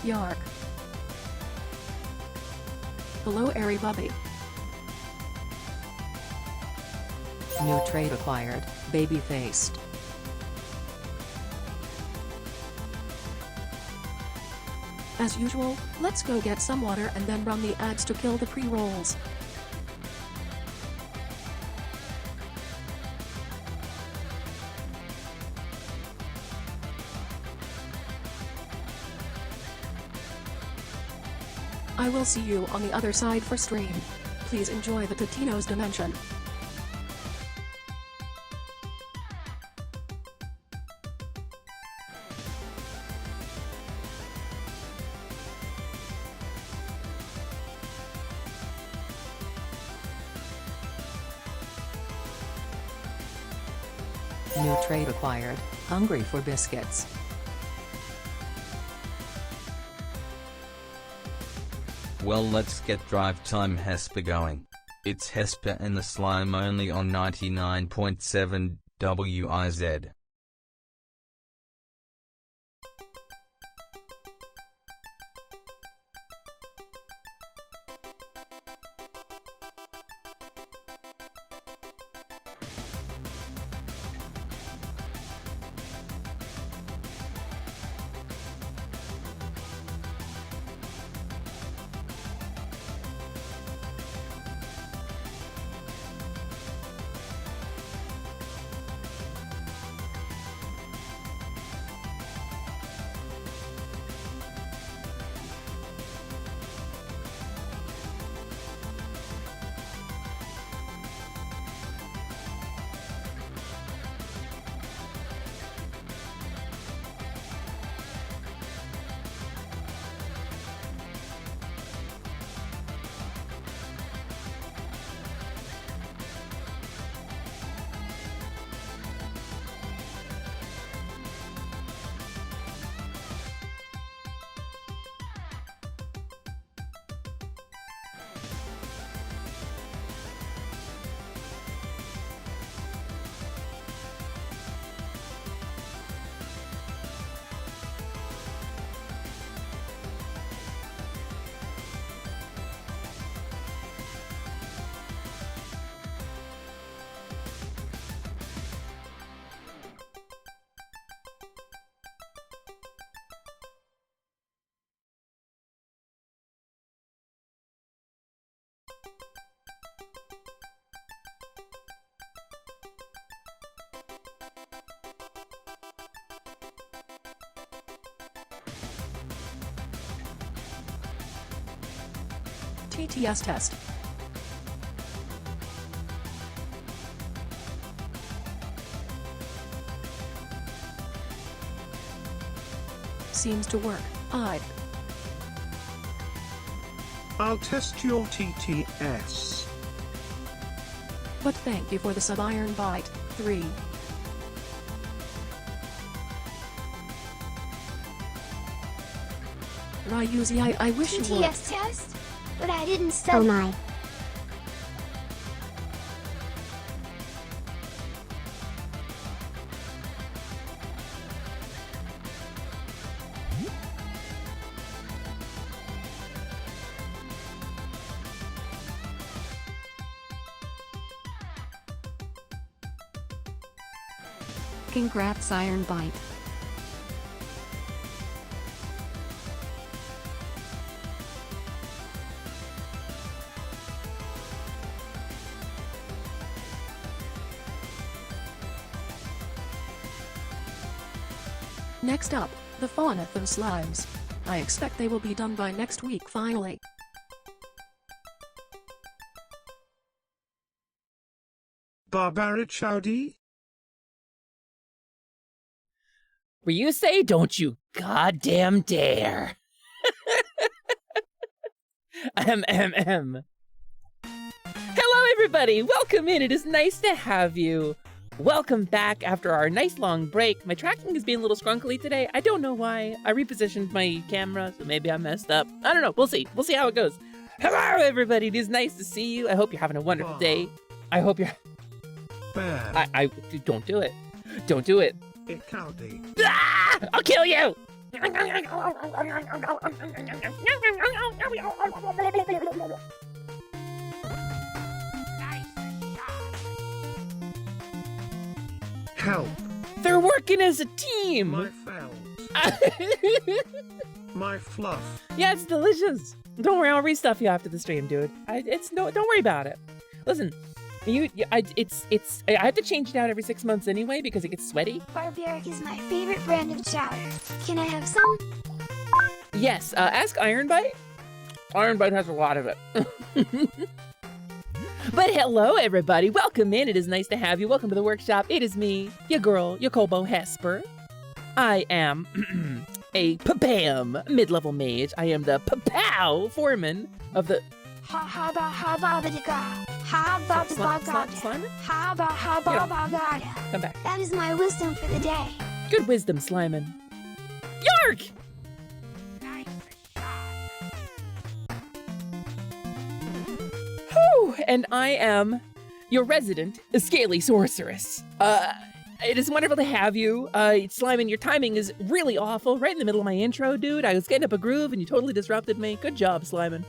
Yark. Hello, Airy Bubby. New trait acquired, baby-faced. As usual, let's go get some water and then run the ads to kill the pre-rolls. I will see you on the other side for stream. Please enjoy the Totino's dimension. New trait acquired, hungry for biscuits. Well, let's get Drive Time Hesper going. It's Hesper and the Slime only on 99.7 WIZ. TTS test. Seems to work. I'll test your TTS. But thank you for the sub-iron bite. 3. Ryuzi, I wish you would. TTS test? But I didn't sub. Oh my. Congrats, Iron Bite. Next up, the Faunathon slimes. I expect they will be done by next week finally. Barbara Chowdy? Where you say, don't you goddamn dare. Hello everybody, welcome in, it is nice to have you. Welcome back after our nice long break. My tracking is being a little scrunkly today. I don't know why. I repositioned my camera, so maybe I messed up. I don't know, we'll see how it goes. Hello everybody, it is nice to see you. I hope you're having a wonderful day. I hope you're... Bad. Don't do it. Don't do it. Icaldi. Ah! I'll kill you! Help. They're working as a team. My felt. My fluff. Yeah, it's delicious. Don't worry, I'll restuff you after the stream, dude. Don't worry about it. Listen, I have to change it out every 6 months anyway because it gets sweaty. Barbaric is my favorite brand of chowder. Can I have some? Yes, ask Ironbite. Ironbite has a lot of it. But hello, everybody. Welcome in. It is nice to have you. Welcome to the workshop. It is me, your girl, your Kobo Hesper. I am a Papam mid-level mage. I am the Papow foreman of the... Slimer? Come back. That is my wisdom for the day. Good wisdom, Sliman. Yark! Whew, and I am your resident scaly sorceress. It is wonderful to have you. Sliman, your timing is really awful. Right in the middle of my intro, dude. I was getting up a groove and you totally disrupted me. Good job, Sliman.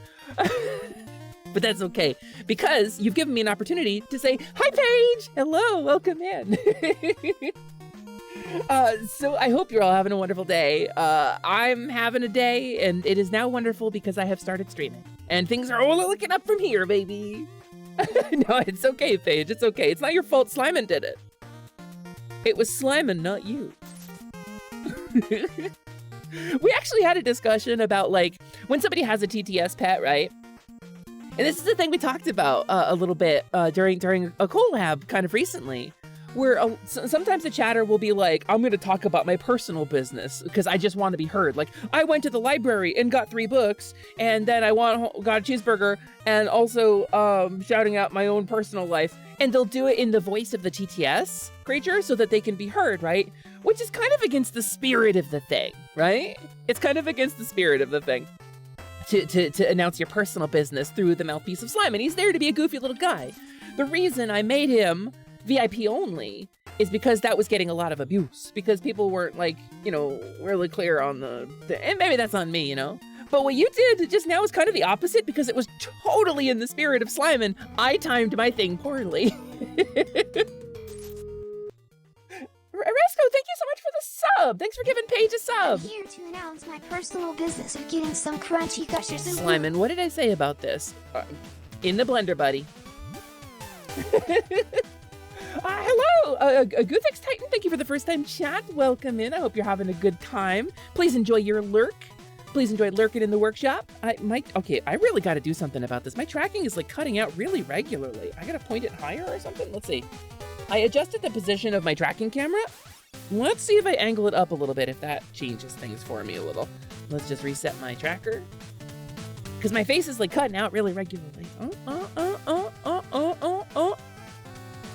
But that's okay, because you've given me an opportunity to say, hi, Paige! Hello, welcome in. So I hope you're all having a wonderful day. I'm having a day, and it is now wonderful because I have started streaming. And things are all looking up from here, baby. No, it's okay, Paige, it's okay. It's not your fault Sliman did it. It was Sliman, not you. We actually had a discussion about, like, when somebody has a TTS pet, right? And this is the thing we talked about a little bit during a collab kind of recently, where sometimes the chatter will be like, I'm going to talk about my personal business because I just want to be heard. Like, I went to the library and got 3 books, and then I got a cheeseburger, and also shouting out my own personal life. And they'll do it in the voice of the TTS creature so that they can be heard, right? Which is kind of against the spirit of the thing, right? It's kind of against the spirit of the thing. To announce your personal business through the mouthpiece of Slime, and he's there to be a goofy little guy. The reason I made him VIP only is because that was getting a lot of abuse, because people weren't, like, you know, really clear on and maybe that's on me, you know? But what you did just now is kind of the opposite, because it was totally in the spirit of Slime, and I timed my thing poorly. Resco, thank you so much for the sub. Thanks for giving Paige a sub. I'm here to announce my personal business of getting some crunchy gushers and Sliman, what did I say about this? In the blender, buddy. Hello, Goofix Titan. Thank you for the first time chat. Welcome in. I hope you're having a good time. Please enjoy your lurk. Please enjoy lurking in the workshop. Okay, I really got to do something about this. My tracking is like cutting out really regularly. I got to point it higher or something. Let's see. I adjusted the position of my tracking camera. Let's see if I angle it up a little bit, if that changes things for me a little. Let's just reset my tracker. Because my face is like cutting out really regularly.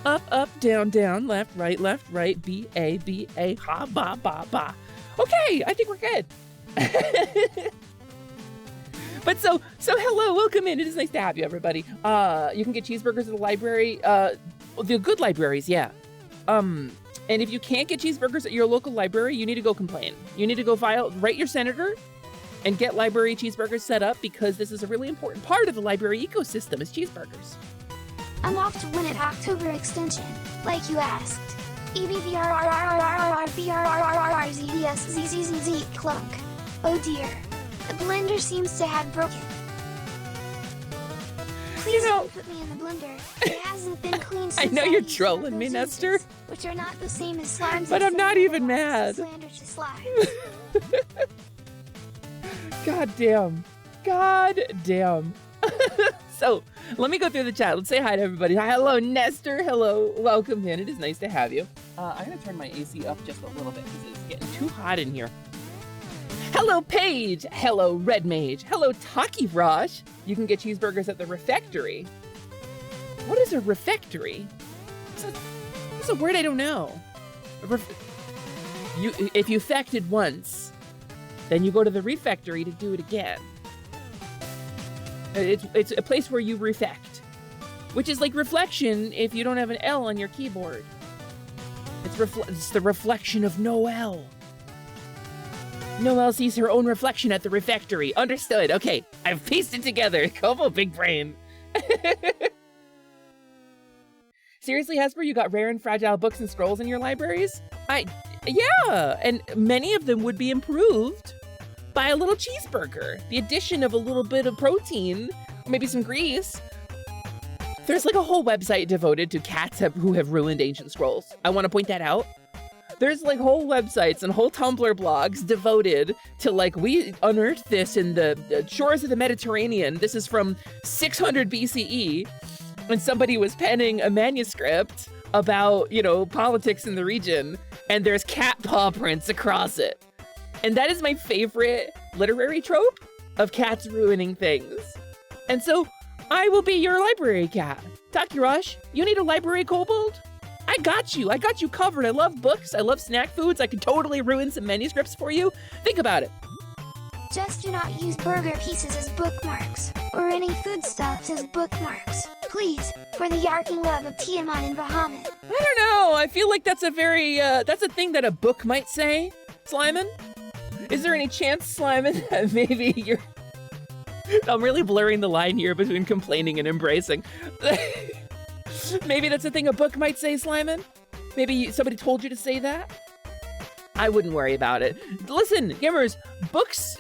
Up, up, down, down, left, right, B, A, ha, ba, ba, ba. Okay, I think we're good. But so hello, welcome in. It is nice to have you, everybody. You can get cheeseburgers at the library. The good libraries, yeah. And if you can't get cheeseburgers at your local library, you need to go complain. You need to go write your senator and get library cheeseburgers set up, because this is a really important part of the library ecosystem is cheeseburgers. I'm off to win at October Extension, like you asked. EBBRRRRRRRZDSZZZ clunk. Oh dear. The blender seems to have broken. Please don't put me in the blender. It hasn't been cleaned since I know you're trolling me, Nestor. Which are not the same as slimes. But I'm not even mad. Slander to slime. God damn. God damn. So, let me go through the chat. Let's say hi to everybody. Hi, hello, Nestor. Hello. Welcome in. It is nice to have you. I'm going to turn my AC up just a little bit because it's getting too hot in here. Hello, Paige. Hello, Red Mage. Hello, Taki Rosh. You can get cheeseburgers at the refectory. What is a refectory? It's a word I don't know. If you fected once, then you go to the refectory to do it again. It's a place where you refect, which is like reflection if you don't have an L on your keyboard. It's the reflection of no L. Noelle sees her own reflection at the refectory. Understood. Okay, I've pieced it together. Kobo big brain. Seriously, Hesper, you got rare and fragile books and scrolls in your libraries? Yeah, and many of them would be improved by a little cheeseburger. The addition of a little bit of protein, or maybe some grease. There's like a whole website devoted to cats who have ruined ancient scrolls. I want to point that out. There's like whole websites and whole Tumblr blogs devoted to like, we unearthed this in the shores of the Mediterranean. This is from 600 BCE. When somebody was penning a manuscript about, you know, politics in the region, and there's cat paw prints across it. And that is my favorite literary trope of cats ruining things. And so I will be your library cat. Takirosh, you need a library kobold? I got you covered. I love books, I love snack foods, I could totally ruin some manuscripts for you. Think about it. Just do not use burger pieces as bookmarks, or any foodstuffs as bookmarks. Please, for the yarking love of Tiamat and Bahamut. I don't know, I feel like that's a very, that's a thing that a book might say, Slyman. Is there any chance, Slyman, that maybe you're... I'm really blurring the line here between complaining and embracing. Maybe that's a thing a book might say, Slyman? Maybe somebody told you to say that? I wouldn't worry about it. Listen, gamers, books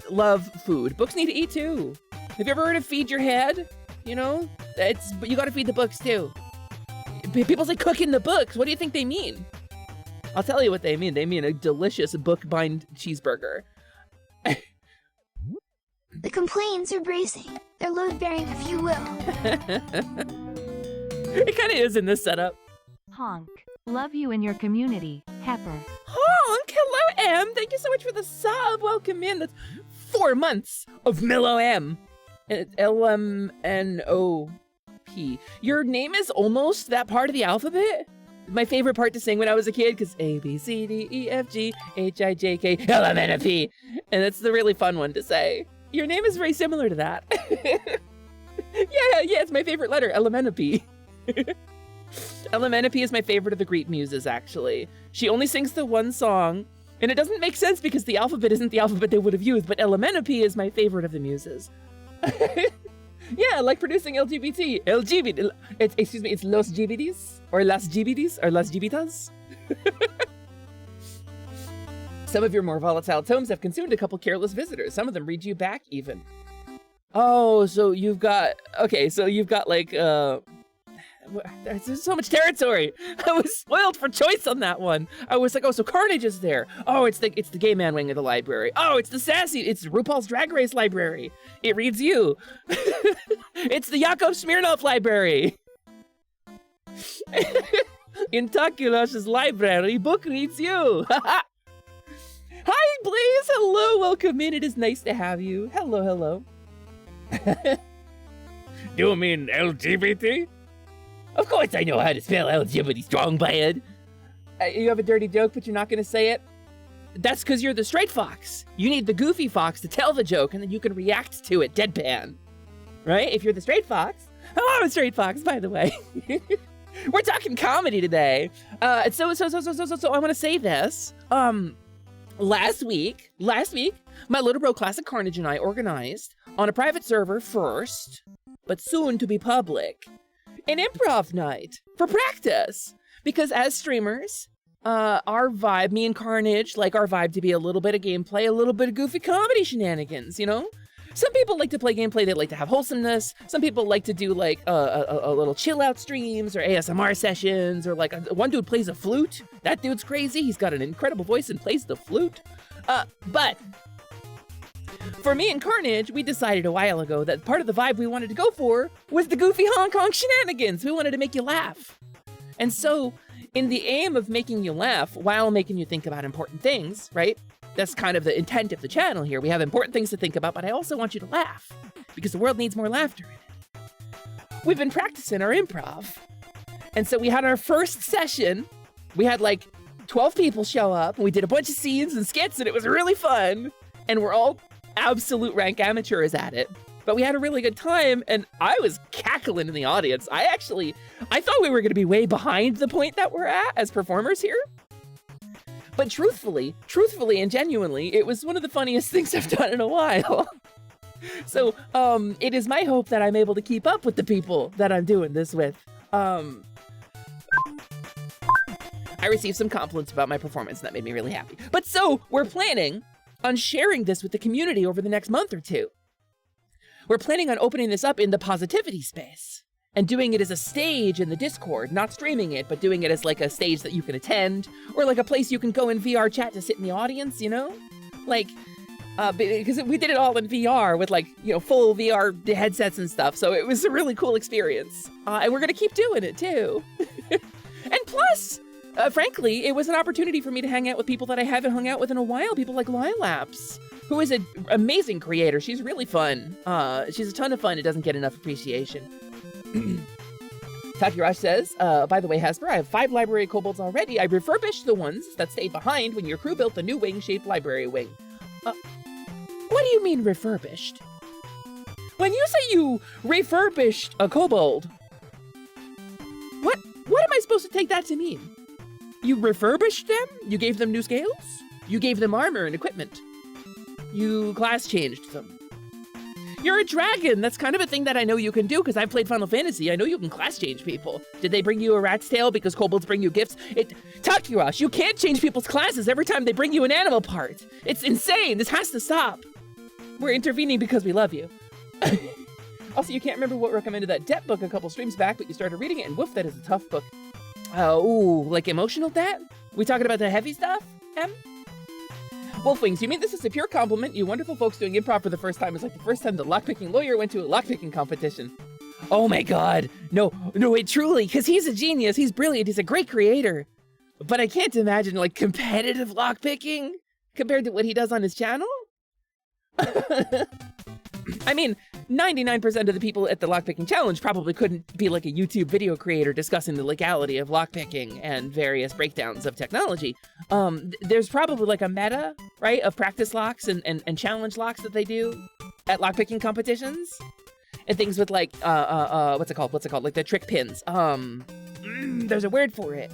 love food. Books need to eat too. Have you ever heard of feed your head? You know, but you gotta feed the books too. People say cook in the books. What do you think they mean? I'll tell you what they mean. They mean a delicious book-bind cheeseburger. The complaints are bracing. They're load-bearing, if you will. It kind of is in this setup. Honk. Love you in your community, Hepper. Honk! Hello, M! Thank you so much for the sub! Welcome in! That's 4 months of Mellow M. And it's L-M-N-O-P. Your name is almost that part of the alphabet? My favorite part to sing when I was a kid, because A, B, C, D, E, F, G, H, I, J, K, L, M, N, O, P. And it's the really fun one to say. Your name is very similar to that. Yeah, it's my favorite letter, Elemenopy. Elemenopy is my favorite of the Greek muses, actually. She only sings the one song, and it doesn't make sense because the alphabet isn't the alphabet they would have used, but Elemenopy is my favorite of the muses. Yeah, like producing LGBT. LGBT. Excuse me, it's Los GBDs? Or Las GBDs? Or Las GBTAs? Some of your more volatile tomes have consumed a couple careless visitors. Some of them read you back, even. Oh, so you've got... Okay, so you've got, like, there's so much territory. I was spoiled for choice on that one. I was like, oh, so Carnage is there. Oh, it's the gay man wing of the library. Oh, it's the sassy. It's RuPaul's Drag Race library. It reads you. It's the Yakov Smirnoff library. In Takirosh's library, book reads you. Hi, Blaze. Hello, welcome in. It is nice to have you. Hello. Do you mean LGBT? Of course I know how to spell LGBT strong bad. You have a dirty joke, but you're not going to say it? That's because you're the straight fox. You need the goofy fox to tell the joke, and then you can react to it deadpan. Right? If you're the straight fox. Oh, I'm a straight fox, by the way. We're talking comedy today. So I want to say this. Last week, my Little Bro Classic Carnage and I organized on a private server first, but soon to be public, an improv night for practice. Because as streamers, our vibe, me and Carnage, like our vibe to be a little bit of gameplay, a little bit of goofy comedy shenanigans, you know? Some people like to play gameplay, they like to have wholesomeness. Some people like to do like a little chill out streams or ASMR sessions, or like one dude plays a flute. That dude's crazy. He's got an incredible voice and plays the flute. But for me and Carnage, we decided a while ago that part of the vibe we wanted to go for was the goofy Hong Kong shenanigans. We wanted to make you laugh. And so in the aim of making you laugh while making you think about important things, right? That's kind of the intent of the channel here. We have important things to think about, but I also want you to laugh because the world needs more laughter in it. We've been practicing our improv. And so we had our first session. We had like 12 people show up and we did a bunch of scenes and skits and it was really fun. And we're all absolute rank amateurs at it. But we had a really good time and I was cackling in the audience. I thought we were going to be way behind the point that we're at as performers here. But truthfully and genuinely, it was one of the funniest things I've done in a while. So, it is my hope that I'm able to keep up with the people that I'm doing this with. I received some compliments about my performance, and that made me really happy. But so, we're planning on sharing this with the community over the next month or two. We're planning on opening this up in the positivity space and doing it as a stage in the Discord, not streaming it, but doing it as like a stage that you can attend, or like a place you can go in VR chat to sit in the audience, you know? Like, because we did it all in VR with like, you know, full VR headsets and stuff. So it was a really cool experience. And we're going to keep doing it too. And plus, frankly, it was an opportunity for me to hang out with people that I haven't hung out with in a while. People like Lilaps, who is an amazing creator. She's really fun. She's a ton of fun. It doesn't get enough appreciation. Takirash says, by the way, Hesper, I have 5 library kobolds already. I refurbished the ones that stayed behind when your crew built the new wing-shaped library wing. What do you mean refurbished? When you say you refurbished a kobold, what am I supposed to take that to mean? You refurbished them? You gave them new scales? You gave them armor and equipment? You class changed them? You're a dragon. That's kind of a thing that I know you can do because I've played Final Fantasy. I know you can class change people. Did they bring you a rat's tail because kobolds bring you gifts? Takirash, you can't change people's classes every time they bring you an animal part. It's insane. This has to stop. We're intervening because we love you. Also, you can't remember what recommended that debt book a couple streams back, but you started reading it, and woof, that is a tough book. Ooh, like emotional debt? We talking about the heavy stuff, Em? Wolfwings, you mean this is a pure compliment? You wonderful folks doing improv for the first time. It's like the first time the lockpicking lawyer went to a lockpicking competition. Oh my god. No, wait, truly, because he's a genius. He's brilliant. He's a great creator. But I can't imagine, like, competitive lockpicking compared to what he does on his channel? I mean, 99% of the people at the Lockpicking Challenge probably couldn't be like a YouTube video creator discussing the legality of lockpicking and various breakdowns of technology. There's probably like a meta, right, of practice locks and challenge locks that they do at lockpicking competitions. And things with like, what's it called? Like the trick pins. There's a word for it.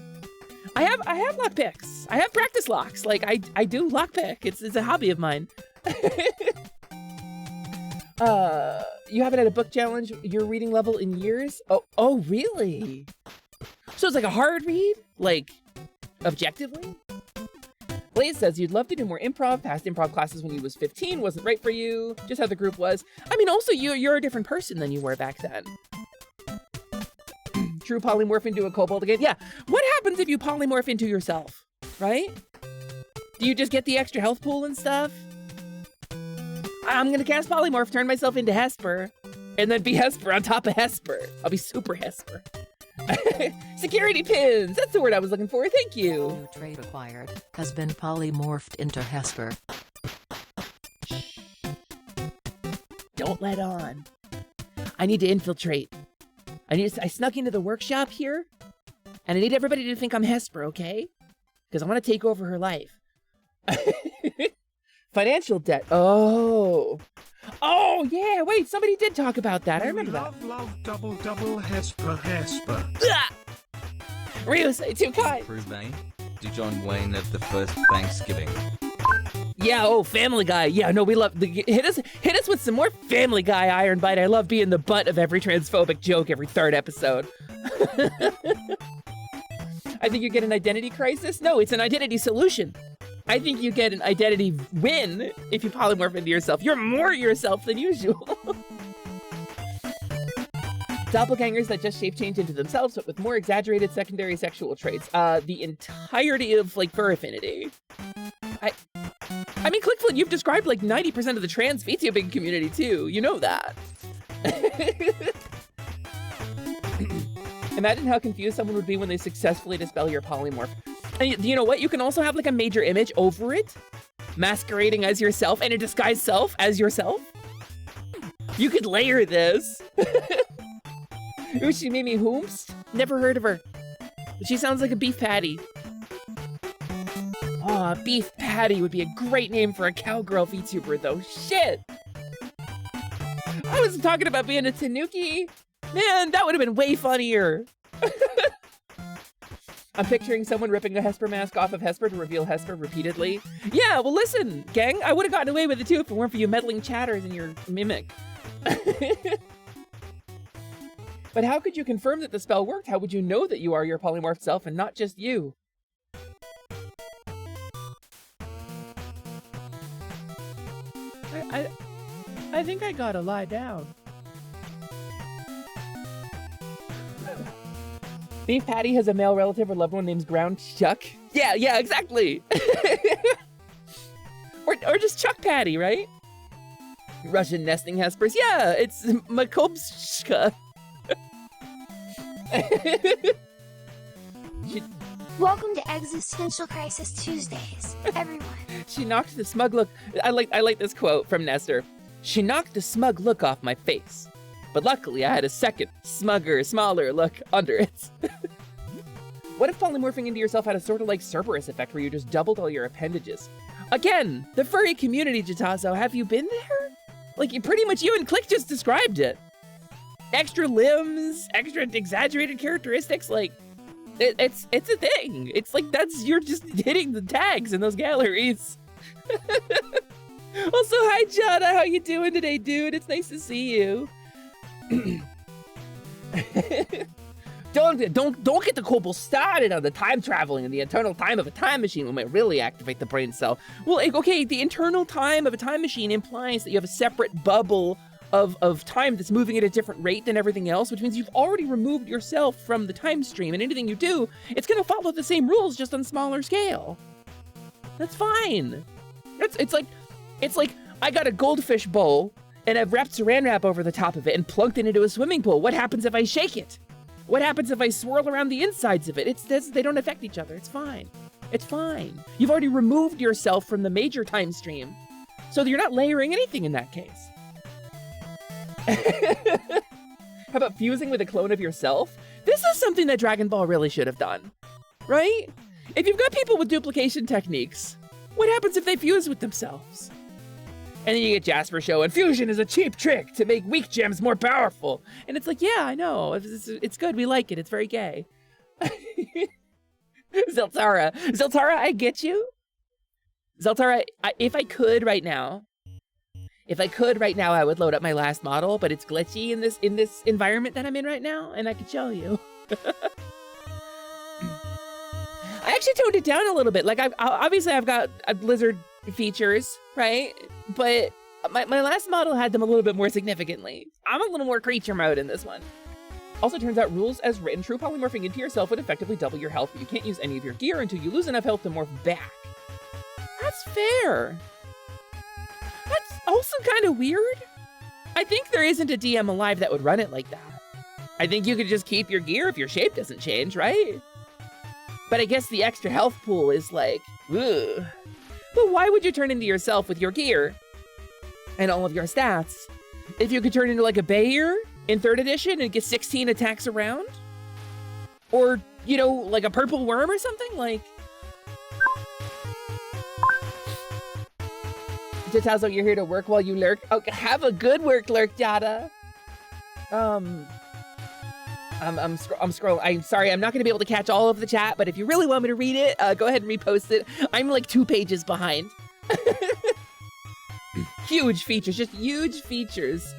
I have lockpicks. I have practice locks. Like I do lockpick. It's a hobby of mine. You haven't had a book challenge your reading level in years? Oh, really? So it's like a hard read? Like, objectively? Blaze says you'd love to do more improv. Past improv classes when you was 15 wasn't right for you. Just how the group was. I mean, also, you're a different person than you were back then. True polymorph into a kobold again. Yeah, what happens if you polymorph into yourself, right? Do you just get the extra health pool and stuff? I'm gonna cast polymorph, turn myself into Hesper, and then be Hesper on top of Hesper. I'll be super Hesper. Security pins! That's the word I was looking for, thank you! New trait acquired has been polymorphed into Hesper. Don't let on. I need to infiltrate. I snuck into the workshop here, and I need everybody to think I'm Hesper, okay? Because I want to take over her life. Financial debt. Oh, yeah, wait, somebody did talk about that. I remember that. Love, double, Hesper. Ryusei, too kind. Prove to John Wayne at the first Thanksgiving. Yeah, Family Guy. Yeah, no, we love hit us with some more Family Guy Iron Bite. I love being the butt of every transphobic joke every third episode. I think you get an identity crisis. No, it's an identity solution. I think you get an identity win if you polymorph into yourself. You're more yourself than usual. Doppelgangers that just shape change into themselves, but with more exaggerated secondary sexual traits. The entirety of, like, fur affinity. I mean, Clickfoot, you've described, like, 90% of the trans VTubing community, too. You know that. Imagine how confused someone would be when they successfully dispel your polymorph. And you know what? You can also have like a major image over it, masquerading as yourself, and a disguised self as yourself. You could layer this. Ushi Mimi Hoomst? Never heard of her. She sounds like a beef patty. Beef patty would be a great name for a cowgirl VTuber though. Shit! I was talking about being a tanuki. Man, that would have been way funnier. I'm picturing someone ripping a Hesper mask off of Hesper to reveal Hesper repeatedly. Yeah, well listen, gang, I would have gotten away with it too if it weren't for you meddling chatters and your mimic. But how could you confirm that the spell worked? How would you know that you are your polymorphed self and not just you? I think I gotta lie down. Beef Patty has a male relative or loved one named Ground Chuck. Yeah, exactly. or just Chuck Patty, right? Russian nesting Hespers. Yeah, it's Makobska. Welcome to Existential Crisis Tuesdays, everyone. She knocked the smug look. I like this quote from Nestor. She knocked the smug look off my face, but luckily I had a second, smugger, smaller look under it. What if polymorphing into yourself had a sort of like Cerberus effect where you just doubled all your appendages? Again, the furry community, Jatazo, have you been there? Like, pretty much you and Click just described it. Extra limbs, extra exaggerated characteristics, like, it's a thing. It's like, you're just hitting the tags in those galleries. Also, hi, Jada, how you doing today, dude? It's nice to see you. Don't get the Cobble started on the time traveling and the internal time of a time machine when we really activate the brain cell. Well, okay, the internal time of a time machine implies that you have a separate bubble of time that's moving at a different rate than everything else, which means you've already removed yourself from the time stream, and anything you do, it's gonna follow the same rules, just on smaller scale. That's fine. It's like I got a goldfish bowl and I've wrapped saran wrap over the top of it and plunked it into a swimming pool. What happens if I shake it? What happens if I swirl around the insides of it? They don't affect each other. It's fine. It's fine. You've already removed yourself from the major time stream, so you're not layering anything in that case. How about fusing with a clone of yourself? This is something that Dragon Ball really should have done, right? If you've got people with duplication techniques, what happens if they fuse with themselves? And then you get Jasper showing fusion is a cheap trick to make weak gems more powerful. And it's like, yeah, I know. It's good. We like it. It's very gay. Zeltara, I get you. Zeltara, if I could right now, I would load up my last model, but it's glitchy in this environment that I'm in right now, and I could show you. I actually toned it down a little bit. Like, obviously I've got lizard features, right? But my last model had them a little bit more significantly. I'm a little more creature mode in this one. Also, turns out rules as written, true polymorphing into yourself would effectively double your health, but you can't use any of your gear until you lose enough health to morph back. That's fair. That's also kind of weird. I think there isn't a DM alive that would run it like that. I think you could just keep your gear if your shape doesn't change, right? But I guess the extra health pool is like, ugh. But why would you turn into yourself with your gear and all of your stats if you could turn into like a Bayer in 3rd edition and get 16 attacks around? Or, you know, like a purple worm or something? Like, Jatazo, you're here to work while you lurk. Okay, have a good work, lurk, Jada. I'm scrolling. I'm sorry, I'm not gonna be able to catch all of the chat, but if you really want me to read it, go ahead and repost it. I'm like 2 pages behind. Huge features, just huge features.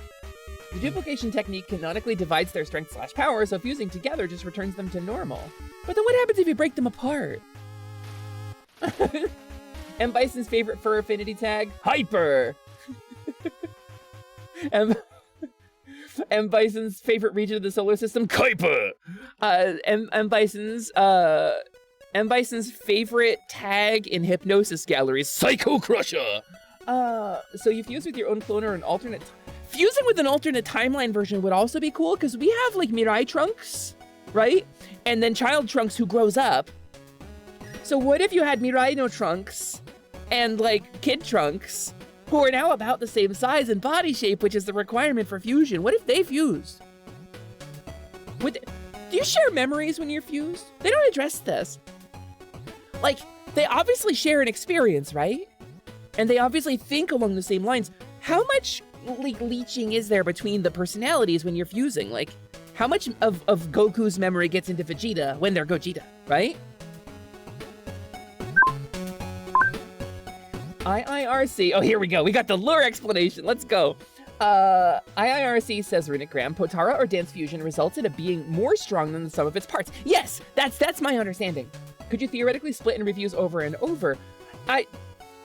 The duplication technique canonically divides their strength/power, so fusing together just returns them to normal. But then what happens if you break them apart? M. Bison's favorite fur affinity tag, Hyper! M. Bison's favorite region of the solar system, Kuiper! M. Bison's favorite tag in hypnosis galleries, Psycho Crusher! So you fuse with your own clone or an alternate... Fusing with an alternate timeline version would also be cool, because we have, like, Mirai Trunks, right? And then Child Trunks who grows up. So what if you had Mirai no Trunks and, like, Kid Trunks, who are now about the same size and body shape, which is the requirement for fusion? What if they fused? Do you share memories when you're fused? They don't address this. Like, they obviously share an experience, right? And they obviously think along the same lines. How much, like, leeching is there between the personalities when you're fusing? Like, how much of Goku's memory gets into Vegeta when they're Gogeta, right? IIRC, oh, here we go. We got the lure explanation. Let's go. IIRC says Runigram, Potara or Dance Fusion results in a being more strong than the sum of its parts. Yes, that's my understanding. Could you theoretically split and refuse over and over? I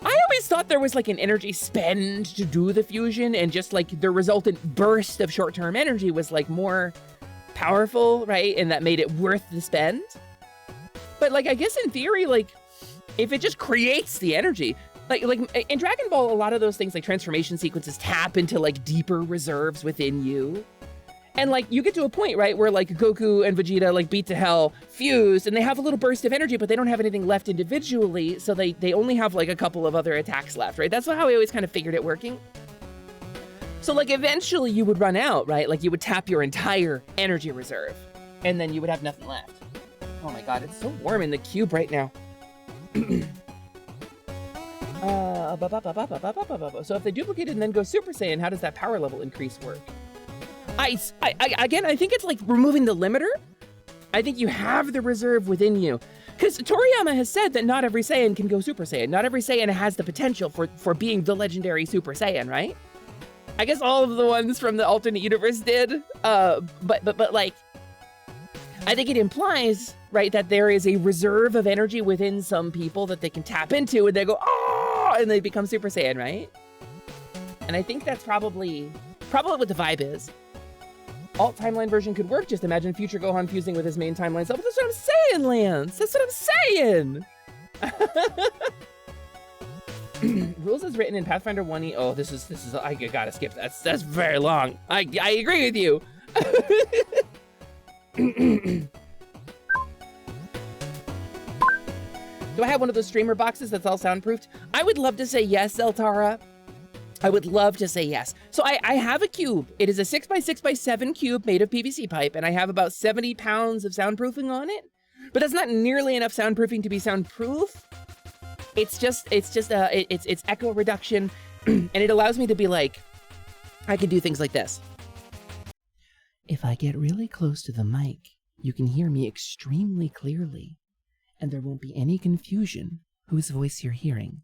always thought there was like an energy spend to do the fusion, and just like the resultant burst of short-term energy was like more powerful, right? And that made it worth the spend. But like, I guess in theory, like if it just creates the energy, like in Dragon Ball, a lot of those things like transformation sequences tap into like deeper reserves within you. And like you get to a point, right, where like Goku and Vegeta like beat to hell, fuse, and they have a little burst of energy, but they don't have anything left individually, so they only have like a couple of other attacks left, right? That's how I always kind of figured it working. So like eventually you would run out, right? Like you would tap your entire energy reserve, and then you would have nothing left. Oh my god, it's so warm in the cube right now. So if they duplicate it and then go Super Saiyan, how does that power level increase work? Again, I think it's like removing the limiter. I think you have the reserve within you. Because Toriyama has said that not every Saiyan can go Super Saiyan. Not every Saiyan has the potential for being the legendary Super Saiyan, right? I guess all of the ones from the alternate universe did. But like, I think it implies, right, that there is a reserve of energy within some people that they can tap into, and they go, oh, and they become Super Saiyan, right? And I think that's probably what the vibe is. Alt timeline version could work. Just imagine future Gohan fusing with his main timeline self. That's what I'm saying, Lance. That's what I'm saying. Rules is written in Pathfinder 1E. Oh, this is. I gotta skip. That's very long. I agree with you. Do I have one of those streamer boxes that's all soundproofed? I would love to say yes, Zeltara. I would love to say yes. So I have a cube. It is a 6x6x7 cube made of PVC pipe, and I have about 70 pounds of soundproofing on it. But that's not nearly enough soundproofing to be soundproof. It's echo reduction, and it allows me to be like, I can do things like this. If I get really close to the mic, you can hear me extremely clearly, and there won't be any confusion whose voice you're hearing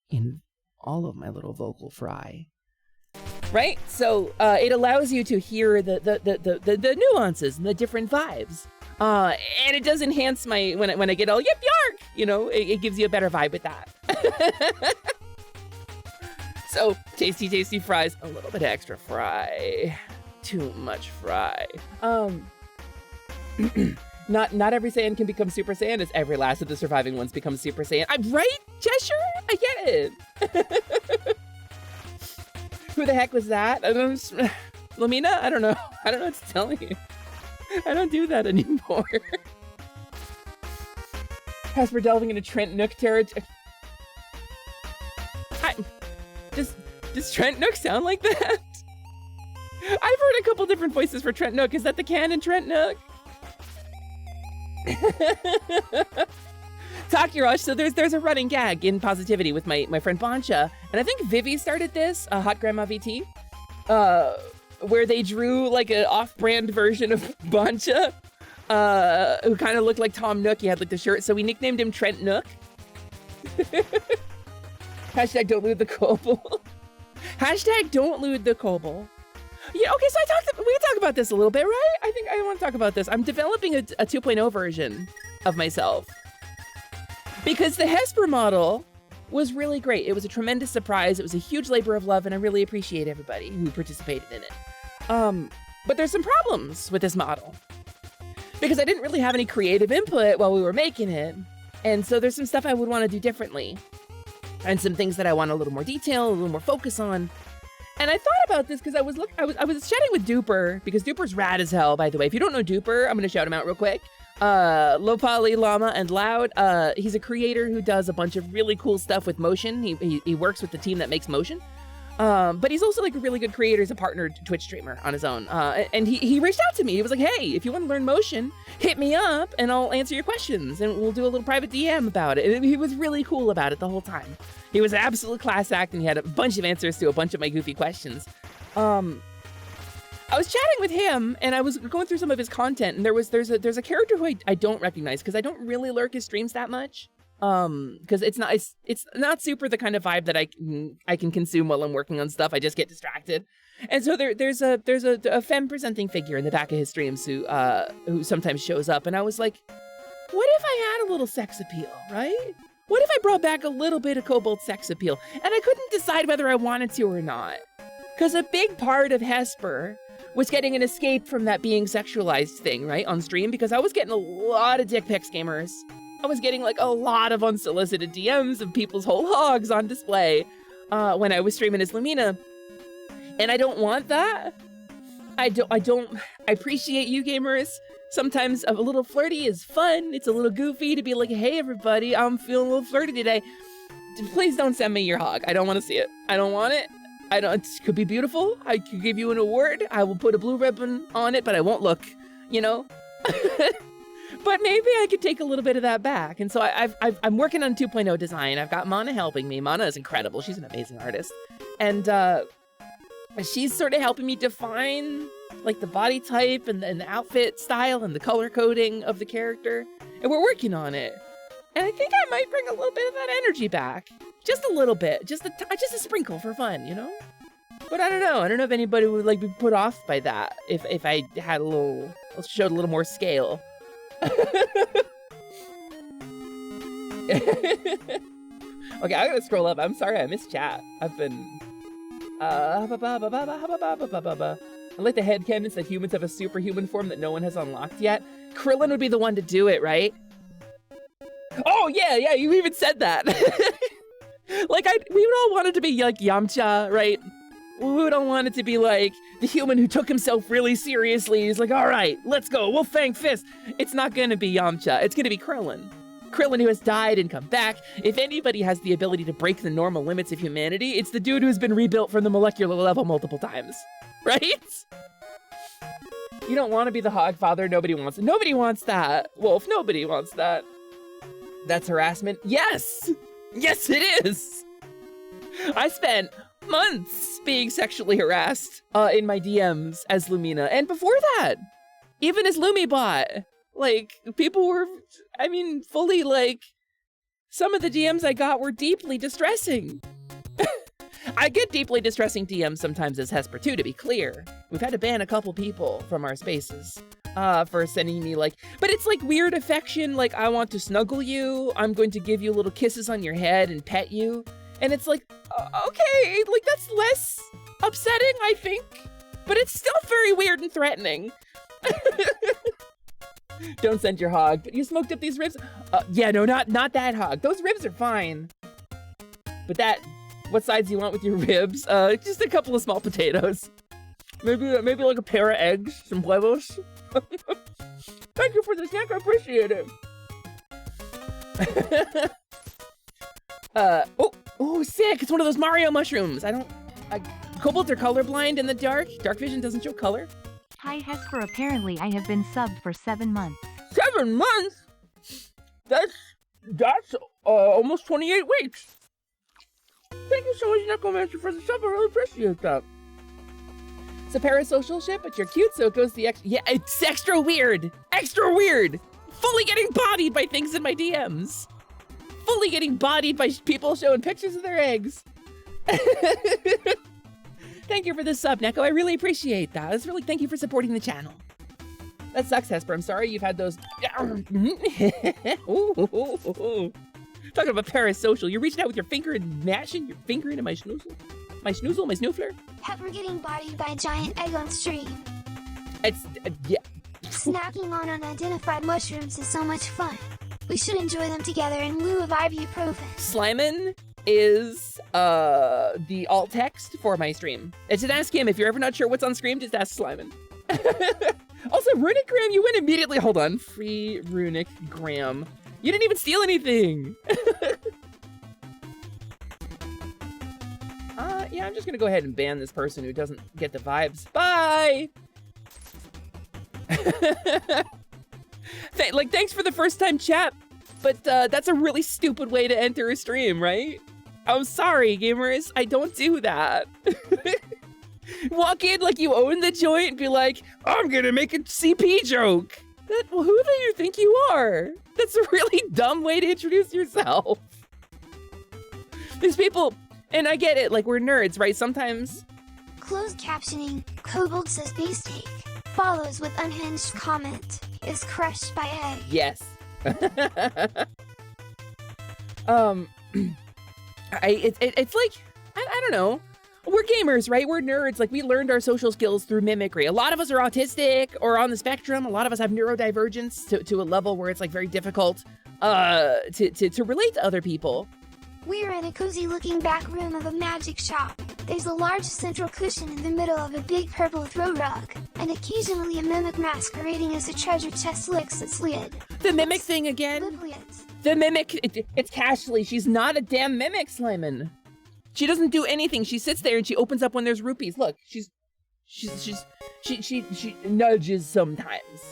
in all of my little vocal fry. Right? So it allows you to hear the nuances and the different vibes. And it does enhance my, when I get all yip yark, you know, it gives you a better vibe with that. So tasty fries, a little bit of extra fry. Too much fry. Not every Saiyan can become Super Saiyan, as every last of the surviving ones becomes Super Saiyan. I'm right, Cheshire? I get it. Who the heck was that? Lamina? I don't know. I don't know what to tell you. I don't do that anymore. As we're delving into Trent Nook territory. Does Trent Nook sound like that? I've heard a couple different voices for Trent Nook. Is that the canon Trent Nook? Takirosh, so there's a running gag in Positivity with my friend Bancha, and I think Vivi started this, Hot Grandma VT, where they drew like an off-brand version of Bancha, who kind of looked like Tom Nook. He had like the shirt, so we nicknamed him Trent Nook. Hashtag don't loot the Kobo. Hashtag don't loot the Kobo. Yeah, okay, so we can talk about this a little bit, right? I think I want to talk about this. I'm developing a 2.0 version of myself. Because the Hesper model was really great. It was a tremendous surprise. It was a huge labor of love, and I really appreciate everybody who participated in it. But there's some problems with this model. Because I didn't really have any creative input while we were making it. And so there's some stuff I would want to do differently. And some things that I want a little more detail, a little more focus on. And I thought about this because I was chatting with Duper, because Duper's rad as hell, by the way. If you don't know Duper, I'm going to shout him out real quick. Low Poly, Llama, and Loud. He's a creator who does a bunch of really cool stuff with motion. He works with the team that makes motion. But he's also like a really good creator. He's a partnered Twitch streamer on his own. And he reached out to me. He was like, hey, if you want to learn motion, hit me up and I'll answer your questions. And we'll do a little private DM about it. And he was really cool about it the whole time. He was an absolute class act, and he had a bunch of answers to a bunch of my goofy questions. I was chatting with him and I was going through some of his content, and there's a character who I don't recognize because I don't really lurk his streams that much. Because it's not super the kind of vibe that I can consume while I'm working on stuff. I just get distracted. And so there's a femme presenting figure in the back of his streams who sometimes shows up, and I was like, what if I had a little sex appeal, right? What if I brought back a little bit of Cobalt sex appeal? And I couldn't decide whether I wanted to or not. Because a big part of Hesper was getting an escape from that being sexualized thing, right, on stream, because I was getting a lot of dick pics, gamers. I was getting like a lot of unsolicited DMs of people's whole hogs on display when I was streaming as Lumina. And I don't want that. I appreciate you gamers. Sometimes a little flirty is fun. It's a little goofy to be like, hey everybody, I'm feeling a little flirty today. Please don't send me your hog. I don't want to see it. I don't want it. It could be beautiful. I could give you an award. I will put a blue ribbon on it, but I won't look, you know? But maybe I could take a little bit of that back. And so I'm working on 2.0 design. I've got Mana helping me. Mana is incredible. She's an amazing artist. And she's sort of helping me define like the body type and the outfit style and the color coding of the character. And we're working on it. And I think I might bring a little bit of that energy back. Just a little bit. Just a sprinkle for fun, you know? But I don't know. I don't know if anybody would like be put off by that if I had showed a little more scale. Okay, I gotta scroll up. I'm sorry I missed chat. I've been I like the headcanons that humans have a superhuman form that no one has unlocked yet. Krillin would be the one to do it, right? Oh yeah, you even said that. Like we would all want it to be like Yamcha, right? We would all want it to be like the human who took himself really seriously. He's like, all right, let's go. We'll Fang Fist. It's not going to be Yamcha. It's going to be Krillin. Krillin who has died and come back. If anybody has the ability to break the normal limits of humanity, it's the dude who's been rebuilt from the molecular level multiple times. Right? You don't want to be the Hogfather. Nobody wants it. Nobody wants that. Wolf, nobody wants that. That's harassment. Yes! Yes, it is! I spent months being sexually harassed in my DMs as Lumina. And before that, even as Lumibot, like, people were, I mean, fully, like, some of the DMs I got were deeply distressing. I get deeply distressing DMs sometimes as Hesper too, to be clear. We've had to ban a couple people from our spaces for sending me like, but it's like weird affection, like I want to snuggle you, I'm going to give you little kisses on your head and pet you. And it's like, okay, like that's less upsetting, I think, but it's still very weird and threatening. Don't send your hog, but you smoked up these ribs? Yeah, no, not that hog. Those ribs are fine. But that, what sides do you want with your ribs? Just a couple of small potatoes. Maybe like a pair of eggs, some huevos. Thank you for the snack, I appreciate it. Oh, sick! It's one of those Mario mushrooms. Cobalt are colorblind in the dark. Dark vision doesn't show color. Hi Hesper, apparently I have been subbed for 7 months. 7 months? That's almost 28 weeks. Thank you so much, Necromancer, for the sub. I really appreciate that. It's a parasocial ship, but you're cute, so it goes the extra. Yeah, it's extra weird. Extra weird. Fully getting bodied by things in my DMs. Fully getting bodied by people showing pictures of their eggs. Thank you for the sub, Neko. I really appreciate that. That's really, thank you for supporting the channel. That sucks, Hesper. I'm sorry you've had those. Talking about parasocial. You're reaching out with your finger and mashing your finger into my schnoozle. My schnoozle, my snoofler. Pepper getting bodied by a giant egg on stream. It's, yeah. Snacking on unidentified mushrooms is so much fun. We should enjoy them together in lieu of ibuprofen. Slimin is the alt text for my stream. And just ask him if you're ever not sure what's on screen, just ask Slimin. Also, Runic Graham, you went immediately. Hold on. Free Runic Graham. You didn't even steal anything. Yeah, I'm just gonna go ahead and ban this person who doesn't get the vibes. Bye! Thanks for the first time chat, but that's a really stupid way to enter a stream, right? I'm sorry, gamers, I don't do that. Walk in like you own the joint and be like, I'm gonna make a CP joke. Well, who do you think you are? That's a really dumb way to introduce yourself. These people, and I get it, like we're nerds, right? Sometimes. Closed captioning, Kobold says beefsteak, follows with unhinged comment, is crushed by egg. Yes. It's like, I don't know. We're gamers, right? We're nerds. Like, we learned our social skills through mimicry. A lot of us are autistic or on the spectrum. A lot of us have neurodivergence to a level where it's like very difficult to relate to other people. We're in a cozy looking back room of a magic shop. There's a large central cushion in the middle of a big purple throw rug, and occasionally a mimic masquerading as a treasure chest licks its lid. The mimic thing again? Liplids. The mimic, it's Cashley. She's not a damn mimic, Slimon. She doesn't do anything. She sits there and she opens up when there's rupees. Look, she nudges sometimes.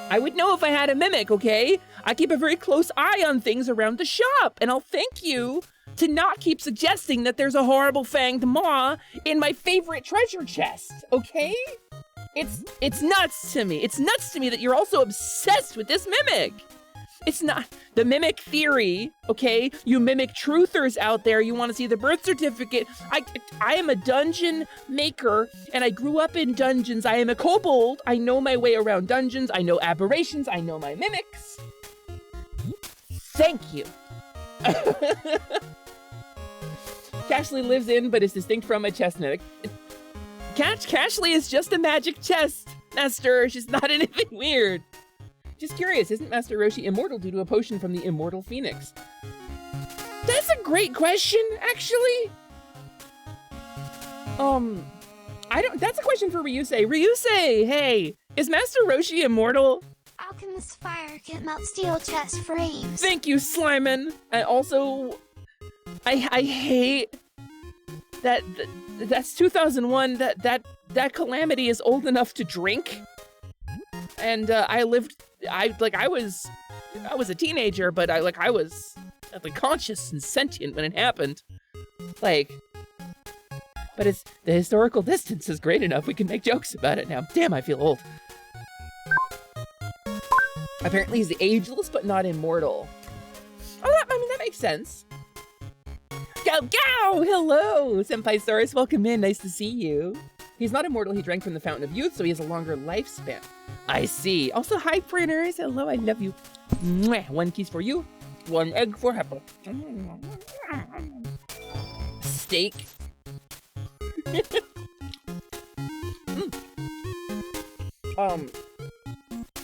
I would know if I had a mimic, okay? I keep a very close eye on things around the shop, and I'll thank you to not keep suggesting that there's a horrible fanged maw in my favorite treasure chest, okay? It's nuts to me. It's nuts to me that you're also obsessed with this mimic. It's not the mimic theory, okay? You mimic truthers out there. You want to see the birth certificate. I am a dungeon maker, and I grew up in dungeons. I am a kobold. I know my way around dungeons. I know aberrations. I know my mimics. Thank you. Cashley lives in, but is distinct from a chestnut. Cashley is just a magic chest, Master. She's not anything weird. Just curious, isn't Master Roshi immortal due to a potion from the immortal phoenix? That's a great question, actually. That's a question for Ryusei. Ryusei, hey, is Master Roshi immortal? Alchemist's fire can melt steel chest frames. Thank you, Slimon. And also, I hate that that's 2001. That calamity is old enough to drink. And I was a teenager, but I was conscious and sentient when it happened. But the historical distance is great enough. We can make jokes about it now. Damn, I feel old. Apparently he's ageless, but not immortal. Oh, that makes sense. Go! Hello, Senpai Saurus. Welcome in. Nice to see you. He's not immortal. He drank from the Fountain of Youth, so he has a longer lifespan. I see. Also, hi, printers. Hello, I love you. Mwah. One kiss for you. One egg for Hepper. Steak.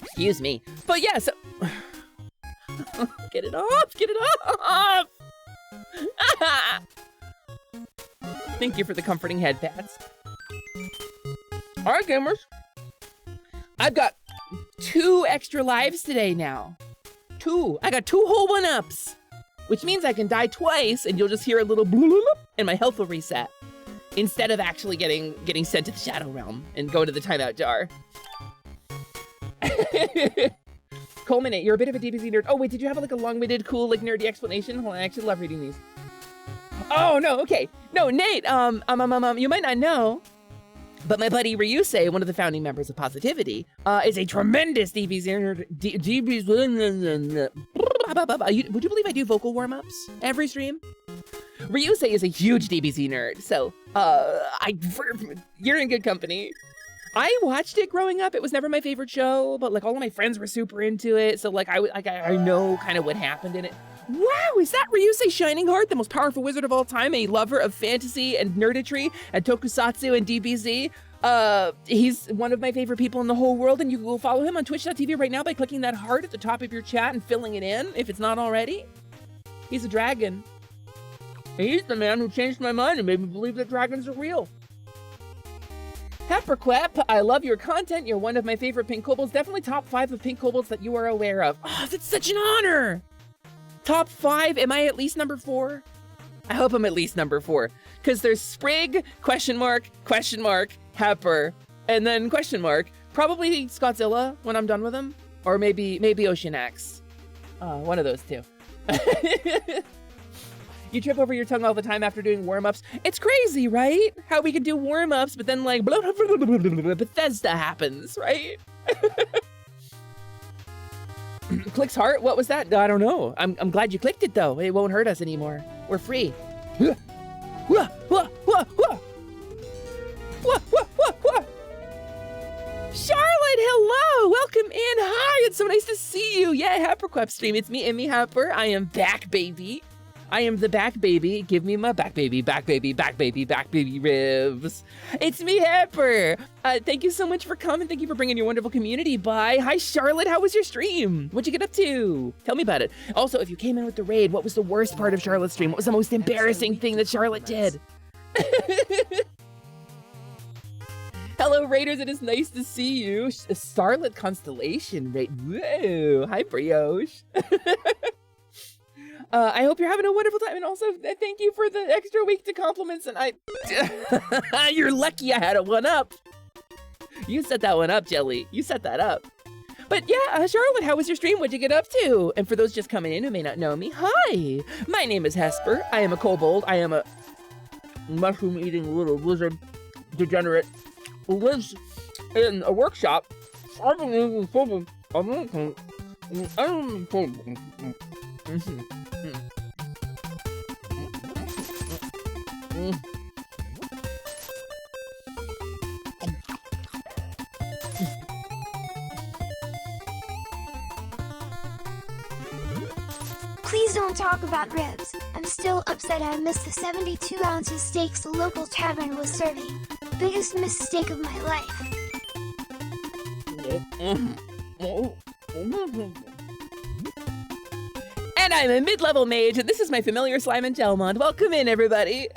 Excuse me. But yeah, so... Get it off! Get it off! Thank you for the comforting head pats. Alright, gamers. I've got 2 extra lives today now. 2. I got 2 whole 1-ups. Which means I can die twice and you'll just hear a little bloop and my health will reset. Instead of actually getting sent to the Shadow Realm and go to the timeout jar. Culminate, you're a bit of a DBZ nerd. Oh wait, did you have a long-winded, cool, nerdy explanation? Hold on, I actually love reading these. Oh no, okay. No, Nate, you might not know, but my buddy Ryusei, one of the founding members of Positivity, is a tremendous DBZ nerd. Would you believe I do vocal warm-ups every stream? Ryusei is a huge DBZ nerd, so you're in good company. I watched it growing up. It was never my favorite show, but all of my friends were super into it, so I know kind of what happened in it. Wow, is that Ryusei Shining Heart, the most powerful wizard of all time, a lover of fantasy and nerditry and tokusatsu and DBZ? He's one of my favorite people in the whole world, and you can go follow him on twitch.tv right now by clicking that heart at the top of your chat and filling it in, if it's not already. He's a dragon. He's the man who changed my mind and made me believe that dragons are real. Pepperquep, I love your content. You're one of my favorite pink kobolds. Definitely top 5 of pink kobolds that you are aware of. Oh, that's such an honor. Top 5? Am I at least number 4? I hope I'm at least number 4. Because there's Sprig, question mark, Hepper, and then question mark. Probably Scottzilla when I'm done with him. Or maybe Ocean X. One of those two. You trip over your tongue all the time after doing warm-ups. It's crazy, right? How we can do warm-ups, but then like blah, blah, blah, blah, blah, blah, Bethesda happens, right? Clicks heart? What was that? I don't know. I'm glad you clicked it though. It won't hurt us anymore. We're free. Charlotte, hello! Welcome in. Hi, it's so nice to see you. Yeah, Happerquep stream. It's me, Emmy Happer. I am back, baby. I am the back baby. Give me my back baby, back baby, back baby, back baby ribs. It's me, Happer. Thank you so much for coming. Thank you for bringing your wonderful community by. Hi, Charlotte. How was your stream? What'd you get up to? Tell me about it. Also, if you came in with the raid, what was the worst part of Charlotte's stream? What was the most embarrassing thing that Charlotte did? Hello, Raiders. It is nice to see you. Starlit Constellation raid. Whoa. Hi, Brioche. I hope you're having a wonderful time, and also thank you for the extra week to compliments. And you're lucky I had a one up. You set that one up, Jelly. You set that up. But yeah, Charlotte, how was your stream? What'd you get up to? And for those just coming in who may not know me, hi. My name is Hesper. I am a kobold. I am a mushroom-eating little lizard degenerate who lives in a workshop. Please don't talk about ribs. I'm still upset I missed the 72 ounces steaks the local tavern was serving. Biggest mistake of my life. And I'm a mid-level mage, and this is my familiar Slime and Gelmond. Welcome in, everybody.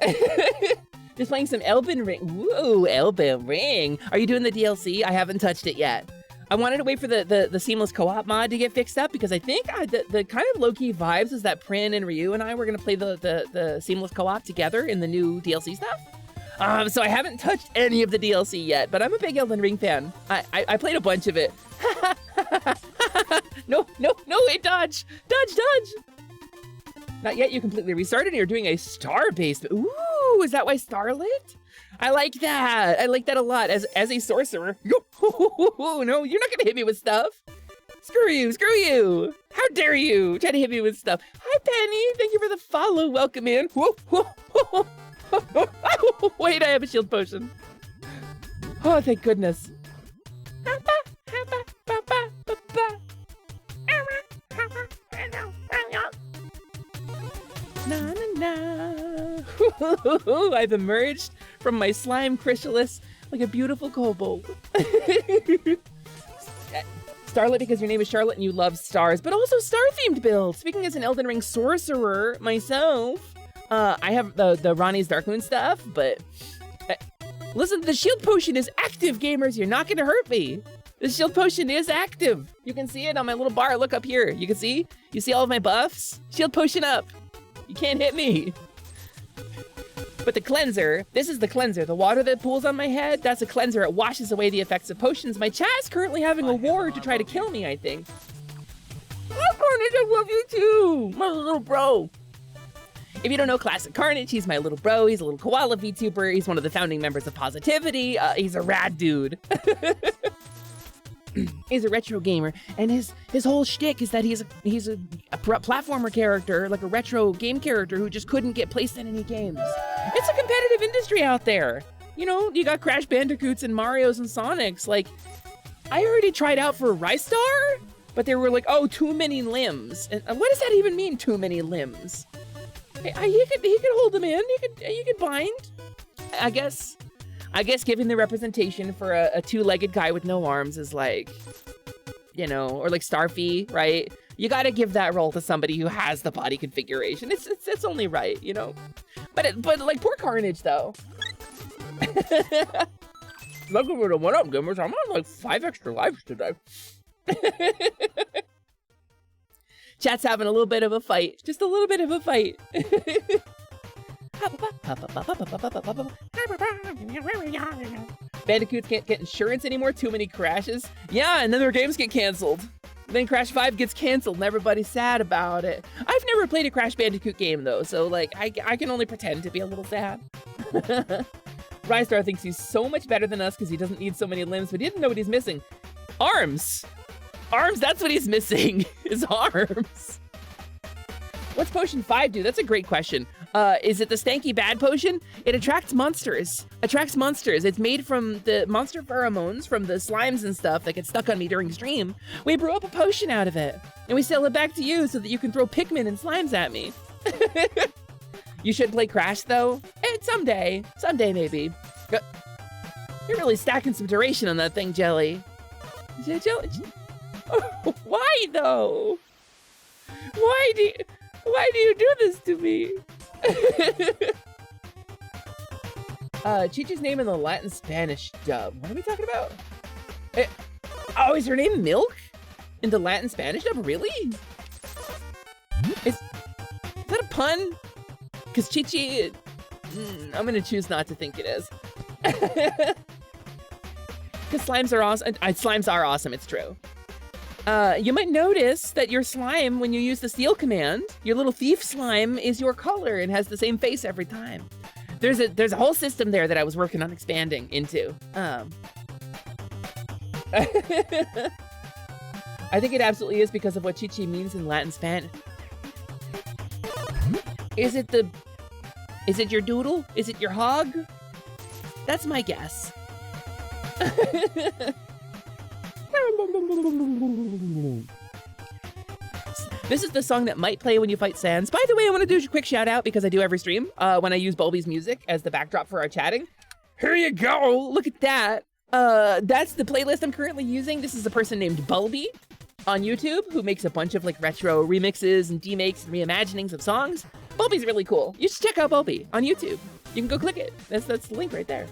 Just playing some Elben Ring. Whoa, Elben Ring. Are you doing the DLC? I haven't touched it yet. I wanted to wait for the seamless co-op mod to get fixed up because I think the kind of low-key vibes is that Prin and Ryu and I were gonna play the seamless co-op together in the new DLC stuff. So I haven't touched any of the DLC yet, but I'm a big Elden Ring fan. I played a bunch of it. No, wait, dodge. Not yet, you completely restarted and you're doing a star-based. Ooh, is that why Starlit? I like that. I like that a lot as a sorcerer. No, you're not gonna hit me with stuff. Screw you. How dare you try to hit me with stuff. Hi, Penny. Thank you for the follow. Welcome in. Wait, I have a shield potion. Oh, thank goodness. I've emerged from my slime chrysalis like a beautiful kobold. Starlit because your name is Charlotte and you love stars, but also star-themed builds. Speaking as an Elden Ring sorcerer myself, I have the Ronnie's Darkmoon stuff, but listen, the shield potion is active, gamers. You're not gonna hurt me. The shield potion is active. You can see it on my little bar. Look up here. You can see? You see all of my buffs? Shield potion up. You can't hit me. But the cleanser, this is the cleanser. The water that pools on my head, that's a cleanser. It washes away the effects of potions. My chat is currently having a war to try to kill me, I think. Oh, Carnage, I love you too. My little bro. If you don't know Classic Carnage, he's my little bro. He's a little koala VTuber. He's one of the founding members of Positivity. He's a rad dude. He's a retro gamer, and his whole shtick is that he's a platformer character, like a retro game character who just couldn't get placed in any games. It's a competitive industry out there. You know, you got Crash Bandicoots and Marios and Sonics. Like, I already tried out for Rystar, but they were like, oh, too many limbs. And what does that even mean, too many limbs? He could hold them in. He could bind. I guess giving the representation for a two-legged guy with no arms is like, you know, or like Starfy, right? You gotta give that role to somebody who has the body configuration. It's only right, you know? But like, poor Carnage, though. Welcome to the one-up, gamers. I'm on like 5 extra lives today. Chat's having a little bit of a fight. Just a little bit of a fight. Bandicoots can't get insurance anymore, too many crashes. Yeah, and then their games get canceled. Then Crash 5 gets canceled and everybody's sad about it. I've never played a Crash Bandicoot game though, so like I can only pretend to be a little sad. Rystar thinks he's so much better than us because he doesn't need so many limbs, but he didn't know what he's missing. Arms! Arms, that's what he's missing, is arms. What's Potion 5 do? That's a great question. Is it the stanky bad potion? It attracts monsters. Attracts monsters. It's made from the monster pheromones from the slimes and stuff that get stuck on me during stream. We brew up a potion out of it, and we sell it back to you so that you can throw Pikmin and slimes at me. You should play Crash though. Someday. Someday maybe. You're really stacking some duration on that thing, Jelly. Jelly. Why though? Why do you do this to me? Chi-Chi's name in the Latin Spanish dub. What are we talking about? Oh, is her name Milk? In the Latin Spanish dub? Really? Is that a pun? Because Chi-Chi... I'm gonna choose not to think it is. Because slimes are awesome. Slimes are awesome, it's true. You might notice that your slime, when you use the steal command, your little thief slime is your color and has the same face every time. There's a whole system there that I was working on expanding into. I think it absolutely is because of what Chi-Chi means in Latin Spanish. Is it your doodle? Is it your hog? That's my guess. This is the song that might play when you fight Sans. By the way, I want to do a quick shout out because I do every stream when I use Bulby's music as the backdrop for our chatting. Here you go. Look at that. That's the playlist I'm currently using. This is a person named Bulby on YouTube who makes a bunch of like retro remixes and demakes and reimaginings of songs. Bulby's really cool. You should check out Bulby on YouTube. You can go click it. That's the link right there.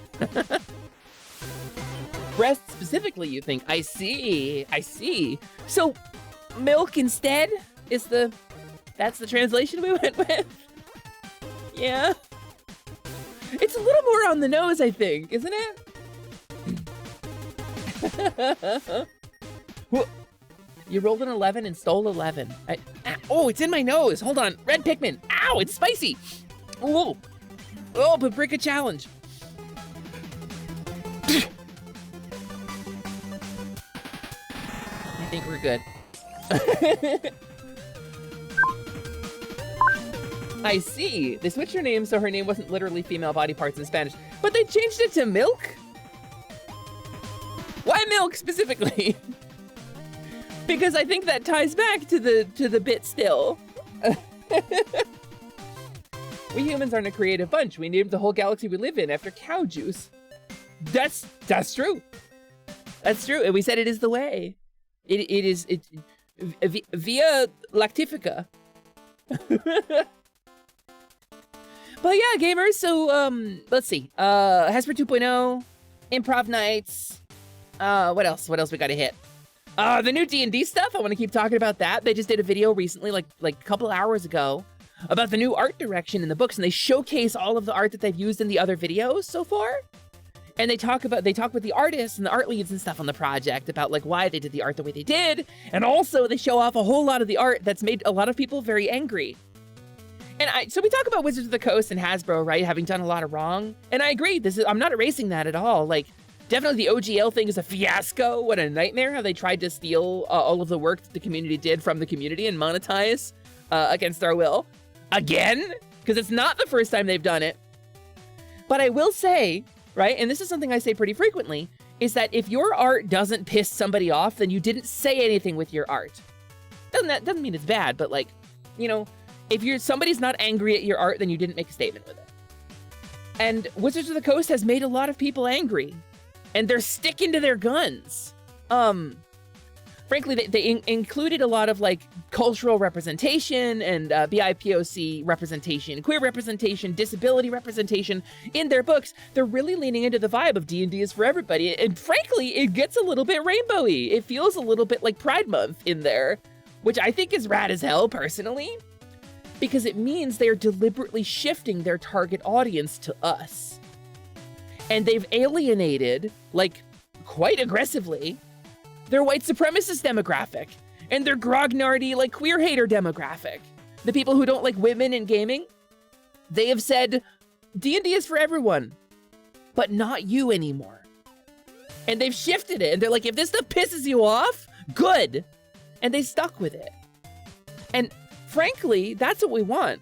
Breast specifically, you think? I see. So, milk instead is that's the translation we went with? Yeah. It's a little more on the nose, I think, isn't it? You rolled an 11 and stole 11. Oh, it's in my nose. Hold on. Red Pikmin. Ow, it's spicy. Oh, but break a challenge. I think we're good. I see. They switched her name so her name wasn't literally female body parts in Spanish, but they changed it to Milk? Why Milk specifically? Because I think that ties back to the bit still. We humans aren't a creative bunch. We named the whole galaxy we live in after cow juice. That's true. That's true. And we said it is the way. It is via lactifica. But yeah, gamers, so let's see. Hesper 2.0, improv nights. What else we gotta hit? The new D&D stuff, I want to keep talking about that. They just did a video recently, like a couple hours ago, about the new art direction in the books, and they showcase all of the art that they've used in the other videos so far. And they talk with the artists and the art leads and stuff on the project about like why they did the art the way they did. And also they show off a whole lot of the art that's made a lot of people very angry. And so we talk about Wizards of the Coast and Hasbro, right? Having done a lot of wrong. And I agree, I'm not erasing that at all. Like, definitely the OGL thing is a fiasco. What a nightmare how they tried to steal all of the work that the community did from the community and monetize against our will. Again? Because it's not the first time they've done it. But I will say, right, and this is something I say pretty frequently, is that if your art doesn't piss somebody off, then you didn't say anything with your art. Doesn't mean it's bad, but like, you know, if somebody's not angry at your art, then you didn't make a statement with it. And Wizards of the Coast has made a lot of people angry. And they're sticking to their guns. Frankly, they included a lot of like cultural representation and BIPOC representation, queer representation, disability representation in their books. They're really leaning into the vibe of D&D is for everybody. And frankly, it gets a little bit rainbowy. It feels a little bit like Pride Month in there, which I think is rad as hell personally, because it means they're deliberately shifting their target audience to us. And they've alienated, like, quite aggressively, their white supremacist demographic. and their grognardy, like, queer hater demographic. The people who don't like women in gaming, they have said, D&D is for everyone, but not you anymore. And they've shifted it, and they're like, if this stuff pisses you off, good. And they stuck with it. And frankly, that's what we want.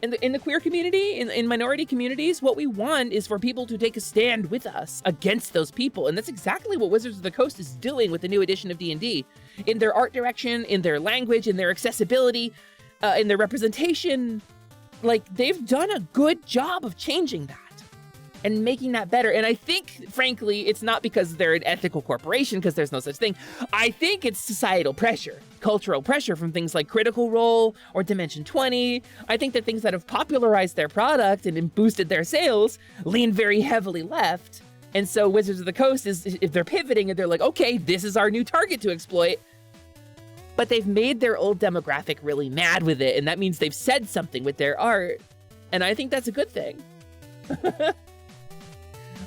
In the queer community, in minority communities, what we want is for people to take a stand with us against those people. And that's exactly what Wizards of the Coast is doing with the new edition of D&D. In their art direction, in their language, in their accessibility, in their representation, like, they've done a good job of changing that and making that better. And I think, frankly, it's not because they're an ethical corporation, because there's no such thing. I think it's societal pressure, cultural pressure from things like Critical Role or Dimension 20. I think that things that have popularized their product and boosted their sales lean very heavily left. And so Wizards of the Coast if they're pivoting and they're like, okay, this is our new target to exploit. But they've made their old demographic really mad with it. And that means they've said something with their art. And I think that's a good thing.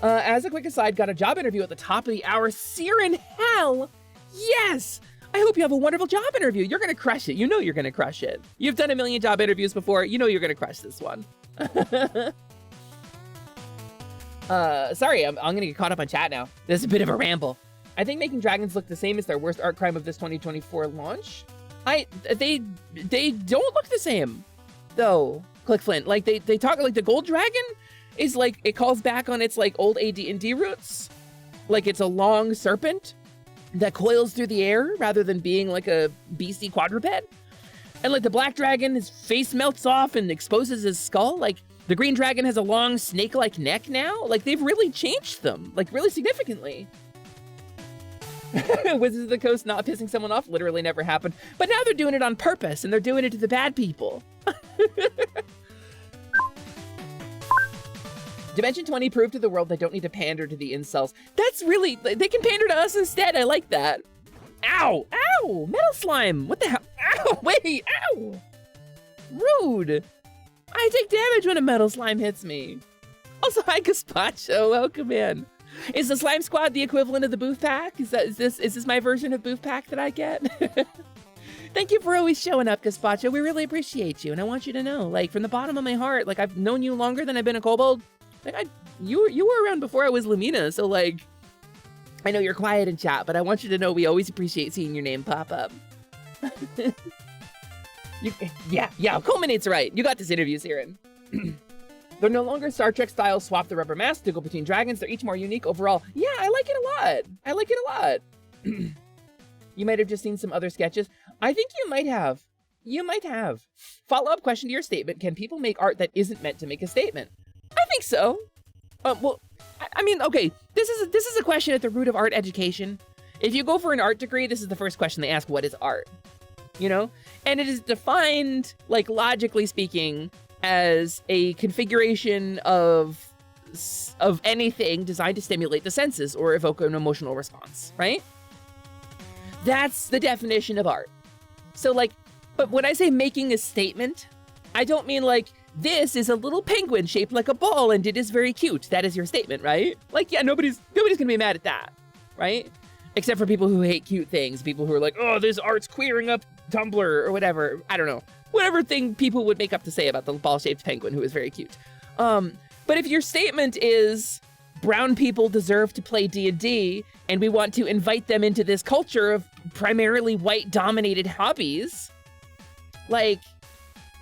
As a quick aside, got a job interview at the top of the hour. Searing hell! Yes! I hope you have a wonderful job interview. You're gonna crush it. You know you're gonna crush it. You've done a million job interviews before. You know you're gonna crush this one. Sorry, I'm gonna get caught up on chat now. This is a bit of a ramble. I think making dragons look the same is their worst art crime of this 2024 launch. They don't look the same, though, Click Flint. Like, they talk, like, the gold dragon is like, it calls back on its like old AD&D roots. Like, it's a long serpent that coils through the air rather than being like a beastie quadruped. And like the black dragon, his face melts off and exposes his skull. Like, the green dragon has a long snake-like neck now. Like, they've really changed them, like, really significantly. Wizards of the Coast not pissing someone off literally never happened. But now they're doing it on purpose, and they're doing it to the bad people. Dimension 20 proved to the world they don't need to pander to the incels. That's really, they can pander to us instead. I like that. Ow, ow, metal slime. What the hell? Ow, wait, ow. Rude. I take damage when a metal slime hits me. Also, hi, Gazpacho, welcome in. Is the Slime Squad the equivalent of the Booth Pack? Is this my version of Booth Pack that I get? Thank you for always showing up, Gazpacho. We really appreciate you, and I want you to know, like, from the bottom of my heart, like, I've known you longer than I've been a kobold. Like, you were around before I was Lumina, so, like, I know you're quiet in chat, but I want you to know we always appreciate seeing your name pop up. Yeah, Culminate's right. You got this interview, Siren. They're no longer Star Trek style swap the rubber mask to go between dragons. They're each more unique overall. Yeah, I like it a lot. I like it a lot. You might have just seen some other sketches. I think you might have. You might have. Follow-up question to your statement. Can people make art that isn't meant to make a statement? I think so. Well, I mean, okay, this is a question at the root of art education. If you go for an art degree, this is the first question they ask, what is art? You know? And it is defined, like, logically speaking, as a configuration of anything designed to stimulate the senses or evoke an emotional response, right? That's the definition of art. So, like, but when I say making a statement, I don't mean like, this is a little penguin shaped like a ball and it is very cute. That is your statement, right? Like, yeah, nobody's gonna be mad at that, right? Except for people who hate cute things, people who are like, oh, this art's queering up Tumblr or whatever. I don't know. Whatever thing people would make up to say about the ball-shaped penguin who is very cute. But if your statement is brown people deserve to play D&D and we want to invite them into this culture of primarily white-dominated hobbies, like,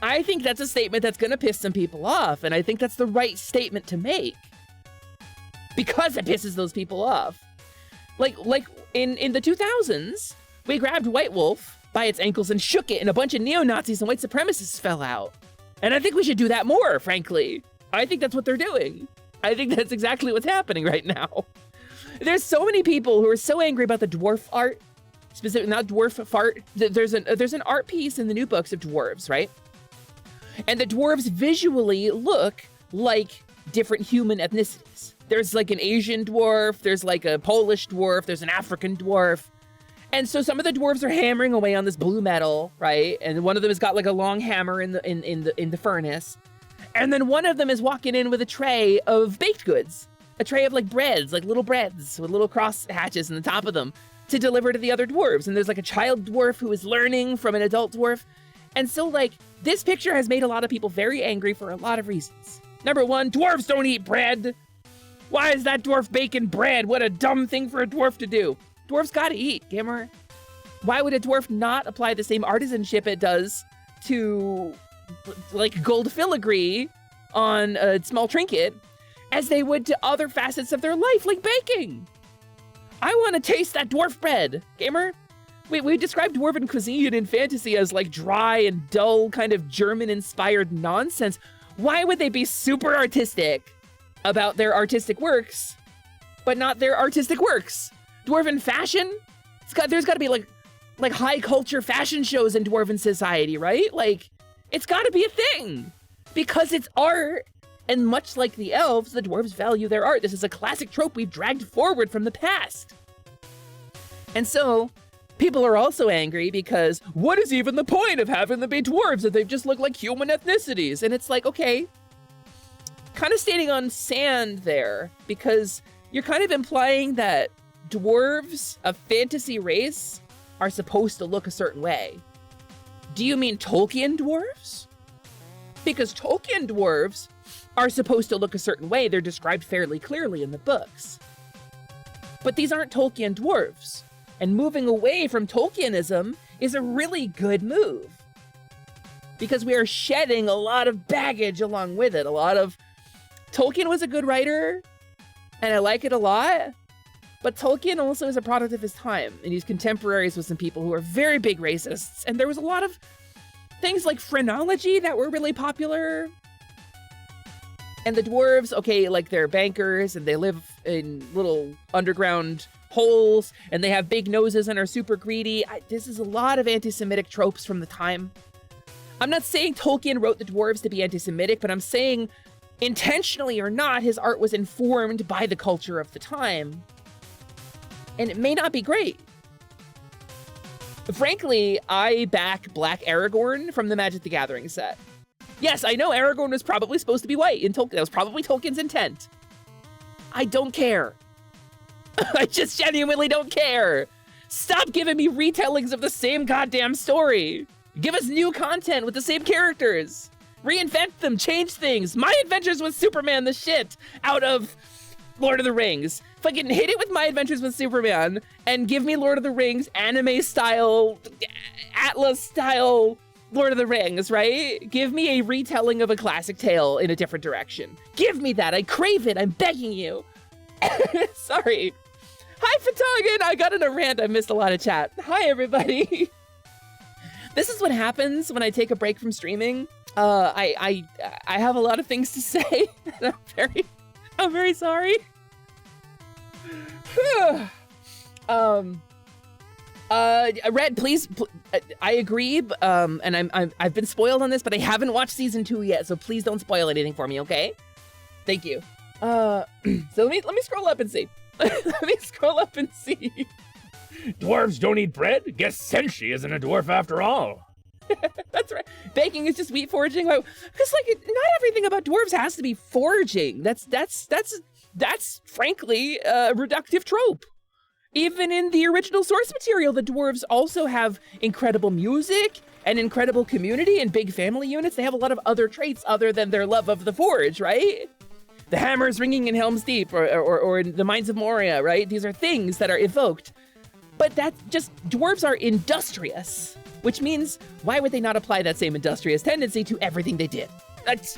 I think that's a statement that's gonna piss some people off, and I think that's the right statement to make. Because it pisses those people off. Like in the 2000s, we grabbed White Wolf by its ankles and shook it, and a bunch of neo-Nazis and white supremacists fell out. And I think we should do that more, frankly. I think that's what they're doing. I think that's exactly what's happening right now. There's so many people who are so angry about the dwarf art, specifically not dwarf fart. There's an art piece in the new books of dwarves, right? And the dwarves visually look like different human ethnicities. There's like an Asian dwarf, there's like a Polish dwarf, there's an African dwarf. And so some of the dwarves are hammering away on this blue metal, right? And one of them has got like a long hammer in the furnace. And then one of them is walking in with a tray of baked goods. A tray of like breads, like little breads with little cross hatches in the top of them. to deliver to the other dwarves. And there's like a child dwarf who is learning from an adult dwarf. And so like this picture has made a lot of people very angry for a lot of reasons. Number one, dwarves don't eat bread. Why is that dwarf baking bread? What a dumb thing for a dwarf to do. Dwarves gotta eat, gamer. Why would a dwarf not apply the same artisanship it does to like gold filigree on a small trinket as they would to other facets of their life, like baking? I want to taste that dwarf bread, gamer. We described dwarven cuisine in fantasy as like dry and dull, kind of German-inspired nonsense. Why would they be super artistic about their artistic works, but not their artistic works? Dwarven fashion? There's got to be like high culture fashion shows in dwarven society, right? Like, it's got to be a thing because it's art. And much like the elves, the dwarves value their art. This is a classic trope we've dragged forward from the past. And so people are also angry because what is even the point of having them be dwarves if they just look like human ethnicities? And it's like, okay, kind of standing on sand there, because you're kind of implying that dwarves, a fantasy race, are supposed to look a certain way. Do you mean Tolkien dwarves? Because Tolkien dwarves are supposed to look a certain way. They're described fairly clearly in the books. But these aren't Tolkien dwarves. And moving away from Tolkienism is a really good move. Because we are shedding a lot of baggage along with it. Tolkien was a good writer, and I like it a lot. But Tolkien also is a product of his time, and he's contemporaries with some people who are very big racists. And there was a lot of things like phrenology that were really popular. And the dwarves, okay, like they're bankers and they live in little underground holes and they have big noses and are super greedy. This is a lot of anti-Semitic tropes from the time. I'm not saying Tolkien wrote the dwarves to be anti-Semitic, but I'm saying intentionally or not, his art was informed by the culture of the time. And it may not be great. Frankly, I back Black Aragorn from the Magic the Gathering set. Yes, I know Aragorn was probably supposed to be white in Tolkien. That was probably Tolkien's intent. I don't care. I just genuinely don't care. Stop giving me retellings of the same goddamn story. Give us new content with the same characters. Reinvent them, change things. My Adventures with Superman, the shit out of Lord of the Rings. Fucking hit it with My Adventures with Superman and give me Lord of the Rings anime style, Atlas style Lord of the Rings, right? Give me a retelling of a classic tale in a different direction. Give me that. I crave it. I'm begging you. Sorry. Hi, Fatagan. I got in a rant. I missed a lot of chat. Hi, everybody. This is what happens when I take a break from streaming. I have a lot of things to say. And I'm very sorry. Red, please. I agree. And I've been spoiled on this, but I haven't watched season 2 yet, so please don't spoil anything for me, okay? Thank you. So let me scroll up and see. Let me scroll up and see. Dwarves don't eat bread? Guess Senshi isn't a dwarf after all. That's right. Baking is just wheat foraging. Because like not everything about dwarves has to be foraging. That's frankly a reductive trope. Even in the original source material, the dwarves also have incredible music and incredible community and big family units. They have a lot of other traits other than their love of the forge, right? The hammers ringing in Helm's Deep or in the Mines of Moria, right? These are things that are evoked. But dwarves are industrious, which means why would they not apply that same industrious tendency to everything they did?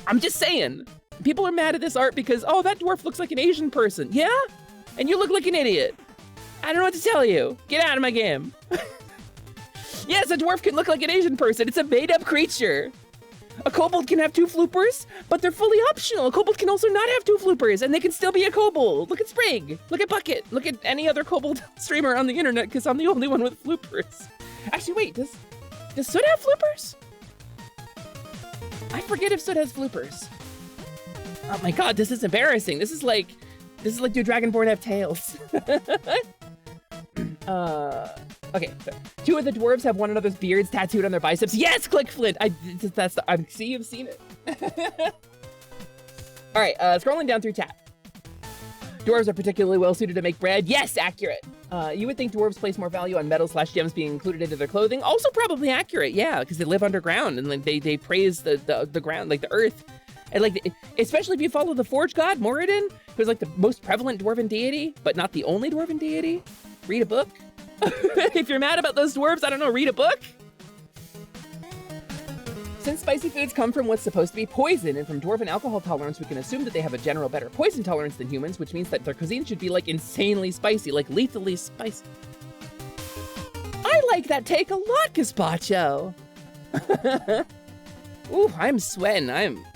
I'm just saying. People are mad at this art because, oh, that dwarf looks like an Asian person. Yeah? And you look like an idiot. I don't know what to tell you. Get out of my game. Yes, a dwarf can look like an Asian person. It's a made-up creature. A kobold can have 2 floopers, but they're fully optional. A kobold can also not have 2 floopers, and they can still be a kobold. Look at Sprig. Look at Bucket. Look at any other kobold streamer on the internet, because I'm the only one with floopers. Actually, wait, does Soot have floopers? I forget if Soot has floopers. Oh my god, this is embarrassing. This is like do Dragonborn have tails? Okay. So 2 of the dwarves have one another's beards tattooed on their biceps. Yes, Click Flint. I see you've seen it. All right. Scrolling down through chat. Dwarves are particularly well suited to make bread. Yes, accurate. You would think dwarves place more value on metals/gems being included into their clothing. Also probably accurate, yeah, because they live underground and like they praise the ground, like the earth. And like, especially if you follow the Forge god, Moradin, who's like the most prevalent dwarven deity, but not the only dwarven deity. Read a book. If you're mad about those dwarves, I don't know, read a book. Since spicy foods come from what's supposed to be poison, and from dwarven alcohol tolerance, we can assume that they have a general better poison tolerance than humans, which means that their cuisine should be like insanely spicy, like lethally spicy. I like that take a lot, Gazpacho. Ooh, I'm sweating.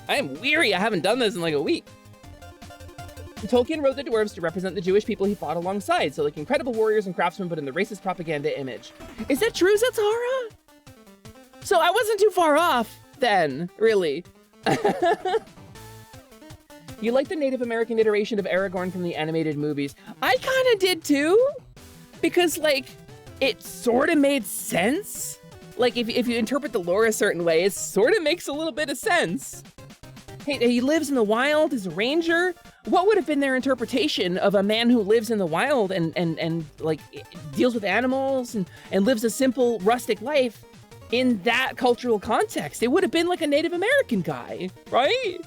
I'm weary. I haven't done this in like a week. Tolkien wrote the dwarves to represent the Jewish people he fought alongside, so like incredible warriors and craftsmen, but in the racist propaganda image. Is that true, Zatara? So I wasn't too far off then, really. You like the Native American iteration of Aragorn from the animated movies? I kind of did too, because like, it sort of made sense. Like if you interpret the lore a certain way, it sort of makes a little bit of sense. Hey, he lives in the wild as a ranger. What would have been their interpretation of a man who lives in the wild and like deals with animals and lives a simple rustic life in that cultural context? It would have been like a Native American guy, right?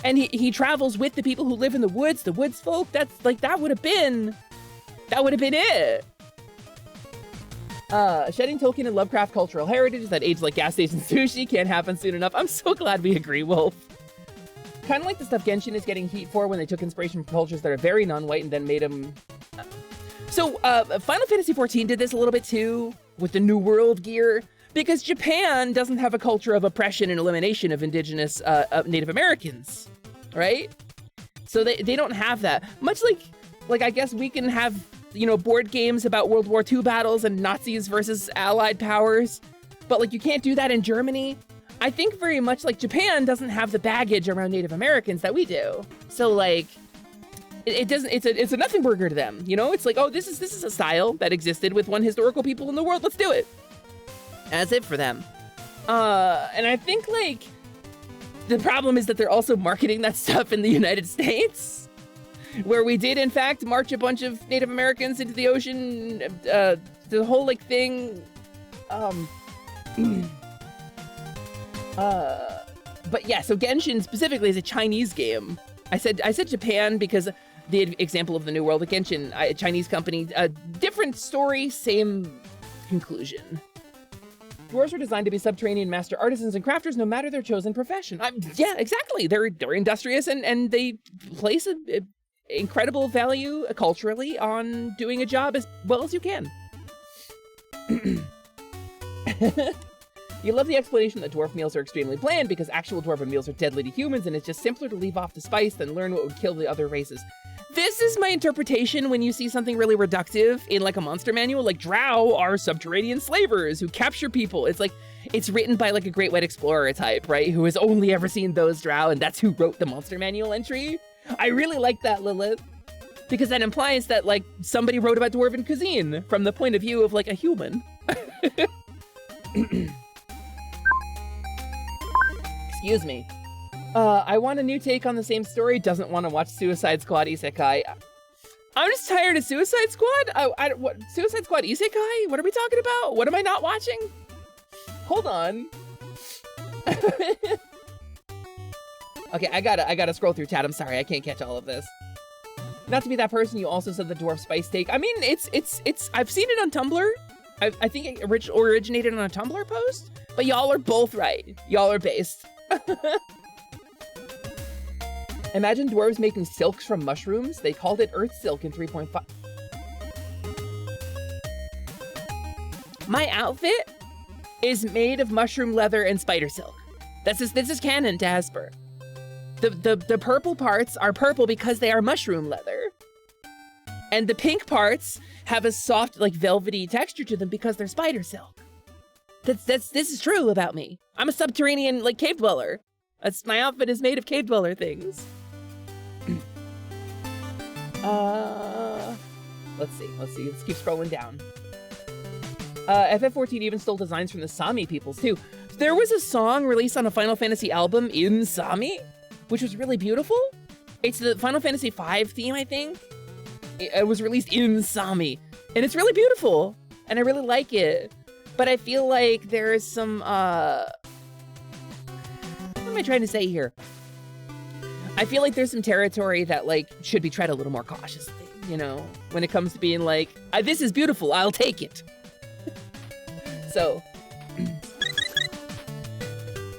And he travels with the people who live in the woods folk. That's like, that would have been it. Shedding Tolkien and Lovecraft cultural heritage that age like gas station sushi can't happen soon enough. I'm so glad we agree, Wolf. Kind of like the stuff Genshin is getting heat for when they took inspiration from cultures that are very non-white and then made them... So, Final Fantasy XIV did this a little bit too, with the New World gear, because Japan doesn't have a culture of oppression and elimination of indigenous Native Americans, right? So they don't have that. Much like I guess we can have, you know, board games about World War II battles and Nazis versus Allied powers, but like you can't do that in Germany. I think very much like Japan doesn't have the baggage around Native Americans that we do. So like, it doesn't, it's a nothing burger to them, you know? It's like, oh, this is a style that existed with one historical people in the world, let's do it. That's it for them. And I think like, the problem is that they're also marketing that stuff in the United States, where we did in fact march a bunch of Native Americans into the ocean, the whole like thing, but yeah, so Genshin specifically is a Chinese game. I said Japan because the example of the New World of Genshin, a Chinese company, different story, same conclusion. Dwarves were designed to be subterranean master artisans and crafters, no matter their chosen profession. Yeah, exactly. They're industrious and they place a incredible value culturally on doing a job as well as you can. You love the explanation that dwarf meals are extremely bland because actual dwarven meals are deadly to humans and it's just simpler to leave off the spice than learn what would kill the other races. This is my interpretation when you see something really reductive in like a monster manual, like drow are subterranean slavers who capture people. It's like, it's written by like a Great White Explorer type, right? Who has only ever seen those drow and that's who wrote the monster manual entry. I really like that, Lilith, because that implies that like somebody wrote about dwarven cuisine from the point of view of like a human. Excuse me. I want a new take on the same story. Doesn't want to watch Suicide Squad Isekai. I'm just tired of Suicide Squad. What Suicide Squad Isekai? What are we talking about? What am I not watching? Hold on. Okay, I gotta scroll through chat. I'm sorry, I can't catch all of this. Not to be that person, you also said the dwarf spice take. I mean, it's I've seen it on Tumblr. I think it originated on a Tumblr post, but y'all are both right. Y'all are based. Imagine dwarves making silks from mushrooms. They called it earth silk in 3.5. My outfit is made of mushroom leather and spider silk. This is canon to Asper. The purple parts are purple because they are mushroom leather. And the pink parts have a soft, like velvety texture to them because they're spider silk. This is true about me. I'm a subterranean, like, cave dweller. My outfit is made of cave dweller things. Let's see. Let's keep scrolling down. FF14 even stole designs from the Sami peoples, too. There was a song released on a Final Fantasy album in Sami, which was really beautiful. It's the Final Fantasy V theme, I think. It was released in Sami, and it's really beautiful, and I really like it. But I feel like there is some, what am I trying to say here? I feel like there's some territory that, like, should be tread a little more cautiously, you know, when it comes to being like, this is beautiful, I'll take it. So,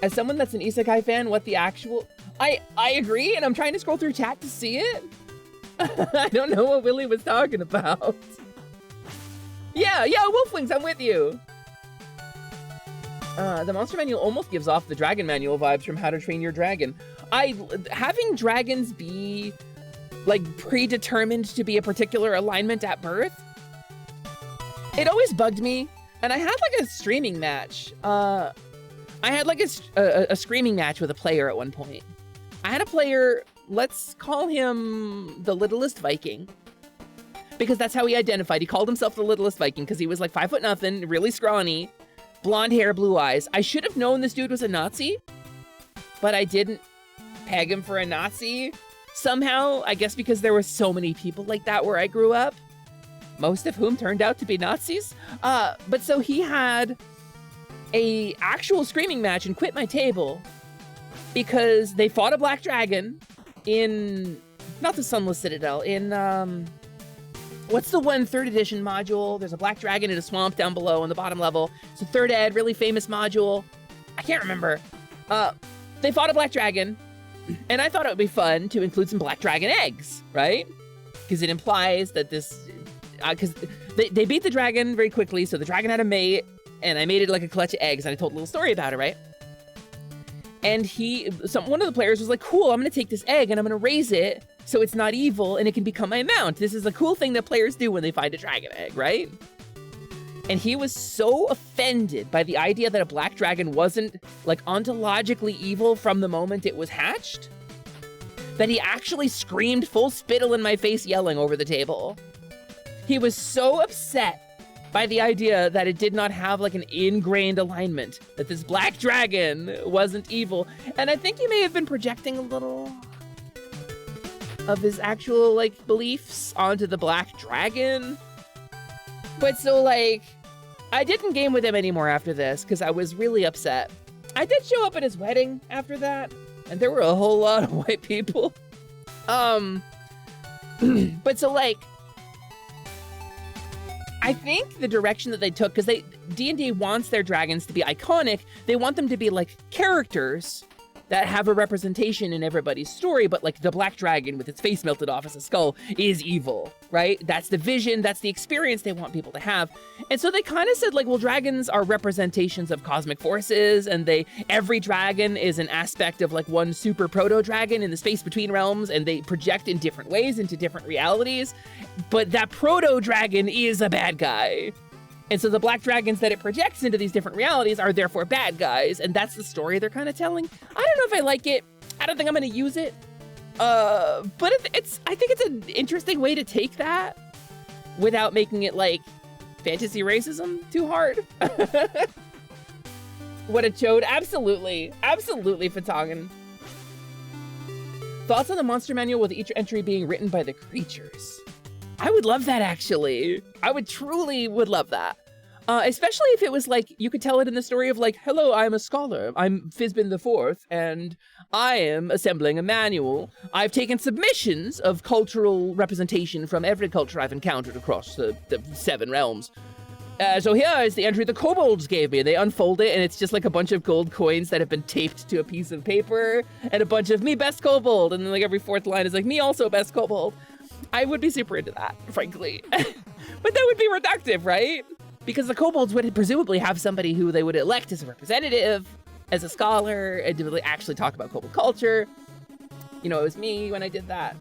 as someone that's an isekai fan, what the actual... I agree, and I'm trying to scroll through chat to see it. I don't know what Willie was talking about. Yeah, Wolflings, I'm with you. The monster manual almost gives off the dragon manual vibes from How to Train Your Dragon. Having dragons be, like, predetermined to be a particular alignment at birth, it always bugged me. And I had, like, a streaming match. I had, like, a screaming match with a player at one point. I had a player, let's call him the Littlest Viking, because that's how he identified. He called himself the Littlest Viking because he was like 5'0", really scrawny, blonde hair, blue eyes. I should have known this dude was a Nazi, but I didn't peg him for a Nazi. Somehow, I guess because there were so many people like that where I grew up, most of whom turned out to be Nazis. But so he had a actual screaming match and quit my table because they fought a black dragon in, not the Sunless Citadel, in, what's the one 3rd edition module? There's a black dragon in a swamp down below on the bottom level. It's a 3rd ed, really famous module. I can't remember. They fought a black dragon, and I thought it would be fun to include some black dragon eggs, right? Because it implies that this, because they beat the dragon very quickly, so the dragon had a mate, and I made it like a clutch of eggs, and I told a little story about it, right? And one of the players was like, cool, I'm gonna take this egg and I'm gonna raise it so it's not evil and it can become my mount. This is a cool thing that players do when they find a dragon egg, right? And he was so offended by the idea that a black dragon wasn't, like, ontologically evil from the moment it was hatched, that he actually screamed full spittle in my face, yelling over the table. He was so upset by the idea that it did not have, like, an ingrained alignment, that this black dragon wasn't evil. And I think he may have been projecting a little of his actual, like, beliefs onto the black dragon. But so, like, I didn't game with him anymore after this because I was really upset. I did show up at his wedding after that, and there were a whole lot of white people. But so, like, I think the direction that they took, because D&D wants their dragons to be iconic, they want them to be, like, characters that have a representation in everybody's story, but, like, the black dragon with its face melted off as a skull is evil, right? That's the vision, that's the experience they want people to have. And so they kind of said, like, well, dragons are representations of cosmic forces, and every dragon is an aspect of, like, one super proto-dragon in the space between realms, and they project in different ways into different realities, but that proto-dragon is a bad guy. And so the black dragons that it projects into these different realities are therefore bad guys, and that's the story they're kind of telling. I don't know if I like it. I don't think I'm going to use it. But I think it's an interesting way to take that without making it, like, fantasy racism too hard. What a chode. Absolutely. Absolutely, Fatongan. Thoughts on the monster manual with each entry being written by the creatures? I would love that, actually. I truly would love that. Especially if it was like, you could tell it in the story of like, hello, I'm a scholar. I'm Fizbin IV, and I am assembling a manual. I've taken submissions of cultural representation from every culture I've encountered across the 7 realms. So here is the entry the kobolds gave me. They unfold it, and it's just like a bunch of gold coins that have been taped to a piece of paper, and a bunch of me best kobold, and then like every 4th line is like, me also best kobold. I would be super into that, frankly. But that would be reductive, right? Because the kobolds would presumably have somebody who they would elect as a representative, as a scholar, and to really actually talk about kobold culture. You know, it was me when I did that.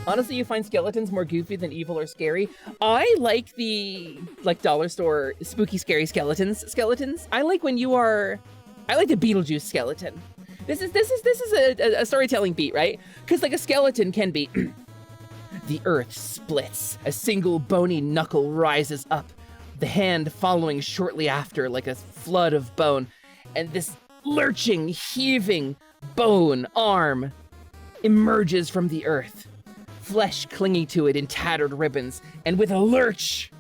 Honestly, you find skeletons more goofy than evil or scary. I like the, like, dollar store spooky, scary skeletons. I like when you are... I like the Beetlejuice skeleton. This is a storytelling beat, right? Because, like, a skeleton can be... The earth splits. A single bony knuckle rises up, the hand following shortly after like a flood of bone. And this lurching, heaving bone arm emerges from the earth. flesh clinging to it in tattered ribbons, and with a lurch,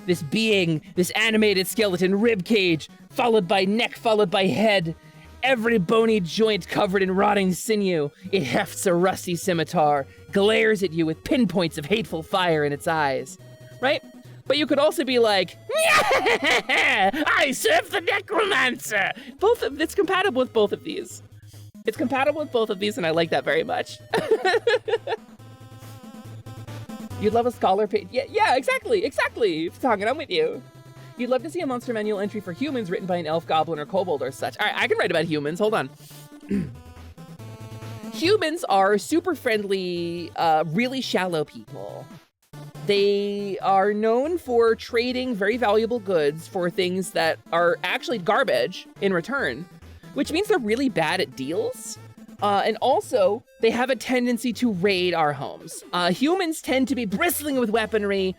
this being, this animated skeleton rib cage, followed by neck, followed by head, every bony joint covered in rotting sinew, it hefts a rusty scimitar, glares at you with pinpoints of hateful fire in its eyes, right? But you could also be like, I serve the necromancer! It's compatible with both of these. It's compatible with both of these, and I like that very much. You'd love a scholar page. Yeah, exactly. Talking, I'm with you. You'd love to see a monster manual entry for humans written by an elf, goblin, or kobold or such. All right, I can write about humans. Hold on. Humans are super friendly, really shallow people. They are known for trading very valuable goods for things that are actually garbage in return, which means they're really bad at deals. And also, they have a tendency to raid our homes. Humans tend to be bristling with weaponry,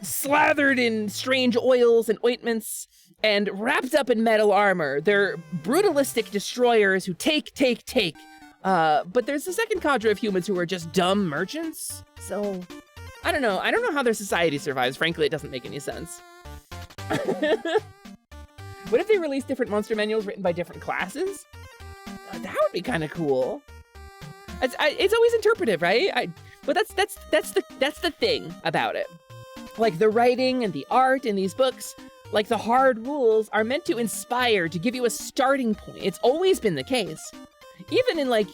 slathered in strange oils and ointments, and wrapped up in metal armor. They're brutalistic destroyers who take. But there's a second cadre of humans who are just dumb merchants. So, I don't know. I don't know how their society survives. Frankly, it doesn't make any sense. What if they release different monster manuals written by different classes? That would be kind of cool. It's always interpretive, right? But that's the thing about it. Like the writing and the art in these books, like the hard rules are meant to inspire, to give you a starting point. It's always been the case. Even in like,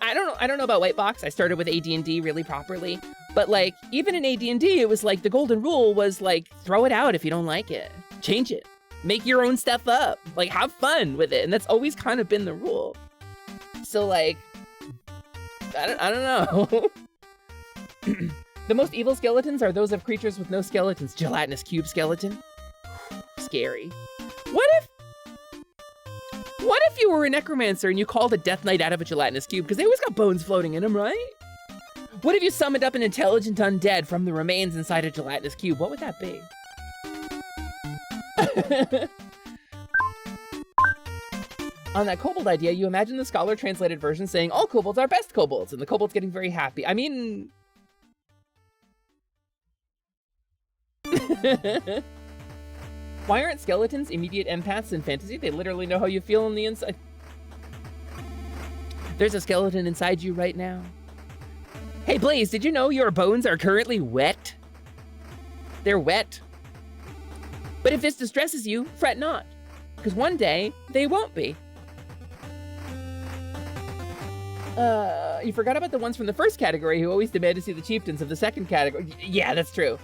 I don't know about White Box. I started with AD&D really properly, but like even in AD&D, it was like the golden rule was like throw it out if you don't like it, change it. Make your own stuff up, like have fun with it. And that's always kind of been the rule. So like, I don't know. The most evil skeletons are those of creatures with no skeletons. Gelatinous cube skeleton. Scary. What if you were a necromancer and you called a death knight out of a gelatinous cube? Because they always got bones floating in them, right? What if you summoned up an intelligent undead from the remains inside a gelatinous cube? What would that be? On that kobold idea, you imagine the scholar translated version saying, all kobolds are best kobolds, and the kobolds getting very happy. I mean... Why aren't skeletons immediate empaths in fantasy? They literally know how you feel on the inside. There's a skeleton inside you right now. Hey Blaze, did you know your bones are currently wet? They're wet. But if this distresses you, fret not, because one day they won't be. You forgot about the ones from the first category who always demand to see the chieftains of the second category. Yeah, that's true.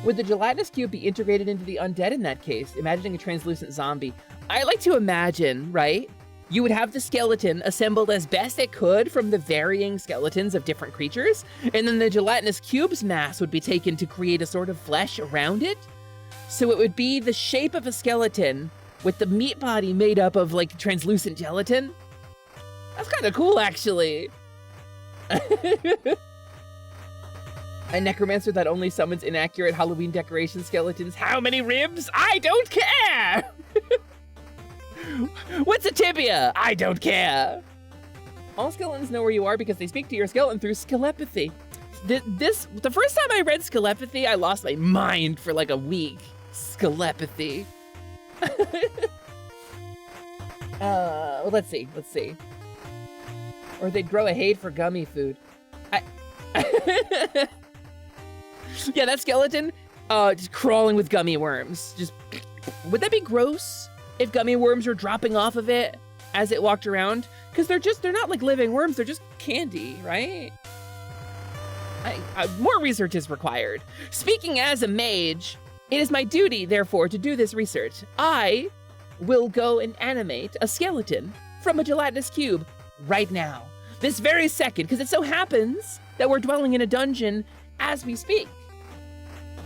Would the gelatinous cube be integrated into the undead in that case? Imagining a translucent zombie. I like to imagine, right? You would have the skeleton assembled as best it could from the varying skeletons of different creatures, and then the gelatinous cube's mass would be taken to create a sort of flesh around it. So it would be the shape of a skeleton with the meat body made up of like translucent gelatin. That's kind of cool, actually. A necromancer that only summons inaccurate Halloween decoration skeletons. How many ribs? I don't care! What's a tibia? I don't care. All skeletons know where you are because they speak to your skeleton through skelepathy. The first time I read skelepathy, I lost my mind for like a week. Skelepathy. Well, let's see. Or they'd grow a hate for gummy food. Yeah, that skeleton, just crawling with gummy worms. Would that be gross? If gummy worms were dropping off of it as it walked around? Because they're not like living worms, they're just candy, right? More research is required. Speaking as a mage, it is my duty, therefore, to do this research. I will go and animate a skeleton from a gelatinous cube right now. This very second, because it so happens that we're dwelling in a dungeon as we speak.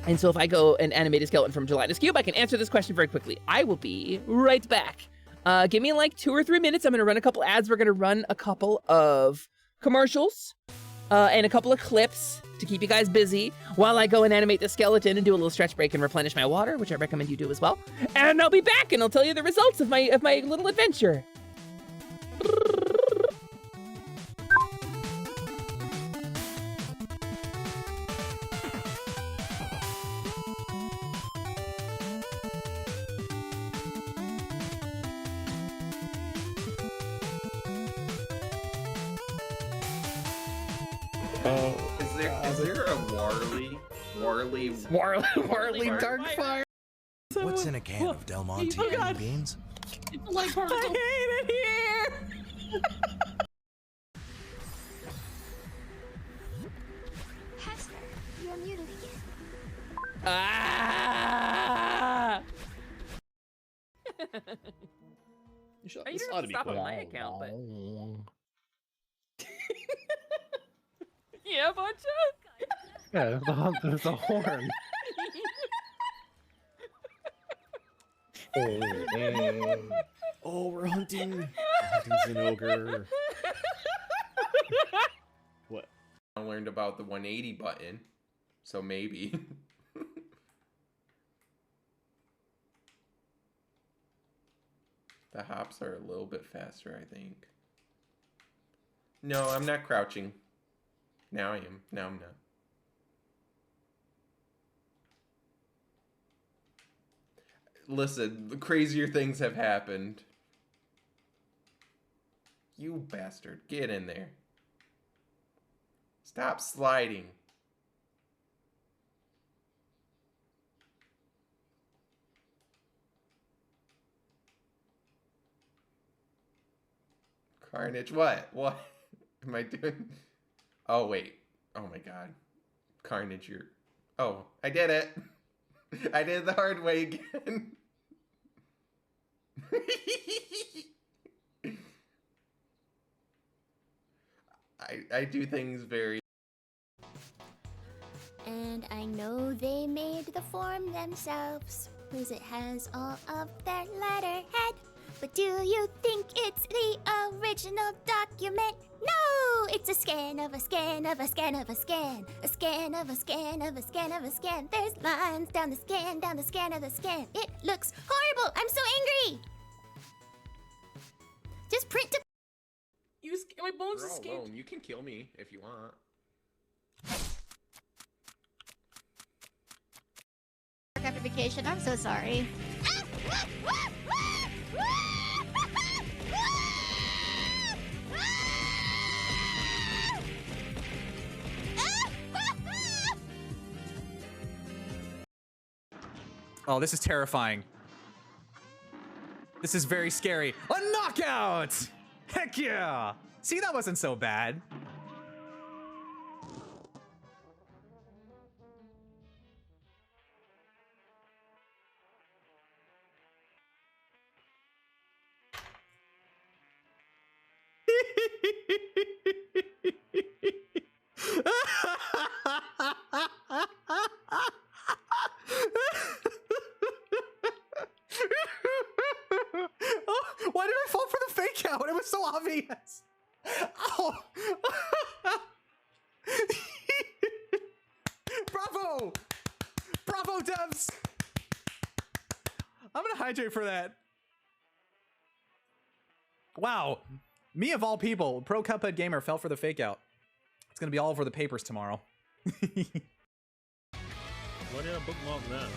And so if I go and animate a skeleton from Gelatinous Cube, I can answer this question very quickly. I will be right back. Give me like 2 or 3 minutes. I'm going to run a couple ads. We're going to run a couple of commercials. and a couple of clips to keep you guys busy while I go and animate the skeleton and do a little stretch break and replenish my water, which I recommend you do as well. And I'll be back and I'll tell you the results of my little adventure. Is there a Warley Darkfire. What's in a can of Del Monte green beans? It's a light particle. I hate it here. Hesper, you're muted again. Ah! You You didn't stop on my account, but yeah, Buncha. Yeah, there's a horn. Oh, we're hunting. Hunting's an ogre. What? I learned about the 180 button, so maybe. The hops are a little bit faster, I think. No, I'm not crouching. Now I am. Now I'm not. Listen, the crazier things have happened. You bastard. Get in there. Stop sliding. Carnage, what? What am I doing? Oh, wait. Oh my god. Carnage, you're... Oh, I did it. I did it the hard way again. I do things very... And I know they made the form themselves, 'cause it has all of their letterhead. But do you think it's the original document? No! It's a scan of a scan of a scan of a scan. A scan of a scan of a scan of a scan. There's lines down the scan of the scan. It looks horrible! I'm so angry! Just print to... My bones You're escaped. alone. You can kill me if you want. After vacation, I'm so sorry. Oh, this is terrifying. This is very scary. A knockout! Heck yeah! See, that wasn't so bad. Why did I fall for the fake out? It was so obvious. Oh. Bravo! Bravo, devs! I'm gonna hydrate for that. Wow. Me of all people, Pro Cuphead Gamer fell for the fake out. It's gonna be all over the papers tomorrow. Why did I bookmark that?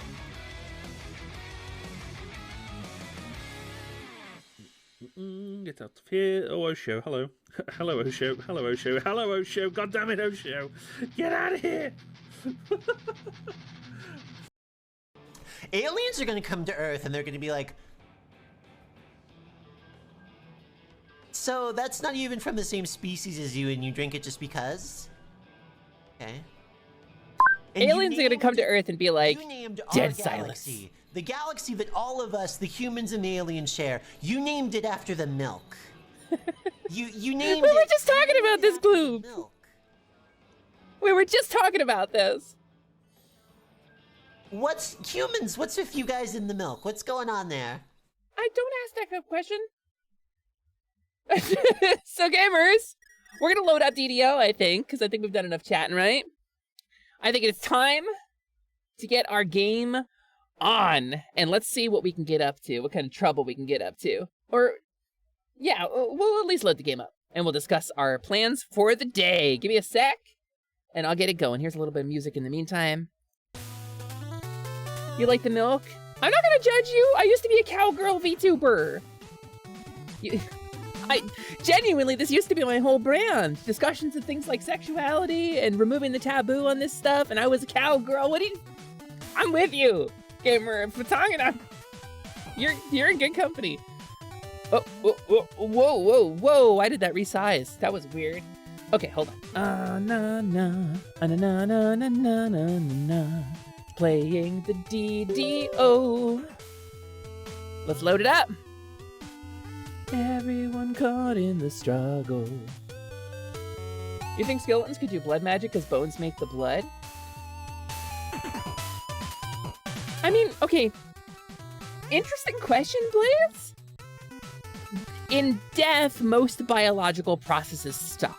Get out of here. Oh, Osho, hello. Hello, Osho. Hello, Osho. Hello, Osho. God damn it, Osho. Get out of here. Aliens are gonna come to Earth and they're gonna be like, so that's not even from the same species as you and you drink it just because? Okay. And Aliens are gonna come to Earth and be like, you named dead our silence. galaxy. The galaxy that all of us, the humans and the aliens share. You named it after the milk. you named We it. were just talking about this, Gloob. We were just talking about this. What's humans? What's with you guys in the milk? What's going on there? I don't ask that kind of question. So gamers, We're gonna load up DDO, I think, because I think we've done enough chatting, right? I think it's time to get our game on, and let's see what we can get up to, what kind of trouble we can get up to. Or, yeah, we'll at least load the game up, and we'll discuss our plans for the day. Give me a sec, and I'll get it going. Here's a little bit of music in the meantime. You like the milk? I'm not gonna judge you. I used to be a cowgirl VTuber. Genuinely, this used to be my whole brand. Discussions of things like sexuality and removing the taboo on this stuff, and I was a cowgirl. I'm with you, gamer. Fatangana, you're in good company. Oh, whoa. Why did that resize? That was weird. Okay, hold on. Playing the DDO. Let's load it up. Everyone caught in the struggle. You think skeletons could do blood magic because bones make the blood? I mean, okay. Interesting question, Blitz. In death, most biological processes stop.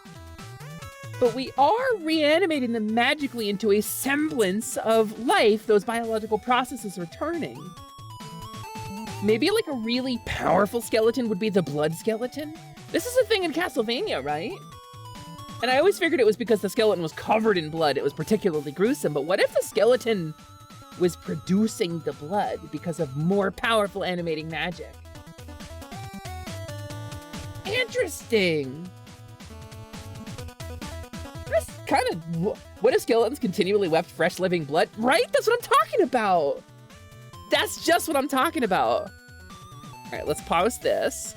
But we are reanimating them magically into a semblance of life. Those biological processes are turning. Maybe like a really powerful skeleton would be the blood skeleton? This is a thing in Castlevania, right? And I always figured it was because the skeleton was covered in blood, it was particularly gruesome, but what if the skeleton was producing the blood because of more powerful animating magic? Interesting! That's kind of... What if skeletons continually wept fresh living blood? Right? That's what I'm talking about! That's just what I'm talking about. All right, let's pause this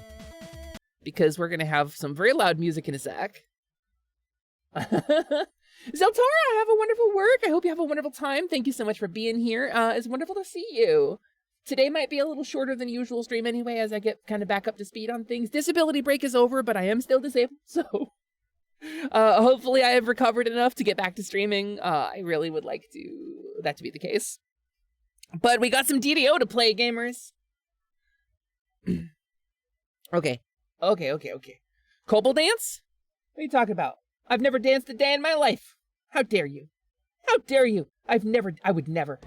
because we're gonna have some very loud music in a sec. Zeltara, have a wonderful work. I hope you have a wonderful time. Thank you so much for being here. It's wonderful to see you. Today might be a little shorter than usual stream anyway, as I get kind of back up to speed on things. Disability break is over, but I am still disabled, so hopefully I have recovered enough to get back to streaming. I really would like that to be the case. But we got some DDO to play, gamers. Okay. Kobold dance? What are you talking about? I've never danced a day in my life. How dare you? How dare you? I would never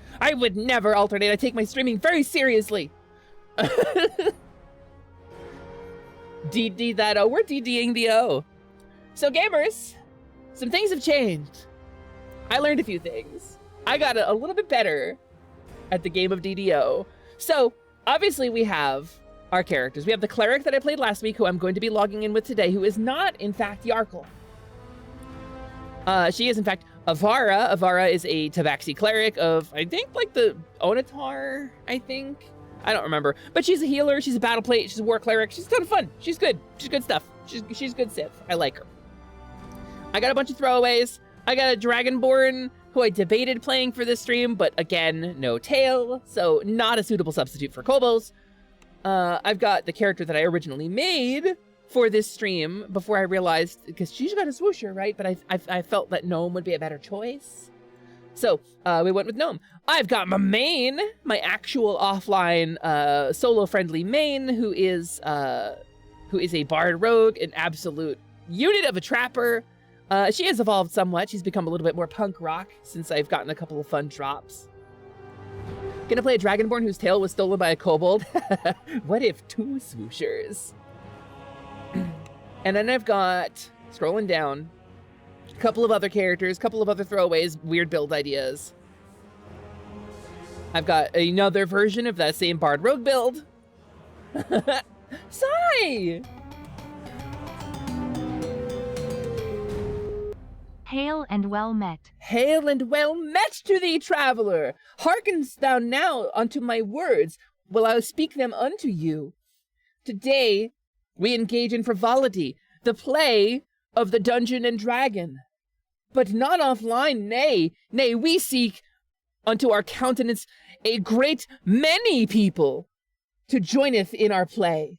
alternate. I take my streaming very seriously. DD that O. We're DDing the O. So gamers, some things have changed. I learned a few things. I got a little bit better at the game of DDO. So, obviously we have our characters. We have the cleric that I played last week, who I'm going to be logging in with today, who is not, in fact, Yarkle. She is, in fact, Avara. Avara is a Tabaxi cleric of, I think, like the Onatar, I think? I don't remember. But she's a healer, she's a battle plate, she's a war cleric. She's kind of fun. She's good. She's good stuff. She's good Civ. I like her. I got a bunch of throwaways. I got a Dragonborn who I debated playing for this stream, but again, no tail, so not a suitable substitute for Kobolds. I've got the character that I originally made for this stream before I realized, because she's got a swoosher, right? But I felt that Gnome would be a better choice. So we went with Gnome. I've got my main, my actual offline solo-friendly main, who is a bard rogue, an absolute unit of a trapper. She has evolved somewhat. She's become a little bit more punk rock since I've gotten a couple of fun drops. Gonna play a Dragonborn whose tail was stolen by a kobold. What if 2 swooshers? And then I've got, scrolling down, a couple of other characters, a couple of other throwaways, weird build ideas. I've got another version of that same bard rogue build. Sigh! Hail and well met. Hail and well met to thee, traveler! Hearkenst thou now unto my words, while I speak them unto you. Today we engage in frivolity, the play of the Dungeon and Dragon. But not offline, nay, we seek unto our countenance a great many people to joineth in our play.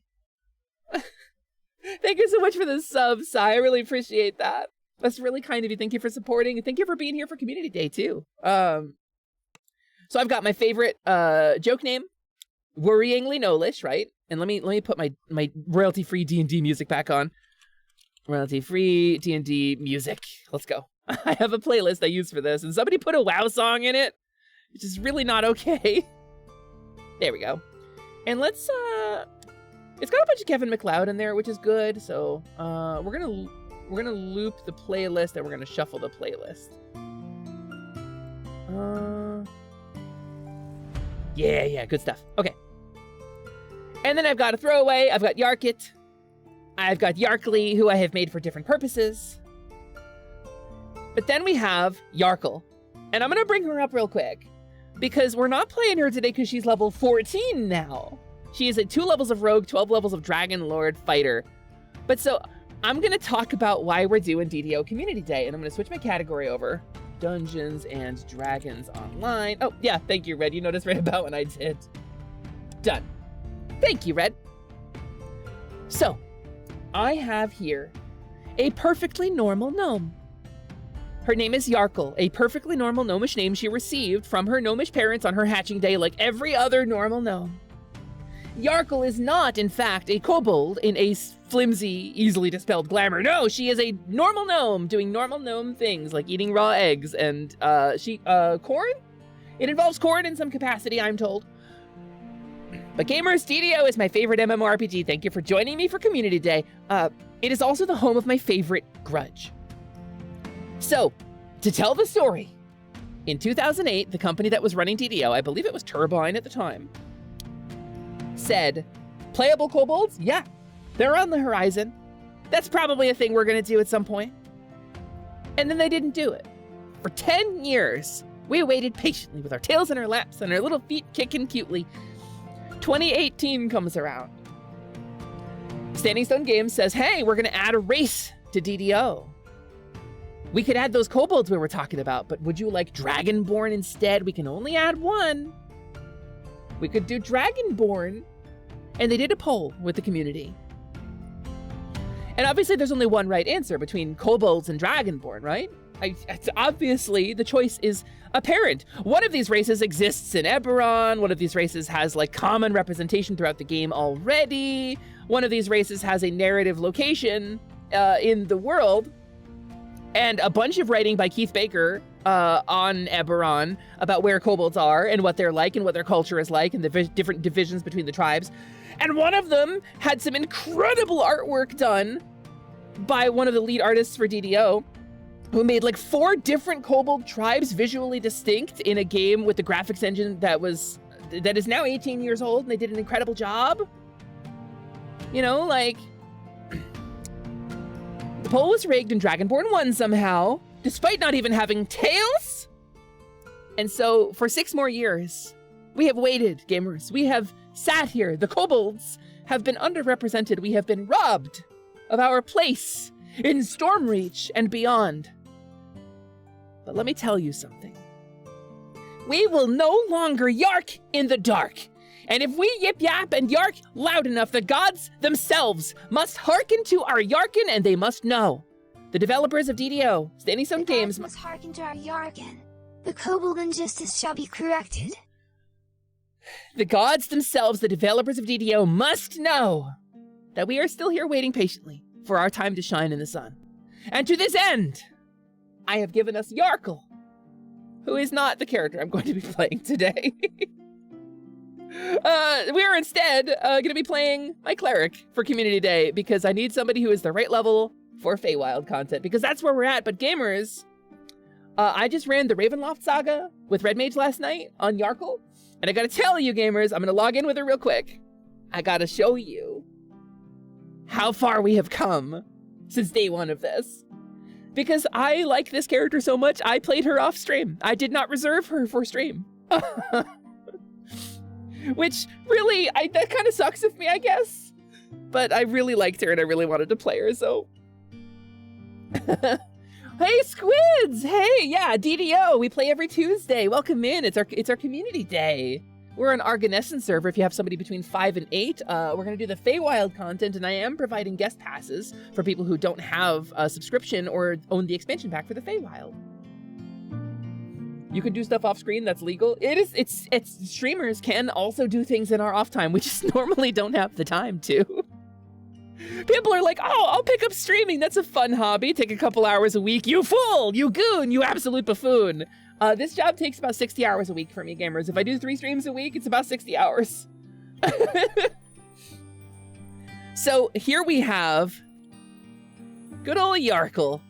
Thank you so much for the sub, Sai. I really appreciate that. That's really kind of you. Thank you for supporting, and thank you for being here for Community Day, too. So I've got my favorite joke name, Worryingly Knowlish, right? And let me put my royalty-free D&D music back on. Royalty-free D&D music. Let's go. I have a playlist I use for this, and somebody put a WoW song in it, which is really not okay. There we go. And let's, it's got a bunch of Kevin MacLeod in there, which is good. So, we're gonna loop the playlist, and we're gonna shuffle the playlist. Yeah, good stuff. Okay. And then I've got a throwaway. I've got Yarkit. I've got Yarkly, who I have made for different purposes. But then we have Yarkle. And I'm going to bring her up real quick, because we're not playing her today because she's level 14 now. She is at 2 levels of Rogue, 12 levels of Dragon Lord Fighter. But so I'm going to talk about why we're doing DDO Community Day, and I'm going to switch my category over. Dungeons and Dragons Online. Oh, yeah, thank you, Red. You noticed right about when I did. Done. Thank you, Red. So, I have here a perfectly normal gnome. Her name is Yarkle, a perfectly normal gnomish name she received from her gnomish parents on her hatching day like every other normal gnome. Yarkle is not, in fact, a kobold in a flimsy, easily dispelled glamour. No, she is a normal gnome doing normal gnome things like eating raw eggs and, corn? It involves corn in some capacity, I'm told. But gamers, DDO is my favorite MMORPG. Thank you for joining me for Community Day. It is also the home of my favorite grudge. So, to tell the story, in 2008, the company that was running DDO, I believe it was Turbine at the time, said, playable kobolds? Yeah, they're on the horizon. That's probably a thing we're gonna do at some point. And then they didn't do it. For 10 years, we waited patiently with our tails in our laps and our little feet kicking cutely. 2018 comes around. Standing Stone Games says, hey, we're gonna add a race to DDO. We could add those kobolds we were talking about, but would you like Dragonborn instead? We can only add one. We could do Dragonborn. And they did a poll with the community. And obviously there's only one right answer between kobolds and Dragonborn, right? Obviously the choice is apparent. One of these races exists in Eberron. One of these races has like common representation throughout the game already. One of these races has a narrative location in the world. And a bunch of writing by Keith Baker on Eberron about where kobolds are and what they're like and what their culture is like and the different divisions between the tribes. And one of them had some incredible artwork done by one of the lead artists for DDO, who made like 4 different kobold tribes visually distinct in a game with the graphics engine that is now 18 years old, and they did an incredible job. You know, like, the poll was rigged and Dragonborn won somehow, despite not even having tails. And so for 6 more years, we have waited, gamers. We have sat here. The kobolds have been underrepresented. We have been robbed of our place in Stormreach and beyond. But let me tell you something. We will no longer yark in the dark. And if we yip yap and yark loud enough, the gods themselves must hearken to our yarkin, and they must know. The developers of DDO, Standing Stone Games, must hearken to our yarkin. The kobold injustice shall be corrected. The gods themselves, the developers of DDO, must know that we are still here waiting patiently for our time to shine in the sun. And to this end, I have given us Yarkle, who is not the character I'm going to be playing today. We are instead going to be playing my cleric for Community Day because I need somebody who is the right level for Feywild content, because that's where we're at. But gamers, I just ran the Ravenloft saga with Red Mage last night on Yarkle, and I gotta tell you, gamers, I'm gonna log in with her real quick. I gotta show you how far we have come since day 1 of this. Because I like this character so much, I played her off stream. I did not reserve her for stream. Which, really, that kind of sucks of me, I guess. But I really liked her and I really wanted to play her, so... Hey, Squids! Hey, yeah, DDO, we play every Tuesday. Welcome in, it's our Community Day. We're an Argonescent server if you have somebody between 5 and 8. We're gonna do the Feywild content, and I am providing guest passes for people who don't have a subscription or own the expansion pack for the Feywild. You can do stuff off screen that's legal. It's streamers can also do things in our off time. We just normally don't have the time to. People are like, oh, I'll pick up streaming. That's a fun hobby. Take a couple hours a week. You fool, you goon, you absolute buffoon. This job takes about 60 hours a week for me, gamers. If I do 3 streams a week, it's about 60 hours. So here we have good old Yarkle,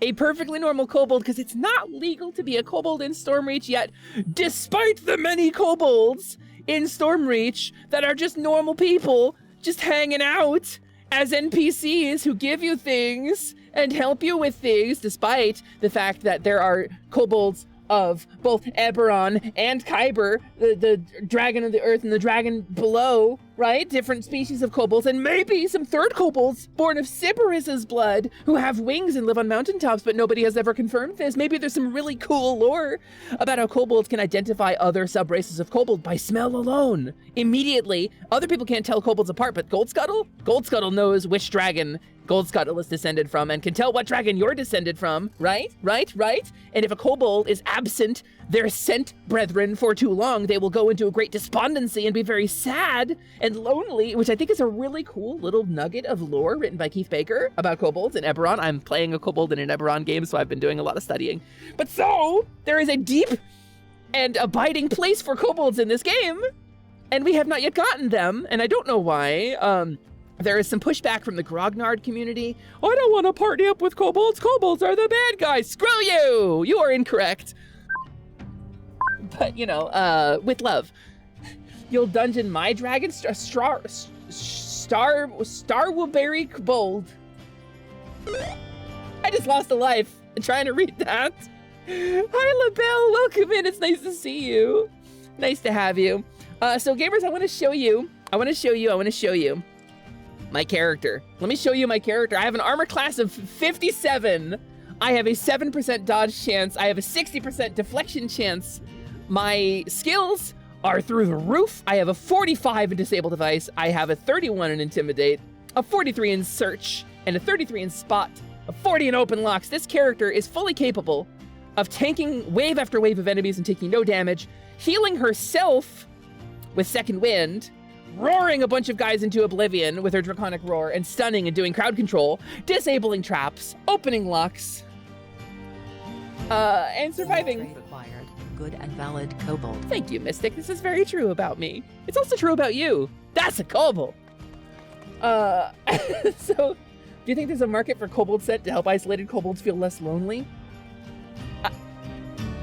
a perfectly normal kobold, because it's not legal to be a kobold in Stormreach yet, despite the many kobolds in Stormreach that are just normal people, just hanging out as NPCs who give you things and help you with things, despite the fact that there are kobolds of both Eberron and Kyber, the dragon of the earth and the dragon below, right? Different species of kobolds, and maybe some third kobolds born of Sybaris's blood who have wings and live on mountaintops, but nobody has ever confirmed this. Maybe there's some really cool lore about how kobolds can identify other subraces of kobold by smell alone. Immediately, other people can't tell kobolds apart, but Goldscuttle knows which dragon Goldscuttle is descended from and can tell what dragon you're descended from, right? And if a kobold is absent their scent brethren for too long, they will go into a great despondency and be very sad and lonely, which I think is a really cool little nugget of lore written by Keith Baker about kobolds in Eberron. I'm playing a kobold in an Eberron game, so I've been doing a lot of studying. But so, there is a deep and abiding place for kobolds in this game, and we have not yet gotten them, and I don't know why. There is some pushback from the Grognard community. I don't want to party up with kobolds. Kobolds are the bad guys. Screw you! You are incorrect. But, you know, with love. You'll dungeon my dragon, Starwoodberry Kobold. I just lost a life trying to read that. Hi, LaBelle. Welcome in. It's nice to see you. Nice to have you. So, gamers, I want to show you my character. Let me show you my character. I have an armor class of 57. I have a 7% dodge chance. I have a 60% deflection chance. My skills are through the roof. I have a 45 in Disable Device. I have a 31 in Intimidate, a 43 in Search, and a 33 in Spot, a 40 in Open Locks. This character is fully capable of tanking wave after wave of enemies and taking no damage, healing herself with Second Wind, roaring a bunch of guys into oblivion with her draconic roar, and stunning and doing crowd control, disabling traps, opening locks, and surviving. Required. Good and valid kobold. Thank you, Mystic. This is very true about me. It's also true about you. That's a kobold. So, do you think there's a market for kobold set to help isolated kobolds feel less lonely?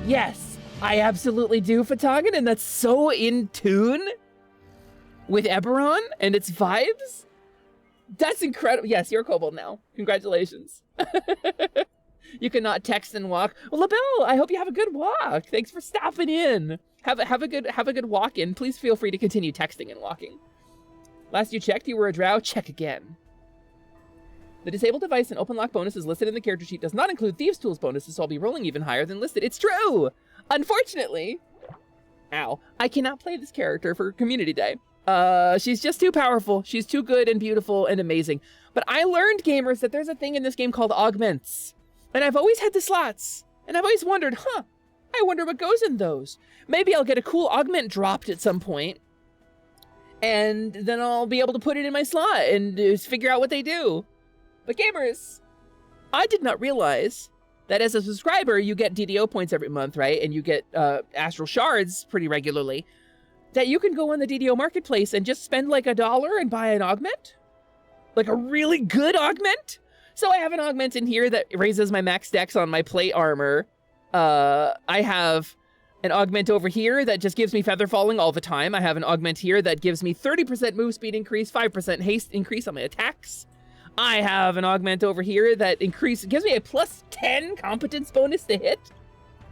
Yes, I absolutely do, Fatagan, and that's so in tune with Eberron and its vibes. That's incredible. Yes, you're a kobold now. Congratulations. You cannot text and walk. Well, LaBelle, I hope you have a good walk. Thanks for stopping in. Have a good walk in. Please feel free to continue texting and walking. Last you checked, you were a drow. Check again. The Disable Device and Open Lock bonuses listed in the character sheet does not include Thieves' Tools bonuses, so I'll be rolling even higher than listed. It's true! Unfortunately, I cannot play this character for Community Day. She's just too powerful. She's too good and beautiful and amazing. But I learned, gamers, that there's a thing in this game called augments. And I've always had the slots. And I've always wondered, I wonder what goes in those. Maybe I'll get a cool augment dropped at some point, and then I'll be able to put it in my slot and figure out what they do. But gamers, I did not realize that as a subscriber, you get DDO points every month, right? And you get astral shards pretty regularly. That you can go on the DDO marketplace and just spend like $1 and buy an augment? Like a really good augment? So I have an augment in here that raises my max dex on my plate armor. I have an augment over here that just gives me feather falling all the time. I have an augment here that gives me 30% move speed increase, 5% haste increase on my attacks. I have an augment over here that gives me a plus 10 competence bonus to hit.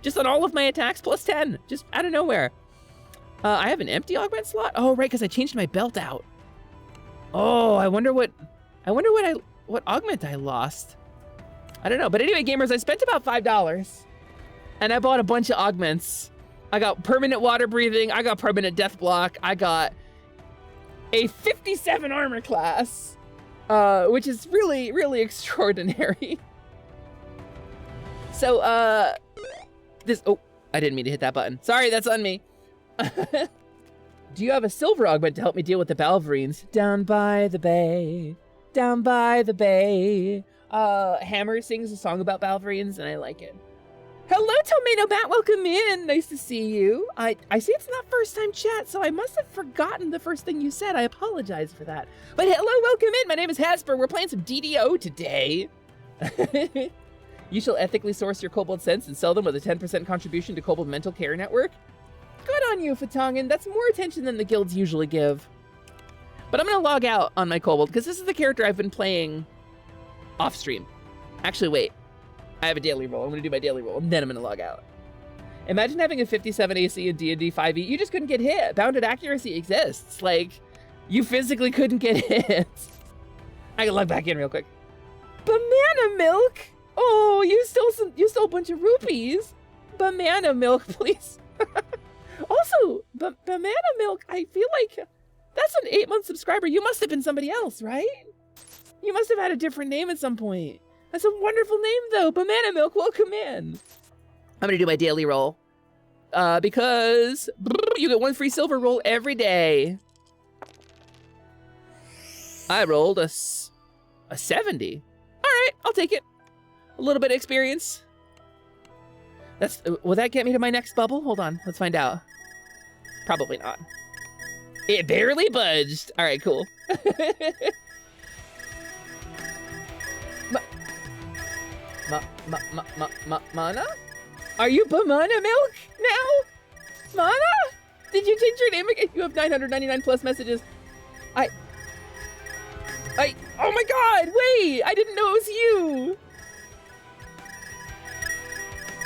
Just on all of my attacks, plus 10, just out of nowhere. I have an empty augment slot. Oh, right, because I changed my belt out. Oh, I wonder what augment I lost. I don't know. But anyway, gamers, I spent about $5 and I bought a bunch of augments. I got permanent water breathing. I got permanent death block. I got a 57 armor class, which is really, really extraordinary. So, oh, I didn't mean to hit that button. Sorry, that's on me. Do you have a silver augment to help me deal with the Balverines down by the bay? down by the bay. Hammer sings a song about Balverines, and I like it. Hello, Tomato Bat, welcome in. Nice to see you. I see it's not first time chat, so I must have forgotten the first thing you said. I apologize for that. But hello, welcome in. My name is Hasper. We're playing some DDO today. You shall ethically source your kobold scents and sell them with a 10% contribution to Kobold Mental Care Network. Good on you, Fatongan. That's more attention than the guilds usually give. But I'm going to log out on my kobold, because this is the character I've been playing off stream. Actually, wait. I have a daily roll. I'm going to do my daily roll, and then I'm going to log out. Imagine having a 57 AC in D&D 5e. You just couldn't get hit. Bounded accuracy exists. Like, you physically couldn't get hit. I can log back in real quick. Banana milk? Oh, you stole a bunch of rupees. Banana milk, please. Also, banana milk, I feel like that's an 8-month subscriber. You must have been somebody else, right? You must have had a different name at some point. That's a wonderful name, though. Banana milk, welcome in. I'm gonna do my daily roll. Because you get 1 free silver roll every day. I rolled a 70. All right, I'll take it. A little bit of experience. Will that get me to my next bubble? Hold on, let's find out. Probably not. It barely budged. All right, cool. Mana? Are you banana milk now? Mana? Did you change your name again? You have 999 plus messages. Oh my god, wait, I didn't know it was you.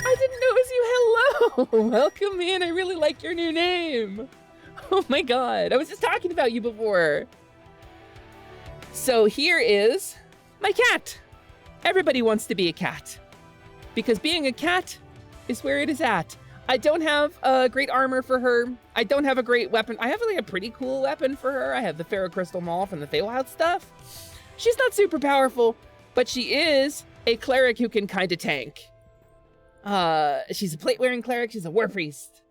I didn't know it was you. Hello, welcome in. I really like your new name. Oh my god, I was just talking about you before. So here is my cat. Everybody wants to be a cat because being a cat is where it is at. I don't have great armor for her. I don't have a great weapon. I have like a pretty cool weapon for her. I have the Ferrocrystal Maul from the Feywild stuff. She's not super powerful, but she is a cleric who can kind of tank. She's a plate-wearing cleric. She's a war priest.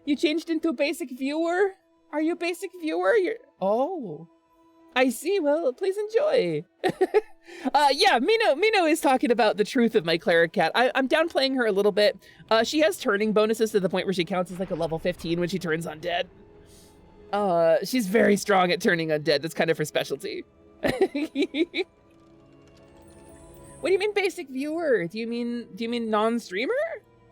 You changed into a basic viewer? Are you a basic viewer? Oh, I see. Well, please enjoy. Yeah, Mino is talking about the truth of my cleric cat. I'm downplaying her a little bit. She has turning bonuses to the point where she counts as like a level 15 when she turns undead. She's very strong at turning undead. That's kind of her specialty. What do you mean basic viewer? Do you mean non-streamer?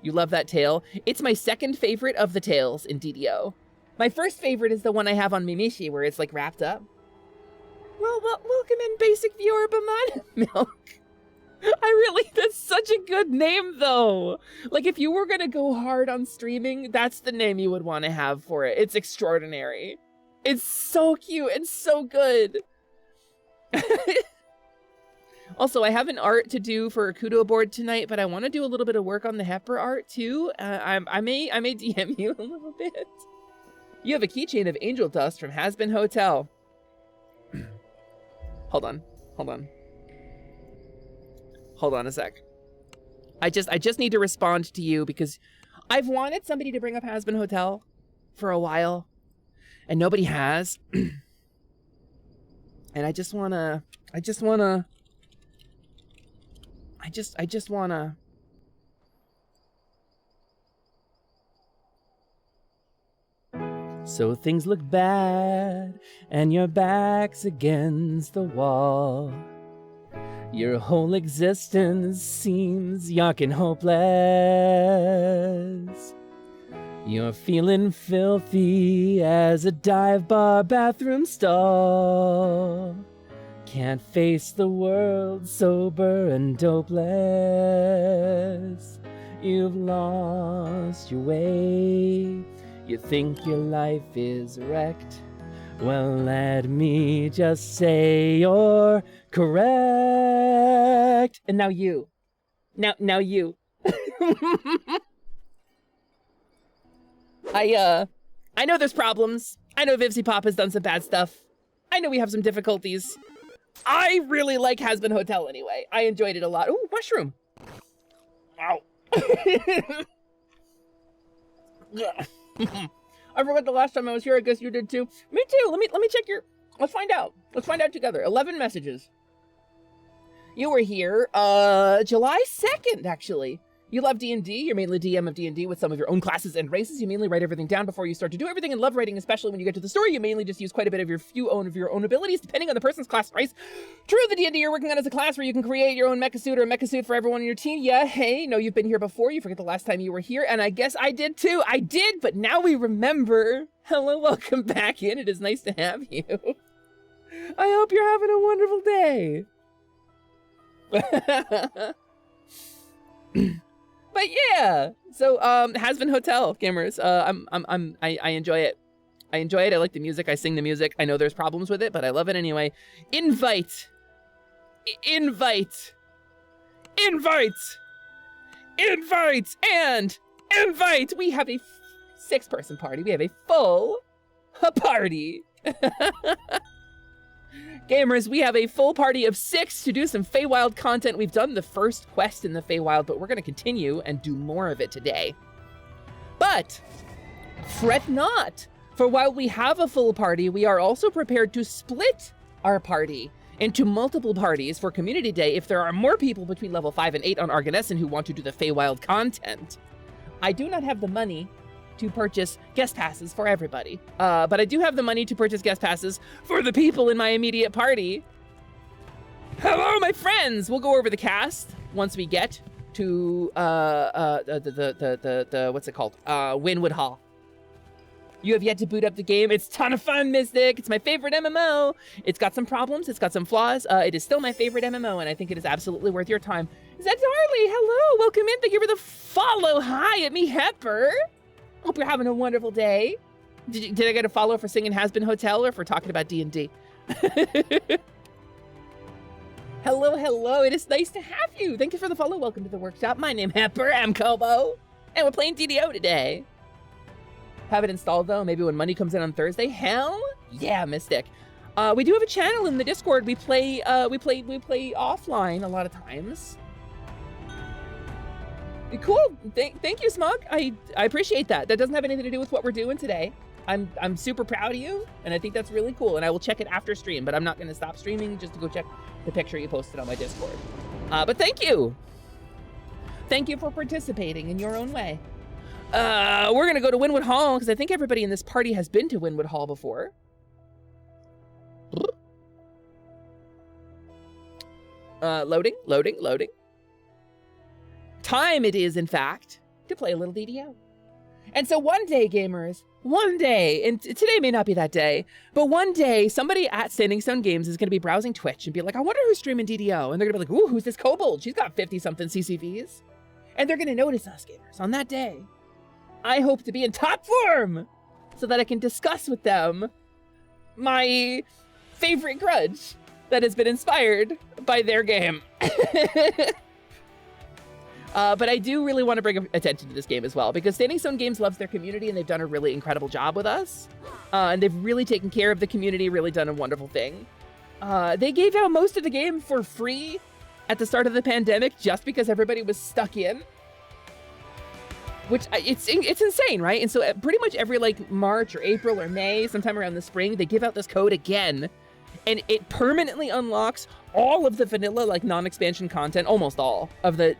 You love that tail? It's my second favorite of the tails in DDO. My first favorite is the one I have on Mimishi where it's like wrapped up. Well, welcome in basic viewer banana milk. That's such a good name though. Like if you were gonna go hard on streaming, that's the name you would want to have for it. It's extraordinary. It's so cute and so good. Also, I have an art to do for a Kudo board tonight, but I want to do a little bit of work on the Hepper art too. I may DM you a little bit. You have a keychain of angel dust from Hasbin Hotel. Hold on a sec. I just need to respond to you because I've wanted somebody to bring up Hasbin Hotel for a while, and nobody has. And I just wanna. So things look bad, and your back's against the wall. Your whole existence seems yuck and hopeless. You're feeling filthy as a dive bar bathroom stall. Can't face the world sober and dopeless. You've lost your way. You think your life is wrecked. Well, let me just say you're correct. And now you. Now you. I know there's problems. I know Vivsy Pop has done some bad stuff. I know we have some difficulties. I really like Hasbin Hotel anyway. I enjoyed it a lot. Ooh, mushroom. Ow. I forgot the last time I was here. I guess you did too. Me too. Let me check your. Let's find out. Let's find out together. 11 messages. You were here, July 2nd, actually. You love D&D. You're mainly DM of D&D with some of your own classes and races. You mainly write everything down before you start to do everything, and love writing, especially when you get to the story. You mainly just use quite a bit of your own abilities, depending on the person's class race. True, the D&D you're working on is a class where you can create your own mecha suit or a mecha suit for everyone in your team. Yeah, hey, no, you've been here before. You forget the last time you were here, and I guess I did too. I did, but now we remember. Hello, welcome back in. It is nice to have you. I hope you're having a wonderful day. But yeah, so Has-Been Hotel gamers. I enjoy it. I enjoy it. I like the music. I sing the music. I know there's problems with it, but I love it anyway. Invite, and invite. We have a 6-person party. We have a full party. Gamers, we have a full party of 6 to do some Feywild content. We've done the first quest in the Feywild, but we're going to continue and do more of it today. But fret not, for while we have a full party, we are also prepared to split our party into multiple parties for Community Day if there are more people between level 5 and 8 on Arganessen who want to do the Feywild content. I do not have the money to purchase guest passes for everybody. But I do have the money to purchase guest passes for the people in my immediate party. Hello, my friends! We'll go over the cast once we get to what's it called? Winwood Hall. You have yet to boot up the game. It's a ton of fun, Mystic. It's my favorite MMO. It's got some problems. It's got some flaws. It is still my favorite MMO, and I think it is absolutely worth your time. Is that Darley? Hello, welcome in. Thank you for the follow. Hi, at me, Hepper. Hope you're having a wonderful day. Did I get a follow for singing Has-Been Hotel or for talking about D&D? Hello, hello. It is nice to have you. Thank you for the follow. Welcome to the workshop. My name Hepper. I'm Kobo. And we're playing DDO today. Have it installed, though. Maybe when money comes in on Thursday. Hell yeah, Mystic. We do have a channel in the Discord. We play offline a lot of times. Cool. Thank you, Smug. I appreciate that. That doesn't have anything to do with what we're doing today. I'm super proud of you, and I think that's really cool. And I will check it after stream, but I'm not going to stop streaming just to go check the picture you posted on my Discord. But thank you. Thank you for participating in your own way. We're going to go to Winwood Hall because I think everybody in this party has been to Winwood Hall before. Loading. Time it is, in fact, to play a little DDO. And so one day, gamers, one day, and today may not be that day, but one day somebody at Standing Stone Games is going to be browsing Twitch and be like, I wonder who's streaming DDO. And they're going to be like, ooh, who's this kobold? She's got 50-something CCVs. And they're going to notice us, gamers, on that day. I hope to be in top form so that I can discuss with them my favorite grudge that has been inspired by their game. But I do really want to bring attention to this game as well, because Standing Stone Games loves their community, and they've done a really incredible job with us. And they've really taken care of the community, really done a wonderful thing. They gave out most of the game for free at the start of the pandemic just because everybody was stuck in. Which, it's insane, right? And so pretty much every, like, March or April or May, sometime around the spring, they give out this code again. And it permanently unlocks all of the vanilla, like, non-expansion content, almost all of the,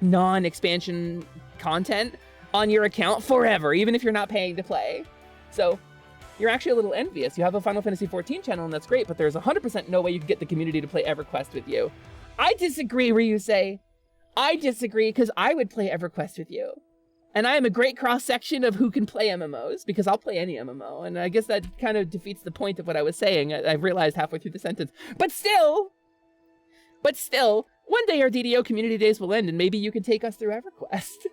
non-expansion content on your account forever, even if you're not paying to play. So you're actually a little envious. You have a Final Fantasy XIV channel, and that's great, but there's 100% no way you can get the community to play EverQuest with you. I disagree, Ryusei. I disagree, because I would play EverQuest with you. And I am a great cross-section of who can play MMOs, because I'll play any MMO. And I guess that kind of defeats the point of what I was saying. I realized halfway through the sentence. But still, one day our DDO community days will end, and maybe you can take us through EverQuest.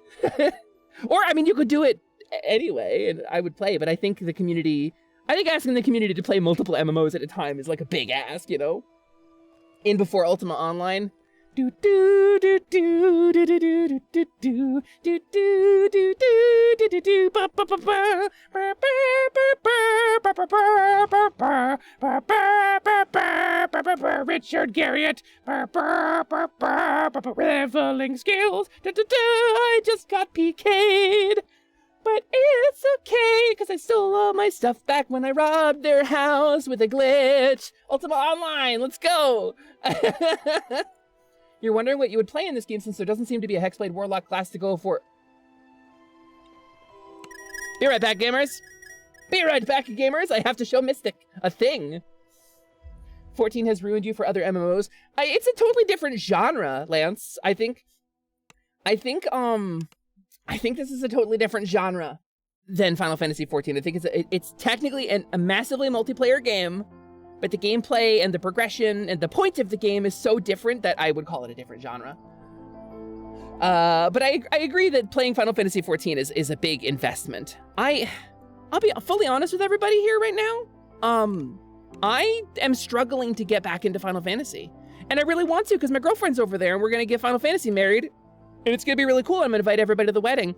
Or, I mean, you could do it anyway, and I would play. But I think asking the community to play multiple MMOs at a time is like a big ask, you know? In before Ultima Online. Do do do do do do do do do do do do do do do ba ba ba ba ba ba ba ba Richard Garriott leveling skills. I just got PK'd, but it's it's okay, because I stole all my stuff back when I robbed their house with a glitch. Ultima Online, let's go! You're wondering what you would play in this game since there doesn't seem to be a Hexblade Warlock class to go for. Be right back, gamers! Be right back, gamers! I have to show Mystic a thing. 14 has ruined you for other MMOs. It's a totally different genre, Lance. I think this is a totally different genre than Final Fantasy XIV. I think it's technically a massively multiplayer game, but the gameplay and the progression and the point of the game is so different that I would call it a different genre. But I agree that playing Final Fantasy XIV is a big investment. I'll be fully honest with everybody here right now. I am struggling to get back into Final Fantasy. And I really want to because my girlfriend's over there and we're going to get Final Fantasy married. And it's going to be really cool. I'm going to invite everybody to the wedding.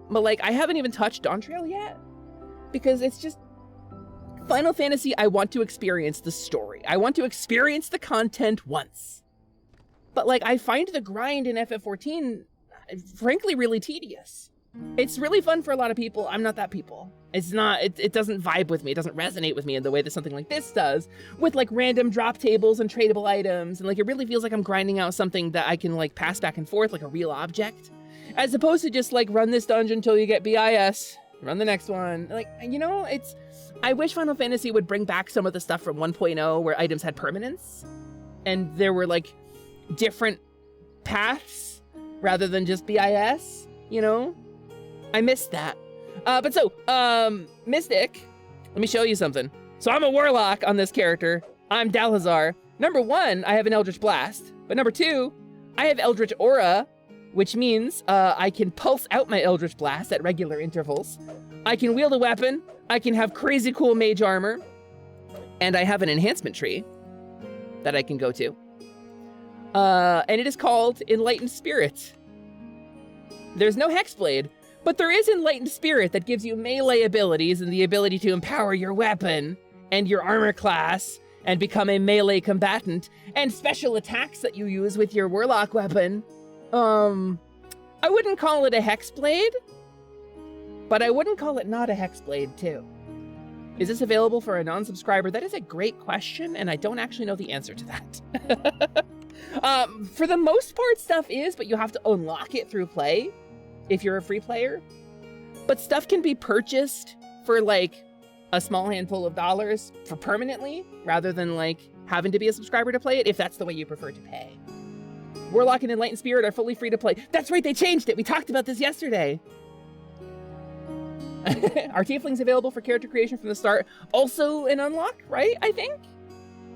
But like, I haven't even touched Dawn Trail yet. Because it's just... Final Fantasy, I want to experience the story. I want to experience the content once. But like, I find the grind in FF14, frankly, really tedious. It's really fun for a lot of people. I'm not that people. It's not, it doesn't vibe with me. It doesn't resonate with me in the way that something like this does, with like random drop tables and tradable items. And like, it really feels like I'm grinding out something that I can like pass back and forth like a real object, as opposed to just like run this dungeon until you get BIS, run the next one. Like, you know, I wish Final Fantasy would bring back some of the stuff from 1.0 where items had permanence and there were like different paths rather than just BIS, you know? I missed that. Mystic, let me show you something. So I'm a warlock on this character. I'm Dalhazar. Number 1, I have an Eldritch Blast. But number 2, I have Eldritch Aura, which means I can pulse out my Eldritch Blast at regular intervals. I can wield a weapon. I can have crazy cool mage armor. And I have an enhancement tree that I can go to. And it is called Enlightened Spirit. There's no Hexblade, but there is Enlightened Spirit that gives you melee abilities and the ability to empower your weapon and your armor class and become a melee combatant, and special attacks that you use with your warlock weapon. I wouldn't call it a Hexblade, but I wouldn't call it not a Hexblade too. Is this available for a non-subscriber? That is a great question, and I don't actually know the answer to that. For the most part, stuff is, but you have to unlock it through play if you're a free player. But stuff can be purchased for like a small handful of dollars for permanently, rather than like having to be a subscriber to play it, if that's the way you prefer to pay. Warlock and Enlightened Spirit are fully free to play. That's right, they changed it. We talked about this yesterday. Are tieflings available for character creation from the start? Also an unlock, right? I think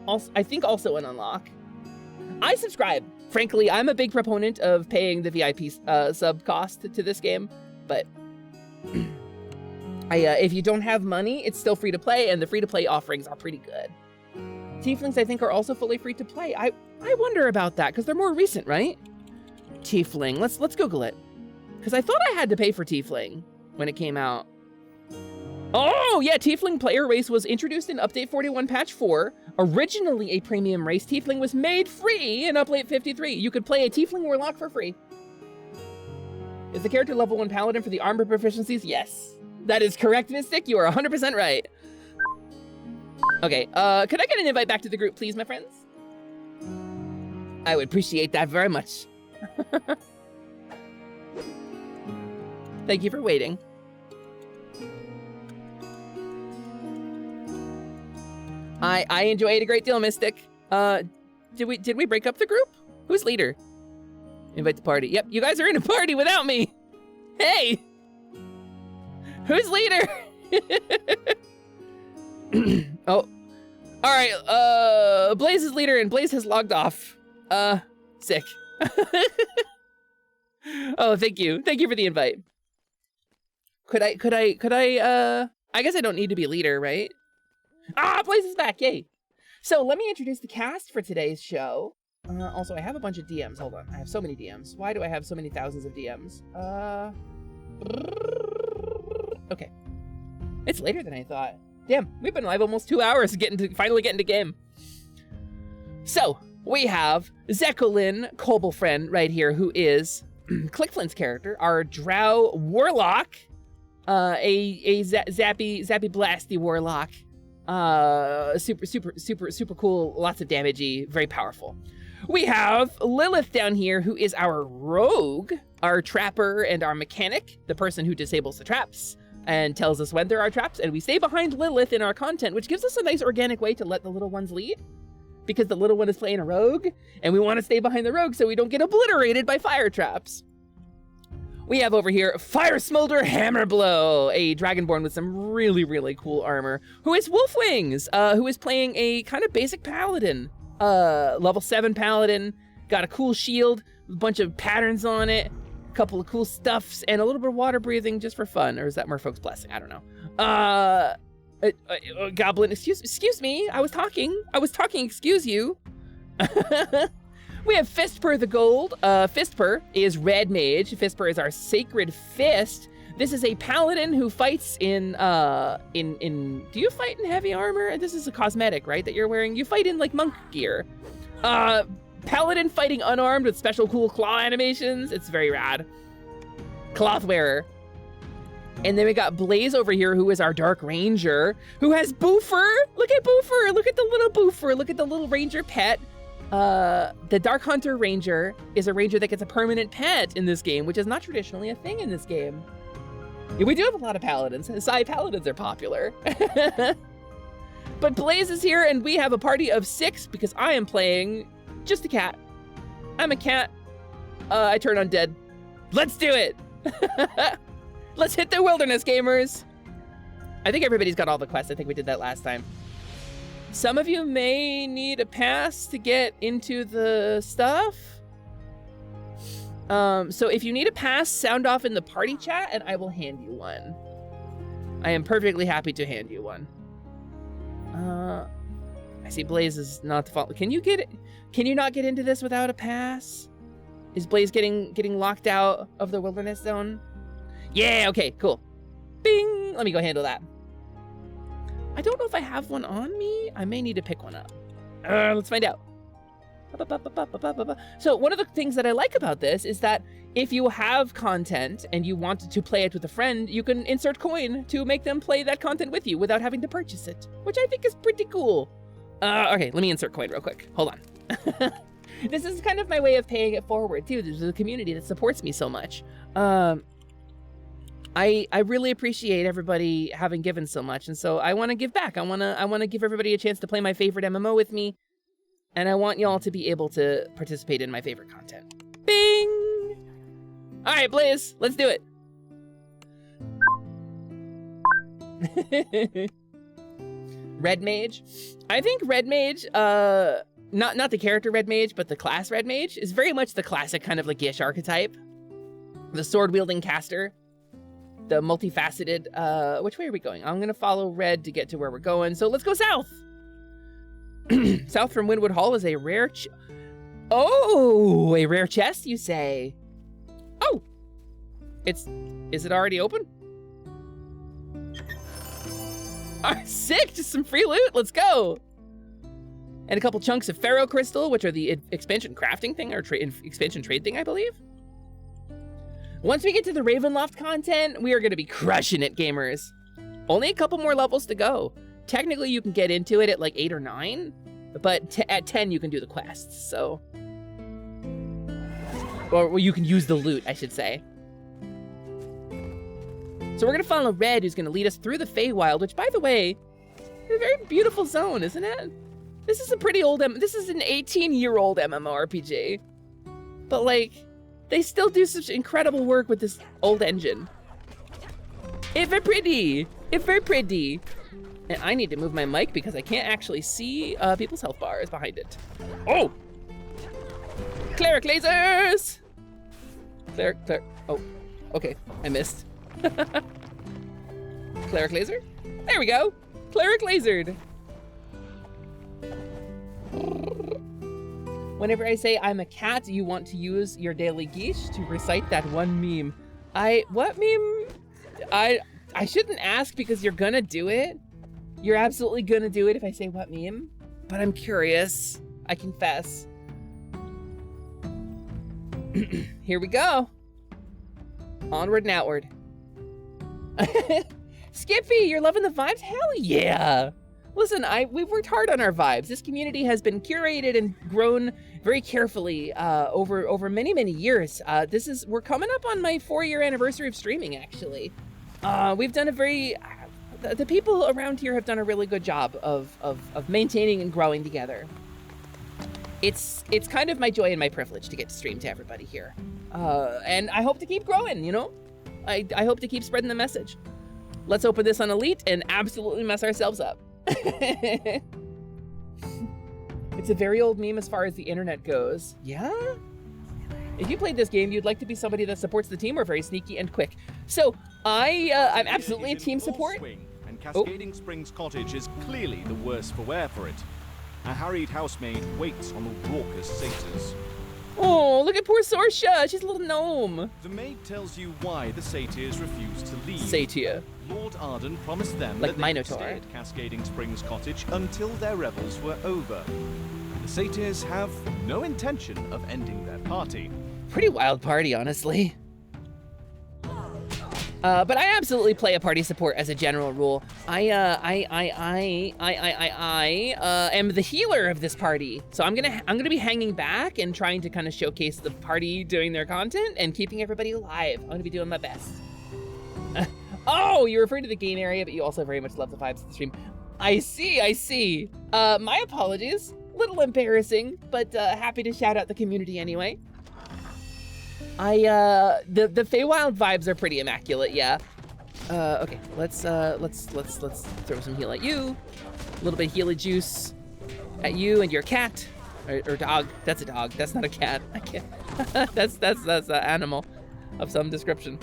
also an unlock. I subscribe. Frankly, I'm a big proponent of paying the VIP sub cost to this game, but if you don't have money, it's still free to play, and the free to play offerings are pretty good. Tieflings, I think, are also fully free to play. I wonder about that because they're more recent, right? Tiefling, let's Google it, because I thought I had to pay for Tiefling when it came out. Oh, yeah, Tiefling player race was introduced in Update 41 Patch 4. Originally a premium race, Tiefling was made free in Update 53. You could play a Tiefling Warlock for free. Is the character level 1 Paladin for the armor proficiencies? Yes. That is correct, Mystic. You are 100% right. Okay, could I get an invite back to the group, please, my friends? I would appreciate that very much. Thank you for waiting. I enjoy it a great deal, Mystic. Did we break up the group? Who's leader? Invite the party. Yep, you guys are in a party without me. Hey! Who's leader? Oh. Alright, Blaze is leader and Blaze has logged off. Sick. Oh, thank you. Thank you for the invite. Could I, I guess I don't need to be leader, right? Ah, Blaze is back, yay! So let me introduce the cast for today's show. Also, I have a bunch of DMs. Hold on, I have so many DMs. Why do I have so many thousands of DMs? Okay. It's later than I thought. Damn, we've been live almost 2 hours finally getting to game. So, we have Zekolin Kobelfriend right here, who is Clickflint's character, our Drow Warlock. a zappy blasty warlock. Super cool, lots of damagey, very powerful. We have Lilith down here, who is our rogue, our trapper, and our mechanic, the person who disables the traps and tells us when there are traps, and we stay behind Lilith in our content, which gives us a nice organic way to let the little ones lead, because the little one is playing a rogue, and we want to stay behind the rogue so we don't get obliterated by fire traps. We have over here Fire Smolder Hammerblow, a dragonborn with some really cool armor, who is Wolfwings, who is playing a kind of basic paladin. Level 7 paladin, got a cool shield, a bunch of patterns on it, a couple of cool stuffs, and a little bit of water breathing just for fun. Or is that Merfolk's Blessing? I don't know. Goblin, excuse me, I was talking, excuse you. We have Fistper the Gold. Fistper is Red Mage. Fistper is our Sacred Fist. This is a paladin who fights in do you fight in heavy armor? This is a cosmetic, right, that you're wearing? You fight in like monk gear. Paladin fighting unarmed with special cool claw animations. It's very rad. Cloth wearer. And then we got Blaze over here, who is our Dark Ranger, who has Boofer. Look at Boofer. Look at the little Boofer. Look at the little ranger pet. The Dark Hunter Ranger is a ranger that gets a permanent pet in this game, which is not traditionally a thing in this game. Yeah, we do have a lot of paladins. Psi paladins are popular. But Blaze is here, and we have a party of 6 because I am playing just a cat. I'm a cat. I turn undead. Let's do it. Let's hit the wilderness, gamers. I think everybody's got all the quests. I think we did that last time. Some of you may need a pass to get into the stuff. So if you need a pass, sound off in the party chat and I will hand you one. I am perfectly happy to hand you one. I see Blaze is not the fault. Can you get it? Can you not get into this without a pass? Is Blaze getting locked out of the wilderness zone? Yeah, okay, cool. Bing! Let me go handle that. I don't know if I have one on me. I may need to pick one up. Let's find out. So one of the things that I like about this is that if you have content and you want to play it with a friend, you can insert coin to make them play that content with you without having to purchase it, which I think is pretty cool. Okay, let me insert coin real quick. Hold on. This is kind of my way of paying it forward too. There's a community that supports me so much. I really appreciate everybody having given so much, and so I want to give back. I want to give everybody a chance to play my favorite MMO with me, and I want y'all to be able to participate in my favorite content. Bing! All right, Blaze, let's do it. Red Mage. I think Red Mage, not the character Red Mage, but the class Red Mage is very much the classic kind of like Gish archetype. The sword-wielding caster. The multifaceted, which way are we going? I'm gonna follow red to get to where we're going. So let's go south. South from Wynwood Hall is a rare a rare chest, you say? Oh, is it already open? Sick, just some free loot, let's go. And a couple chunks of Pharaoh Crystal, which are the expansion crafting thing, or expansion trade thing, I believe. Once we get to the Ravenloft content, we are going to be crushing it, gamers. Only a couple more levels to go. Technically, you can get into it at like 8 or 9, but at 10, you can do the quests, so. Or you can use the loot, I should say. So we're going to follow Red, who's going to lead us through the Feywild, which, by the way, is a very beautiful zone, isn't it? This is a pretty old, this is an 18-year-old MMORPG. But, like, they still do such incredible work with this old engine. It's very pretty. It's very pretty. And I need to move my mic because I can't actually see people's health bars behind it. Oh! Cleric lasers! Cleric, oh, okay, I missed. Cleric laser? There we go. Cleric lasered. Whenever I say I'm a cat, you want to use your daily geesh to recite that one meme. What meme? I shouldn't ask because you're gonna do it. You're absolutely gonna do it if I say what meme. But I'm curious, I confess. Here we go. Onward and outward. Skippy, you're loving the vibes? Hell yeah. Listen, we've worked hard on our vibes. This community has been curated and grown very carefully over many, many years. We're coming up on my 4-year anniversary of streaming, actually. We've done the people around here have done a really good job of maintaining and growing together. It's kind of my joy and my privilege to get to stream to everybody here. And I hope to keep growing, you know? I hope to keep spreading the message. Let's open this on Elite and absolutely mess ourselves up. It's a very old meme as far as the internet goes. Yeah? If you played this game, you'd like to be somebody that supports the team or very sneaky and quick. So, I'm absolutely a team support. And Cascading Springs Cottage is clearly the worse for wear for it. A harried housemaid waits on the raucous satyrs. Oh, look at poor Sorsha. She's a little gnome. The maid tells you why the satyrs refuse to leave. Satyr. Lord Arden promised them like that they would stay at Cascading Springs Cottage until their revels were over. The satyrs have no intention of ending their party. Pretty wild party, honestly. But I absolutely play a party support as a general rule. I am the healer of this party. So I'm gonna be hanging back and trying to kind of showcase the party doing their content and keeping everybody alive. I'm gonna be doing my best. Oh, you're referring to the game area, but you also very much love the vibes of the stream. I see. My apologies. Little embarrassing, but happy to shout out the community anyway. The Feywild vibes are pretty immaculate, yeah. Okay, let's throw some heal at you. A little bit of healy juice at you and your cat. Or dog. That's a dog. That's not a cat. I can't. that's an animal of some description.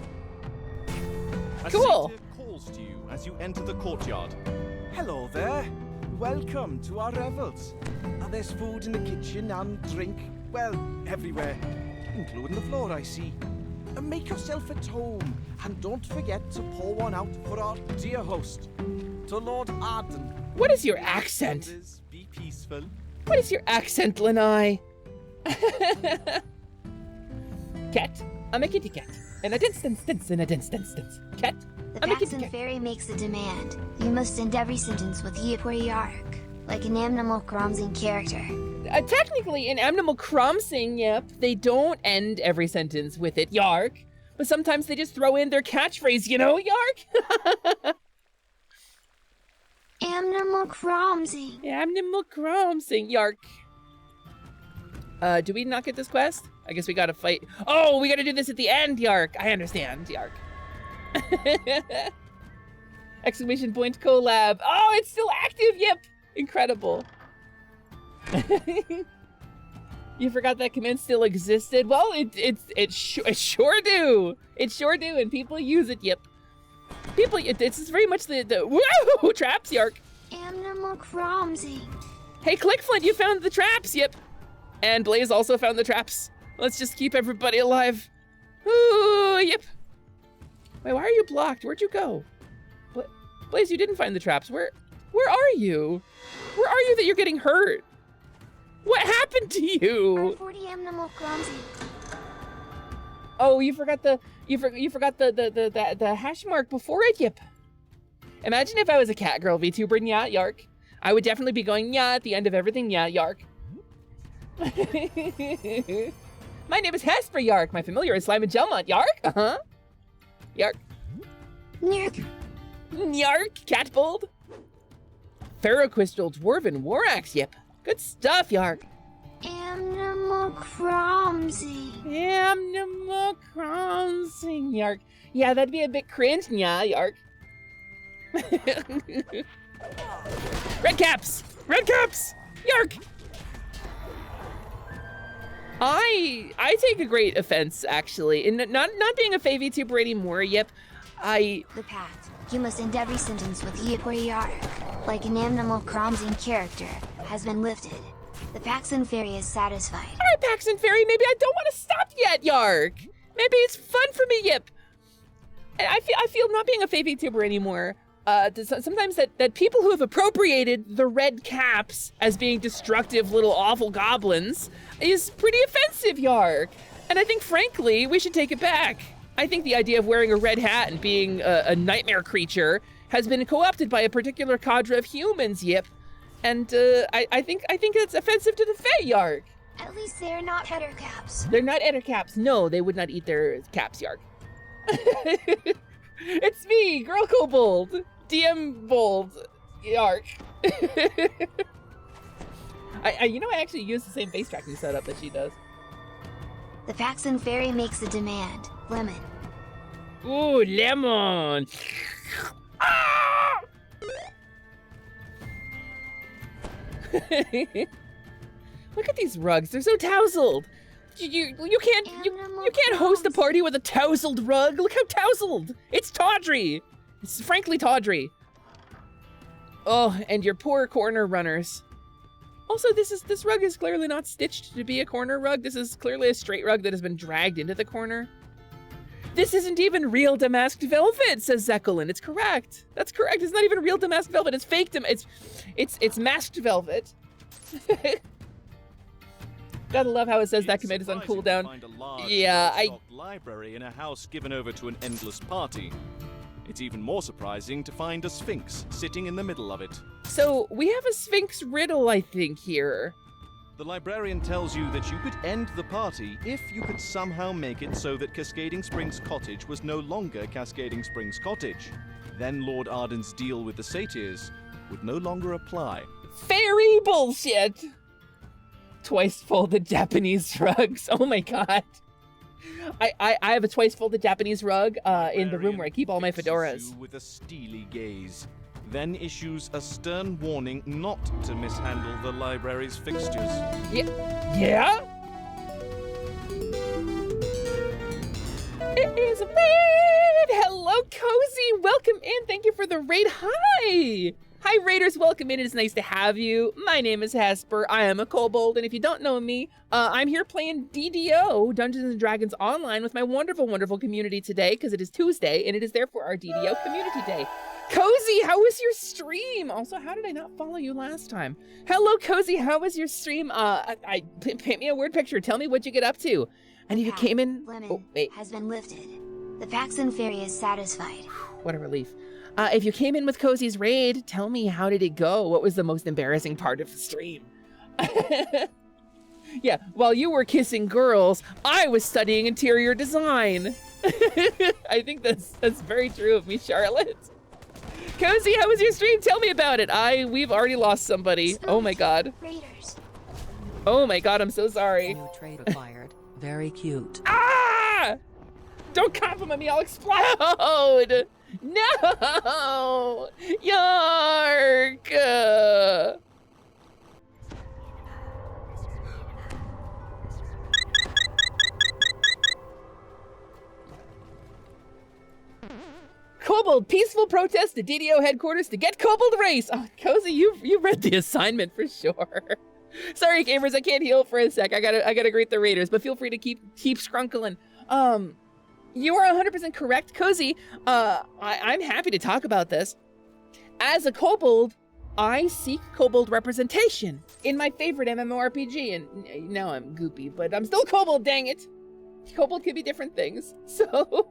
Cool. A satyr calls to you as you enter the courtyard. Hello there. Welcome to our revels. There's food in the kitchen and drink, well, everywhere, including the floor, I see. Make yourself at home, and don't forget to pour one out for our dear host, to Lord Arden. What is your accent? Be peaceful. What is your accent, Lanai? Cat. I'm a kitty cat. In a distance. Cat. The I'm a kitty Paxton cat. Fairy makes a demand. You must end every sentence with Yip or Yark, like an animal Kromsing character. Technically, in Animal Crossing, yep, they don't end every sentence with it, Yark. But sometimes they just throw in their catchphrase, you know, Yark? Animal Kromsing. Animal Crossing, Yark. Do we not get this quest? I guess we gotta fight. Oh, we gotta do this at the end, Yark. I understand, Yark. Exclamation point collab. Oh, it's still active, yep. Incredible. You forgot that command still existed? Well, it sure do. It sure do, and people use it, yep. It's very much the whoa, traps, Yark. Animal Kromsing. Hey, Clickflint, you found the traps, yep. And Blaze also found the traps. Let's just keep everybody alive. Ooh, yep. Wait, why are you blocked? Where'd you go? Blaze, you didn't find the traps. Where are you? Where are you that you're getting hurt? What happened to you? 40 Animal Kromsing. Oh, you forgot the hash mark before it, yep. Imagine if I was a cat girl VTuber, yeah, Yark. I would definitely be going, yeah, at the end of everything, yeah, Yark. My name is Hesper Yark. My familiar is Slime and Gelmont, Yark. Uh-huh. Yark. Yark. Yark, Catbold. Ferrocrystal Dwarven War Axe, yep. Good stuff, Yark. Animal Kromsing. Animal Crossing, Yark. Yeah, that'd be a bit cringe, yeah, Yark. Red caps! Red caps! Yark! I take a great offense, actually, in not being a Fae VTuber anymore, yep. The path. You must end every sentence with Yip or Yark, like an Animal Kromsing character, has been lifted. The Paxton Fairy is satisfied. All right, Paxton Fairy, maybe I don't want to stop yet, Yark. Maybe it's fun for me, yip. And I feel not being a Fae VTuber anymore, sometimes that people who have appropriated the red caps as being destructive little awful goblins is pretty offensive, Yark. And I think, frankly, we should take it back. I think the idea of wearing a red hat and being a nightmare creature has been co-opted by a particular cadre of humans, Yip. And I think it's offensive to the Feyark. At least they're not headercaps. They're not ettercaps. No, they would not eat their caps, Yark. It's me, Girl Kobold, DM Bold, Yark. I actually use the same face tracking setup that she does. The Faxon Fairy makes a demand. Lemon. Ooh, lemon. Ah! Look at these rugs. They're so tousled. You can't host a party with a tousled rug. Look how tousled. It's tawdry. It's frankly tawdry. Oh, and your poor corner runners. Also, this rug is clearly not stitched to be a corner rug. This is clearly a straight rug that has been dragged into the corner. This isn't even real damasked velvet, says Zekulin. It's correct. That's correct. It's not even real damasked velvet. It's fake. It's masked velvet. Gotta love how it says that command is on cooldown. Yeah, library in a house given over to an endless party. It's even more surprising to find a sphinx sitting in the middle of it. So we have a sphinx riddle, I think, here. The librarian tells you that you could end the party if you could somehow make it so that Cascading Springs Cottage was no longer Cascading Springs Cottage. Then Lord Arden's deal with the satyrs would no longer apply. Fairy bullshit! Twice folded Japanese rugs. Oh my god. I have a twice folded Japanese rug in the room where I keep all my fedoras. With a steely gaze, then issues a stern warning not to mishandle the library's fixtures. Yeah? It is a raid! Hello, Cozy! Welcome in! Thank you for the raid. Hi! Hi, Raiders, welcome in. It is nice to have you. My name is Hesper. I am a kobold, and if you don't know me, I'm here playing DDO, Dungeons & Dragons Online, with my wonderful, wonderful community today, because it is Tuesday, and it is therefore our DDO Community Day. Cozy, how was your stream? Also, how did I not follow you last time? Hello, Cozy, how was your stream? Paint me a word picture. Tell me what you get up to. And if you came in... Lemon has been lifted. The Faxon Fairy is satisfied. What a relief. If you came in with Cozy's raid, tell me, how did it go? What was the most embarrassing part of the stream? Yeah, while you were kissing girls, I was studying interior design. I think that's very true of me, Charlotte. Cozy, how was your stream? Tell me about it. We've already lost somebody. Oh my god. Raiders. Oh my god, I'm so sorry. New trait acquired. Very cute. Ah! Don't compliment me, I'll explode! No! Yark! Kobold, peaceful protest to DDO headquarters to get Kobold race! Oh, Cozy, you read the assignment for sure. Sorry, gamers, I can't heal for a sec. I gotta greet the raiders, but feel free to keep scrunkling. You are 100% correct, Cozy. I'm happy to talk about this. As a kobold, I seek kobold representation in my favorite MMORPG, and now I'm goopy, but I'm still kobold, dang it. Kobold can be different things. So,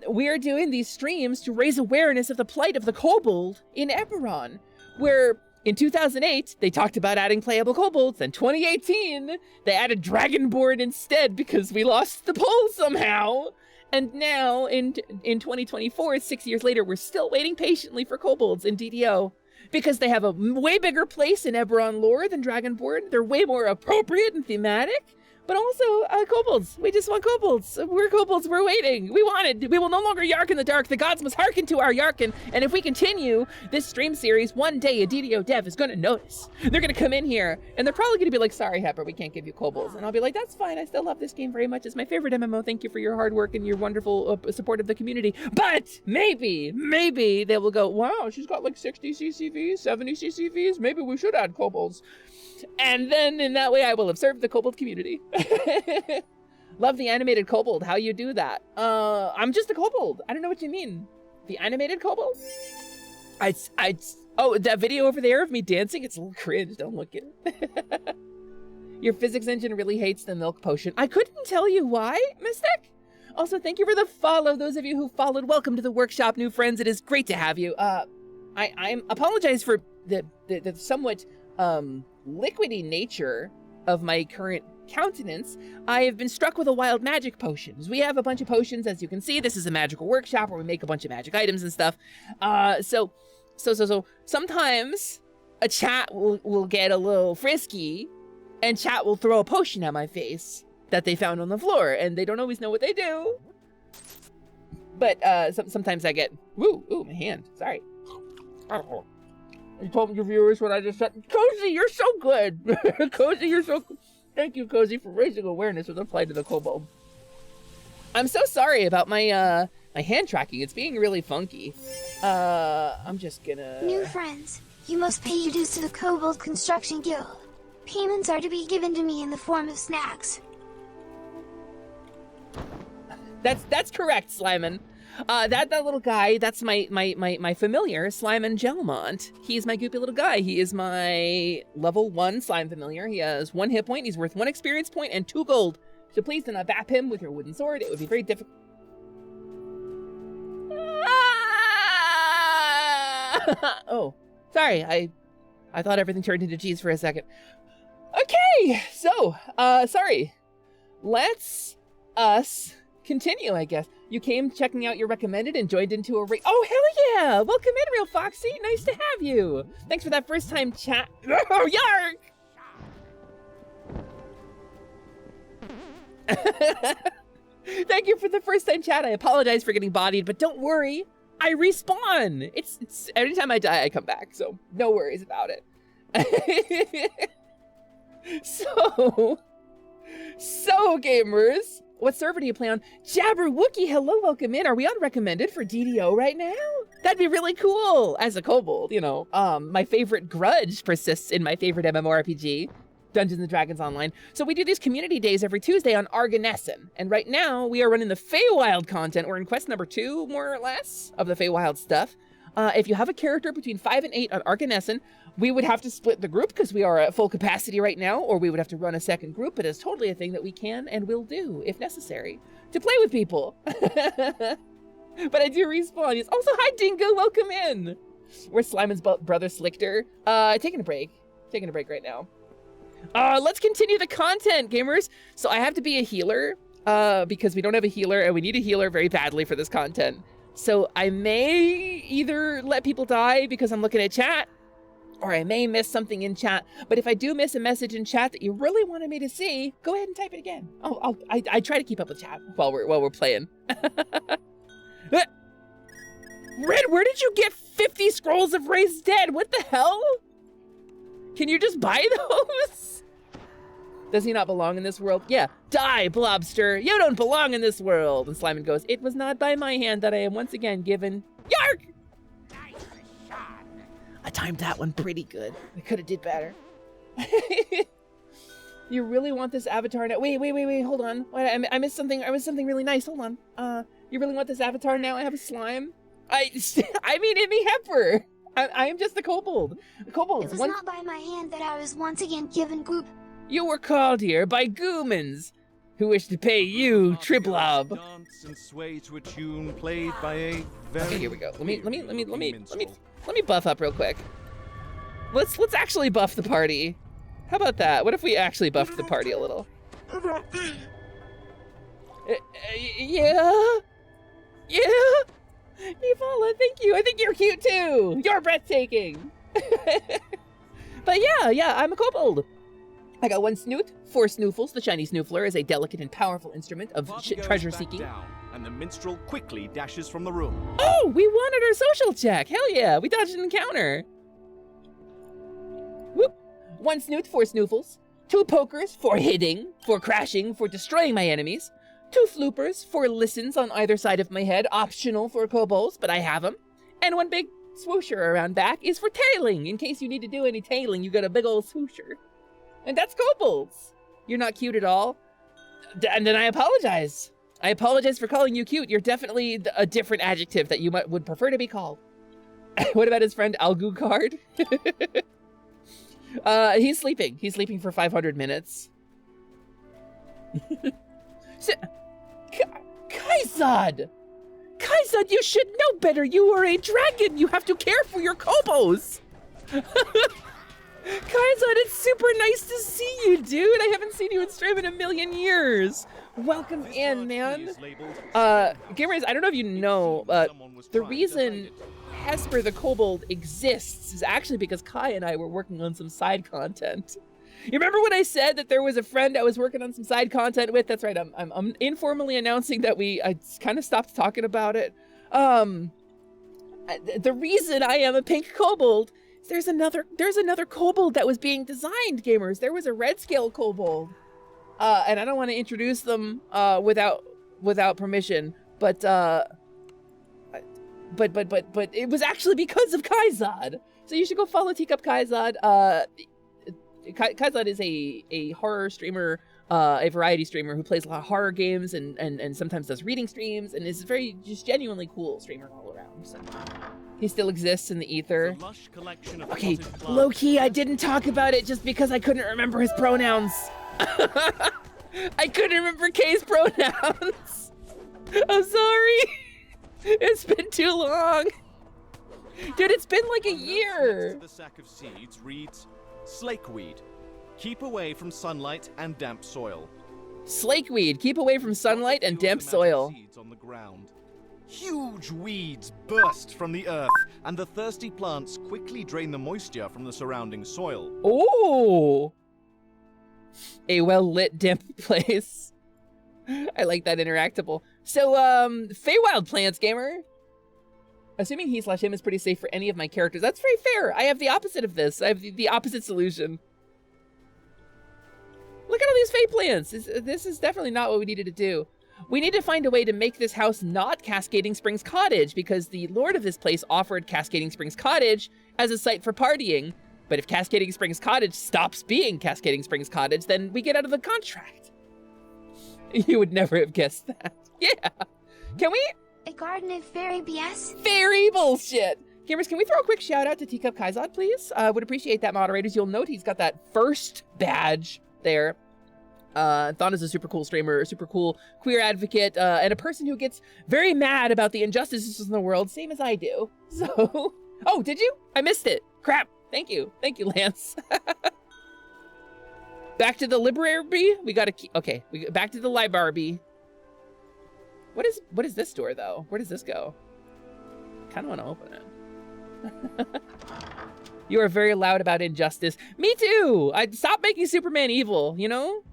we are doing these streams to raise awareness of the plight of the kobold in Eberron, where in 2008, they talked about adding playable kobolds. In 2018, they added Dragonborn instead because we lost the poll somehow. And now, in 2024, 6 years later, we're still waiting patiently for kobolds in DDO because they have a way bigger place in Eberron lore than Dragonborn. They're way more appropriate and thematic. But also, kobolds. We just want kobolds. We're kobolds. We're waiting. We will no longer yark in the dark. The gods must hearken to our yarkin. And if we continue this stream series, one day a DDO dev is going to notice. They're going to come in here, and they're probably going to be like, sorry, Hepper, we can't give you kobolds. And I'll be like, that's fine. I still love this game very much. It's my favorite MMO. Thank you for your hard work and your wonderful support of the community. But maybe they will go, wow, she's got like 60 CCVs, 70 CCVs. Maybe we should add kobolds. And then in that way, I will have served the kobold community. Love the animated kobold. How you do that? I'm just a kobold. I don't know what you mean. The animated kobold? Oh, that video over there of me dancing, it's a little cringe. Don't look at it. Your physics engine really hates the milk potion. I couldn't tell you why, Mystic. Also, thank you for the follow. Those of you who followed, welcome to the workshop, new friends. It is great to have you. I apologize for the somewhat liquidy nature of my current countenance. I have been struck with a wild magic potions. We have a bunch of potions, as you can see. This is a magical workshop where we make a bunch of magic items and stuff. So sometimes a chat will get a little frisky, and chat will throw a potion at my face that they found on the floor, and they don't always know what they do. But sometimes I get, ooh, my hand, sorry. You told your viewers what I just said. Cozy, you're so good. Cozy, you're so good. Thank you, Cozy, for raising awareness with apply to the kobold. I'm so sorry about my my hand tracking. It's being really funky. I'm just gonna... New friends, you must pay your dues to the Kobold Construction Guild. Payments are to be given to me in the form of snacks. That's correct, Slyman. That little guy, that's my familiar, Slyman Gelmont. He's my goopy little guy. He is my level 1 slime familiar. He has 1 hit point, he's worth 1 experience point and 2 gold. So please do not bap him with your wooden sword. It would be very difficult. Oh, sorry, I thought everything turned into cheese for a second. Okay, so, sorry. Let's us continue, I guess. You came checking out your recommended and joined into a raid. Oh, hell yeah! Welcome in, Real Foxy. Nice to have you. Thanks for that first time chat. Oh, yark! Thank you for the first time chat. I apologize for getting bodied, but don't worry. I respawn. It's every time I die, I come back. So no worries about it. So gamers, what server do you play on? Jabberwocky, hello, welcome in. Are we on recommended for DDO right now? That'd be really cool. As a kobold, you know, my favorite grudge persists in my favorite MMORPG, Dungeons & Dragons Online. So we do these community days every Tuesday on Arganesson. And right now we are running the Feywild content. We're in quest number 2, more or less, of the Feywild stuff. If you have a character between 5 and 8 on Arganesson, we would have to split the group because we are at full capacity right now, or we would have to run a second group. It is totally a thing that we can and will do, if necessary, to play with people. But I do respawn. Yes. Also, hi, Dingo. Welcome in. Where's Slyman's brother, Slichter? Taking a break. Taking a break right now. Let's continue the content, gamers. So I have to be a healer because we don't have a healer, and we need a healer very badly for this content. So I may either let people die because I'm looking at chat, or I may miss something in chat. But if I do miss a message in chat that you really wanted me to see, go ahead and type it again. I try to keep up with chat while we're playing. Red, where did you get 50 scrolls of Raised Dead? What the hell? Can you just buy those? Does he not belong in this world? Yeah, die, Blobster. You don't belong in this world. And Slyman goes, it was not by my hand that I am once again given. Yark! I timed that one pretty good. I could have did better. You really want this avatar now? Wait, hold on. I missed something. I missed something really nice. Hold on. You really want this avatar now? I have a slime. I mean, Amy Hepper. I am just a kobold. It was not by my hand that I was once again given goop. You were called here by goomans who wish to pay you triblob. Dance and sway to a tune played by a very... Okay, here we go. Let me buff up real quick. Let's actually buff the party. How about that? What if we actually buffed the party a little? Yeah. Evala, thank you. I think you're cute too. You're breathtaking. But yeah, I'm a kobold. I got 1 snoot, 4 snoofles. The shiny snoofler is a delicate and powerful instrument of treasure seeking. And the minstrel quickly dashes from the room. Oh, we wanted our social check. Hell yeah, we dodged an encounter. Whoop. 1 snoot, 4 snoofles. 2 pokers for hitting, for crashing, for destroying my enemies. 2 floopers for listens on either side of my head, optional for kobolds, but I have them. And 1 big swoosher around back is for tailing. In case you need to do any tailing, you got a big old swoosher. And that's kobolds. You're not cute at all. And then I apologize. I apologize for calling you cute. You're definitely a different adjective that you would prefer to be called. What about his friend Algucard? He's sleeping. He's sleeping for 500 minutes. Kaizad! Kaizad, you should know better. You are a dragon. You have to care for your Kobos. Kaizad, it's super nice to see you, dude. I haven't seen you in stream in a million years. Welcome in, man. Gamers, I don't know if you know, the reason Hesper the Kobold exists is actually because Kai and I were working on some side content. You remember when I said that there was a friend I was working on some side content with? That's right, I'm informally announcing that I kind of stopped talking about it. The reason I am a pink kobold is there's another kobold that was being designed, gamers. There was a red scale kobold. And I don't want to introduce them without permission, but it was actually because of Kaizad. So you should go follow Teacup Kaizad. Kaizad is a horror streamer, a variety streamer who plays a lot of horror games and sometimes does reading streams and is a very just genuinely cool streamer all around. So he still exists in the ether. Okay, low key, I didn't talk about it just because I couldn't remember his pronouns. I couldn't remember Kay's pronouns. I'm sorry. It's been too long. Dude, it's been like a year. The sack of seeds reads, Slakeweed. Keep away from sunlight and damp soil. Slakeweed. Keep away from sunlight and damp soil. Seeds on the ground. Huge weeds burst from the earth, and the thirsty plants quickly drain the moisture from the surrounding soil. Ooh. A well-lit, damp place. I like that interactable. So, Feywild plants, gamer. Assuming he/him is pretty safe for any of my characters. That's very fair. I have the opposite of this. I have the opposite solution. Look at all these Fey plants. This is definitely not what we needed to do. We need to find a way to make this house not Cascading Springs Cottage, because the lord of this place offered Cascading Springs Cottage as a site for partying. But if Cascading Springs Cottage stops being Cascading Springs Cottage, then we get out of the contract. You would never have guessed that. Yeah. Can we? A garden of fairy BS? Fairy bullshit. Gamers, can we throw a quick shout out to Teacup Kaizad, please? Would appreciate that, moderators. You'll note he's got that first badge there. Thon is a super cool streamer, a super cool queer advocate, and a person who gets very mad about the injustices in the world, same as I do. So, oh, did you? I missed it. Crap. Thank you, Lance. Back to the library. We gotta keep. Okay, back to the library. What is this door though? Where does this go? Kind of want to open it. You are very loud about injustice. Me too. I'd stop making Superman evil. You know.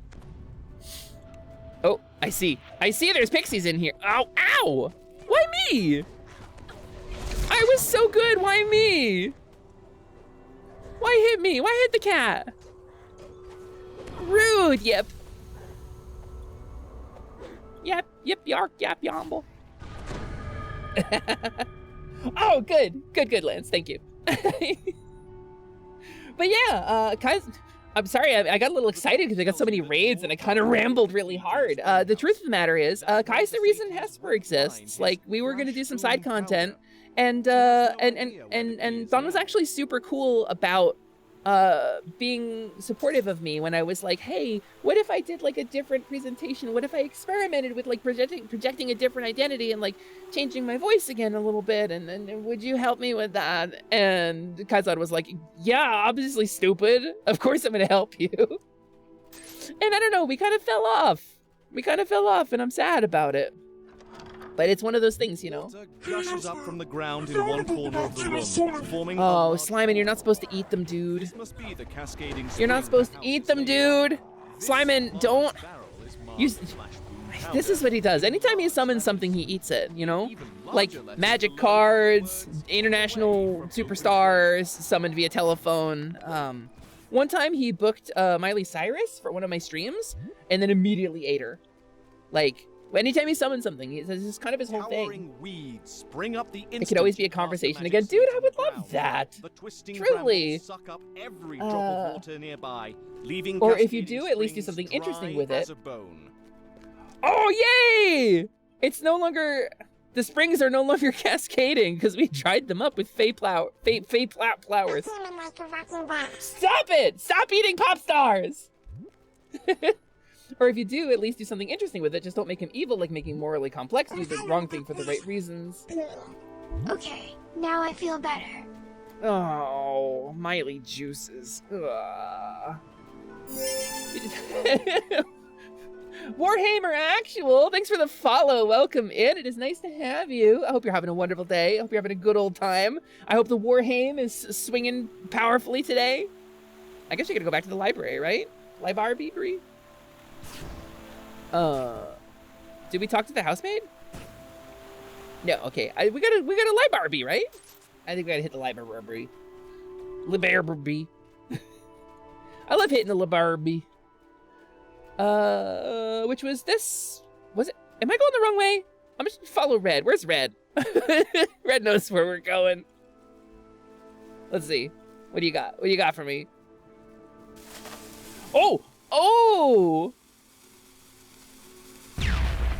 Oh, I see. There's pixies in here. Ow! Ow! Why me? I was so good. Why me? Why hit me? Why hit the cat? Rude, yep. Yep, yark, yap, yomble. Oh, good, Lance, thank you. But yeah, I'm sorry, I got a little excited because I got so many raids and I kind of rambled really hard. The truth of the matter is, Kai's the reason Hesper exists. Like, we were gonna do some side content, and Thon was actually super cool about being supportive of me when I was like, hey, what if I did like a different presentation? What if I experimented with like projecting a different identity and like changing my voice again a little bit? And would you help me with that? And Kaizad was like, yeah, obviously stupid. Of course I'm gonna help you. And I don't know, we kind of fell off. And I'm sad about it. But it's one of those things, you know. Gushes up from the ground in one corner of the room, forming Slimin', you're not supposed to eat them, dude. This must be the cascading You're not supposed to eat them, dude. Slimin', don't. This is what he does. Anytime he summons something, he eats it, you know? Like magic cards, international superstars summoned via telephone. One time he booked Miley Cyrus for one of my streams and then immediately ate her. Like, anytime he summons something, this is kind of his whole thing. Weeds spring up the it could always be a conversation again. Dude, I would love that. Truly. Suck up every drop of water nearby, leaving or if you do, at least do something interesting with it. As a bone. Oh, yay! It's no longer... The springs are no longer cascading because we dried them up with flowers. Stop it! Stop eating pop stars! Or if you do, at least do something interesting with it. Just don't make him evil, like making morally complex. Do the wrong thing for the right reasons. Okay, now I feel better. Oh, Miley juices. Warhammer Actual, thanks for the follow. Welcome in. It is nice to have you. I hope you're having a wonderful day. I hope you're having a good old time. I hope the Warhame is swinging powerfully today. I guess you're gonna go back to the library, right? Library? Did we talk to the housemaid? No, okay. We got a library, right? I think we gotta hit the library. Library. I love hitting the library. Which was this? Was it? Am I going the wrong way? I'm just gonna follow Red. Where's Red? Red knows where we're going. Let's see. What do you got? What do you got for me? Oh! Oh!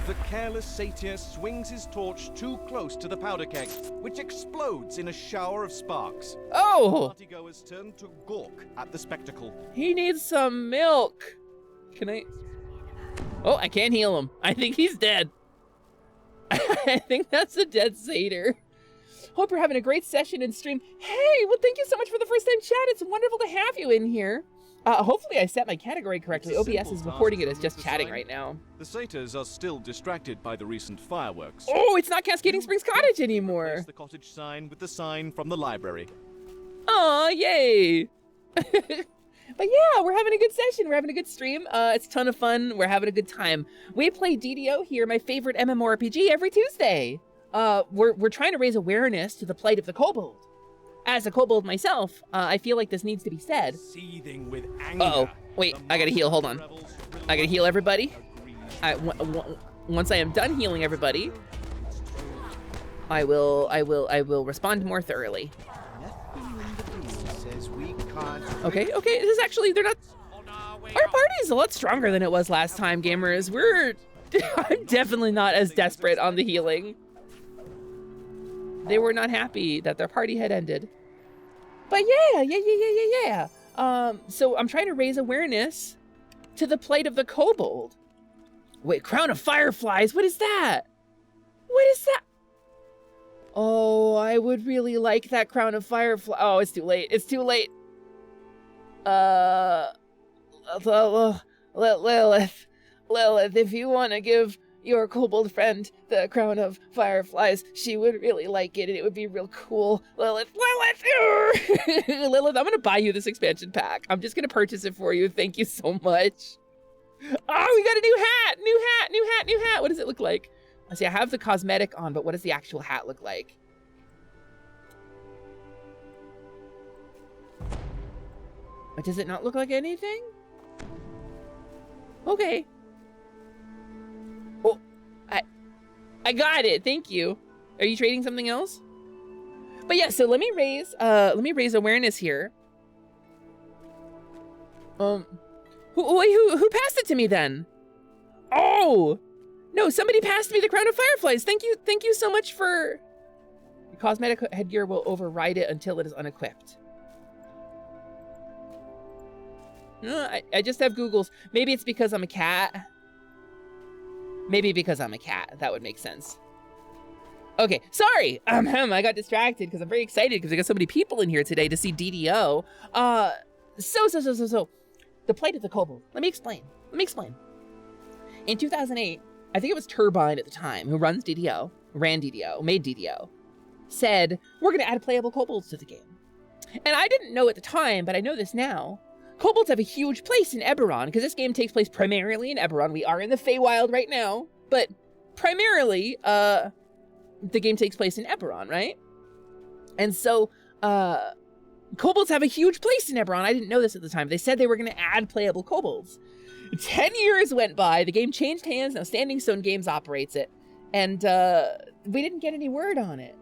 The careless satyr swings his torch too close to the powder keg, which explodes in a shower of sparks. Oh! Partygoers turn to gawk at the spectacle. He needs some milk. Can I? Oh, I can't heal him. I think he's dead. I think that's a dead satyr. Hope you're having a great session and stream. Hey, well, thank you so much for the first time chat. It's wonderful to have you in here. Hopefully I set my category correctly. OBS is reporting it as just chatting right now. The satyrs are still distracted by the recent fireworks. Oh, it's not Cascading Springs Cottage anymore. Replace the cottage sign with the sign from the library. Aw, yay. But yeah, we're having a good session. We're having a good stream. It's a ton of fun. We're having a good time. We play DDO here, my favorite MMORPG, every Tuesday. We're trying to raise awareness to the plight of the kobold. As a kobold myself, I feel like this needs to be said. Seething with anger. Uh-oh. Wait, I gotta heal. Hold on. I gotta heal everybody. Once I am done healing everybody, I will respond more thoroughly. Okay, this is actually, they're not, our party's a lot stronger than it was last time, gamers. I'm definitely not as desperate on the healing. They were not happy that their party had ended. But yeah. So I'm trying to raise awareness to the plight of the kobold. Wait, Crown of Fireflies, what is that? What is that? Oh, I would really like that Crown of Fireflies. Oh, it's too late, it's too late. Lilith, if you want to give your kobold friend the Crown of Fireflies, she would really like it, and it would be real cool. Lilith, I'm gonna buy you this expansion pack. I'm just gonna purchase it for you. Thank you so much. Oh, we got a new hat, new hat. What does it look like? Let's see, I have the cosmetic on, but what does the actual hat look like? Does it not look like anything? Okay. Oh, I got it. Thank you. Are you trading something else? But yeah, so let me raise awareness here. Who passed it to me then? Oh, no, somebody passed me the Crown of Fireflies. Thank you so much for. Your cosmetic headgear will override it until it is unequipped. No, I just have Googles. Maybe it's because I'm a cat. Maybe because I'm a cat. That would make sense. Okay, sorry. I got distracted because I'm very excited because I got so many people in here today to see DDO. So. The plight of the kobold. Let me explain. In 2008, I think it was Turbine at the time, who ran DDO, made DDO, said, we're going to add playable kobolds to the game. And I didn't know at the time, but I know this now. Kobolds have a huge place in Eberron, because this game takes place primarily in Eberron. We are in the Feywild right now, but primarily, the game takes place in Eberron, right? And so, kobolds have a huge place in Eberron. I didn't know this at the time. They said they were going to add playable kobolds. 10 years went by, the game changed hands, now Standing Stone Games operates it, and we didn't get any word on it,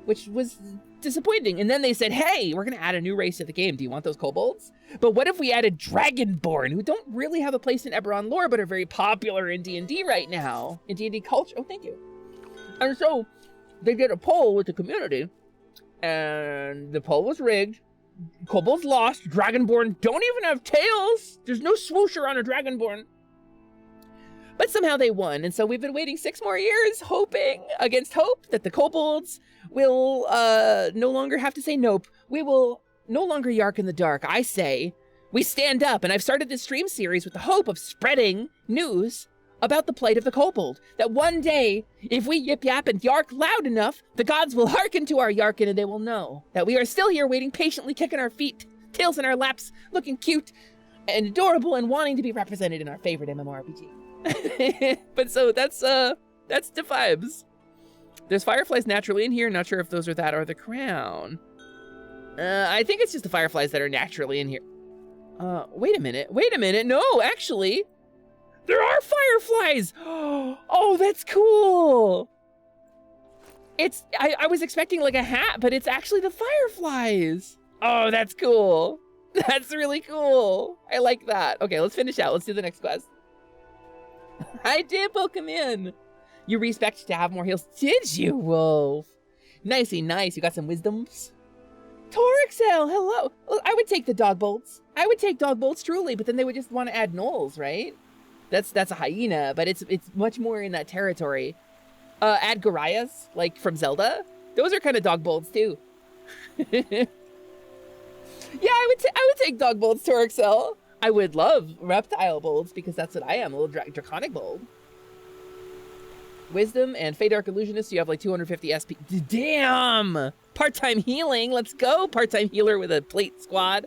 which was disappointing. And then they said, hey, we're going to add a new race to the game. Do you want those kobolds? But what if we added Dragonborn, who don't really have a place in Eberron lore, but are very popular in D&D right now, in D&D culture? Oh, thank you. And so they did a poll with the community, and the poll was rigged. Kobolds lost. Dragonborn don't even have tails. There's no swoosher on a Dragonborn. But somehow they won, and so we've been waiting 6 more years, hoping against hope that the kobolds will no longer have to say nope. We will no longer yark in the dark. I say we stand up, and I've started this stream series with the hope of spreading news about the plight of the kobold. That one day, if we yip yap and yark loud enough, the gods will hearken to our yarkin, and they will know that we are still here waiting patiently, kicking our feet, tails in our laps, looking cute and adorable, and wanting to be represented in our favorite MMORPG. But so that's the vibes. There's fireflies naturally in here. Not sure if those are that or the crown. I think it's just the fireflies that are naturally in here. Wait a minute. No, actually, there are fireflies. Oh, that's cool. I was expecting like a hat, but it's actually the fireflies. Oh, that's cool. That's really cool. I like that. Okay, let's finish out. Let's do the next quest. I did poke him in. You respect to have more heals. Did you, Wolf? Nicey nice. You got some wisdoms. Torixel, hello. Well, I would take the dog bolts. I would take dog bolts truly, but then they would just want to add gnolls, right? That's a hyena, but it's much more in that territory. Add Gorias, like from Zelda. Those are kind of dog bolts too. Yeah, I would take dog bolts, Torixel. I would love reptile bolts because that's what I am, a little draconic bolt. Wisdom and Fey Dark Illusionist, you have like 250 SP. Damn! Part-time healing, let's go! Part-time healer with a plate squad.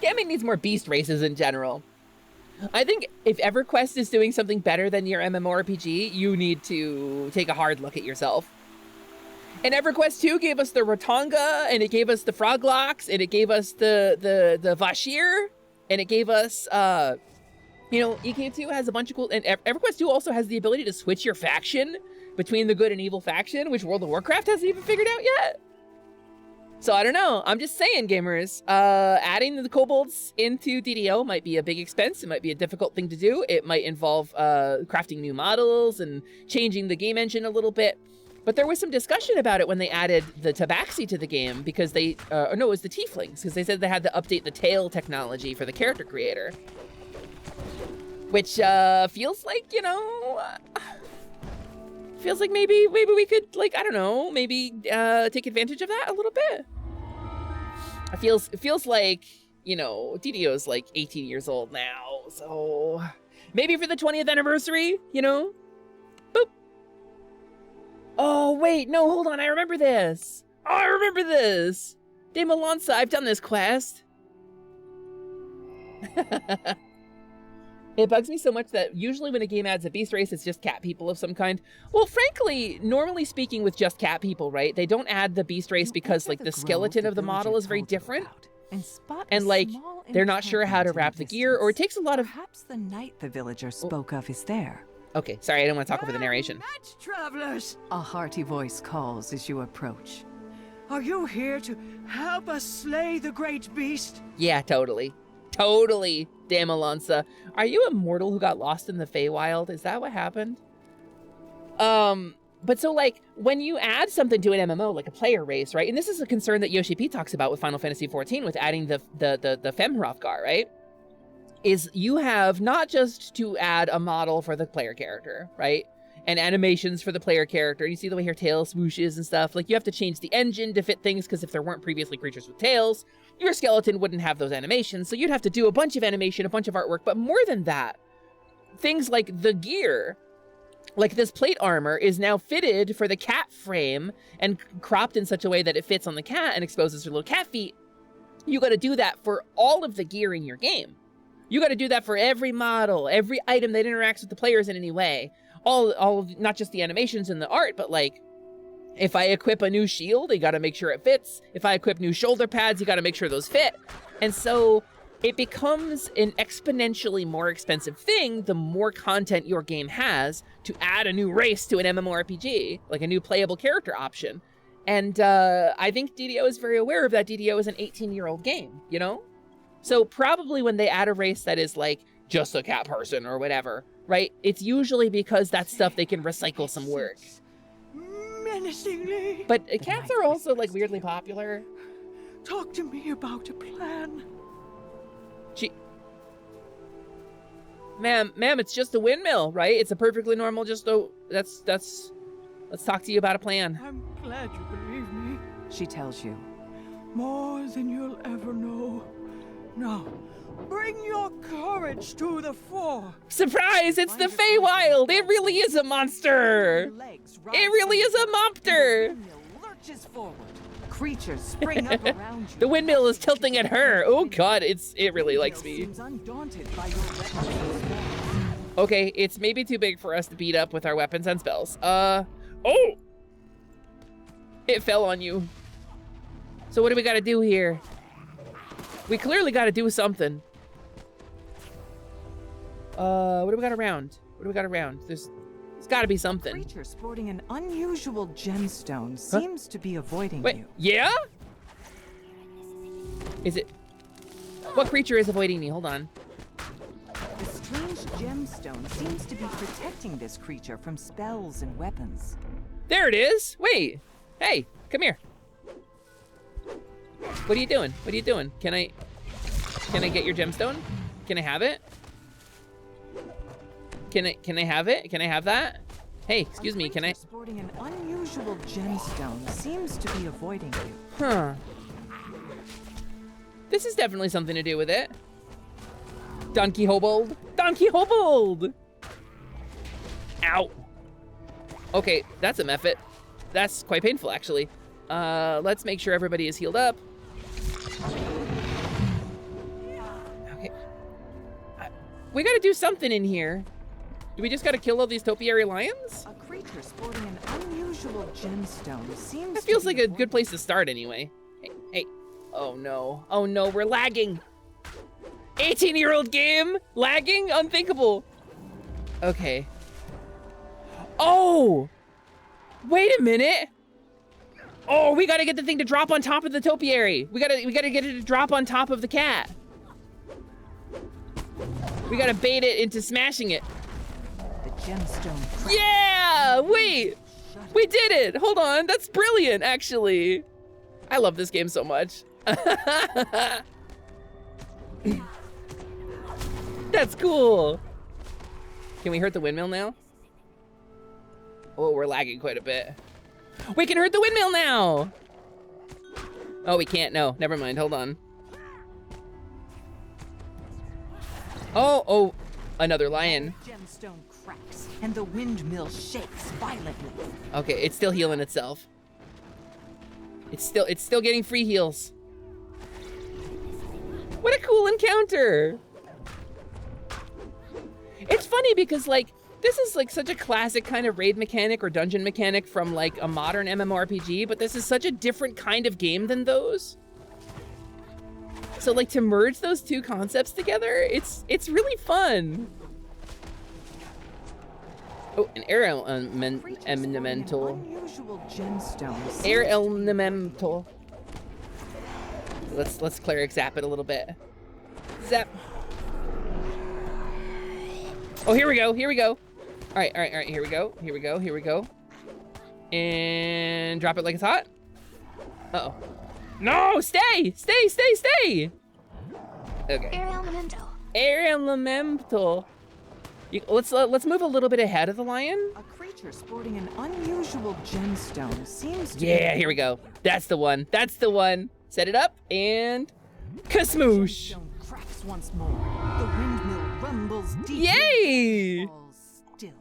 Gaming needs more beast races in general. I think if EverQuest is doing something better than your MMORPG, you need to take a hard look at yourself. And EverQuest 2 gave us the Rotanga, and it gave us the Froglocks, and it gave us the Vashir, and it gave us, EK2 has a bunch of cool, and EverQuest 2 also has the ability to switch your faction between the good and evil faction, which World of Warcraft hasn't even figured out yet. So I don't know, I'm just saying, gamers, adding the kobolds into DDO might be a big expense, it might be a difficult thing to do, it might involve crafting new models and changing the game engine a little bit. But there was some discussion about it when they added the Tabaxi to the game because they, no, it was the Tieflings, because they said they had to update the tail technology for the character creator. Which feels like, feels like maybe we could, like, I don't know, maybe take advantage of that a little bit. It feels like, DDO is like 18 years old now, so maybe for the 20th anniversary, boop. Oh, wait, no, hold on, I remember this. Oh, I remember this. De Malonza, I've done this quest. It bugs me so much that usually when a game adds a beast race, it's just cat people of some kind. Well, frankly, normally speaking with just cat people, right? They don't add the beast race because, like, the skeleton of the model is very different. And, like, they're not sure how to wrap the gear, or it takes a lot of... Perhaps the knight the villager spoke of is there. Okay, sorry, I didn't want to talk over the narration. Travelers! A hearty voice calls as you approach. Are you here to help us slay the great beast? Yeah, totally. Totally, De Malonza. Are you a mortal who got lost in the Feywild? Is that what happened? But so, like, when you add something to an MMO, like a player race, right? And this is a concern that Yoshi P talks about with Final Fantasy XIV with adding the Femhrothgar, right? Is you have not just to add a model for the player character, right? And animations for the player character. You see the way her tail swooshes and stuff. Like, you have to change the engine to fit things, because if there weren't previously creatures with tails, your skeleton wouldn't have those animations. So you'd have to do a bunch of animation, a bunch of artwork. But more than that, things like the gear, like this plate armor, is now fitted for the cat frame and cropped in such a way that it fits on the cat and exposes her little cat feet. You got to do that for all of the gear in your game. You got to do that for every model, every item that interacts with the players in any way. All not just the animations and the art, but like, if I equip a new shield, you got to make sure it fits. If I equip new shoulder pads, you got to make sure those fit. And so it becomes an exponentially more expensive thing the more content your game has to add a new race to an MMORPG, like a new playable character option. And I think DDO is very aware of that. DDO is an 18-year-old game, So probably when they add a race that is like just a cat person or whatever, right? It's usually because that's stuff they can recycle some work. Menacingly. But cats are also like weirdly popular. Talk to me about a plan. Ma'am, it's just a windmill, right? It's a perfectly normal, let's talk to you about a plan. I'm glad you believe me. She tells you. More than you'll ever know. Now, bring your courage to the fore. Surprise, it's the Feywild! It really is a monster! It really is a monster! Lurches forward. Creatures spring up around you. The windmill is tilting at her. Oh god, it really likes me. Okay, it's maybe too big for us to beat up with our weapons and spells. Oh! It fell on you. So what do we gotta do here? We clearly gotta do something. What do we got around? What do we got around? There's gotta be something. A creature sporting an unusual gemstone seems to be avoiding you. Yeah? Is it? What creature is avoiding me? Hold on. The strange gemstone seems to be protecting this creature from spells and weapons. There it is. Wait. Hey, come here. What are you doing? What are you doing? Can I get your gemstone? Can I have it? Can I have it? Can I have that? Hey, excuse me, can I? Sporting an unusual gemstone seems to be avoiding you. Huh. This is definitely something to do with it. Donkey Hobold. Donkey Hobold! Ow. Okay, that's a method. That's quite painful, actually. Let's make sure everybody is healed up. Okay. We gotta do something in here. Do we just gotta kill all these topiary lions? A creature sporting an unusual gemstone seems. That feels like a good place to start anyway. Hey. Oh no. Oh no, we're lagging. 18-year-old game? Lagging? Unthinkable. Okay. Oh! Wait a minute. Oh, we gotta get the thing to drop on top of the topiary. We gotta get it to drop on top of the cat. We gotta bait it into smashing it. The gemstone. Yeah! Wait! We did it! Hold on, that's brilliant, actually. I love this game so much. That's cool. Can we hurt the windmill now? Oh, we're lagging quite a bit. We can hurt the windmill now! Oh, we can't, no, never mind, hold on. Oh, another lion. Gemstone cracks and the windmill shakes violently. Okay, it's still healing itself. It's still getting free heals. What a cool encounter! It's funny because like, this is like such a classic kind of raid mechanic or dungeon mechanic from like a modern MMORPG, but this is such a different kind of game than those. So like to merge those two concepts together, it's really fun. Oh, an air elemental. Unusual gemstones. Air elemental. Let's cleric zap it a little bit. Zap. Oh, here we go. All right, here we go. And drop it like it's hot. Uh-oh. No, stay! Okay. Air elemental. Air elemental. Let's move a little bit ahead of the lion. A creature sporting an unusual gemstone seems to. Yeah, here we go. That's the one. Set it up and kasmoosh. Cracks once more. The windmill rumbles deep. Yay! Still,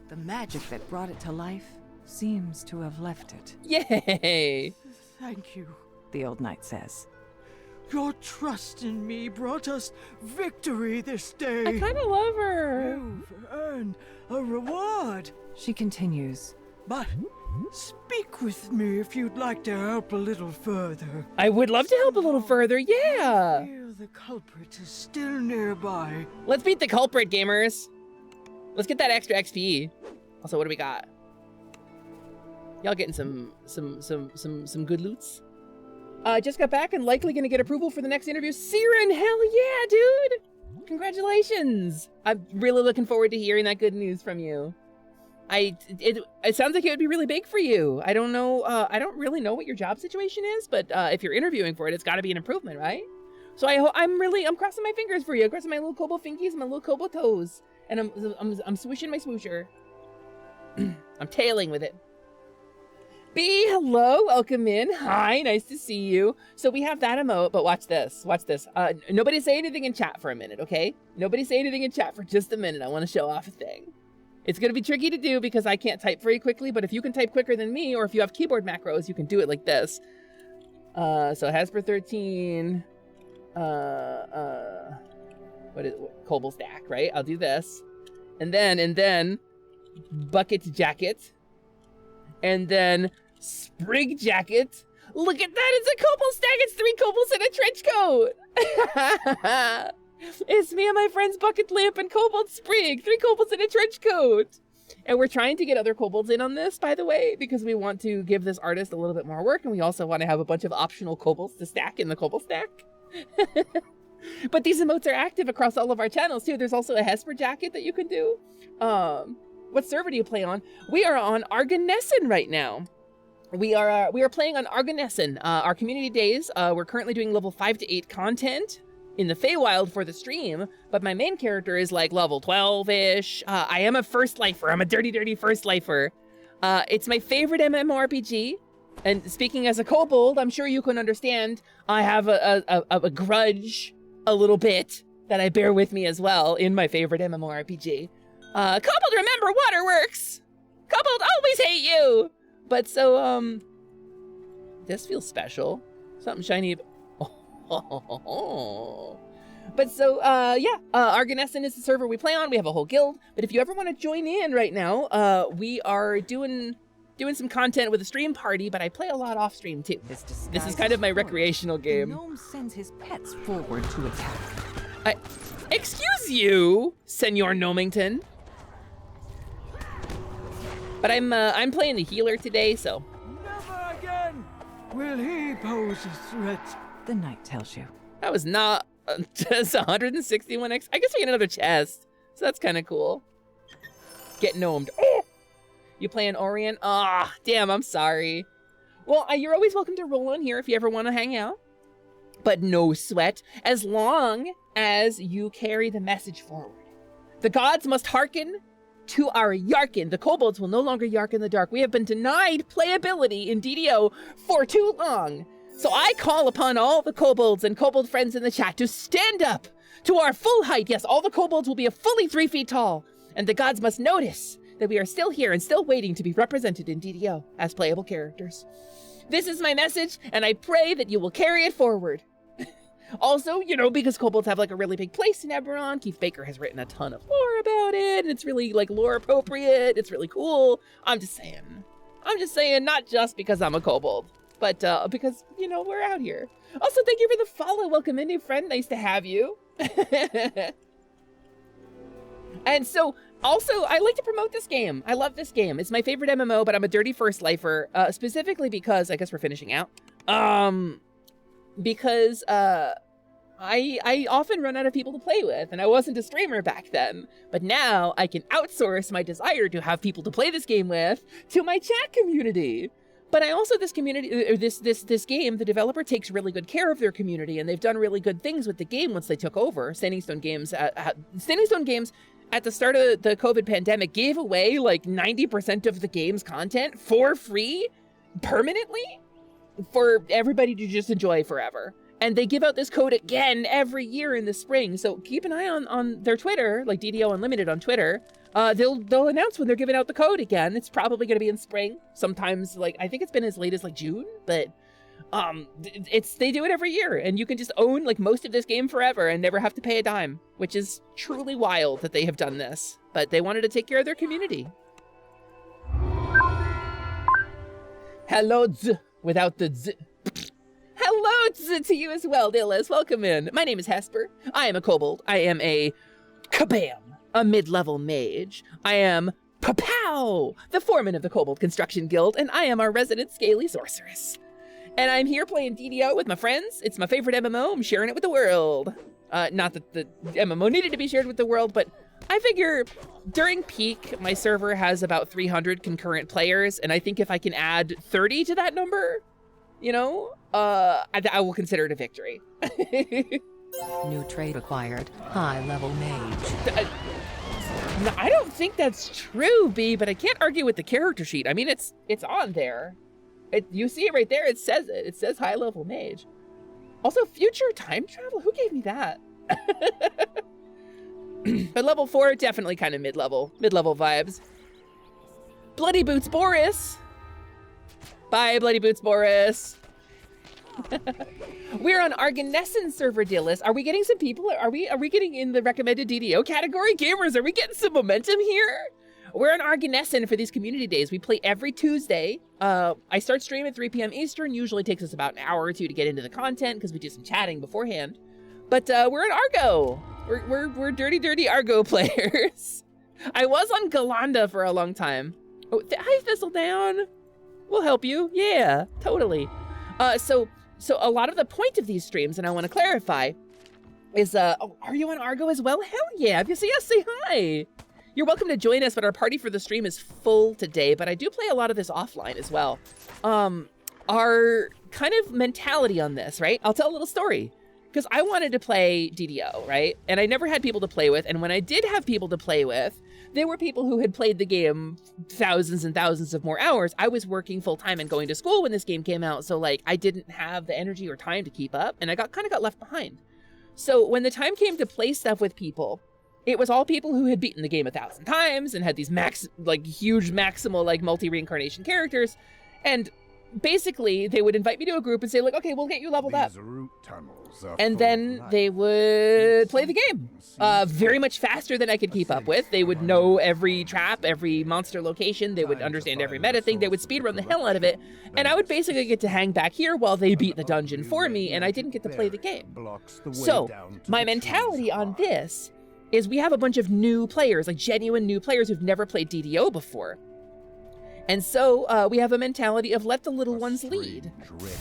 the magic that brought it to life seems to have left it. Yay! Thank you, the old knight says. Your trust in me brought us victory this day. I kind of love her. You've earned a reward. She continues. But speak with me if you'd like to help a little further. I would love to help a little further, yeah. I fear the culprit is still nearby. Let's beat the culprit, gamers. Let's get that extra XP. Also, what do we got? Y'all getting some good loots? Just got back and likely gonna get approval for the next interview. Siren, hell yeah, dude! Congratulations! I'm really looking forward to hearing that good news from you. It sounds like it would be really big for you. I don't know, I don't really know what your job situation is, but if you're interviewing for it, it's got to be an improvement, right? So I'm crossing my fingers for you. I'm crossing my little kobold fingies, my little kobold toes, and I'm swooshing my swoosher. I'm tailing with it. B, hello, welcome in. Hi, nice to see you. So we have that emote, but watch this, watch this. Nobody say anything in chat for a minute, okay? Nobody say anything in chat for just a minute. I want to show off a thing. It's gonna be tricky to do because I can't type very quickly, but if you can type quicker than me, or if you have keyboard macros, you can do it like this. So Hasper 13, Kobold stack, right? I'll do this. And then bucket jacket. And then sprig jacket. Look at that, it's a kobold stack. It's 3 kobolds in a trench coat. It's me and my friends Bucket Lamp and Kobold Sprig. 3 kobolds in a trench coat. And we're trying to get other kobolds in on this, by the way, because we want to give this artist a little bit more work, and we also want to have a bunch of optional kobolds to stack in the kobold stack. But these emotes are active across all of our channels too. There's also a Hesper jacket that you can do. What server do you play on? We are on Argonessin right now. We are playing on Argonessin. Our community days, we're currently doing level 5 to 8 content in the Feywild for the stream, but my main character is like level 12-ish. I am a first lifer. I'm a dirty first lifer. It's my favorite MMORPG. And speaking as a kobold, I'm sure you can understand, I have a grudge a little bit that I bear with me as well in my favorite MMORPG. Kobold, remember waterworks! Kobold always hate you! But so, this feels special. Something shiny. But so, yeah, Argonessin is the server we play on. We have a whole guild. But if you ever want to join in right now, we are doing some content with a stream party, but I play a lot off stream too. This is kind of my recreational game. The gnome sends his pets forward to attack. Excuse you, Senor Gnomington. But I'm playing the healer today, so. Never again will he pose a threat. The knight tells you. That was not just 161x. I guess we get another chest, so that's kind of cool. Get gnomed. Oh! You playing Orient? Ah, damn, I'm sorry. Well, you're always welcome to roll on here if you ever want to hang out. But no sweat, as long as you carry the message forward. The gods must hearken to our Yarkin. The kobolds will no longer yark in the dark. We have been denied playability in DDO for too long. So I call upon all the kobolds and kobold friends in the chat to stand up to our full height. Yes, all the kobolds will be fully 3 feet tall. And the gods must notice that we are still here and still waiting to be represented in DDO as playable characters. This is my message, and I pray that you will carry it forward. Also, you know, because kobolds have like a really big place in Eberron, Keith Baker has written a ton of lore about it, and it's really like lore appropriate. It's really cool. I'm just saying, not just because I'm a kobold, but because, you know, we're out here. Also, thank you for the follow. Welcome in, new friend. Nice to have you. And so, also, I like to promote this game. I love this game. It's my favorite MMO, but I'm a dirty first lifer, specifically because, I guess we're finishing out. Because I often run out of people to play with, and I wasn't a streamer back then. But now I can outsource my desire to have people to play this game with to my chat community. But I also, this community, or this game, the developer takes really good care of their community, and they've done really good things with the game once they took over. Standing Stone Games at the start of the COVID pandemic gave away like 90% of the game's content for free, permanently, for everybody to just enjoy forever. And they give out this code again every year in the spring. So keep an eye on their Twitter, like DDO Unlimited on Twitter. They'll announce when they're giving out the code again. It's probably going to be in spring. Sometimes, like, I think it's been as late as like June, but they do it every year, and you can just own like most of this game forever and never have to pay a dime, which is truly wild that they have done this. But they wanted to take care of their community. Hello, without the z. Hello to you as well, Dillis. Welcome in. My name is Hesper. I am a kobold. I am a kabam, a mid-level mage. I am Papow, the foreman of the Kobold Construction Guild, and I am our resident scaly sorceress. And I'm here playing DDO with my friends. It's my favorite MMO. I'm sharing it with the world. Not that the MMO needed to be shared with the world, but I figure during peak, my server has about 300 concurrent players, and I think if I can add 30 to that number, you know, I will consider it a victory. New trait acquired, high-level mage. No, I don't think that's true, B, but I can't argue with the character sheet. I mean, it's on there. You see it right there. It says it. It says high-level mage. Also, future time travel? Who gave me that? But level 4, definitely kind of mid-level vibes. Bloody Boots Boris. Bye, Bloody Boots Boris. We're on Arganesson server, Dillis. Are we getting some people? Are we getting in the recommended DDO category? Gamers, are we getting some momentum here? We're on Arganesson for these community days. We play every Tuesday. I start stream at 3 p.m. Eastern. Usually takes us about an hour or two to get into the content because we do some chatting beforehand. But we're in Argo. We're dirty Argo players. I was on Galanda for a long time. Oh, hi, Thistledown. We'll help you. Yeah, totally. So a lot of the point of these streams, and I want to clarify, is, oh, are you on Argo as well? Hell yeah. If you see us, say hi. You're welcome to join us, but our party for the stream is full today, but I do play a lot of this offline as well. Our kind of mentality on this, right? I'll tell a little story. Because I wanted to play DDO, right? And I never had people to play with, and when I did have people to play with, they were people who had played the game thousands and thousands of more hours. I was working full-time and going to school when this game came out, so like I didn't have the energy or time to keep up, and I kind of got left behind. So when the time came to play stuff with people, it was all people who had beaten the game 1,000 times and had these huge maximal multi-reincarnation characters, and basically they would invite me to a group and say like, okay, we'll get you leveled up. And then they would play the game very much faster than I could keep up with. They would know every trap, every monster location. They would understand every meta thing. They would speedrun the hell out of it. And I would basically get to hang back here while they beat the dungeon for me, and I didn't get to play the game. So my mentality on this is we have a bunch of new players, like genuine new players who've never played DDO before. And so we have a mentality of let the little ones lead,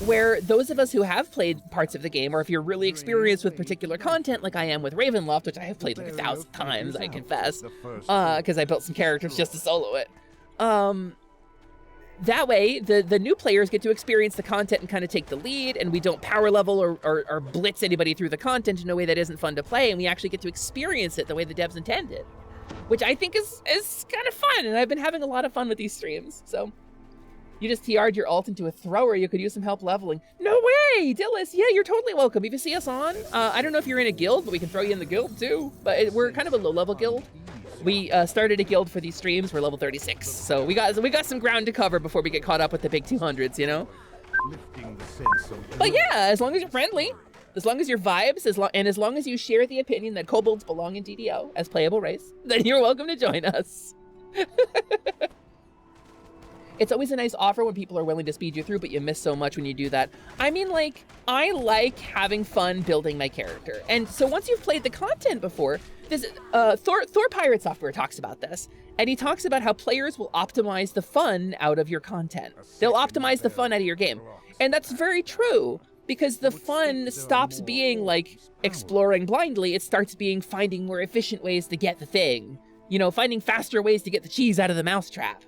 where those of us who have played parts of the game, or if you're really experienced with particular content like I am with Ravenloft, which I have played like 1,000 times, I confess, because I built some characters just to solo it. That way, the new players get to experience the content and kind of take the lead, and we don't power level or blitz anybody through the content in a way that isn't fun to play, and we actually get to experience it the way the devs intended. Which I think is kind of fun, and I've been having a lot of fun with these streams. So, you just TR'd your ult into a thrower. You could use some help leveling. No way, Dillis. Yeah, you're totally welcome. If you see us on, I don't know if you're in a guild, but we can throw you in the guild too. But we're kind of a low-level guild. We started a guild for these streams. We're level 36, so we got some ground to cover before we get caught up with the big 200s, you know. But yeah, as long as you're friendly. As long as your vibes, as long as you share the opinion that kobolds belong in DDO as playable race, then you're welcome to join us. It's always a nice offer when people are willing to speed you through, but you miss so much when you do that. I mean, like, I like having fun building my character. And so once you've played the content before, this Thor Pirate Software talks about this. And he talks about how players will optimize the fun out of your content. They'll optimize the fun out of your game. And that's very true. Because the fun stops being like exploring blindly, it starts being finding more efficient ways to get the thing. You know, finding faster ways to get the cheese out of the mousetrap.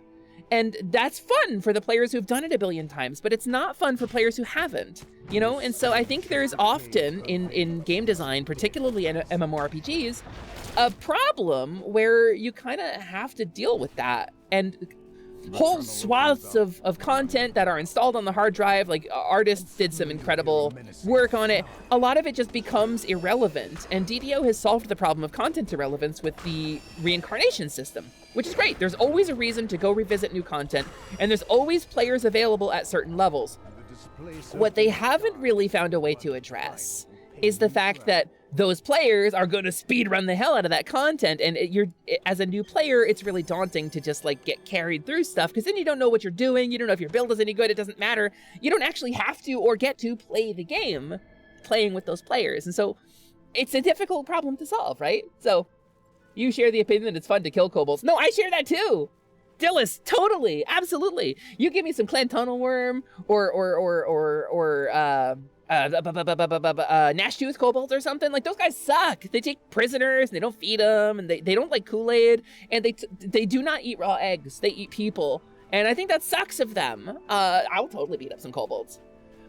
And that's fun for the players who've done it a billion times, but it's not fun for players who haven't, you know? And so I think there's often in game design, particularly in MMORPGs, a problem where you kind of have to deal with that. And whole swaths of content that are installed on the hard drive, like artists did some incredible work on it. A lot of it just becomes irrelevant, and DDO has solved the problem of content irrelevance with the reincarnation system, which is great. There's always a reason to go revisit new content, and there's always players available at certain levels. What they haven't really found a way to address is the fact that those players are going to speedrun the hell out of that content, and as a new player, it's really daunting to just like get carried through stuff, because then you don't know what you're doing, you don't know if your build is any good, it doesn't matter. You don't actually have to or get to play the game playing with those players, and so it's a difficult problem to solve, right? So you share the opinion that it's fun to kill kobolds. No, I share that too! Dillis, totally, absolutely. You give me some Clan Tunnel Worm or Gnashtooth kobolds or something. Like, those guys suck. They take prisoners and they don't feed them, and they don't like Kool-Aid, and they do not eat raw eggs. They eat people, and I think that sucks of them. I'll totally beat up some kobolds.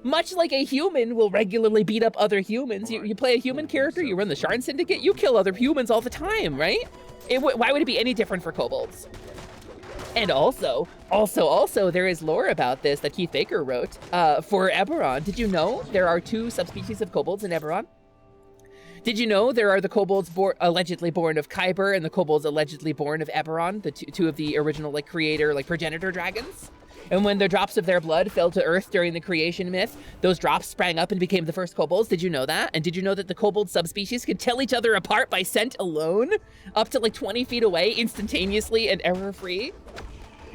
Much like a human will regularly beat up other humans. You play a human character, you run the Sharn Syndicate, you kill other humans all the time, right? Why would it be any different for kobolds? And also, there is lore about this that Keith Baker wrote for Eberron. Did you know there are 2 subspecies of kobolds in Eberron? Did you know there are the kobolds allegedly born of Kyber and the kobolds allegedly born of Eberron, the two of the original progenitor dragons? And when the drops of their blood fell to earth during the creation myth, those drops sprang up and became the first kobolds. Did you know that? And did you know that the kobold subspecies can tell each other apart by scent alone? Up to like 20 feet away, instantaneously and error-free?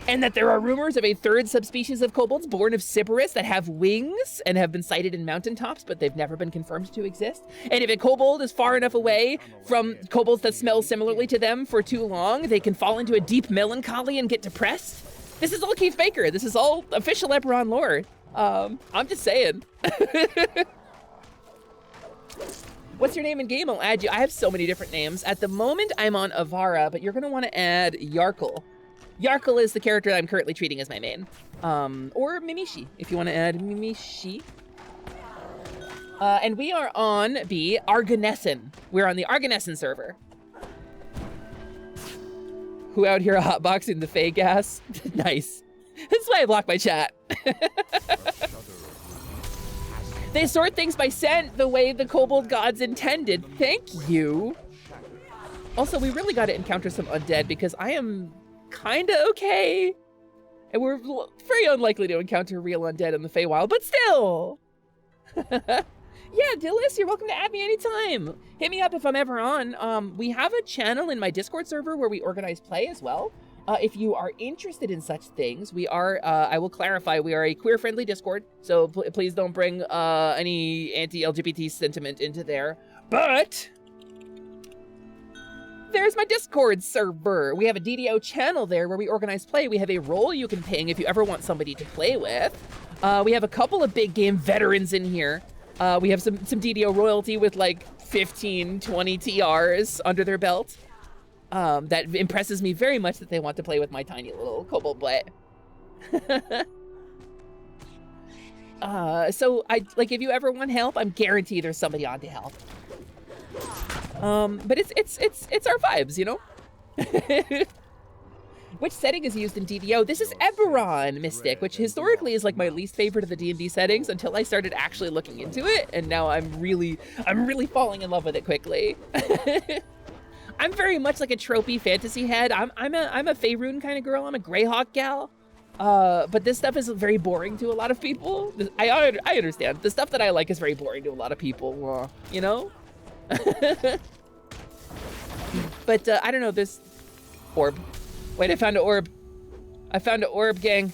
And that there are rumors of a 3rd subspecies of kobolds born of Sybaris that have wings and have been sighted in mountaintops, but they've never been confirmed to exist. And if a kobold is far enough away from kobolds that smell similarly to them for too long, they can fall into a deep melancholy and get depressed. This is all Keith Baker. This is all official Eberron lore. I'm just saying. What's your name in game? I'll add you. I have so many different names. At the moment, I'm on Avara, but you're going to want to add Yarkle. Yarkle is the character that I'm currently treating as my main. Or Mimishi, if you want to add Mimishi. And we are on the Arganessen. We're on the Arganessen server. Who out here hotboxing the Fey gas? Nice. That's why I blocked my chat. They sort things by scent the way the kobold gods intended. Thank you. Also, we really got to encounter some undead because I am kind of okay. And we're very unlikely to encounter real undead in the Feywild, but still. Yeah, Dillis, you're welcome to add me anytime. Hit me up if I'm ever on. We have a channel in my Discord server where we organize play as well. If you are interested in such things, we are, I will clarify, we are a queer-friendly Discord, so please don't bring any anti-LGBT sentiment into there. But there's my Discord server. We have a DDO channel there where we organize play. We have a role you can ping if you ever want somebody to play with. We have a couple of big game veterans in here. We have some DDO royalty with like 15, 20 TRs under their belt. That impresses me very much that they want to play with my tiny little kobold butt. So if you ever want help, I'm guaranteed there's somebody on to help. But it's our vibes, you know? Which setting is used in DDO? This is Eberron Mystic, which historically is like my least favorite of the D&D settings until I started actually looking into it, and now I'm really falling in love with it quickly. I'm very much like a tropey fantasy head. I'm a Faerun kind of girl. I'm a Greyhawk gal. But this stuff is very boring to a lot of people. I understand. The stuff that I like is very boring to a lot of people, you know? But I don't know, this orb. Wait, I found an orb. I found an orb, gang.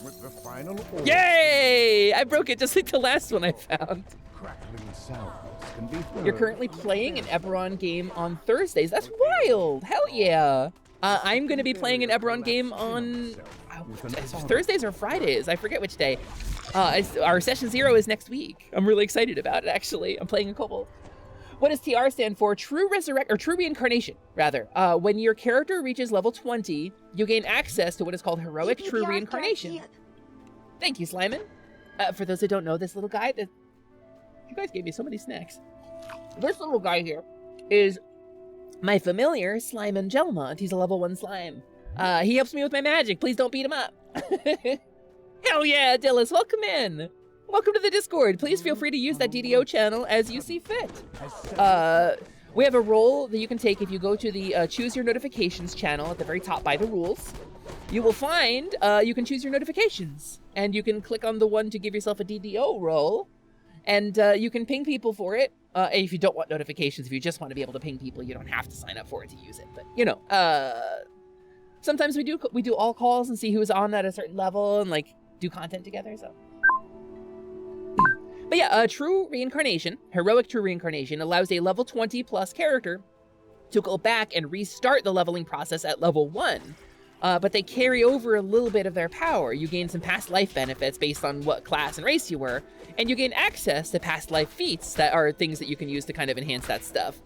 With the final orb. Yay! I broke it just like the last one I found. Crackling sounds can be heard. You're currently playing an Eberron game on Thursdays. That's wild! Hell yeah! I'm going to be playing an Eberron game on Thursdays or Fridays. I forget which day. Our session 0 is next week. I'm really excited about it, actually. I'm playing a kobold. What does TR stand for? True Reincarnation, rather. When your character reaches level 20, you gain access to what is called Heroic True Reincarnation. Thank you, Slyman. For those who don't know, this little guy, you guys gave me so many snacks. This little guy here is my familiar, Slyman Gelmont. He's a level 1 slime. He helps me with my magic. Please don't beat him up. Hell yeah, Dillis, welcome in. Welcome to the Discord. Please feel free to use that DDO channel as you see fit. We have a role that you can take if you go to the Choose Your Notifications channel at the very top by the rules. You will find you can choose your notifications, and you can click on the one to give yourself a DDO role, and you can ping people for it. If you don't want notifications, if you just want to be able to ping people, you don't have to sign up for it to use it. But you know, sometimes we do all calls and see who's on at a certain level and like do content together. So. But yeah, True Reincarnation, Heroic True Reincarnation, allows a level 20 plus character to go back and restart the leveling process at level 1. but they carry over a little bit of their power. You gain some past life benefits based on what class and race you were, and you gain access to past life feats that are things that you can use to kind of enhance that stuff.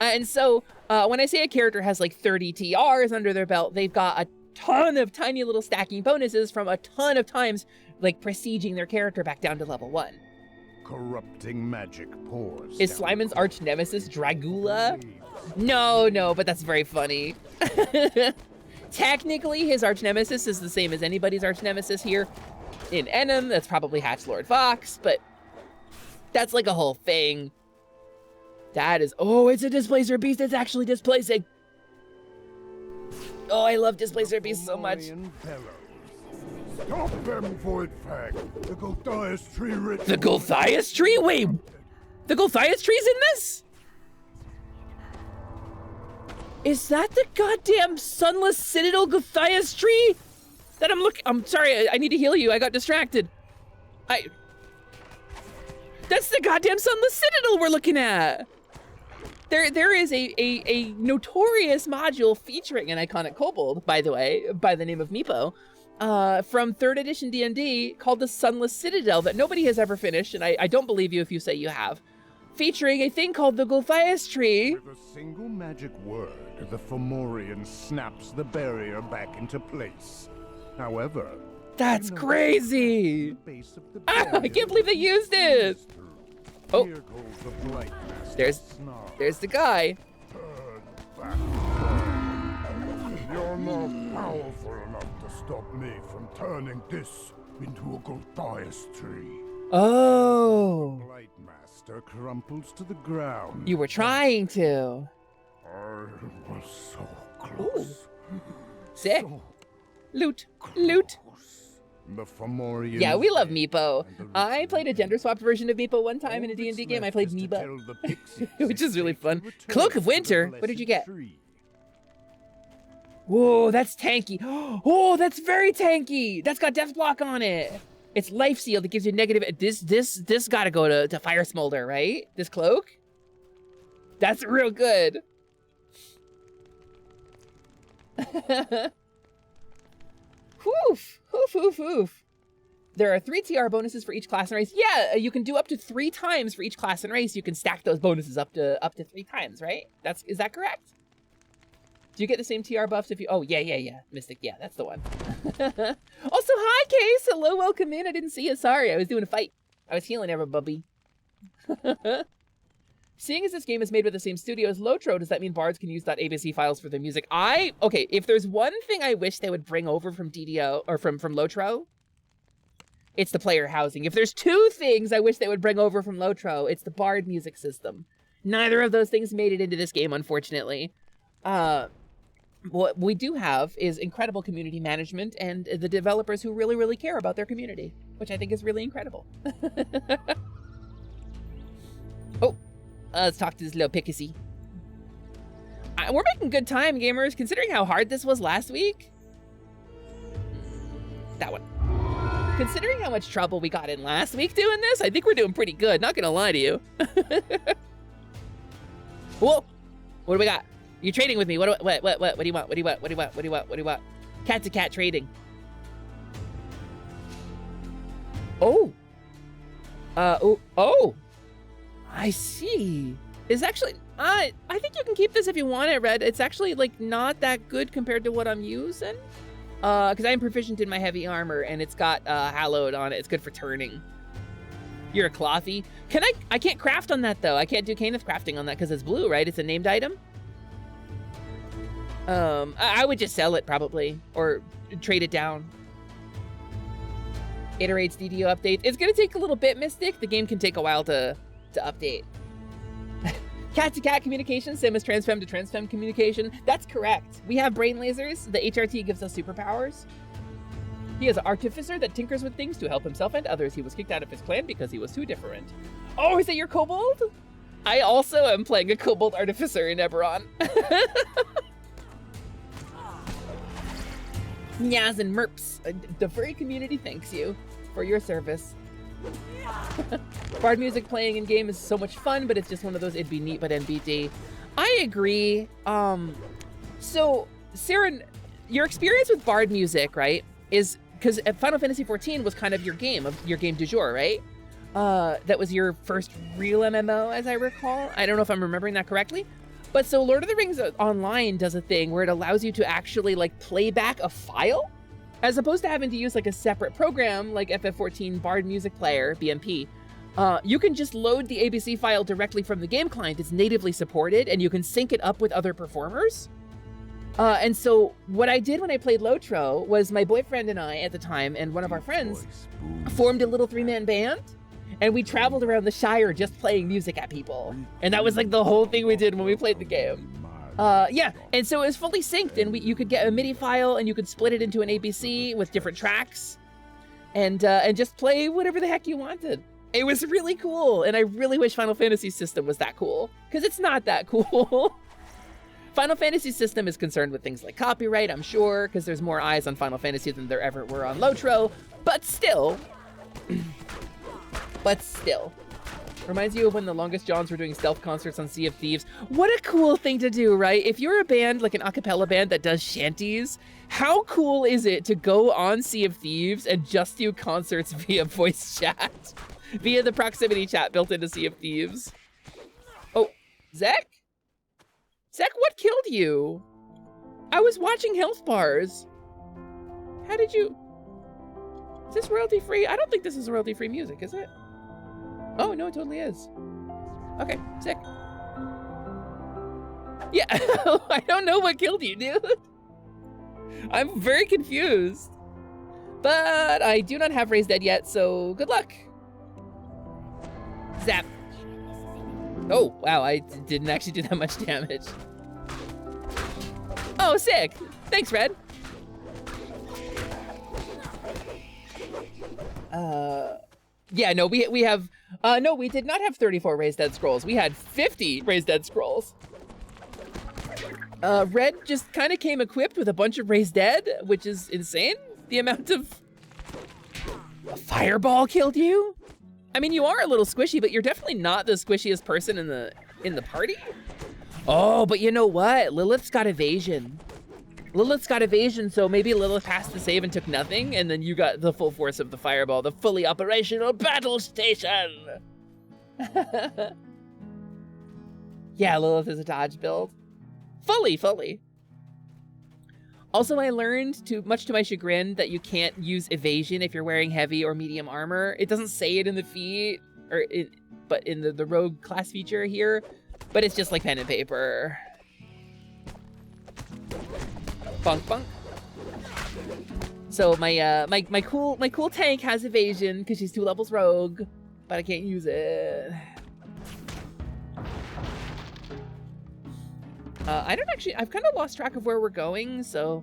And so when I say a character has like 30 TRs under their belt, they've got a ton of tiny little stacking bonuses from a ton of times like prestiging their character back down to level 1. Corrupting magic pours. Is Slimon's arch nemesis Dragula? No, but that's very funny. Technically, his arch nemesis is the same as anybody's arch nemesis here. In Enem, that's probably Hatchlord Fox, but that's like a whole thing. That is, oh, it's a Displacer Beast. It's actually displacing. Oh, I love Displacer Beast so much. Stop them, void fag. The Gulthias tree ritual. The Gulthias tree? Wait, the Gulthias tree's in this? Is that the goddamn Sunless Citadel Gulthias tree? That I'm sorry, I need to heal you. I got distracted. That's the goddamn Sunless Citadel we're looking at. There is a notorious module featuring an iconic kobold, by the way, by the name of Meepo, from 3rd edition D&D called the Sunless Citadel that nobody has ever finished, and I don't believe you if you say you have, featuring a thing called the Gulthias tree. With a single magic word, the Fomorian snaps the barrier back into place. However, that's crazy. I can't believe they used it. Oh, there's the guy. You're not powerful enough to stop me from turning this into a Gulthias tree. Oh. The Blightmaster crumples to the ground. You were trying to. I was so close. Sick. Loot. Loot. The Fomorian. Yeah, we love Meepo. I played a gender-swapped version of Meepo one time in a D&D game. I played Meepo, which is really fun. Cloak of Winter? What did you get? Whoa, that's tanky. Oh, that's very tanky. That's got Death Block on it. It's Life Seal that gives you negative. This gotta go to Fire Smolder, right? This cloak? That's real good. Oof. There are 3 TR bonuses for each class and race. Yeah, you can do up to 3 times for each class and race. You can stack those bonuses up to 3 times, right? Is that correct? Do you get the same TR buffs if you... Oh, yeah. Mystic, yeah, that's the one. Also, hi, Case. Hello, welcome in. I didn't see you. Sorry, I was doing a fight. I was healing everybody. Seeing as this game is made with the same studio as Lotro, does that mean bards can use .abc files for their music? Okay, if there's one thing I wish they would bring over from DDO, or from Lotro, it's the player housing. If there's 2 things I wish they would bring over from Lotro, it's the bard music system. Neither of those things made it into this game, unfortunately. What we do have is incredible community management and the developers who really, really care about their community, which I think is really incredible. Oh. Let's talk to this little Pickassy. We're making good time, gamers, considering how hard this was last week. That one. Considering how much trouble we got in last week doing this, I think we're doing pretty good, not gonna lie to you. Whoa! What do we got? You're trading with me. What do you want? Cat to cat trading. Oh! Oh! I see. It's actually, I think you can keep this if you want it, Red. It's actually, like, not that good compared to what I'm using. Because I'm proficient in my heavy armor, and it's got Hallowed on it. It's good for turning. You're a Clothy. I can't craft on that, though. I can't do Caneth crafting on that because it's blue, right? It's a named item. I would just sell it, probably. Or trade it down. Iterates DDO updates. It's going to take a little bit, Mystic. The game can take a while to update. Cat-to-cat communication, same as transfem to transfem communication. That's correct. We have brain lasers. The HRT gives us superpowers. He is an artificer that tinkers with things to help himself and others. He was kicked out of his clan because he was too different. Oh, is that your kobold? I also am playing a kobold artificer in Eberron. Nyaz and Merps. The furry community thanks you for your service. Bard music playing in game is so much fun, but it's just one of those it'd be neat but NBD. I agree. So Siren, your experience with Bard music, right, is because Final Fantasy XIV was kind of your game du jour, right? That was your first real MMO, as I recall. I don't know if I'm remembering that correctly. But so Lord of the Rings Online does a thing where it allows you to actually like play back a file, as opposed to having to use like a separate program like FF14 Bard Music Player, BMP. You can just load the ABC file directly from the game client. It's natively supported, and you can sync it up with other performers. And so what I did when I played Lotro was my boyfriend and I at the time and one of our friends formed a little 3-man band, and we traveled around the Shire just playing music at people. And that was like the whole thing we did when we played the game. Yeah, and so it was fully synced, and you could get a MIDI file and you could split it into an ABC with different tracks and just play whatever the heck you wanted. It was really cool, and I really wish Final Fantasy System was that cool, because it's not that cool. Final Fantasy System is concerned with things like copyright, I'm sure, because there's more eyes on Final Fantasy than there ever were on Lotro, but still. Reminds you of when the Longest Johns were doing stealth concerts on Sea of Thieves. What a cool thing to do, right? If you're a band, like an a cappella band that does shanties, how cool is it to go on Sea of Thieves and just do concerts via voice chat? Via the proximity chat built into Sea of Thieves. Oh, Zek? Zek, what killed you? I was watching health bars. How did you... Is this royalty-free? I don't think this is royalty-free music, is it? Oh, no, it totally is. Okay, sick. Yeah, I don't know what killed you, dude. I'm very confused. But I do not have Raised Dead yet, so good luck. Zap. Oh, wow, I didn't actually do that much damage. Oh, sick. Thanks, Red. Yeah, no, we have, no, we did not have 34 Raised Dead Scrolls. We had 50 Raised Dead Scrolls. Red just kind of came equipped with a bunch of Raised Dead, which is insane. The amount of... A fireball killed you? I mean, you are a little squishy, but you're definitely not the squishiest person in the party. Oh, but you know what? Lilith's got evasion. Lilith's got evasion, so maybe Lilith passed the save and took nothing, and then you got the full force of the fireball, the fully operational battle station. Yeah, Lilith is a dodge build. Fully. Also, I learned, much to my chagrin, that you can't use evasion if you're wearing heavy or medium armor. It doesn't say it in the feat, but in the rogue class feature here, but it's just like pen and paper. Bunk bunk. So my cool tank has evasion because she's 2 levels rogue, but I can't use it. I've kind of lost track of where we're going, so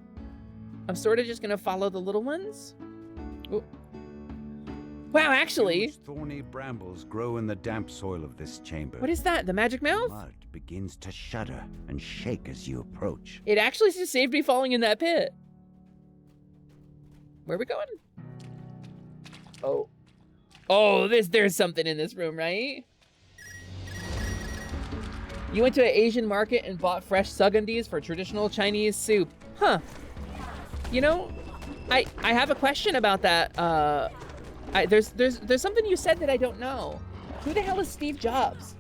I'm sort of just gonna follow the little ones. Ooh. Wow, actually. Huge thorny brambles grow in the damp soil of this chamber. What is that? The magic mouth? Mud begins to shudder and shake as you approach. It actually just saved me falling in that pit. Where are we going? Oh, there's something in this room, right? You went to an Asian market and bought fresh sugandis for traditional Chinese soup. Huh. You know, I have a question about that. There's something you said that I don't know. Who the hell is Steve Jobs?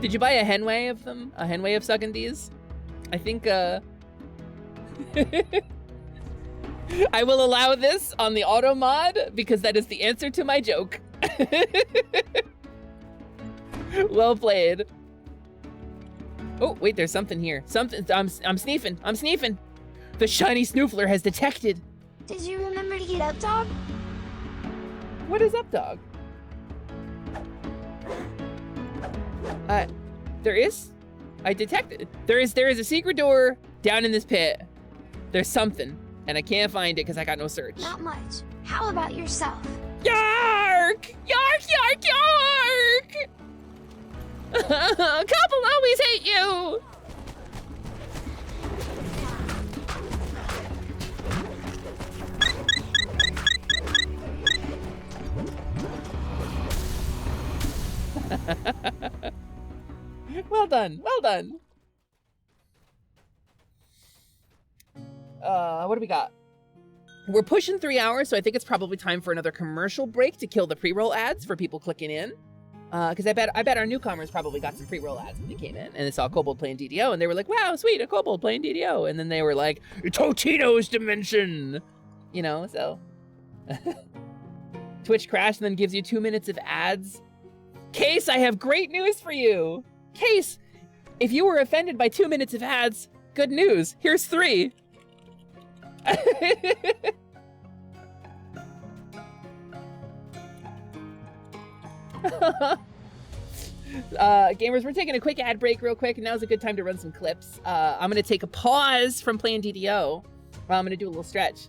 Did you buy a Henway of them? A Henway of Sugandis? I think, I will allow this on the auto mod because that is the answer to my joke. Well played. Oh, wait, there's something here. Something, I'm sneefing. The shiny snoofler has detected. Did you remember to get up, dog? What is up, dog? There is? I detected. There is a secret door down in this pit. There's something, and I can't find it because I got no search. Not much. How about yourself? Yark! Yark! Couple always hate you! Well done. Well done. What do we got? We're pushing 3 hours, so I think it's probably time for another commercial break to kill the pre-roll ads for people clicking in. Because I bet our newcomers probably got some pre-roll ads when they came in, and they saw Kobold playing DDO, and they were like, wow, sweet, a Kobold playing DDO. And then they were like, Totino's Dimension! You know, so... Twitch crashed and then gives you 2 minutes of ads. Case, I have great news for you! Case, if you were offended by 2 minutes of ads, good news, here's 3. Gamers, we're taking a quick ad break real quick, and now's a good time to run some clips. I'm gonna take a pause from playing DDO. I'm gonna do a little stretch.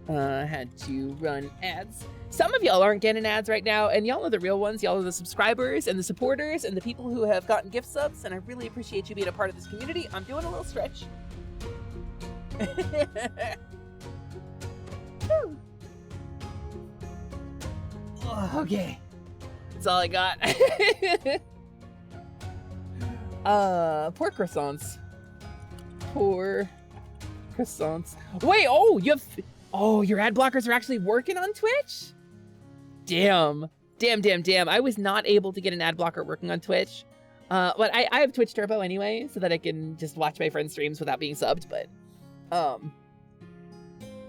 I had to run ads. Some of y'all aren't getting ads right now, and y'all are the real ones. Y'all are the subscribers and the supporters and the people who have gotten gift subs, and I really appreciate you being a part of this community. I'm doing a little stretch. Okay. That's all I got. Poor croissants. Poor croissants. Wait, oh, your ad blockers are actually working on Twitch? Damn. Damn. I was not able to get an ad blocker working on Twitch. But I have Twitch Turbo anyway, so that I can just watch my friends' streams without being subbed, but,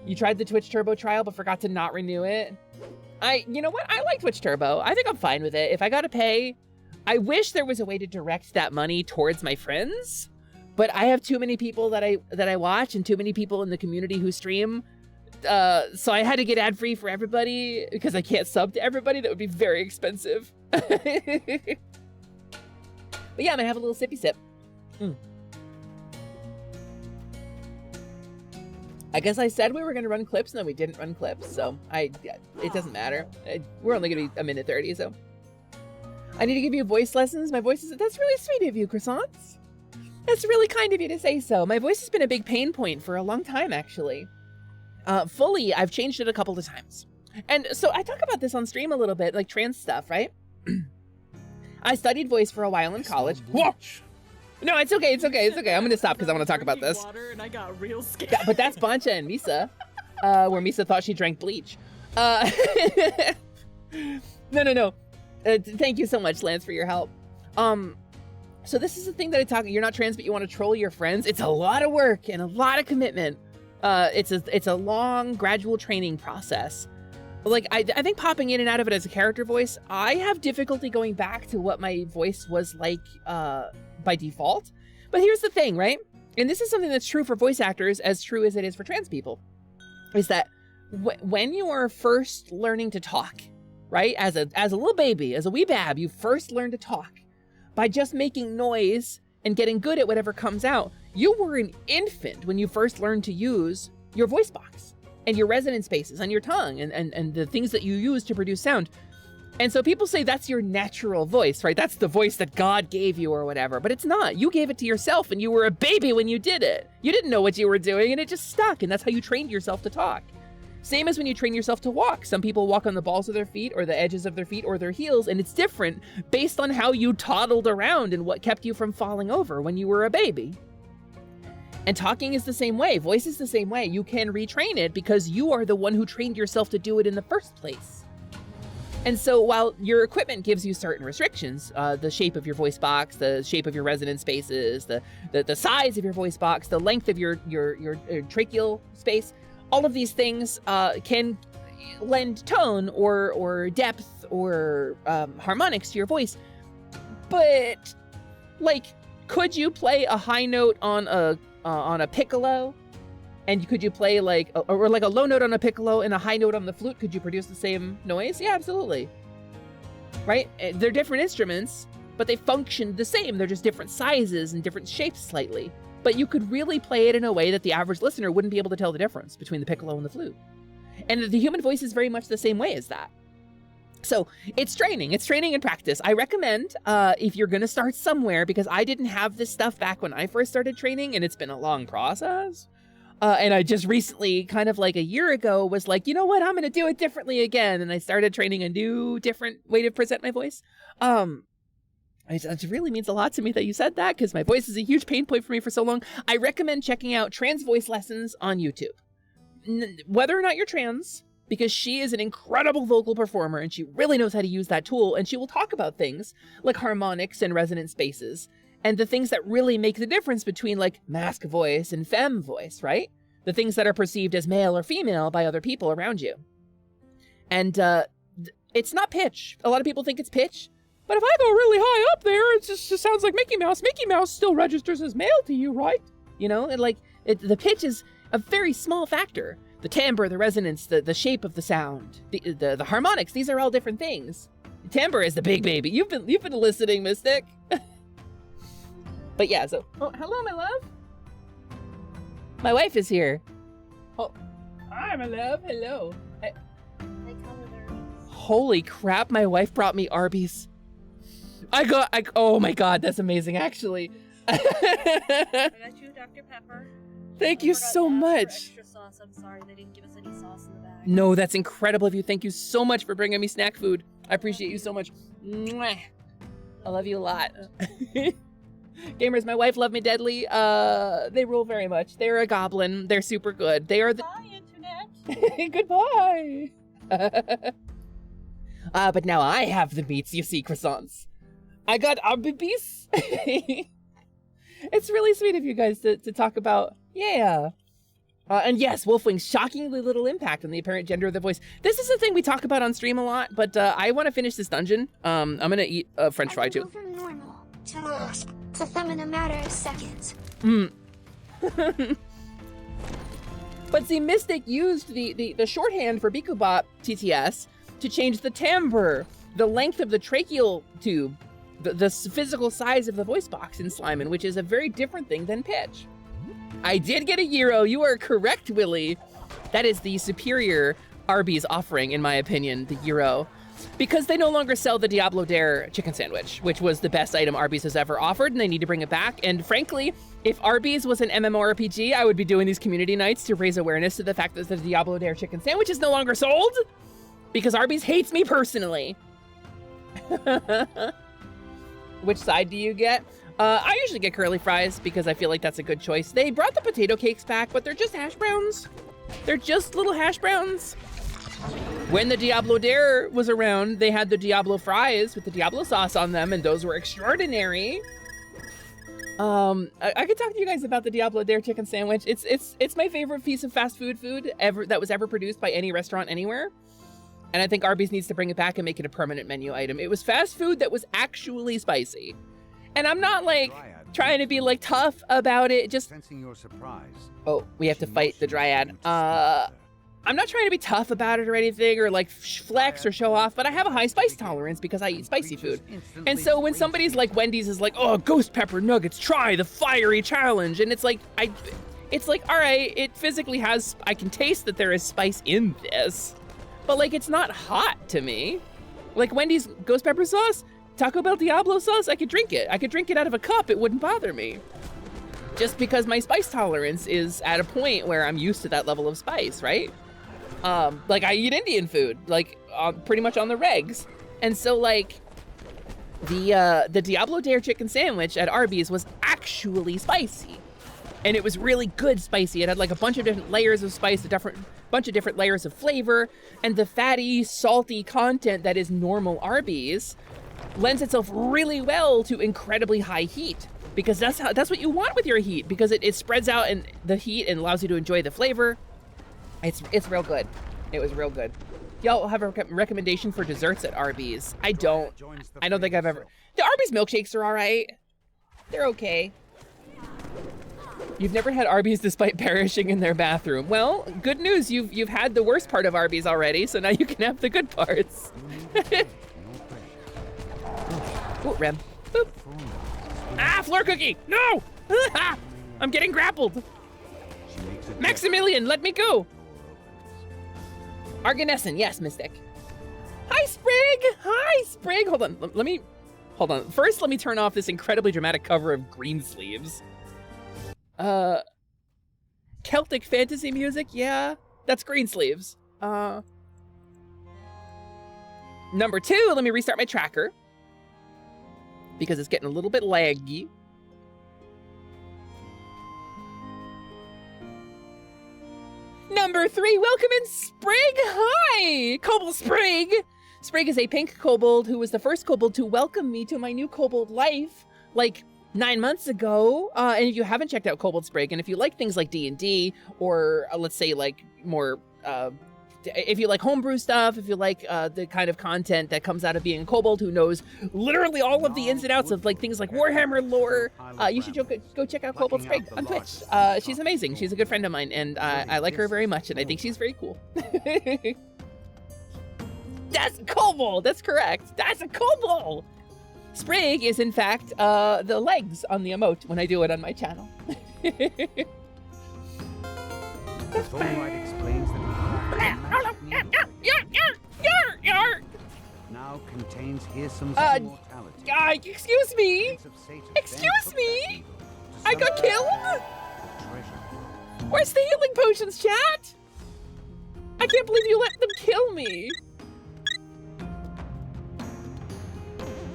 you tried the Twitch Turbo trial, but forgot to not renew it. You know what? I like Twitch Turbo. I think I'm fine with it. If I gotta pay, I wish there was a way to direct that money towards my friends, but I have too many people that I watch and too many people in the community who stream. So I had to get ad-free for everybody because I can't sub to everybody. That would be very expensive. But yeah, I'm gonna have a little sippy sip. I guess I said we were gonna run clips and then we didn't run clips, so it doesn't matter. We're only gonna be a minute 30, so. I need to give you voice lessons. My voice is, that's really sweet of you, croissants. That's really kind of you to say so. My voice has been a big pain point for a long time, actually. Fully, I've changed it a couple of times. And so I talk about this on stream a little bit, like trans stuff, right? I studied voice for a while in college. Whoa! No, it's okay. I'm gonna stop because I want to talk about this. Water and I got real scared. Yeah, but that's Bancha and Misa, where Misa thought she drank bleach. No. Thank you so much, Lance, for your help. So this is the thing that I talk. You're not trans, but you want to troll your friends. It's a lot of work and a lot of commitment. It's a long, gradual training process. Like I think popping in and out of it as a character voice, I have difficulty going back to what my voice was like by default. But here's the thing, right? And this is something that's true for voice actors as true as it is for trans people, is that when you are first learning to talk, right? As a little baby, as a wee bab, you first learn to talk by just making noise and getting good at whatever comes out. You were an infant when you first learned to use your voice box and your resonant spaces and your tongue and the things that you use to produce sound. And so people say that's your natural voice, right? That's the voice that God gave you or whatever, but it's not. You gave it to yourself and you were a baby when you did it. You didn't know what you were doing and it just stuck, and that's how you trained yourself to talk. Same as when you train yourself to walk. Some people walk on the balls of their feet or the edges of their feet or their heels, and it's different based on how you toddled around and what kept you from falling over when you were a baby. And talking is the same way. Voice is the same way. You can retrain it because you are the one who trained yourself to do it in the first place. And so while your equipment gives you certain restrictions, the shape of your voice box, the shape of your resonant spaces, the size of your voice box, the length of your tracheal space, all of these things can lend tone or depth or harmonics to your voice. But like, could you play a high note on a piccolo? And could you play like a low note on a piccolo and a high note on the flute? Could you produce the same noise? Yeah, absolutely. Right? They're different instruments, but they function the same. They're just different sizes and different shapes slightly. But you could really play it in a way that the average listener wouldn't be able to tell the difference between the piccolo and the flute. And the human voice is very much the same way as that. So it's training and practice. I recommend if you're gonna start somewhere, because I didn't have this stuff back when I first started training and it's been a long process. And I just recently, kind of like a year ago, was like, you know what, I'm going to do it differently again. And I started training a new, different way to present my voice. It really means a lot to me that you said that, because my voice is a huge pain point for me for so long. I recommend checking out trans voice lessons on YouTube. Whether or not you're trans, because she is an incredible vocal performer and she really knows how to use that tool, and she will talk about things like harmonics and resonant spaces and the things that really make the difference between like mask voice and femme voice, right? The things that are perceived as male or female by other people around you. And it's not pitch. A lot of people think it's pitch. But if I go really high up there, it just sounds like Mickey Mouse. Mickey Mouse still registers as male to you, right? You know, and like the pitch is a very small factor. The timbre, the resonance, the shape of the sound, the harmonics. These are all different things. The timbre is the big baby. You've been listening, Mystic. But yeah, so hello, my love. My wife is here. Oh, hi, my love. Hello. Holy crap! My wife brought me Arby's. Oh my god, that's amazing, actually. I got you Dr. Pepper. Thank you so much. Extra sauce. I'm sorry they didn't give us any sauce in the bag. No, that's incredible of you. Thank you so much for bringing me snack food. I appreciate you so much. Mwah. I love you a lot. Gamers, my wife, love me deadly. They rule very much. They're a goblin. They're super good. They are the... Bye, Internet. Goodbye. But now I have the meats, you see, croissants. I got Arbibis. It's really sweet of you guys to talk about. Yeah. And yes, Wolfwing's shockingly little impact on the apparent gender of the voice. This is a thing we talk about on stream a lot, but I want to finish this dungeon. I'm going to eat a french fry too. From normal to mask to them in a matter of seconds. But see, Mystic used the shorthand for Bikubot TTS to change the timbre, the length of the tracheal tube, the physical size of the voice box in Slimin', which is a very different thing than pitch. I did get a gyro. You are correct, Willie. That is the superior Arby's offering, in my opinion, the gyro. Because they no longer sell the Diablo Dare chicken sandwich, which was the best item Arby's has ever offered, and they need to bring it back. And frankly, if Arby's was an MMORPG, I would be doing these community nights to raise awareness to the fact that the Diablo Dare chicken sandwich is no longer sold. Because Arby's hates me personally. Which side do you get? I usually get curly fries because I feel like that's a good choice. They brought the potato cakes back, but they're just hash browns. They're just little hash browns. When the Diablo Dare was around, they had the Diablo fries with the Diablo sauce on them, and those were extraordinary. I could talk to you guys about the Diablo Dare chicken sandwich. It's my favorite piece of fast food ever that was ever produced by any restaurant anywhere. And I think Arby's needs to bring it back and make it a permanent menu item. It was fast food that was actually spicy. And I'm not like trying to be like tough about it. Just sensing your surprise. Oh, we have to fight the Dryad. I'm not trying to be tough about it or anything or like flex or show off, but I have a high spice tolerance because I eat spicy food. And so when somebody's like Wendy's is like, oh, ghost pepper nuggets, try the fiery challenge. And it's like, all right, it physically has, I can taste that there is spice in this. But like, it's not hot to me. Like Wendy's ghost pepper sauce, Taco Bell Diablo sauce, I could drink it. I could drink it out of a cup. It wouldn't bother me. Just because my spice tolerance is at a point where I'm used to that level of spice, right? Like I eat Indian food, like pretty much on the regs. And so like the Diablo Dare chicken sandwich at Arby's was actually spicy. And it was really good spicy. It had like a bunch of different layers of spice, bunch of different layers of flavor, and the fatty, salty content that is normal Arby's lends itself really well to incredibly high heat, because that's what you want with your heat, because it spreads out in the heat and allows you to enjoy the flavor. It's real good. It was real good. Y'all have a recommendation for desserts at Arby's? I don't think I've ever. The Arby's milkshakes are all right. They're okay. You've never had Arby's despite perishing in their bathroom. Well, good news, you've had the worst part of Arby's already, so now you can have the good parts. Oh, Rem. Boop. Ah, floor cookie! No! I'm getting grappled. Maximilian, let me go. Arganesson, yes, Mystic. Hi, Sprig! Hi, Sprig! Hold on. First, let me turn off this incredibly dramatic cover of Greensleeves. Celtic fantasy music, yeah, that's Greensleeves. Number 2, let me restart my tracker. because it's getting a little bit laggy. Number 3, welcome in Sprig. Hi, Kobold Sprig. Sprig is a pink kobold who was the first kobold to welcome me to my new kobold life, like 9 months ago. And if you haven't checked out Kobold Sprig, and if you like things like D&D, or let's say like more, if you like homebrew stuff, if you like the kind of content that comes out of being a kobold who knows literally all of the ins and outs of like things like Warhammer lore, you should go check out Kobold Sprig on Twitch. She's amazing. She's a good friend of mine, and I like her very much, and I think she's very cool. That's a kobold. That's correct. That's a kobold. Sprig is in fact the legs on the emote when I do it on my channel. Thornlight explains that now contains fearsome immortality. Excuse me. Excuse me. I got killed. Where's the healing potions, chat? I can't believe you let them kill me.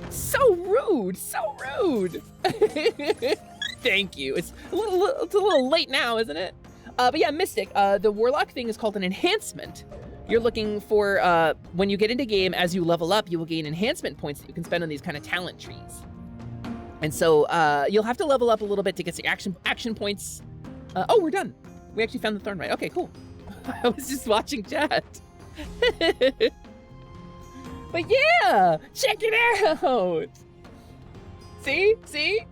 So rude, so rude. Thank you. It's a little late now, isn't it? But yeah, Mystic, the Warlock thing is called an enhancement. You're looking for, when you get into game, as you level up, you will gain enhancement points that you can spend on these kind of talent trees. And so you'll have to level up a little bit to get the action points. Oh, we're done. We actually found the thorn right. Okay, cool. I was just watching chat. But yeah, check it out. See?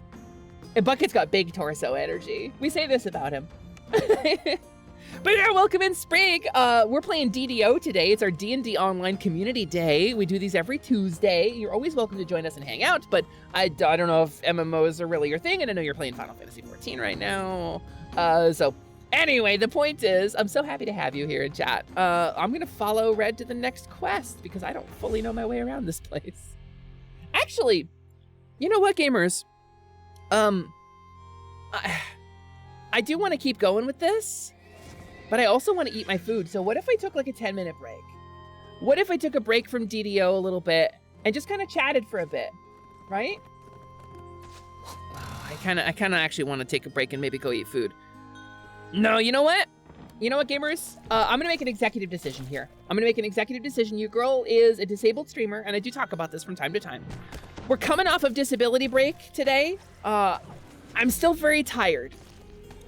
And Bucket's got big torso energy. We say this about him. But yeah, welcome in Sprig. We're playing DDO today. It's our D&D Online Community Day. We do these every Tuesday. You're always welcome to join us and hang out, but I don't know if MMOs are really your thing, and I know you're playing Final Fantasy XIV right now. So anyway, the point is, I'm so happy to have you here in chat. I'm gonna follow Red to the next quest because I don't fully know my way around this place. Actually, you know what, gamers? I do want to keep going with this, but I also want to eat my food. So what if I took like a 10-minute break? What if I took a break from DDO a little bit and just kind of chatted for a bit, right? I kind of actually want to take a break and maybe go eat food. No, you know what? You know what, gamers? I'm gonna make an executive decision here. I'm gonna make an executive decision. Your girl is a disabled streamer, and I do talk about this from time to time. We're coming off of disability break today. I'm still very tired.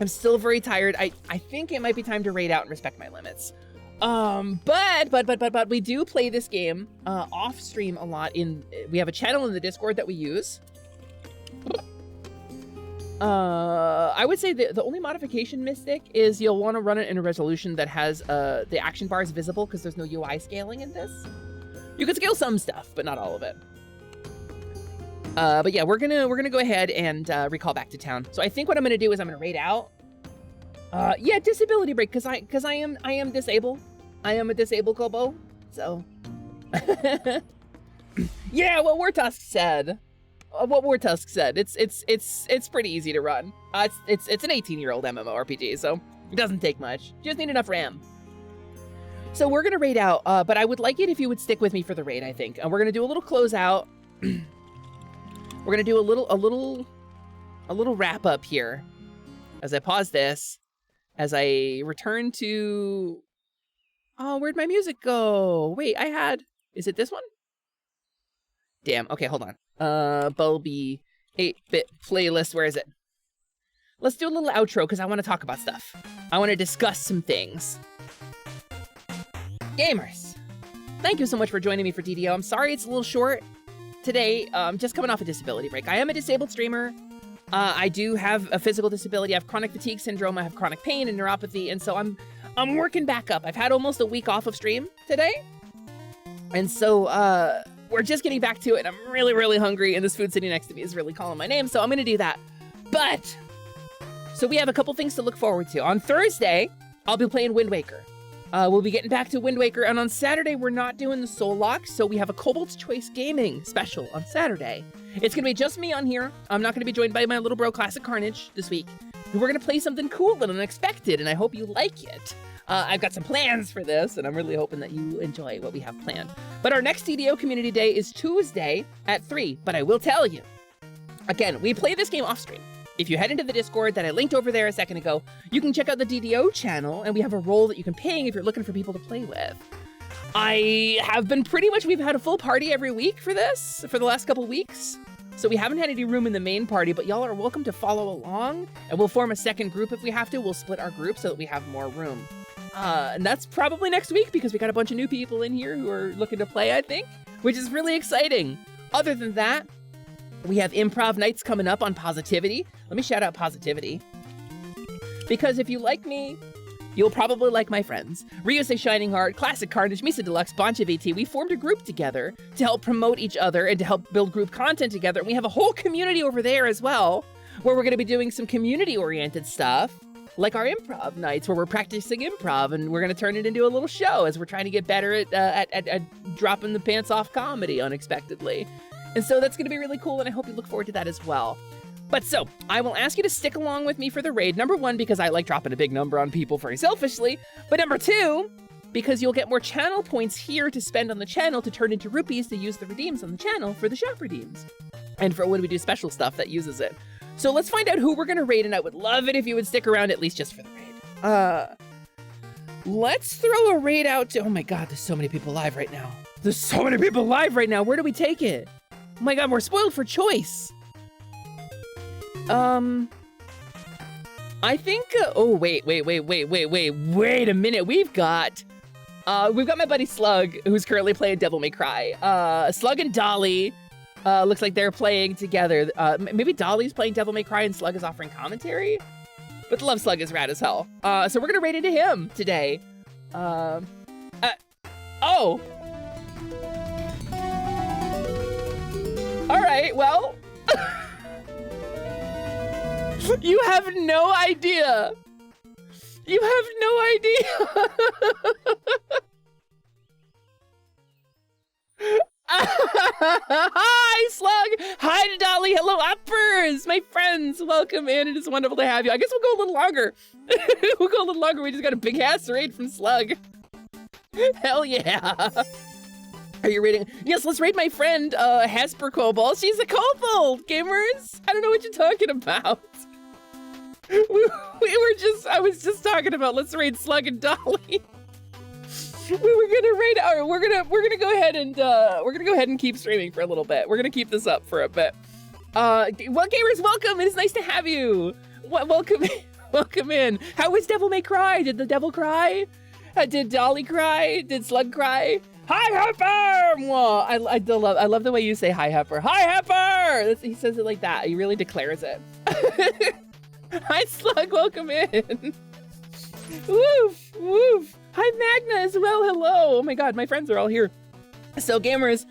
I think it might be time to raid out and respect my limits. But we do play this game off stream a lot. We have a channel in the Discord that we use. I would say the only modification, Mystic, is you'll want to run it in a resolution that has the action bars visible because there's no UI scaling in this. You can scale some stuff, but not all of it. But yeah, we're gonna go ahead and recall back to town. So I think what I'm gonna do is I'm gonna raid out. Yeah, disability break because I am disabled. I am a disabled kobo. So yeah, what Wartusk said. It's pretty easy to run. It's an 18-year-old MMORPG, so it doesn't take much. You just need enough RAM. So we're gonna raid out, but I would like it if you would stick with me for the raid. I think, and we're gonna do a little closeout. We're gonna do a little wrap up here as I pause this, as I return to. Oh, where'd my music go? Wait, is it this one? Damn. Okay, hold on. Bulby 8-bit playlist. Where is it? Let's do a little outro because I want to talk about stuff. I want to discuss some things. Gamers, thank you so much for joining me for DDO. I'm sorry it's a little short today. I'm just coming off a disability break. I am a disabled streamer. I do have a physical disability. I have chronic fatigue syndrome. I have chronic pain and neuropathy, and so I'm working back up. I've had almost a week off of stream today, and so we're just getting back to it. And I'm really, really hungry, and this food sitting next to me is really calling my name, so I'm gonna do that. But so we have a couple things to look forward to. On Thursday, I'll be playing Wind Waker. We'll be getting back to Wind Waker, and on Saturday, we're not doing the Soul Lock, so we have a Kobold's Choice Gaming special on Saturday. It's gonna be just me on here. I'm not gonna be joined by my little bro, Classic Carnage, this week. We're gonna play something cool and unexpected, and I hope you like it. I've got some plans for this, and I'm really hoping that you enjoy what we have planned. But our next DDO Community Day is Tuesday at 3, but I will tell you, Again, we play this game off stream. If you head into the Discord that I linked over there a second ago, you can check out the DDO channel, and we have a role that you can ping if you're looking for people to play with. I have been we've had a full party every week for this, for the last couple weeks. So we haven't had any room in the main party, but y'all are welcome to follow along, and we'll form a second group if we have to. We'll split our group so that we have more room. And that's probably next week because we got a bunch of new people in here who are looking to play, I think, which is really exciting. Other than that, we have improv nights coming up on Positivity. Let me shout out Positivity. Because if you like me, you'll probably like my friends. Ryusei Shining Heart, Classic Carnage, Misa Deluxe, Boncha VT. We formed a group together to help promote each other and to help build group content together. And we have a whole community over there as well, where we're going to be doing some community-oriented stuff, like our improv nights, where we're practicing improv, and we're going to turn it into a little show as we're trying to get better at dropping the pants off comedy unexpectedly. And so that's going to be really cool, and I hope you look forward to that as well. But so, I will ask you to stick along with me for the raid. Number one, because I like dropping a big number on people very selfishly. But number two, because you'll get more channel points here to spend on the channel to turn into rupees to use the redeems on the channel for the shop redeems. And for when we do special stuff that uses it. So let's find out who we're going to raid, and I would love it if you would stick around at least just for the raid. Let's throw a raid out to... Oh my god, there's so many people live right now. There's so many people live right now. Where do we take it? Oh my god, we're spoiled for choice. I think, oh, wait a minute. We've got my buddy Slug, who's currently playing Devil May Cry. Slug and Dolly, looks like they're playing together. Maybe Dolly's playing Devil May Cry and Slug is offering commentary? But Love Slug is rad as hell. So we're gonna raid into him today. Oh! Alright, well... You have no idea. You have no idea. Hi, Slug. Hi, Dolly. Hello, uppers. My friends, welcome in. It is wonderful to have you. I guess we'll go a little longer. We'll go a little longer. We just got a big ass raid from Slug. Hell yeah. Are you raiding? Yes, let's raid my friend, Hasper Cobalt. She's a kobold, gamers. I don't know what you're talking about. I was just talking about let's raid Slug and Dolly. We were gonna raid we're gonna go ahead and keep streaming for a little bit. We're gonna keep this up for a bit. Well, gamers, welcome. It is nice to have you. Welcome in. How was Devil May Cry? Did the devil cry? Did Dolly cry? Did Slug cry? Hi, Hepper! Whoa, I love the way you say hi, Hepper. Hi, Hepper! He says it like that. He really declares it. Hi, Slug. Welcome in. Woof, woof. Hi, Magna as well. Hello. Oh my god, my friends are all here. So, gamers,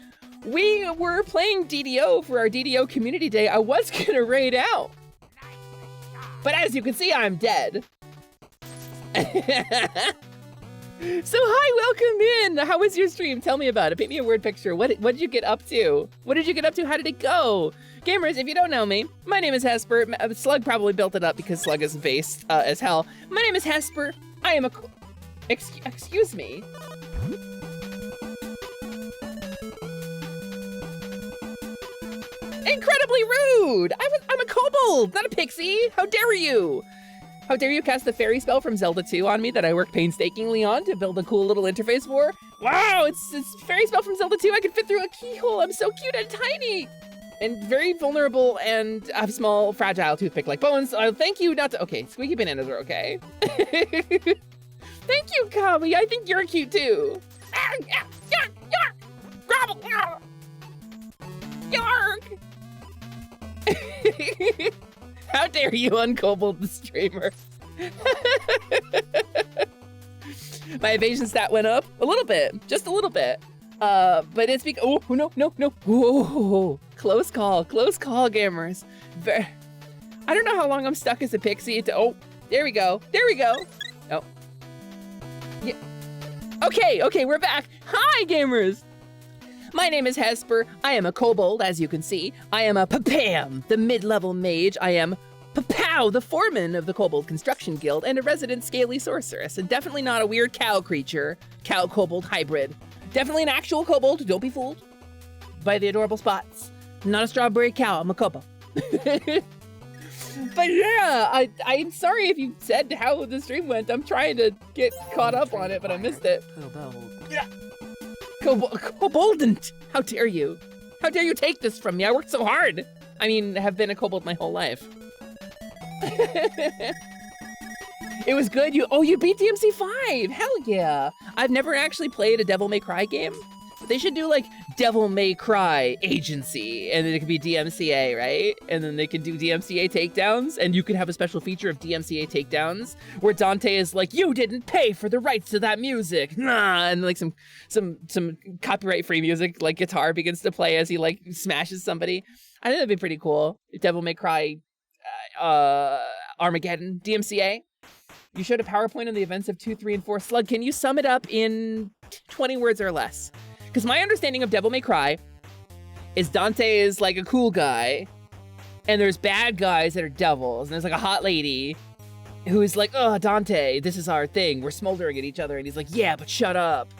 we were playing DDO for our DDO Community Day. I was gonna raid out. But as you can see, I'm dead. So hi, welcome in. How was your stream? Tell me about it. Paint me a word picture. What did you get up to? What did you get up to? How did it go? Gamers, if you don't know me, my name is Hesper. Slug probably built it up because Slug is based as hell. My name is Hesper. I am a... Excuse me. Incredibly rude. I'm a kobold, not a pixie. How dare you? How dare you cast the fairy spell from Zelda 2 on me that I worked painstakingly on to build a cool little interface for? Wow, it's fairy spell from Zelda 2. I can fit through a keyhole. I'm so cute and tiny. And very vulnerable and have small, fragile toothpick-like bones. Thank you not to... Okay, squeaky bananas are okay. Thank you, Kami. I think you're cute too. Yark! How dare you unkobold the streamer? My evasion stat went up a little bit, just a little bit. But it's because, oh, no. Whoa, close call, gamers. I don't know how long I'm stuck as a pixie. Oh, there we go. Oh. Yeah. Okay, we're back. Hi, gamers. My name is Hesper. I am a kobold, as you can see. I am a Papam, the mid-level mage. I am Papow, the foreman of the Kobold Construction Guild, and a resident scaly sorceress, and definitely not a weird cow creature, cow-kobold hybrid. Definitely an actual kobold, don't be fooled by the adorable spots. I'm not a strawberry cow, I'm a kobold. But yeah, I'm sorry if you said how the stream went. I'm trying to get caught up on it, but I missed it. Koboldant! How dare you? How dare you take this from me? I worked so hard. I mean, have been a kobold my whole life. It was good. You beat DMC5. Hell yeah. I've never actually played a Devil May Cry game. They should do like Devil May Cry Agency, and then it could be DMCA, right? And then they can do DMCA takedowns, and you can have a special feature of DMCA takedowns where Dante is like, "You didn't pay for the rights to that music," nah, and like some copyright-free music, like guitar begins to play as he like smashes somebody. I think that'd be pretty cool. Devil May Cry, Armageddon, DMCA. You showed a PowerPoint on the events of 2, 3, and 4. Slug, can you sum it up in 20 words or less? Because my understanding of Devil May Cry is Dante is like a cool guy, and there's bad guys that are devils, and there's like a hot lady who's like, "Oh, Dante, this is our thing. We're smoldering at each other," and he's like, "Yeah, but shut up."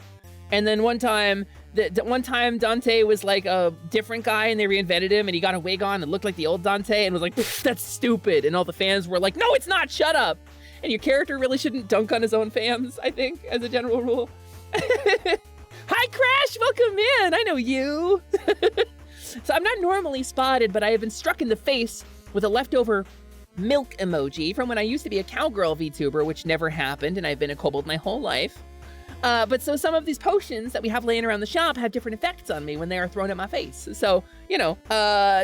And then one time Dante was like a different guy, and they reinvented him, and he got a wig on and looked like the old Dante, and was like, "That's stupid." And all the fans were like, "No, it's not. Shut up." And your character really shouldn't dunk on his own fans, I think, as a general rule. Hi, Crash! Welcome in! I know you! So I'm not normally spotted, but I have been struck in the face with a leftover milk emoji from when I used to be a cowgirl VTuber, which never happened, and I've been a kobold my whole life. But so some of these potions that we have laying around the shop have different effects on me when they are thrown at my face. So, you know,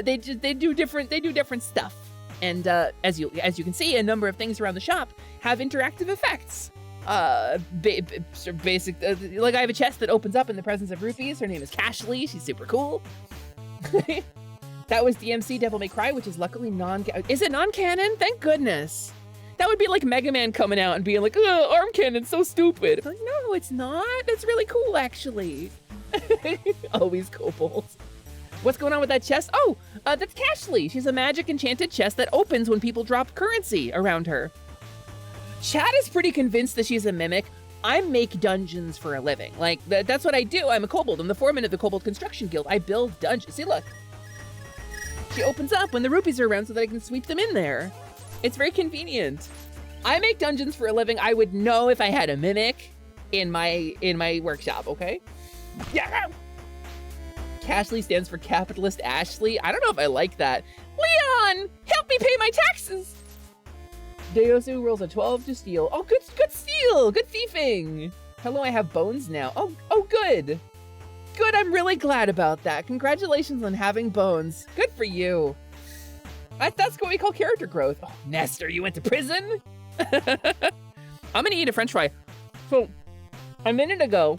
they do different stuff. And as you can see, a number of things around the shop have interactive effects. Basic, like I have a chest that opens up in the presence of rupees. Her name is Cashley. She's super cool. That was DMC Devil May Cry, which is luckily is it non-canon? Thank goodness. That would be like Mega Man coming out and being like, "Oh, arm cannon's so stupid." I'm like, no, it's not. That's really cool, actually. Always kobolds. What's going on with that chest? Oh, that's Cashley. She's a magic enchanted chest that opens when people drop currency around her. Chad is pretty convinced that she's a mimic. I make dungeons for a living. Like, that's what I do. I'm a kobold. I'm the foreman of the Kobold Construction Guild. I build dungeons. See, look. She opens up when the rupees are around so that I can sweep them in there. It's very convenient. I make dungeons for a living. I would know if I had a mimic in my workshop, okay? Yeah. Cashley stands for Capitalist Ashley. I don't know if I like that. Leon, help me pay my taxes. Deosu rolls a 12 to steal. Oh, good steal, good thieving. Hello, I have bones now. Oh, good. Good, I'm really glad about that. Congratulations on having bones. Good for you. That's what we call character growth. Oh, Nestor, you went to prison? I'm gonna eat a french fry. So, a minute ago,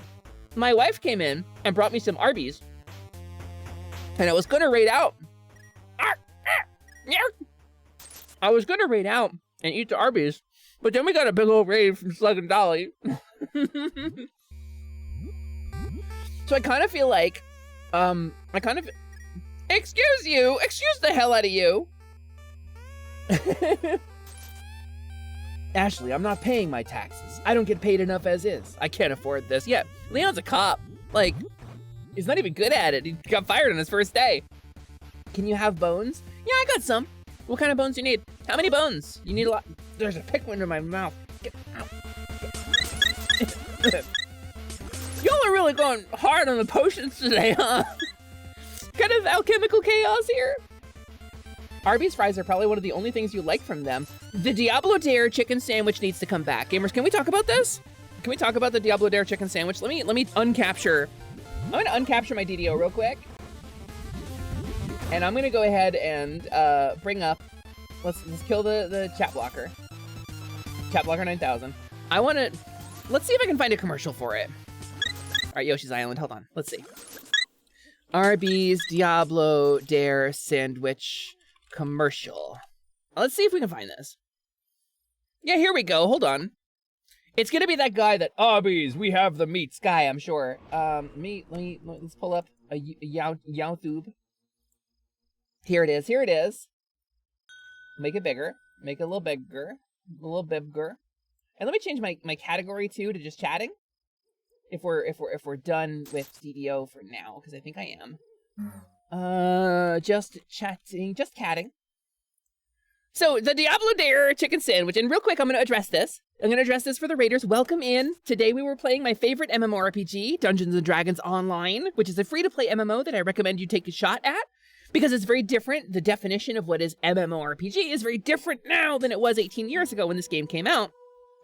my wife came in and brought me some Arby's. And I was gonna raid out. I was gonna raid out and eat the Arby's, but then we got a big old raid from Slug and Dolly. So I kind of feel like, excuse the hell out of you. Ashley, I'm not paying my taxes. I don't get paid enough as is. I can't afford this. Yeah, Leon's a cop. Like, he's not even good at it. He got fired on his first day. Can you have bones? Yeah, I got some. What kind of bones do you need? How many bones? You need a lot. There's a pickle in my mouth. Get out. Y'all are really going hard on the potions today, huh? Kind of alchemical chaos here. Arby's fries are probably one of the only things you like from them. The Diablo Dare chicken sandwich needs to come back. Gamers, can we talk about this? Can we talk about the Diablo Dare chicken sandwich? Let me uncapture. I'm gonna uncapture my DDO real quick. And I'm gonna go ahead and bring up, let's kill the chat blocker. Chat blocker 9000. Let's see if I can find a commercial for it. All right, Yoshi's Island, hold on, let's see. Arby's Diablo Dare sandwich commercial. Let's see if we can find this. Yeah, here we go, hold on. It's gonna be that guy that, Arby's, we have the meats guy, I'm sure. Let's pull up a YouTube. Here it is. Make it bigger, make it a little bigger. And let me change my category too to just chatting. If we're done with DDO for now, because I think I am. Just chatting, just catting. So the Diablo Dare chicken sandwich, and real quick, I'm going to address this. I'm going to address this for the Raiders. Welcome in. Today we were playing my favorite MMORPG, Dungeons & Dragons Online, which is a free-to-play MMO that I recommend you take a shot at because it's very different. The definition of what is MMORPG is very different now than it was 18 years ago when this game came out.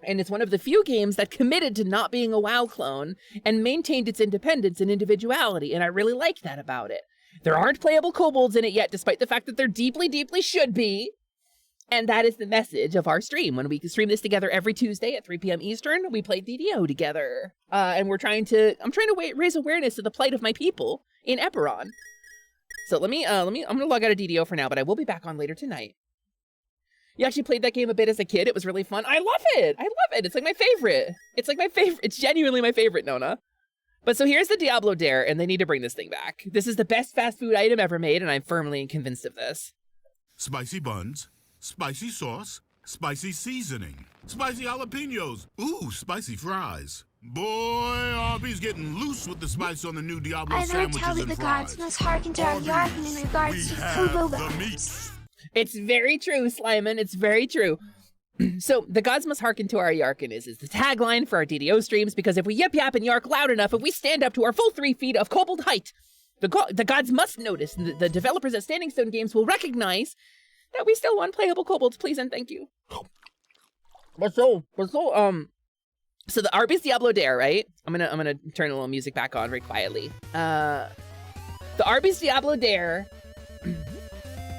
And it's one of the few games that committed to not being a WoW clone and maintained its independence and individuality, and I really like that about it. There aren't playable kobolds in it yet, despite the fact that there deeply, deeply should be. And that is the message of our stream. When we stream this together every Tuesday at 3 p.m. Eastern, we play DDO together. And I'm trying to raise awareness of the plight of my people in Eberron. So I'm gonna log out of DDO for now, but I will be back on later tonight. You actually played that game a bit as a kid. It was really fun. I love it. It's like my favorite. It's genuinely my favorite, Nona. But so here's the Diablo Dare, and they need to bring this thing back. This is the best fast food item ever made, and I'm firmly convinced of this. Spicy buns, spicy sauce, spicy seasoning, spicy jalapenos, ooh, spicy fries. Boy, Arby's getting loose with the spice on the new Diablo I've heard sandwiches tell that and the fries. gods must hearken to our jargon in regards to Kobo bones. It's very true, Slyman. It's very true. So the gods must hearken to our yarkin is the tagline for our DDO streams, because if we yip yap and yark loud enough, if we stand up to our full 3 feet of kobold height, the gods must notice, and the developers at Standing Stone Games will recognize that we still want playable kobolds, please and thank you. So the Arby's Diablo Dare, right? I'm gonna turn a little music back on very quietly. The Arby's Diablo Dare.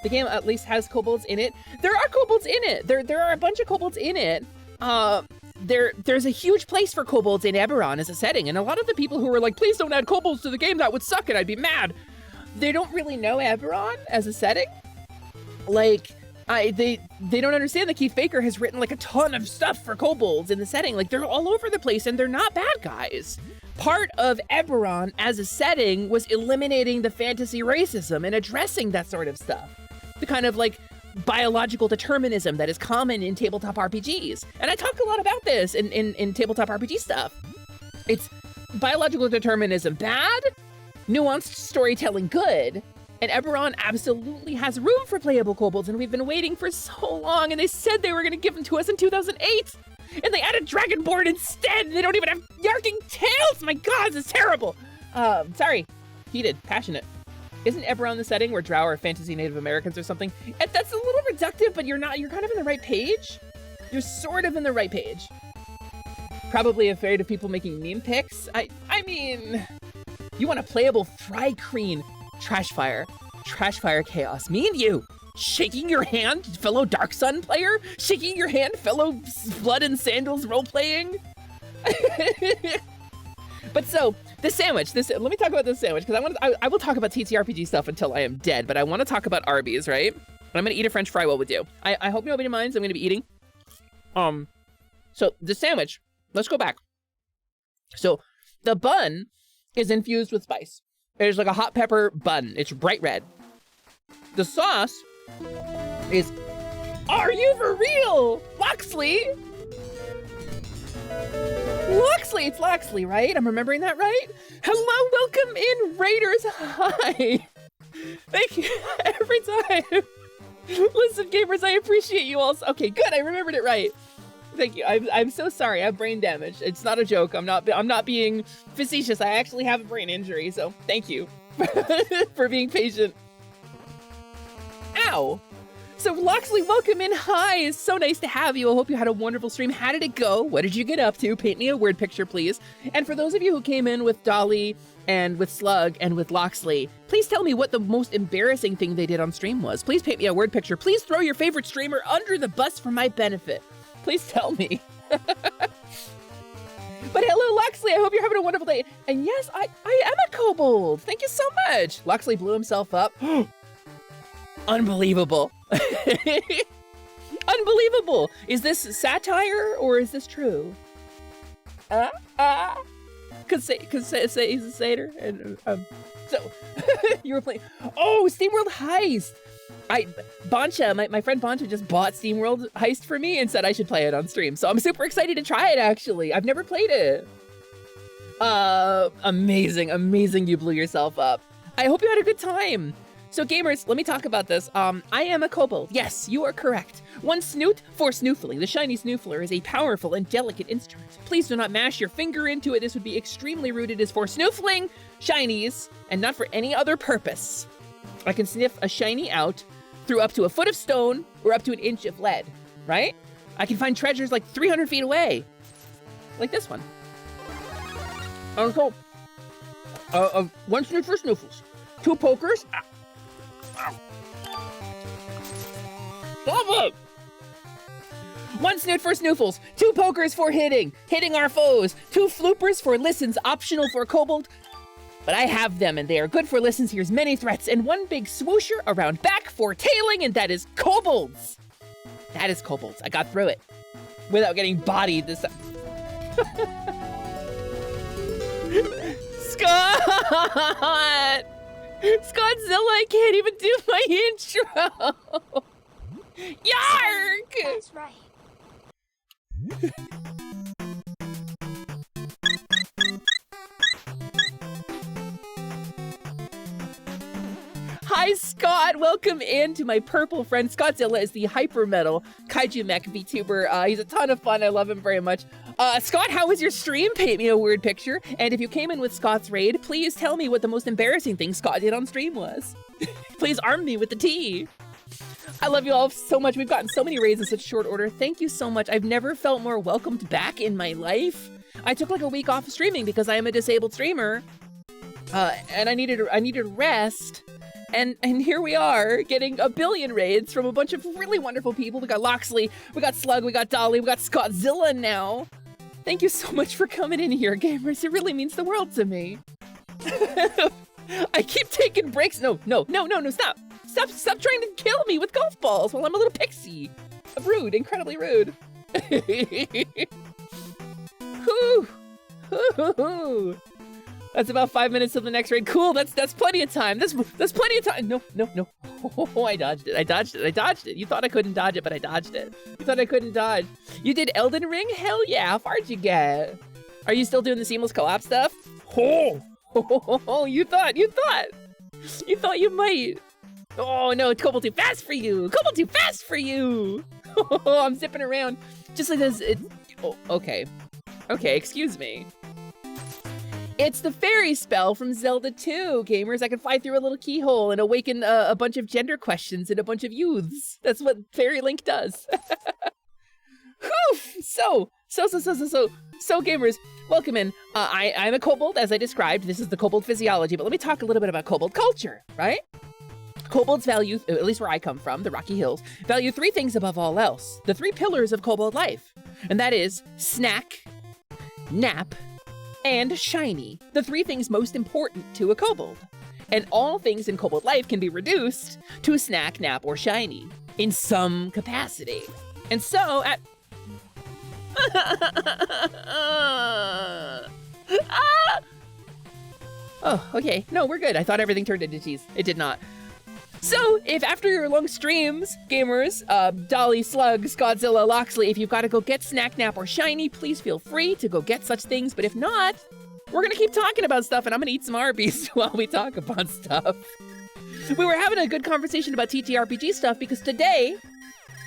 The game at least has kobolds in it. There are kobolds in it. There are a bunch of kobolds in it. There's a huge place for kobolds in Eberron as a setting, and a lot of the people who were like, please don't add kobolds to the game, that would suck and I'd be mad. They don't really know Eberron as a setting. Like, they don't understand that Keith Baker has written like a ton of stuff for kobolds in the setting. Like, they're all over the place and they're not bad guys. Part of Eberron as a setting was eliminating the fantasy racism and addressing that sort of stuff. The kind of like biological determinism that is common in tabletop RPGs. And I talk a lot about this in tabletop RPG stuff. It's biological determinism bad, nuanced storytelling good, and Eberron absolutely has room for playable kobolds, and we've been waiting for so long, and they said they were gonna give them to us in 2008, and they added Dragonborn instead, and they don't even have yarking tails! My god, this is terrible! Sorry, heated, passionate. Isn't Eberron the setting where Drow are fantasy Native Americans or something? And that's a little reductive, but you're kind of in the right page. You're sort of in the right page. Probably afraid of people making meme pics. I mean, you want a playable Thrycreen Trashfire Chaos. Me and you, shaking your hand, fellow Dark Sun player? Shaking your hand, fellow Blood and Sandals role-playing? But so, the sandwich, let me talk about this sandwich, because I will talk about TTRPG stuff until I am dead, but I want to talk about Arby's, right? And I'm going to eat a French fry while with you. I hope nobody minds, I'm going to be eating. So, the sandwich, let's go back. So, the bun is infused with spice. It's like a hot pepper bun. It's bright red. The sauce is, are you for real? Loxley? Loxley, it's Loxley, right? I'm remembering that right? Hello, welcome in, Raiders. Hi. Thank you every time. Listen, gamers, I appreciate you all. Okay, good, I remembered it right. Thank you. I'm so sorry. I have brain damage. It's not a joke. I'm not being facetious. I actually have a brain injury, so thank you for being patient. Ow. So Loxley, welcome in. Hi, it's so nice to have you. I hope you had a wonderful stream. How did it go? What did you get up to? Paint me a word picture, please. And for those of you who came in with Dolly and with Slug and with Loxley, please tell me what the most embarrassing thing they did on stream was. Please paint me a word picture. Please throw your favorite streamer under the bus for my benefit. Please tell me. But hello, Loxley. I hope you're having a wonderful day. And yes, I am a kobold. Thank you so much. Loxley blew himself up. Unbelievable. Unbelievable. Is this satire or is this true? Could say he's a satyr. And so you were playing. Oh, SteamWorld Heist. Boncha, my friend Boncha just bought SteamWorld Heist for me and said I should play it on stream. So I'm super excited to try it, actually. I've never played it. Amazing, amazing you blew yourself up. I hope you had a good time. So gamers, let me talk about this. I am a kobold. Yes, you are correct. One snoot for snoofling. The shiny snoofler is a powerful and delicate instrument. Please do not mash your finger into it. This would be extremely rude. It is for snoofling shinies and not for any other purpose. I can sniff a shiny out through up to a foot of stone or up to an inch of lead, right? I can find treasures like 300 feet away. Like this one. So, one snoot for snoofles. 2 pokers. Stop it! 1 snoot for snoofles, 2 pokers for hitting our foes, 2 floopers for listens, optional for kobold, but I have them and they are good for listens. Here's many threats, and 1 big swoosher around back for tailing, and that is kobolds. That is kobolds. I got through it without getting bodied this time. Scott! Scottzilla, I can't even do my intro. Yark! That's right. Hi, Scott. Welcome in to my purple friend. Scottzilla is the hyper metal kaiju mech VTuber. He's a ton of fun. I love him very much. Scott, how was your stream? Paint me a weird picture. And if you came in with Scott's raid, please tell me what the most embarrassing thing Scott did on stream was. Please arm me with the tea. I love you all so much. We've gotten so many raids in such short order. Thank you so much. I've never felt more welcomed back in my life. I took like a week off streaming because I am a disabled streamer. And I needed rest. And here we are, getting a billion raids from a bunch of really wonderful people. We got Loxley, we got Slug, we got Dolly, we got Scottzilla now. Thank you so much for coming in here, gamers. It really means the world to me. I keep taking breaks. No, stop. Stop trying to kill me with golf balls while I'm a little pixie. Rude, incredibly rude. Whew. That's about 5 minutes till the next raid. Cool, that's plenty of time. That's plenty of time. No. Oh, I dodged it. You thought I couldn't dodge it, but I dodged it. You thought I couldn't dodge. You did Elden Ring? Hell yeah, how far'd you get? Are you still doing the seamless co-op stuff? Oh, you thought you might. Oh no, it's Kobold too fast for you. Oh, I'm zipping around. Just like this, okay, excuse me. It's the fairy spell from Zelda 2, gamers. I can fly through a little keyhole and awaken a bunch of gender questions in a bunch of youths. That's what Fairy Link does. Whew! So, gamers, welcome in. I'm a kobold, as I described. This is the kobold physiology, but let me talk a little bit about kobold culture, right? Kobolds value, at least where I come from, the Rocky Hills, value 3 things above all else. The 3 pillars of kobold life. And that is snack, nap, and shiny, the 3 things most important to a kobold. And all things in kobold life can be reduced to snack, nap, or shiny in some capacity. And so at Oh, okay. No, we're good. I thought everything turned into cheese. It did not. So, if after your long streams, gamers, Dolly, Slug, Scottzilla, Loxley, if you've got to go get snack, nap, or shiny, please feel free to go get such things. But if not, we're gonna keep talking about stuff, and I'm gonna eat some Arby's while we talk about stuff. We were having a good conversation about TTRPG stuff because today,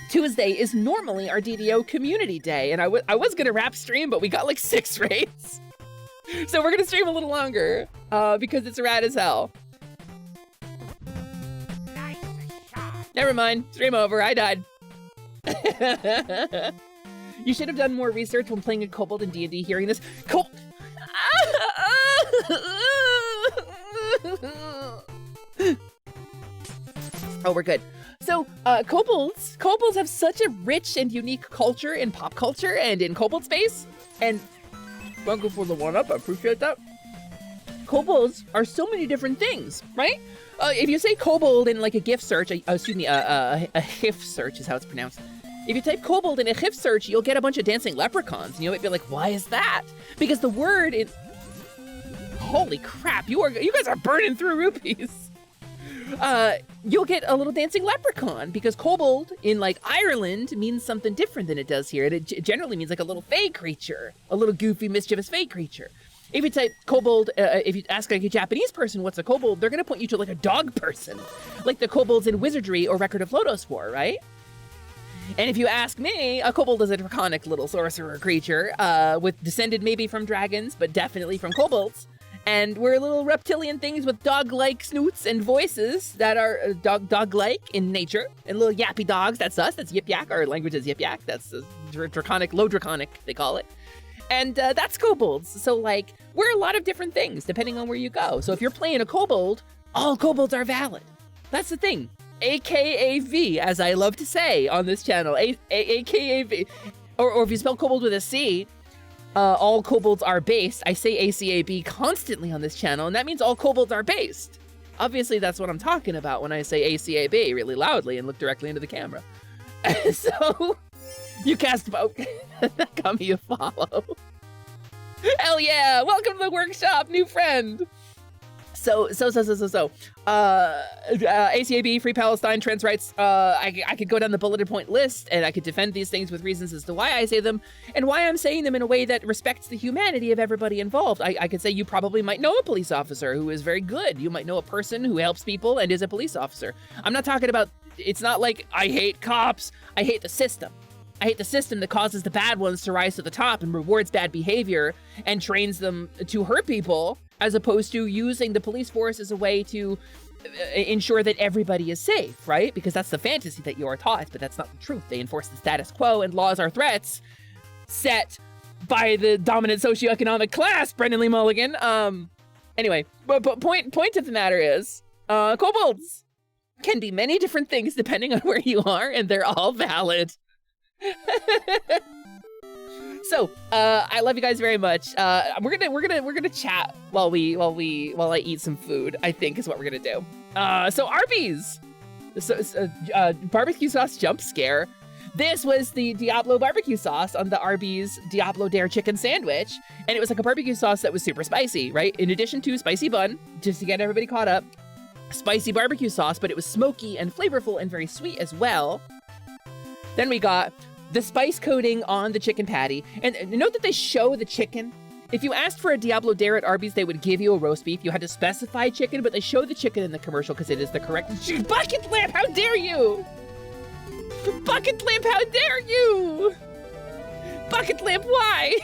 Tuesday, is normally our DDO community day, and I was gonna wrap stream, but we got like 6 raids. So we're gonna stream a little longer, because it's rad as hell. Never mind, stream over, I died. You should have done more research when playing a kobold in D&D, hearing this. Oh, we're good. So, kobolds have such a rich and unique culture in pop culture and in kobold space. And, thank you for the one-up, I appreciate that. Kobolds are so many different things, right? If you say kobold in like a GIF search, a GIF search is how it's pronounced. If you type kobold in a GIF search, you'll get a bunch of dancing leprechauns. And you might be like, why is that? Because the word in... Holy crap, you guys are burning through rupees. You'll get a little dancing leprechaun because kobold in like Ireland means something different than it does here. It generally means like a little fey creature, a little goofy, mischievous fey creature. If you type kobold, if you ask like a Japanese person what's a kobold, they're gonna point you to like a dog person, like the kobolds in Wizardry or Record of Lodos War, right? And if you ask me, a kobold is a draconic little sorcerer creature, with descended maybe from dragons, but definitely from kobolds. And we're little reptilian things with dog-like snoots and voices that are dog-like in nature. And little yappy dogs, that's us, that's Yip Yak. Our language is Yip Yak, that's draconic, low draconic, they call it. And that's kobolds. So like, we're a lot of different things depending on where you go. So if you're playing a kobold, all kobolds are valid. That's the thing. AKAV, as I love to say on this channel, AKAV. Or if you spell kobold with a C, all kobolds are based. I say ACAB constantly on this channel, and that means all kobolds are based. Obviously, that's what I'm talking about when I say ACAB really loudly and look directly into the camera. So, you cast both. Come you follow. Hell yeah! Welcome to the workshop, new friend! ACAB, Free Palestine, trans rights, I could go down the bulleted point list and I could defend these things with reasons as to why I say them and why I'm saying them in a way that respects the humanity of everybody involved. I could say you probably might know a police officer who is very good. You might know a person who helps people and is a police officer. I'm not talking about, it's not like I hate cops, I hate the system. I hate the system that causes the bad ones to rise to the top and rewards bad behavior and trains them to hurt people, as opposed to using the police force as a way to ensure that everybody is safe, right? Because that's the fantasy that you are taught, but that's not the truth. They enforce the status quo, and laws are threats set by the dominant socioeconomic class, Brendan Lee Mulligan. Anyway, but point of the matter is, kobolds can be many different things depending on where you are, and they're all valid. So, I love you guys very much. We're gonna chat while I eat some food, I think is what we're gonna do. So Arby's! Barbecue sauce jump scare. This was the Diablo barbecue sauce on the Arby's Diablo Dare chicken sandwich. And it was like a barbecue sauce that was super spicy, right? In addition to spicy bun, just to get everybody caught up, spicy barbecue sauce, but it was smoky and flavorful and very sweet as well. Then we got the spice coating on the chicken patty. And note that they show the chicken. If you asked for a Diablo Dare at Arby's, they would give you a roast beef. You had to specify chicken, but they show the chicken in the commercial because it is the correct... Bucket Lamp, how dare you? Bucket Lamp, how dare you? Bucket Lamp, why?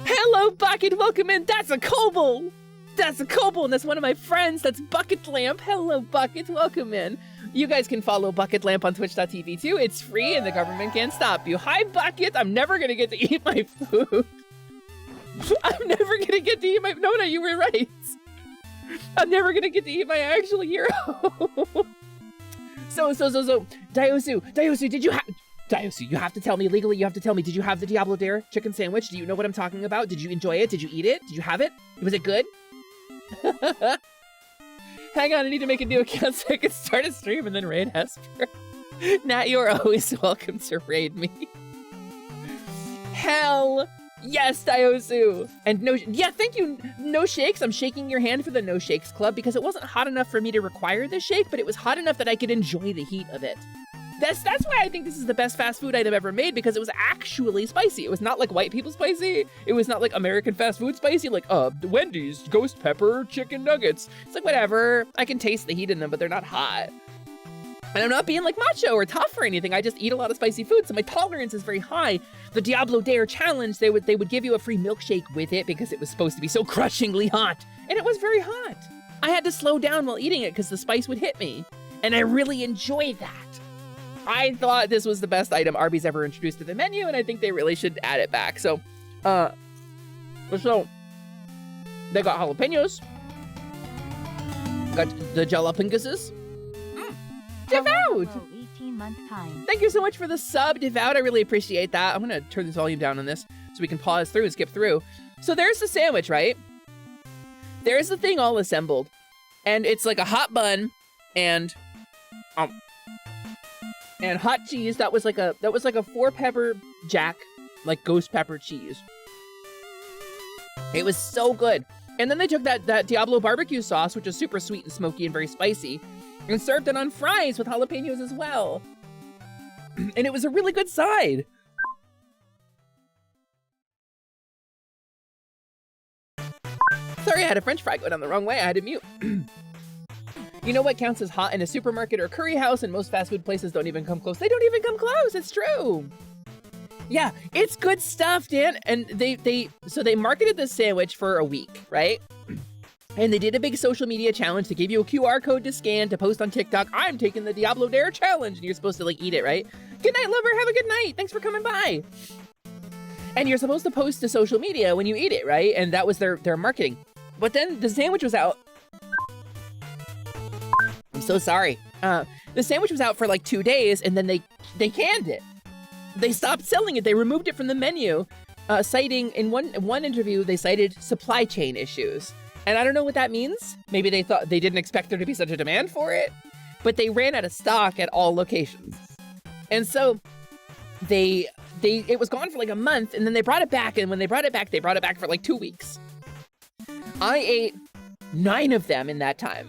Hello, Bucket, welcome in. That's a kobold. That's a kobold, and that's one of my friends. That's Bucket Lamp. Hello, Bucket, welcome in. You guys can follow Bucket Lamp on twitch.tv too. It's free and the government can't stop you. Hi, Bucket. I'm never gonna get to eat my food. I'm never gonna get to eat my... No, you were right. I'm never gonna get to eat my actual hero. So, Diosu, did you have... Diosu, you have to tell me, legally, you have to tell me, did you have the Diablo Dare chicken sandwich? Do you know what I'm talking about? Did you enjoy it? Did you eat it? Did you have it? Was it good? Hang on, I need to make a new account so I can start a stream and then raid Hesper. Nat, you're always welcome to raid me. Hell yes, Diosu! And thank you, No Shakes. I'm shaking your hand for the No Shakes Club because it wasn't hot enough for me to require the shake, but it was hot enough that I could enjoy the heat of it. That's why I think this is the best fast food item ever made, because it was actually spicy. It was not like white people spicy. It was not like American fast food spicy, like Wendy's ghost pepper chicken nuggets. It's like, whatever. I can taste the heat in them, but they're not hot. And I'm not being like macho or tough or anything. I just eat a lot of spicy food, so my tolerance is very high. The Diablo Dare challenge, they would give you a free milkshake with it because it was supposed to be so crushingly hot. And it was very hot. I had to slow down while eating it because the spice would hit me. And I really enjoy that. I thought this was the best item Arby's ever introduced to the menu, and I think they really should add it back. So, they got jalapenos. Got the jalapenos. Devout! 18-month time. Thank you so much for the sub, Devout. I really appreciate that. I'm gonna turn this volume down on this so we can pause through and skip through. So there's the sandwich, right? There's the thing all assembled. And it's like a hot bun and hot cheese. That was like a 4-pepper jack, like ghost pepper cheese. It was so good. And then they took that Diablo barbecue sauce, which is super sweet and smoky and very spicy, and served it on fries with jalapenos as well. And it was a really good side. had a french fry go down the wrong way. I had to mute. You know what counts as hot in a supermarket or curry house, and most fast food places don't even come close. They don't even come close. It's true. Yeah, it's good stuff, Dan. And they marketed this sandwich for a week, right? And they did a big social media challenge. They gave you a QR code to scan to post on TikTok. I'm taking the Diablo Dare challenge, and you're supposed to like eat it, right? Good night, lover. Have a good night. Thanks for coming by. And you're supposed to post to social media when you eat it, right? And that was their marketing. But then the sandwich was out. I'm so sorry. The sandwich was out for like 2 days, and then they canned it. They stopped selling it. They removed it from the menu, citing in one interview they cited supply chain issues. And I don't know what that means. Maybe they thought they didn't expect there to be such a demand for it, but they ran out of stock at all locations. And so it was gone for like a month, and then they brought it back. And when they brought it back for like 2 weeks. I ate 9 of them in that time.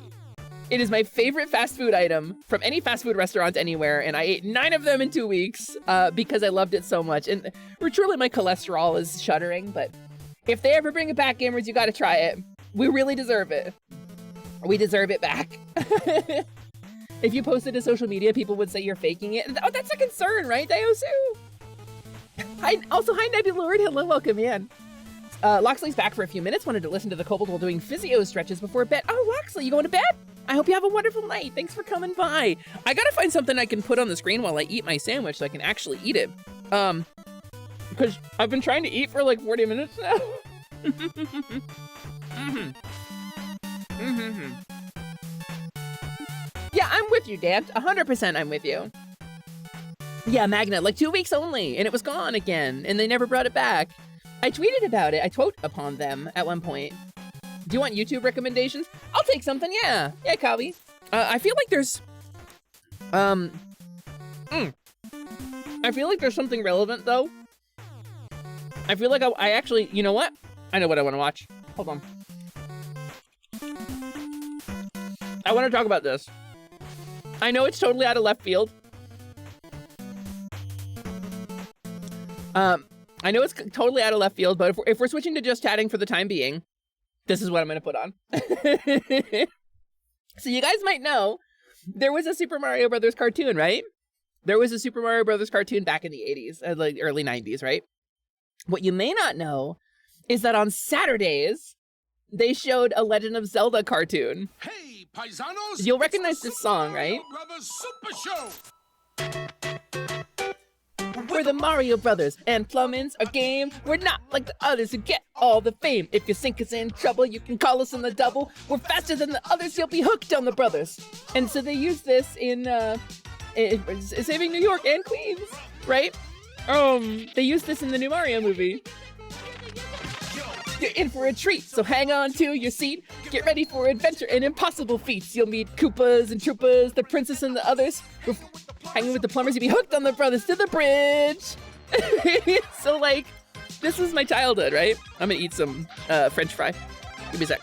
It is my favorite fast food item from any fast food restaurant anywhere, and I ate 9 of them in 2 weeks because I loved it so much. And truly, my cholesterol is shuddering, but if they ever bring it back, gamers, you gotta try it. We really deserve it. We deserve it back. If you posted to social media, people would say you're faking it. Oh, that's a concern, right, Diosu? Hi, Nebula Lord. Hello, welcome in. Loxley's back for a few minutes. Wanted to listen to the Kobold while doing physio stretches before bed. Oh, Loxley, you going to bed? I hope you have a wonderful night. Thanks for coming by. I gotta find something I can put on the screen while I eat my sandwich so I can actually eat it. Because I've been trying to eat for like 40 minutes now. Yeah, I'm with you, Dan. 100% I'm with you. Yeah, Magna, like 2 weeks only, and it was gone again, and they never brought it back. I tweeted about it. I twote upon them at one point. Do you want YouTube recommendations? I'll take something, yeah. Yeah, Kavi. I feel like there's... I feel like there's something relevant, though. I feel like I actually... You know what? I know what I want to watch. Hold on. I want to talk about this. I know it's totally out of left field. I know it's totally out of left field, but if we're switching to just chatting for the time being, this is what I'm going to put on. So you guys might know, there was a Super Mario Brothers cartoon, right? There was a Super Mario Brothers cartoon back in the 80s, like early 90s, right? What you may not know is that on Saturdays, they showed a Legend of Zelda cartoon. Hey, paisanos! You'll recognize this song, right? Brothers Super Show! We're the Mario Brothers, and plumbing's our game. We're not like the others who get all the fame. If your sink is in trouble, you can call us on the double. We're faster than the others, you'll be hooked on the brothers. And so they use this in Saving New York and Queens, right? They use this in the new Mario movie. You're in for a treat, so hang on to your seat. Get ready for adventure and impossible feats. You'll meet Koopas and Troopas, the princess and the others. Hanging with the plumbers, you'll be hooked on the brothers to the bridge. So, like, this was my childhood, right? I'm gonna eat some French fry. Give me a sec.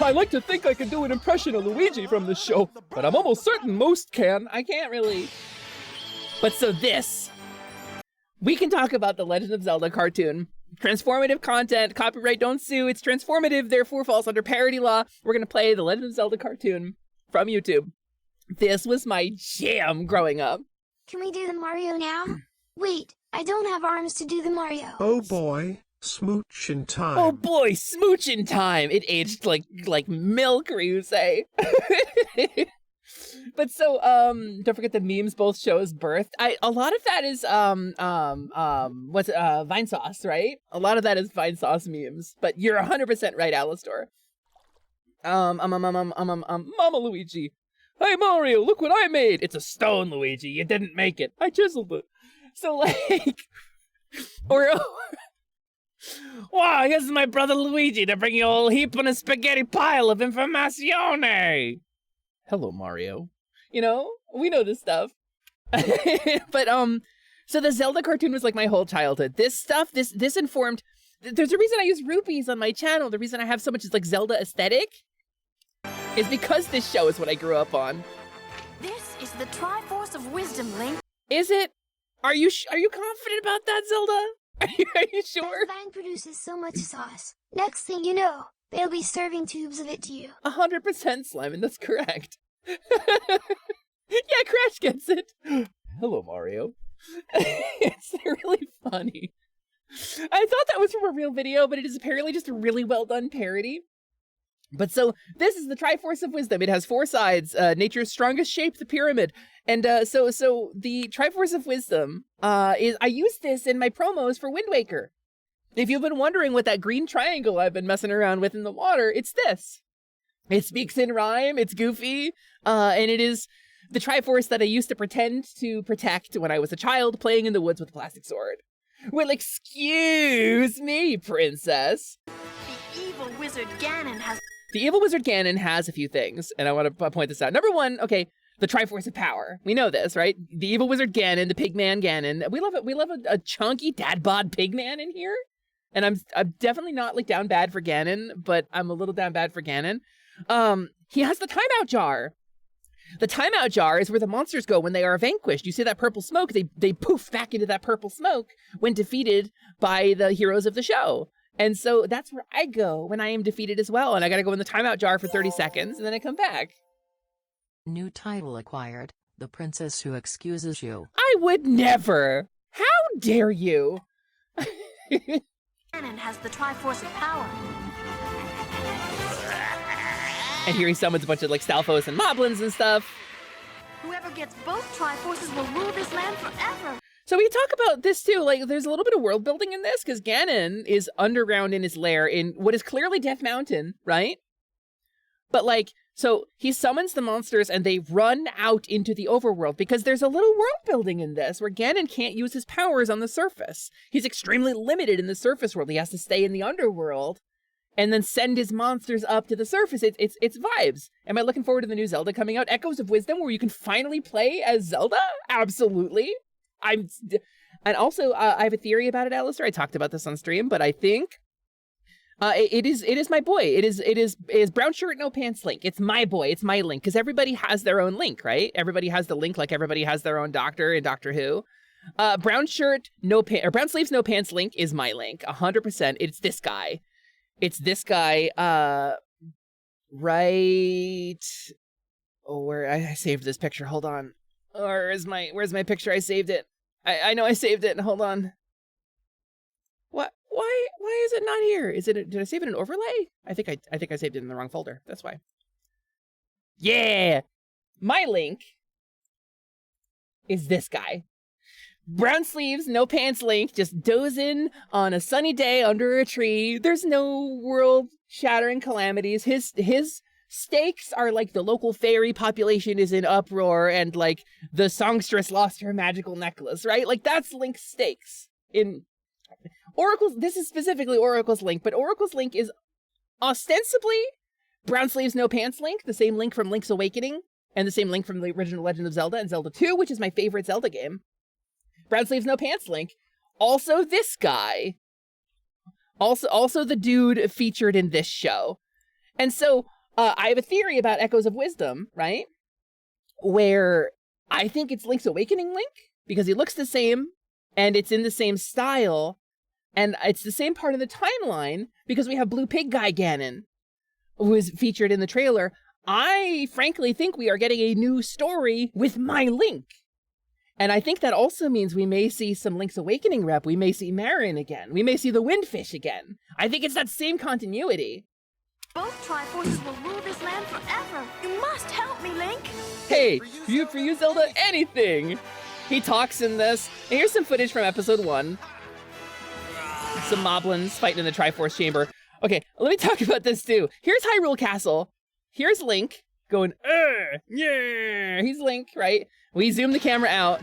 I like to think I can do an impression of Luigi from this show, but I'm almost certain most can. I can't really. But so this, we can talk about the Legend of Zelda cartoon. Transformative content, copyright don't sue. It's transformative, therefore falls under parody law. We're gonna play the Legend of Zelda cartoon from YouTube. This was my jam growing up. Can we do the Mario now? Wait, I don't have arms to do the Mario. Oh boy. Smoochin' time. Oh boy, smoochin' time. It aged like milk, Ryusei. But so, don't forget the memes both show his birth. A lot of that is Vine Sauce, right? A lot of that is Vine Sauce memes. But you're 100% right, Alistor. Mama Luigi. Hey Mario, look what I made. It's a stone, Luigi. You didn't make it. I chiseled it. So like, or. Wow, here's my brother Luigi to bring you a whole heap on a spaghetti pile of informazione. Hello, Mario. You know, we know this stuff. But, so the Zelda cartoon was like my whole childhood. This stuff, this informed, there's a reason I use rupees on my channel. The reason I have so much is like Zelda aesthetic is because this show is what I grew up on. This is the Triforce of Wisdom, Link. Is it? Are you confident about that, Zelda? Are you sure? That vine produces so much sauce. Next thing you know, they'll be serving tubes of it to you. 100% Simon, that's correct. Yeah, Crash gets it. Hello, Mario. It's really funny. I thought that was from a real video, but it is apparently just a really well done parody. But so this is the Triforce of Wisdom. It has 4 sides. Nature's strongest shape, the pyramid. And so the Triforce of Wisdom is, I use this in my promos for Wind Waker. If you've been wondering what that green triangle I've been messing around with in the water, it's this. It speaks in rhyme, it's goofy, and it is the Triforce that I used to pretend to protect when I was a child playing in the woods with a plastic sword. Well, excuse me, princess. The evil wizard Ganon has... The evil wizard Ganon has a few things, and I want to point this out. Number 1, okay, the Triforce of Power. We know this, right? The evil wizard Ganon, the pigman Ganon. We love it. We love a chunky dad bod pigman in here. And I'm definitely not like down bad for Ganon, but I'm a little down bad for Ganon. He has the timeout jar. The timeout jar is where the monsters go when they are vanquished. You see that purple smoke, they poof back into that purple smoke when defeated by the heroes of the show. And so that's where I go when I am defeated as well. And I gotta go in the timeout jar for 30 seconds and then I come back. New title acquired, The Princess Who Excuses You. I would never. How dare you? Ganon has the Triforce of Power. And here he summons a bunch of like Stalfos and Moblins and stuff. Whoever gets both Triforces will rule this land forever. So we talk about this too, like there's a little bit of world building in this because Ganon is underground in his lair in what is clearly Death Mountain, right? But like, so he summons the monsters and they run out into the overworld because there's a little world building in this where Ganon can't use his powers on the surface. He's extremely limited in the surface world. He has to stay in the underworld and then send his monsters up to the surface. It's vibes. Am I looking forward to the new Zelda coming out? Echoes of Wisdom, where you can finally play as Zelda? Absolutely. And also, I have a theory about it, Alistair. I talked about this on stream, but I think it is my boy. It is brown shirt, no pants Link. It's my boy. It's my Link, because everybody has their own Link, right? Everybody has the Link, like everybody has their own Doctor in Doctor Who. Brown shirt, no pants, or brown sleeves, no pants Link is my Link, 100%. It's this guy. It's this guy. Right. Oh, where I saved this picture. Hold on. Where's my picture? I saved it. I know I saved it. Hold on. What? Why is it not here? Did I save it in overlay? I think I saved it in the wrong folder. That's why. Yeah. My Link is this guy. Brown sleeves, no pants Link, just dozing on a sunny day under a tree. There's no world-shattering calamities. His stakes are like the local fairy population is in uproar and like the songstress lost her magical necklace, right? Like that's Link's stakes. In Oracle's, this is specifically Oracle's Link, but Oracle's Link is ostensibly brown sleeves, no pants Link, the same Link from Link's Awakening and the same Link from the original Legend of Zelda and Zelda 2, which is my favorite Zelda game. Brown sleeves, no pants Link. Also this guy. Also the dude featured in this show. And so I have a theory about Echoes of Wisdom, right? Where I think it's Link's Awakening Link because he looks the same and it's in the same style and it's the same part of the timeline because we have Blue Pig Guy Ganon who is featured in the trailer. I frankly think we are getting a new story with my Link. And I think that also means we may see some Link's Awakening rep. We may see Marin again. We may see the Windfish again. I think it's that same continuity. Both Triforces will rule this land forever. You must help me, Link. Hey, for you, Zelda, anything. He talks in this. And here's some footage from episode 1. Some Moblins fighting in the Triforce Chamber. Okay, let me talk about this too. Here's Hyrule Castle. Here's Link going, yeah. He's Link, right? We zoom the camera out.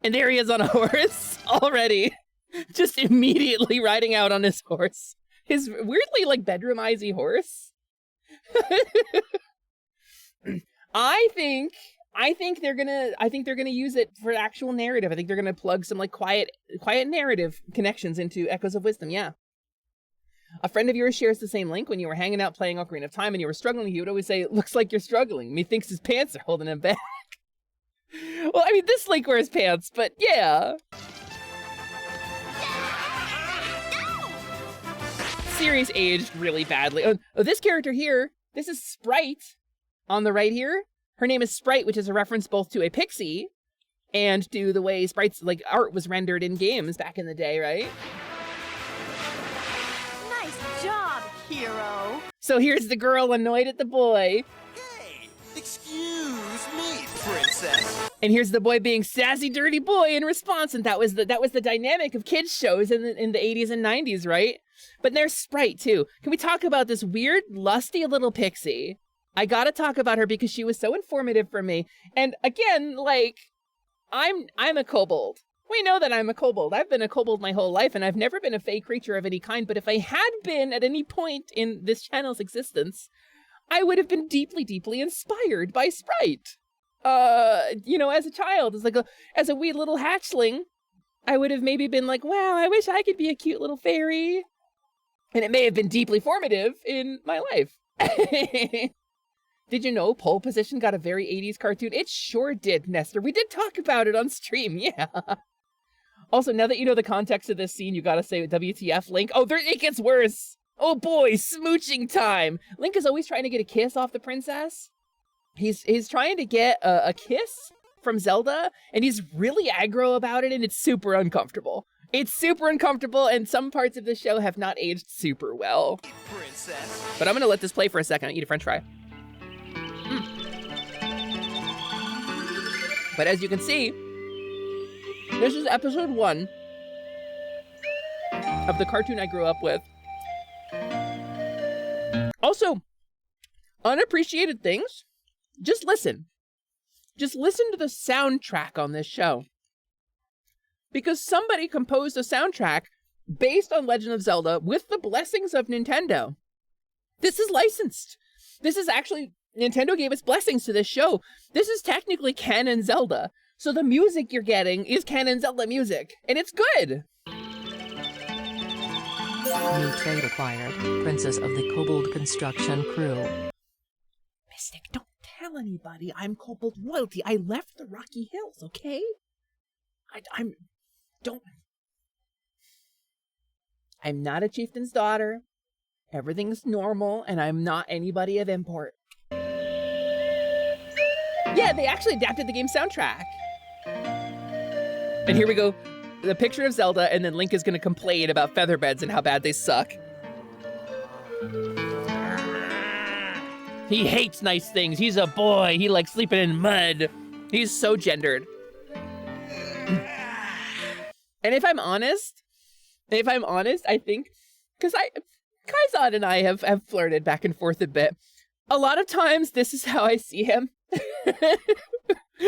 And there he is on a horse already. Just immediately riding out on his horse. His weirdly like bedroom-izy horse. I think they're gonna use it for actual narrative. I think they're gonna plug some like quiet narrative connections into Echoes of Wisdom. Yeah. A friend of yours shares the same link. When you were hanging out playing Ocarina of Time and you were struggling, he would always say, "It looks like you're struggling." Methinks his pants are holding him back. Well, I mean, this Link wears pants, but yeah. Series aged really badly. Oh, this character here, this is Sprite on the right here. Her name is Sprite, which is a reference both to a pixie and to the way Sprite's like art was rendered in games back in the day, right? Nice job, hero. So here's the girl annoyed at the boy. Excuse me, princess. And here's the boy being sassy, dirty boy in response, and that was the dynamic of kids shows in the 80s and 90s, right? But there's Sprite too. Can we talk about this weird, lusty little pixie? I gotta talk about her because she was so informative for me. And again, like, I'm a kobold. We know that I'm a kobold. I've been a kobold my whole life, and I've never been a fey creature of any kind. But if I had been at any point in this channel's existence, I would have been deeply, deeply inspired by Sprite. You know, as a child, as a wee little hatchling, I would have maybe been like, wow, I wish I could be a cute little fairy. And it may have been deeply formative in my life. Did you know Pole Position got a very 80s cartoon? It sure did, Nestor. We did talk about it on stream, yeah. Also, now that you know the context of this scene, you gotta say WTF, Link. Oh, it gets worse. Oh boy, smooching time. Link is always trying to get a kiss off the princess. He's trying to get a kiss from Zelda, and he's really aggro about it, and it's super uncomfortable. It's super uncomfortable, and some parts of the show have not aged super well. Princess. But I'm gonna let this play for a second. I'll eat a french fry. But as you can see, this is episode 1 of the cartoon I grew up with. Also, unappreciated things, just listen. Just listen to the soundtrack on this show. Because somebody composed a soundtrack based on Legend of Zelda with the blessings of Nintendo. This is licensed. This is actually, Nintendo gave its blessings to this show. This is technically canon Zelda. So the music you're getting is canon Zelda music. And it's good. New trait acquired. Princess of the Kobold Construction Crew. Mystic, don't tell anybody I'm Kobold royalty. I left the Rocky Hills, okay? I'm not a chieftain's daughter. Everything's normal, and I'm not anybody of import. Yeah, they actually adapted the game soundtrack. And here we go. The picture of Zelda, and then Link is going to complain about featherbeds and how bad they suck. He hates nice things. He's a boy. He likes sleeping in mud. He's so gendered. And if I'm honest, I think, because Kaizad and I have flirted back and forth a bit. A lot of times, this is how I see him.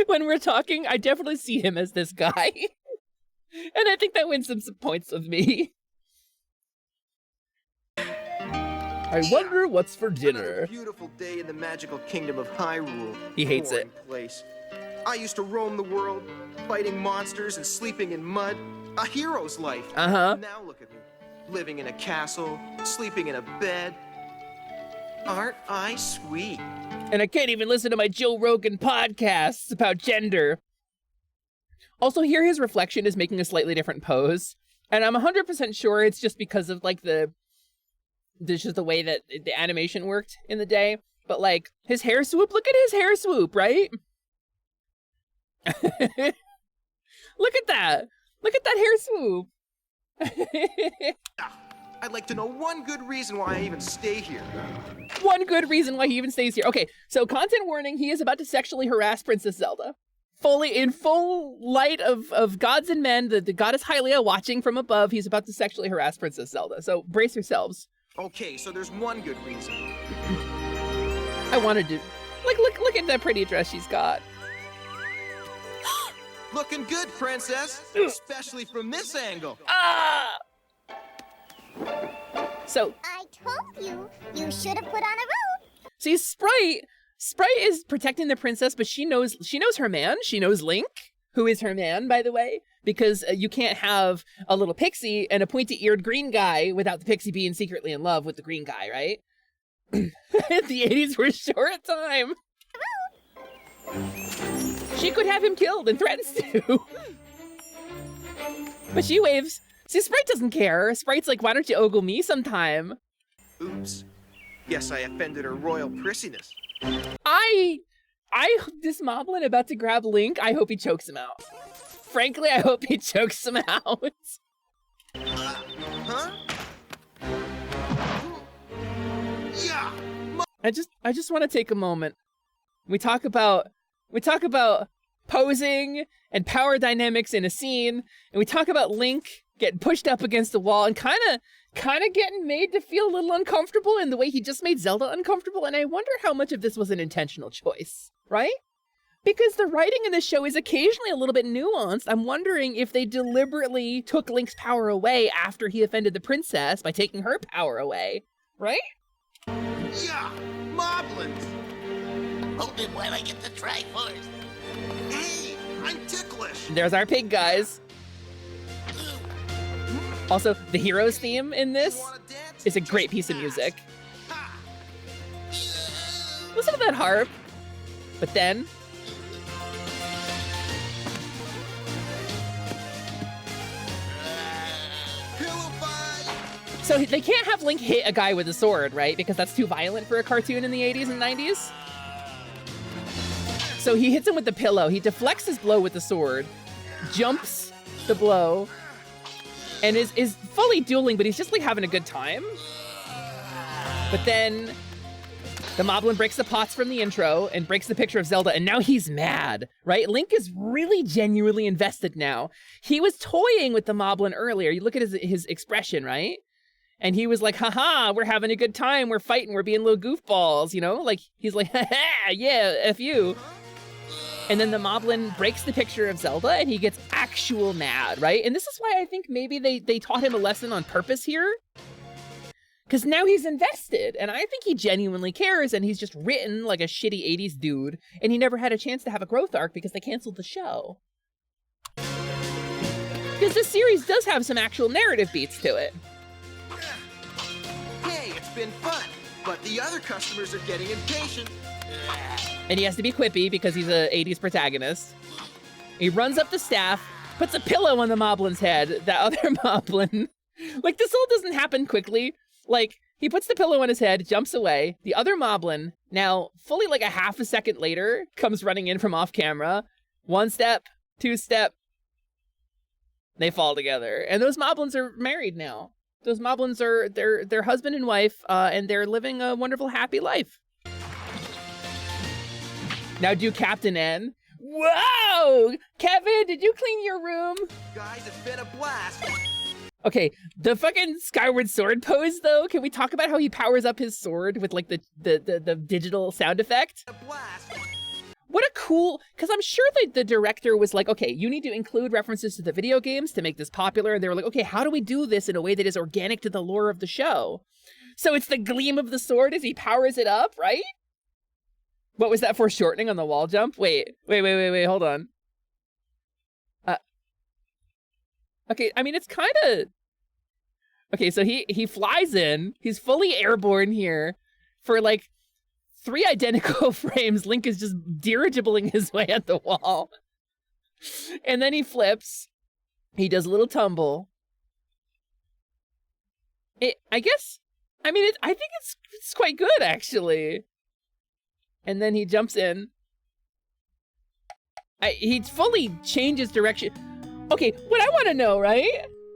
When we're talking, I definitely see him as this guy. And I think that wins some points with me. I wonder what's for dinner. Another beautiful day in the magical kingdom of Hyrule. He hates Boring it. Place. I used to roam the world, fighting monsters and sleeping in mud. A hero's life. Uh-huh. Now look at me, living in a castle, sleeping in a bed. Aren't I sweet? And I can't even listen to my Joe Rogan podcasts about gender. Also, here his reflection is making a slightly different pose. And I'm 100% sure it's just because of, like, this is the way that the animation worked in the day. But, like, his hair swoop, look at his hair swoop, right? Look at that. Look at that hair swoop. I'd like to know one good reason why I even stay here. One good reason why he even stays here. Okay, so content warning, he is about to sexually harass Princess Zelda. In full light of gods and men, the goddess Hylia watching from above, he's about to sexually harass Princess Zelda. So brace yourselves. Okay, so there's one good reason. I wanted to... Look at that pretty dress she's got. Looking good, princess. Especially from this angle. Ah! So... I told you should have put on a robe. See, Sprite is protecting the princess, but she knows her man. She knows Link. who is her man, by the way, because you can't have a little pixie and a pointy-eared green guy without the pixie being secretly in love with the green guy, right? The 80s were a short time. She could have him killed and threatens to. But she waves. See, Sprite doesn't care. Sprite's like, why don't you ogle me sometime? Oops. Guess I offended her royal prissiness. This Moblin about to grab Link, I hope he chokes him out. Frankly, I hope he chokes him out. Huh? Yeah. I just want to take a moment. We talk about posing and power dynamics in a scene, and we talk about Link getting pushed up against the wall and kind of getting made to feel a little uncomfortable in the way he just made Zelda uncomfortable, and I wonder how much of this was an intentional choice, right? Because the writing in the show is occasionally a little bit nuanced. I'm wondering if they deliberately took Link's power away after he offended the princess by taking her power away, right? Yeah, Moblins. Hold it while I get the Triforce. Hey, I'm ticklish. There's our pig guys. Also, the hero's theme in this is a great piece of music. Listen to that harp. But then... So they can't have Link hit a guy with a sword, right? Because that's too violent for a cartoon in the 80s and 90s. So he hits him with the pillow. He deflects his blow with the sword, jumps the blow, and is fully dueling, but he's just like having a good time. But then the Moblin breaks the pots from the intro and breaks the picture of Zelda, and now he's mad, right? Link is really genuinely invested now. He was toying with the Moblin earlier. You look at his expression, right? And he was like, haha, we're having a good time, we're fighting, we're being little goofballs, you know? Like, he's like, haha, yeah, F you. And then the Moblin breaks the picture of Zelda and he gets actual mad, right? And this is why I think maybe they taught him a lesson on purpose here. Because now he's invested, and I think he genuinely cares, and he's just written like a shitty 80s dude, and he never had a chance to have a growth arc because they canceled the show. Because this series does have some actual narrative beats to it. Hey, it's been fun, but the other customers are getting impatient. And he has to be quippy because he's a 80s protagonist. He runs up the staff, puts a pillow on the Moblin's head, that other Moblin. Like, this all doesn't happen quickly. Like, he puts the pillow on his head, jumps away. The other Moblin, now fully like a half a second later, comes running in from off camera. 1 step, 2 step. They fall together. And those Moblins are married now. Those Moblins are they're husband and wife, and they're living a wonderful, happy life. Now do Captain N. Whoa! Kevin, did you clean your room? Guys, it's been a blast. Okay, the fucking Skyward Sword pose, though. Can we talk about how he powers up his sword with, like, the digital sound effect? What a cool... Because I'm sure that the director was like, okay, you need to include references to the video games to make this popular. And they were like, okay, how do we do this in a way that is organic to the lore of the show? So it's the gleam of the sword as he powers it up, right? What was that foreshortening on the wall jump? Wait, hold on. Okay, I mean, it's kind of... Okay, so he flies in. He's fully airborne here. For, like, 3 identical frames, Link is just dirigibling his way at the wall. And then he flips. He does a little tumble. I guess... I mean, I think it's quite good, actually. And then he jumps in. He fully changes direction. Okay, what I want to know, right?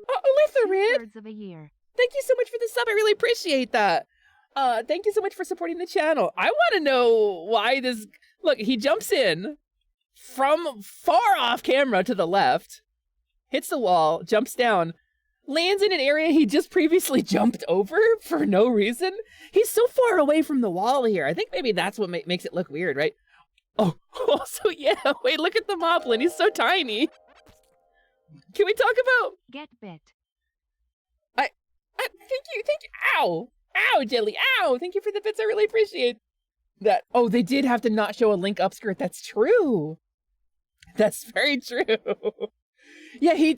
Olitha Rid, of a year. Thank you so much for the sub. I really appreciate that. Thank you so much for supporting the channel. I want to know why this... Look, he jumps in from far off camera to the left, hits the wall, jumps down, lands in an area he just previously jumped over for no reason. He's so far away from the wall here. I think maybe that's what makes it look weird, right? Oh, also, yeah, wait, look at the Moblin. He's so tiny. Can we talk about... Get bit. Thank you, ow! Ow, Jelly, ow! Thank you for the bits, I really appreciate that. Oh, they did have to not show a Link upskirt, that's true. That's very true. Yeah,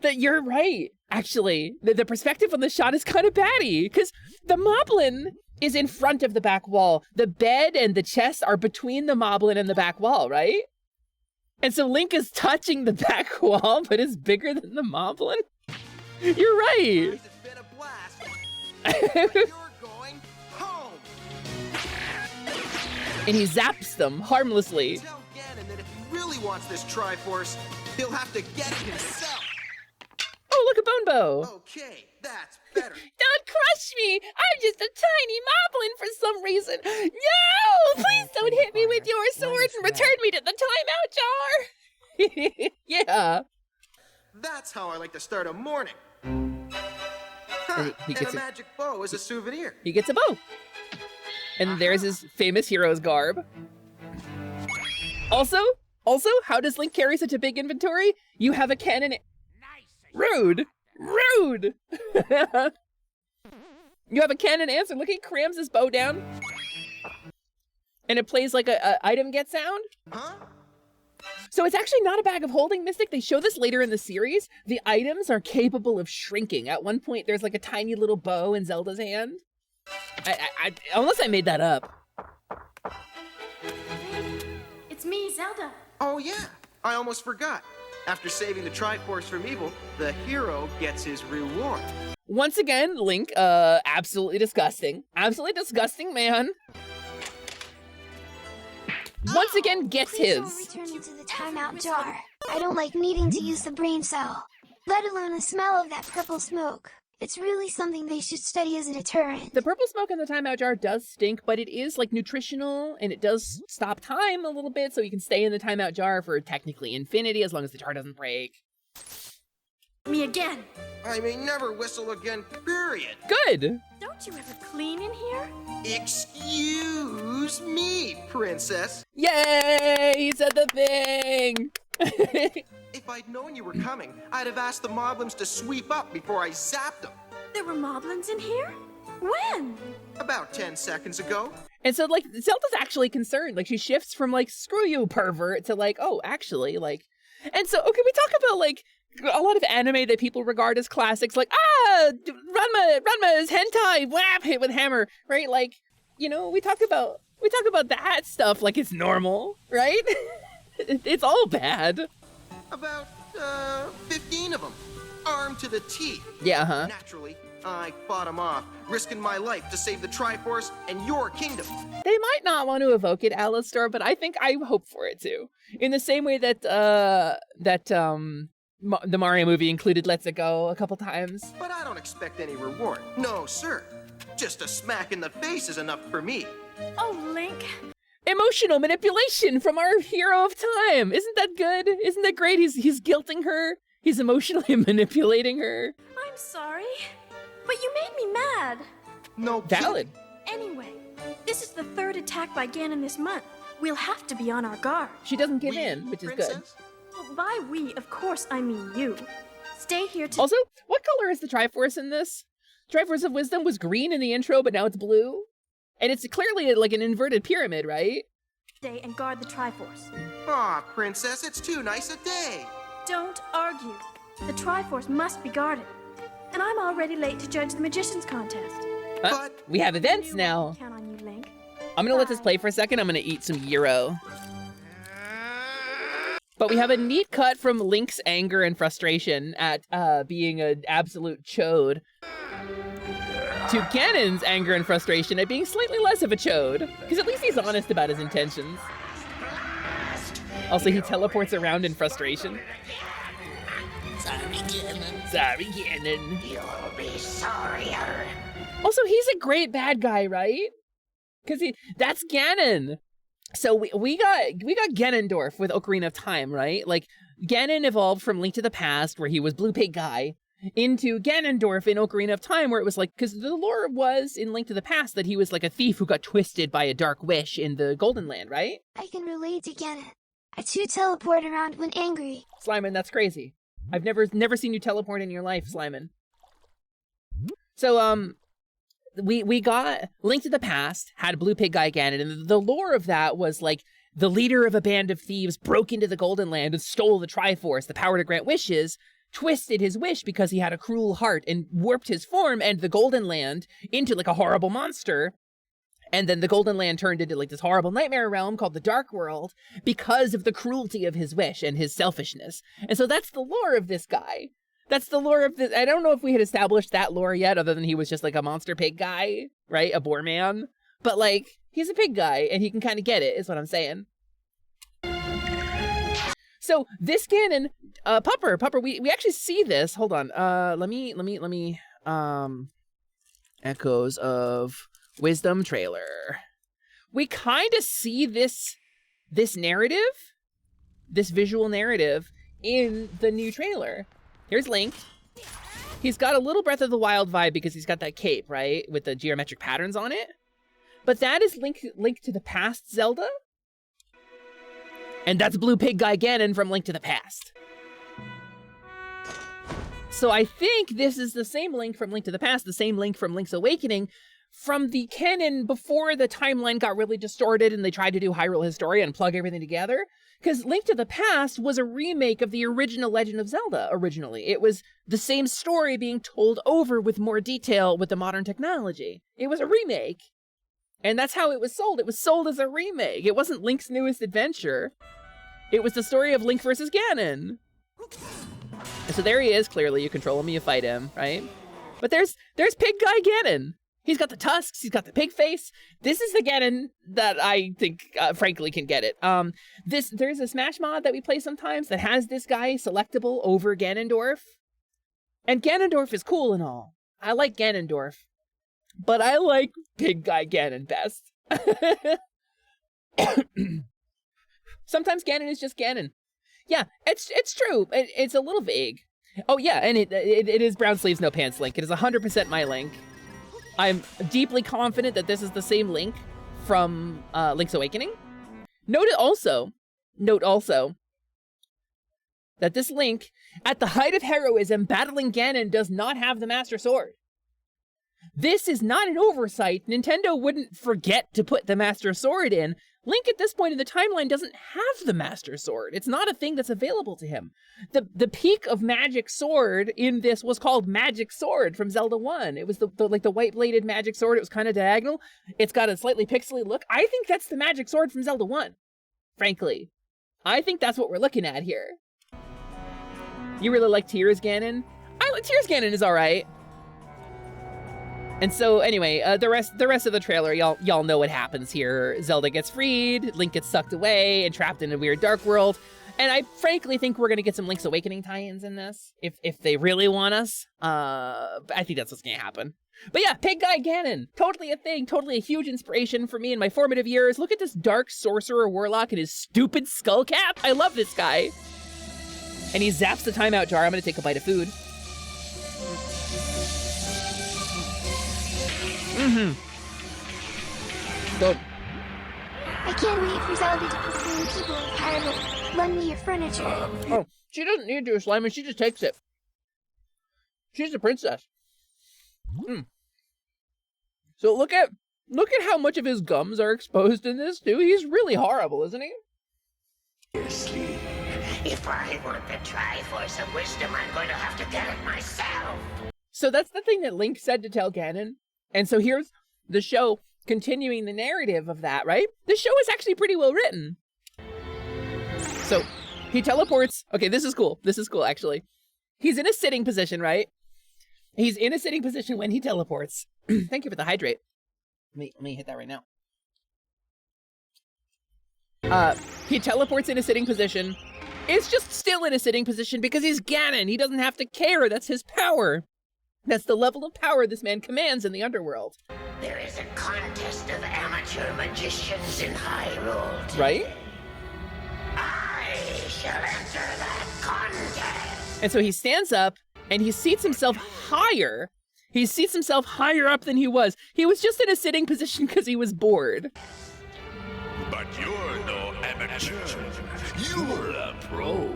you're right. Actually, the perspective on the shot is kind of batty because the moblin is in front of the back wall. The bed and the chest are between the moblin and the back wall, right? And so Link is touching the back wall, but is bigger than the moblin. You're right. It's been a blast. But you're going home. And he zaps them harmlessly. Tell Ganon that if he really wants this Triforce, he'll have to get it himself. Oh, look, a bone bow. Okay, that's better. Don't crush me. I'm just a tiny moblin for some reason. No, please don't hit me with your sword and return me to the timeout jar. Yeah. That's how I like to start a morning. And he And gets a magic bow as a souvenir. He gets a bow. And there's his famous hero's garb. Also, how does Link carry such a big inventory? You have a cannon. Rude. You have a cannon answer. Look, he crams his bow down. And it plays like a item get sound. Huh? So it's actually not a bag of holding, Mystic. They show this later in the series. The items are capable of shrinking. At one point, there's like a tiny little bow in Zelda's hand. Unless I made that up. It's me, Zelda. Oh yeah, I almost forgot. After saving the Triforce from evil, the hero gets his reward. Once again, Link, absolutely disgusting. Absolutely disgusting, man. Once again, gets Please his. don't return me to the timeout jar. I don't like needing to use the brain cell, let alone the smell of that purple smoke. It's really something they should study as a deterrent. The purple smoke in the timeout jar does stink, but it is like nutritional and it does stop time a little bit, so you can stay in the timeout jar for technically infinity as long as the jar doesn't break. Me again. I may never whistle again, period. Good. Don't you ever clean in here? Excuse me, princess. Yay! He said the thing! If I'd known you were coming, I'd have asked the moblins to sweep up before I zapped them. There were moblins in here? When? About 10 seconds ago. And so, like, Zelda's actually concerned. Like, she shifts from, like, screw you, pervert, to, like, oh, actually, like... And so, okay, we talk about, like, a lot of anime that people regard as classics, like, Ranma's hentai, whap, hit with hammer, right? Like, you know, we talk about that stuff like it's normal, right? It's all bad. About, 15 of them. Armed to the teeth. Yeah, huh? Naturally, I fought them off, risking my life to save the Triforce and your kingdom. They might not want to evoke it, Alistar, but I think I hope for it too. In the same way that, the Mario movie included Let's It Go a couple times. But I don't expect any reward. No, sir. Just a smack in the face is enough for me. Oh, Link. Emotional manipulation from our hero of time. Isn't that good? Isn't that great? He's guilting her. He's emotionally manipulating her. I'm sorry, but you made me mad. No, valid. Anyway, this is the third attack by Ganon this month. We'll have to be on our guard. She doesn't give in, which is good. Well, by we, of course, I mean you. Stay here to— Also, what color is the Triforce in this? Triforce of Wisdom was green in the intro, but now it's blue. And it's clearly like an inverted pyramid, right? Stay and guard the Triforce. Aw, princess, it's too nice a day. Don't argue. The Triforce must be guarded. And I'm already late to judge the Magician's Contest. But we have events now. Count on you, Link. I'm gonna let this play for a second. I'm gonna eat some gyro. But we have a neat cut from Link's anger and frustration at being an absolute chode to Ganon's anger and frustration at being slightly less of a chode. Because at least he's honest about his intentions. Also, he teleports around in frustration. Sorry, Ganon. Sorry, Ganon. You'll be sorrier. Also, he's a great bad guy, right? Because that's Ganon. So we got Ganondorf with Ocarina of Time, right? Like, Ganon evolved from Link to the Past, where he was Blue Pig Guy, into Ganondorf in Ocarina of Time, where it was like, because the lore was in Link to the Past that he was like a thief who got twisted by a dark wish in the Golden Land, right? I can relate to Ganon. I too teleport around when angry. Slimen, that's crazy. I've never seen you teleport in your life, Slimen. So, we got Link to the Past, had Blue Pig Guy Ganon, and the lore of that was like the leader of a band of thieves broke into the Golden Land and stole the Triforce, the power to grant wishes, twisted his wish because he had a cruel heart and warped his form and the Golden Land into like a horrible monster. And then the Golden Land turned into like this horrible nightmare realm called the Dark World because of the cruelty of his wish and his selfishness. And so that's the lore of this guy. That's the lore of this. I don't know if we had established that lore yet, other than he was just like a monster pig guy, right? A boar man. But like, he's a pig guy and he can kind of get it, is what I'm saying. So this Ganon, Pupper, we actually see this. Hold on. Let me, Echoes of Wisdom trailer. We kind of see this narrative, this visual narrative in the new trailer. Here's Link. He's got a little Breath of the Wild vibe because he's got that cape, right? With the geometric patterns on it. But that is Link to the Past Zelda. And that's Blue Pig Guy Ganon from Link to the Past. So I think this is the same Link from Link to the Past, the same Link from Link's Awakening, from the canon before the timeline got really distorted and they tried to do Hyrule Historia and plug everything together. Because Link to the Past was a remake of the original Legend of Zelda originally. It was the same story being told over with more detail with the modern technology. It was a remake. And that's how it was sold. It was sold as a remake. It wasn't Link's newest adventure. It was the story of Link versus Ganon. And so there he is. Clearly, you control him, you fight him, right? But there's Pig Guy Ganon. He's got the tusks. He's got the pig face. This is the Ganon that I think, frankly, can get it. There's a Smash mod that we play sometimes that has this guy selectable over Ganondorf. And Ganondorf is cool and all. I like Ganondorf. But I like Pig Guy Ganon best. Sometimes Ganon is just Ganon. Yeah, it's true. It's a little vague. Oh yeah, and it is Brown Sleeves No Pants Link. It is 100% my Link. I'm deeply confident that this is the same Link from Link's Awakening. Note also that this Link, at the height of heroism, battling Ganon does not have the Master Sword. This is not an oversight. Nintendo wouldn't forget to put the Master Sword in. Link at this point in the timeline doesn't have the Master Sword. It's not a thing that's available to him. The peak of Magic Sword in this was called Magic Sword from Zelda 1. It was the white-bladed Magic Sword. It was kind of diagonal. It's got a slightly pixely look. I think that's the Magic Sword from Zelda 1, frankly. I think that's what we're looking at here. You really like Tears Ganon? Tears Ganon is all right. And so anyway, the rest of the trailer, y'all know what happens here. Zelda gets freed, Link gets sucked away and trapped in a weird dark world. And I frankly think we're gonna get some Link's Awakening tie-ins in this, if they really want us. I think that's what's gonna happen. But yeah, Pig Guy Ganon, totally a thing, totally a huge inspiration for me in my formative years. Look at this dark sorcerer warlock and his stupid skull cap. I love this guy. And he zaps the timeout jar. I'm gonna take a bite of food. Good. I can't wait for Zelda to persuade people of Hyrule. Lend me your furniture. Oh, she doesn't need to, Slimy. She just takes it. She's a princess. So look at how much of his gums are exposed in this too. He's really horrible, isn't he? Seriously, if I want the Triforce of Wisdom, I'm going to have to get it myself. So that's the thing that Link said to tell Ganon. And so here's the show continuing the narrative of that, right? The show is actually pretty well written. So he teleports. Okay, this is cool. This is cool, actually. He's in a sitting position, right? He's in a sitting position when he teleports. Thank you for the hydrate. Let me hit that right now. He teleports in a sitting position. It's just still in a sitting position because he's Ganon. He doesn't have to care. That's his power. That's the level of power this man commands in the underworld. There is a contest of amateur magicians in Hyrule today. Right? I shall enter that contest. And so he stands up and he seats himself higher. He seats himself higher up than he was. He was just in a sitting position because he was bored. But you're no amateur. You're a pro.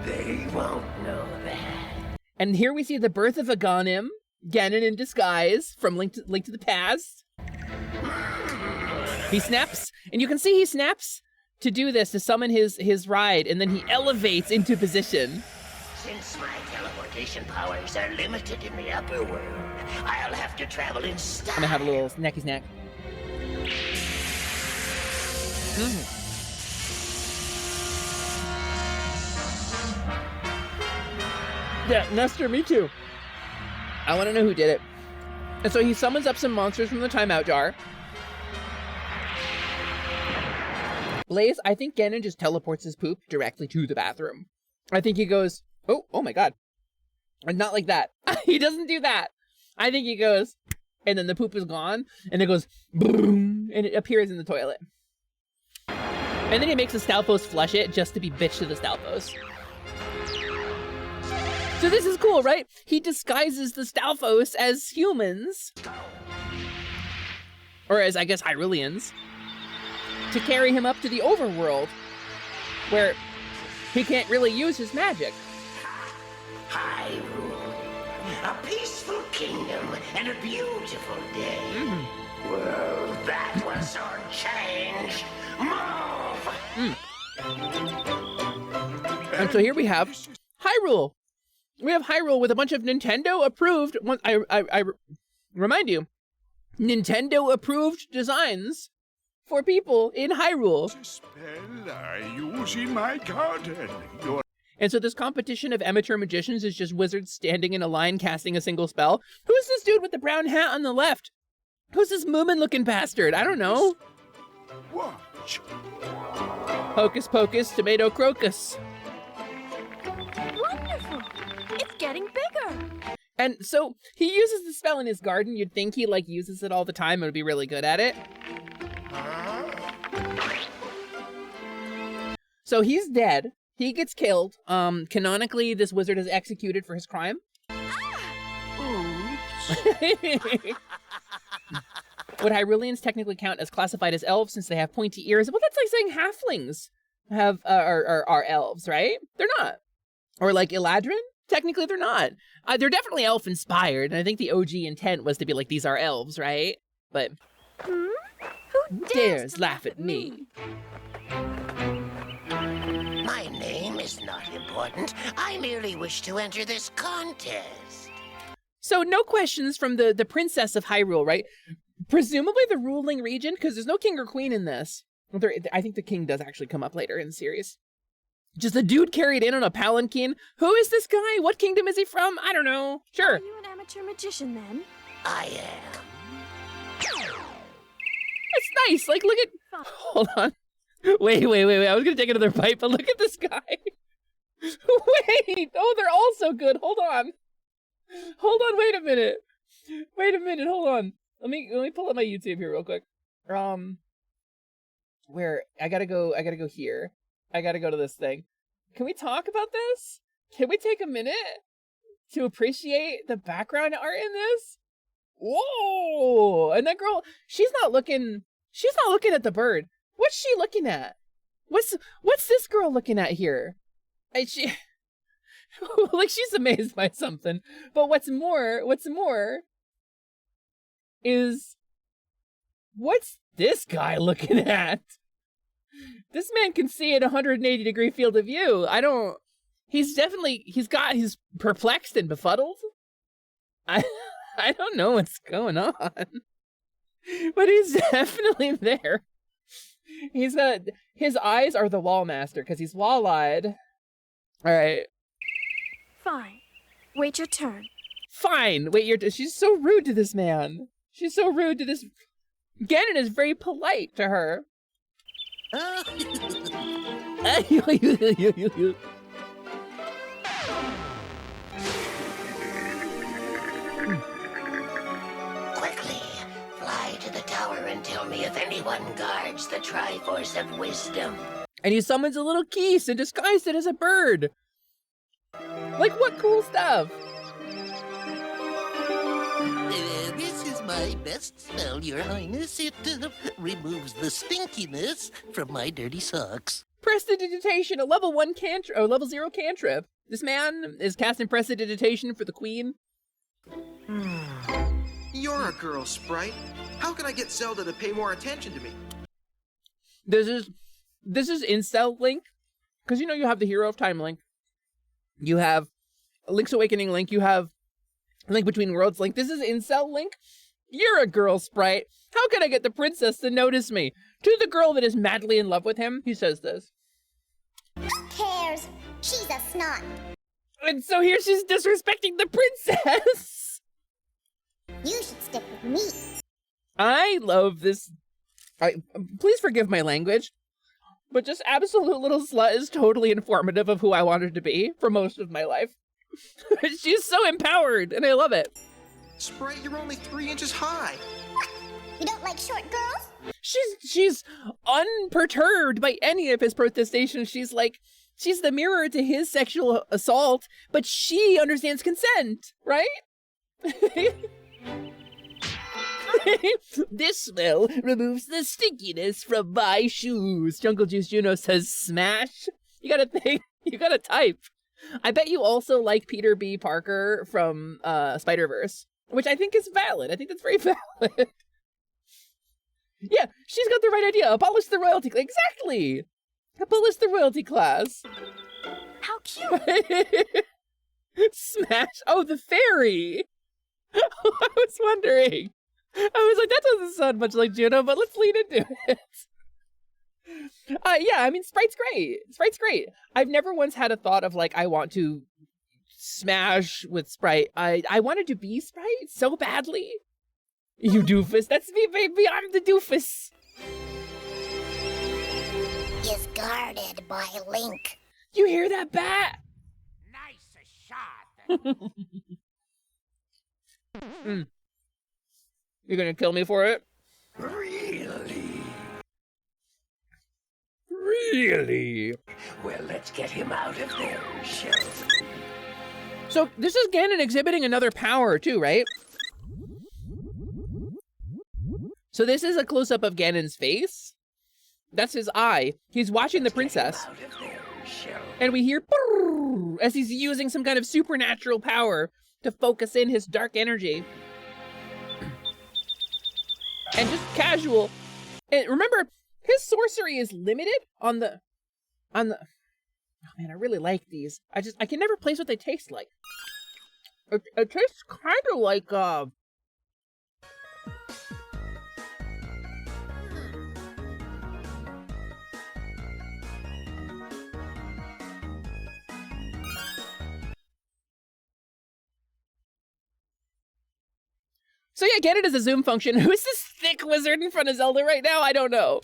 They won't know that. And here we see the birth of a Ganon in disguise from Link to the Past. He snaps, and you can see he snaps to do this, to summon his ride, and then he elevates into position. Since my teleportation powers are limited in the upper world, I'll have to travel in style. I'm gonna have a little snacky snack. Yeah, Nestor, me too. I want to know who did it. And so he summons up some monsters from the timeout jar. Blaze, I think Ganon just teleports his poop directly to the bathroom. I think he goes, oh my god. And not like that. He doesn't do that. I think he goes, and then the poop is gone, and it goes boom, and it appears in the toilet. And then he makes the Stalfos flush it just to be bitch to the Stalfos. So this is cool, right? He disguises the Stalfos as humans, or as, I guess, Hyruleans, to carry him up to the overworld, where he can't really use his magic. Hyrule, a peaceful kingdom and a beautiful day. Well, that was our change. Move! And so here we have Hyrule. We have Hyrule with a bunch of Nintendo approved, I remind you, Nintendo approved designs for people in Hyrule. Spell I use in my garden. And so this competition of amateur magicians is just wizards standing in a line casting a single spell. Who's this dude with the brown hat on the left? Who's this Moomin-looking bastard? I don't know. Watch. Hocus pocus, tomato crocus. Wonderful! It's getting bigger! And so he uses the spell in his garden. You'd think he like uses it all the time and would be really good at it. So he's dead. He gets killed. Canonically, this wizard is executed for his crime. Would Hyruleans technically count as classified as elves since they have pointy ears? Well, that's like saying halflings have are elves, right? They're not. Or like Eladrin? Technically, they're not. They're definitely elf-inspired, and I think the OG intent was to be like, these are elves, right? But Who dares laugh at me? My name is not important. I merely wish to enter this contest. So no questions from the princess of Hyrule, right? Presumably the ruling region, because there's no king or queen in this. I think the king does actually come up later in the series. Just a dude carried in on a palanquin. Who is this guy? What kingdom is he from? I don't know. Sure. Are you an amateur magician then? I am. It's nice. Like, look at... Hold on. Wait. I was going to take another bite, but look at this guy. Wait. Oh, they're all so good. Hold on. Wait a minute. Hold on. Let me pull up my YouTube here real quick. Where I gotta go here. I gotta go to this thing. Can we talk about this? Can we take a minute to appreciate the background art in this? Whoa! And that girl, she's not looking at the bird. What's she looking at? What's this girl looking at here? She like she's amazed by something. But what's more is what's this guy looking at? This man can see at 180-degree field of view. He's perplexed and befuddled. I don't know what's going on. But he's definitely there. His eyes are the wall master because he's wall-eyed. All right. Fine. Wait your turn. Fine. Wait your turn. She's so rude to this man. She's so rude to this. Ganon is very polite to her. Quickly, fly to the tower and tell me if anyone guards the Triforce of Wisdom. And he summons a little geese and disguised it as a bird. Like, what cool stuff? This is my best spell, Your Highness. It removes the stinkiness from my dirty socks. Prestidigitation, a level 1 cantrip, or level 0 cantrip. This man is casting prestidigitation for the queen. You're a girl, Sprite. How can I get Zelda to pay more attention to me? This is This is Incel Link, because you know you have the Hero of Time Link, you have Link's Awakening Link, you have Link Between Worlds Link. This is Incel Link. You're a girl sprite. How can I get the princess to notice me? To the girl that is madly in love with him, he says this. Who cares? She's a snot. And so here she's disrespecting the princess. You should stick with me. I love this. Please forgive my language, but just absolute little slut is totally informative of who I wanted to be for most of my life. She's so empowered, and I love it. Sprite, you're only 3 inches high. What? You don't like short girls? She's unperturbed by any of his protestations. She's like, she's the mirror to his sexual assault, but she understands consent, right? This smell removes the stinkiness from my shoes. Jungle Juice Juno says smash. You gotta think, you gotta type. I bet you also like Peter B. Parker from Spider-Verse, which I think is valid. I think that's very valid. Yeah, she's got the right idea. Abolish the royalty class. Exactly. Abolish the royalty class. How cute. Smash. Oh, the fairy. I was wondering. I was like, that doesn't sound much like Juno, but let's lean into it. Yeah, I mean, Sprite's great. Sprite's great. I've never once had a thought of like, I want to smash with Sprite. I wanted to be Sprite so badly. You doofus. That's me, baby. I'm the doofus. Is guarded by Link. You hear that, bat? Nice shot. You're gonna kill me for it? Really? Really? Well, let's get him out of there, shall we? So this is Ganon exhibiting another power too, right? So this is a close-up of Ganon's face. That's his eye. He's watching the princess. And we hear as he's using some kind of supernatural power to focus in his dark energy. And just casual. And remember, his sorcery is limited on the oh man, I really like these. I can never place what they taste like. It tastes kind of like So yeah, get it as a zoom function. Who's this thick wizard in front of Zelda right now? I don't know.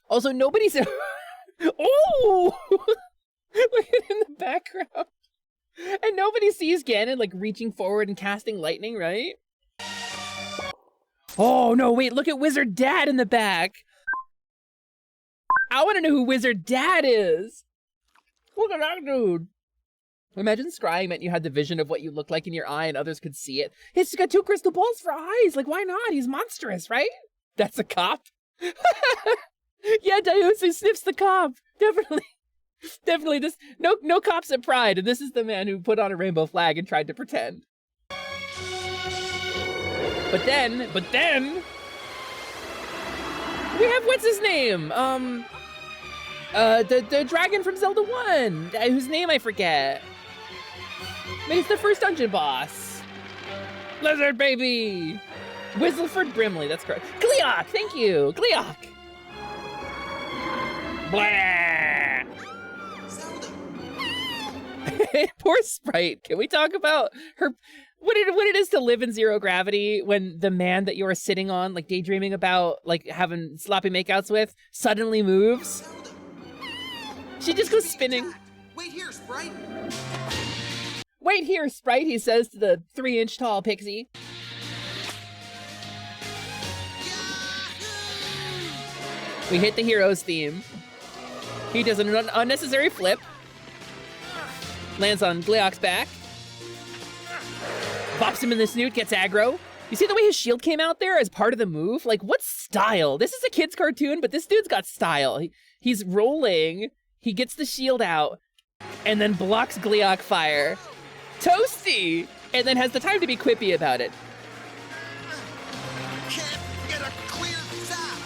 Also, nobody's... Oh! Look at it in the background. And nobody sees Ganon, like, reaching forward and casting lightning, right? Oh, no, wait, look at Wizard Dad in the back. I want to know who Wizard Dad is. Look at that dude. Imagine scrying meant you had the vision of what you looked like in your eye and others could see it. He's got 2 crystal balls for eyes. Like, why not? He's monstrous, right? That's a cop. Yeah, Dionysus sniffs the cop. Definitely. Definitely. This no cops at Pride. And this is the man who put on a rainbow flag and tried to pretend. But then, we have, what's his name? The dragon from Zelda 1, whose name I forget. But he's the first dungeon boss. Lizard baby! Whistleford Brimley, that's correct. Gleeok, thank you, Gleeok! Blah! Poor Sprite. Can we talk about her, what it is to live in zero gravity when the man that you're sitting on, like daydreaming about, like having sloppy makeouts with, suddenly moves? She just goes spinning. Wait here, Sprite. Wait here, Sprite, he says to the 3-inch tall pixie. We hit the hero's theme. He does an unnecessary flip. Lands on Gleeok's back. Bops him in the snoot, gets aggro. You see the way his shield came out there as part of the move? Like, what style? This is a kid's cartoon, but this dude's got style. He's rolling. He gets the shield out and then blocks Gleeok fire. Toasty! And then has the time to be quippy about it. Can't get a clear shot.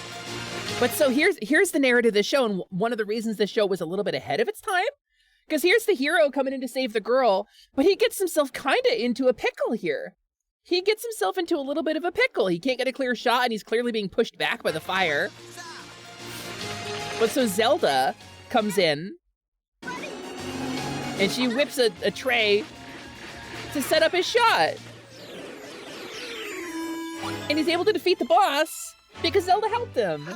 But so here's the narrative of the show, and one of the reasons the show was a little bit ahead of its time, because here's the hero coming in to save the girl, but he gets himself kind of into a pickle here. He gets himself into a little bit of a pickle. He can't get a clear shot, and he's clearly being pushed back by the fire. But so Zelda comes in, and she whips a tray to set up his shot. And he's able to defeat the boss because Zelda helped him.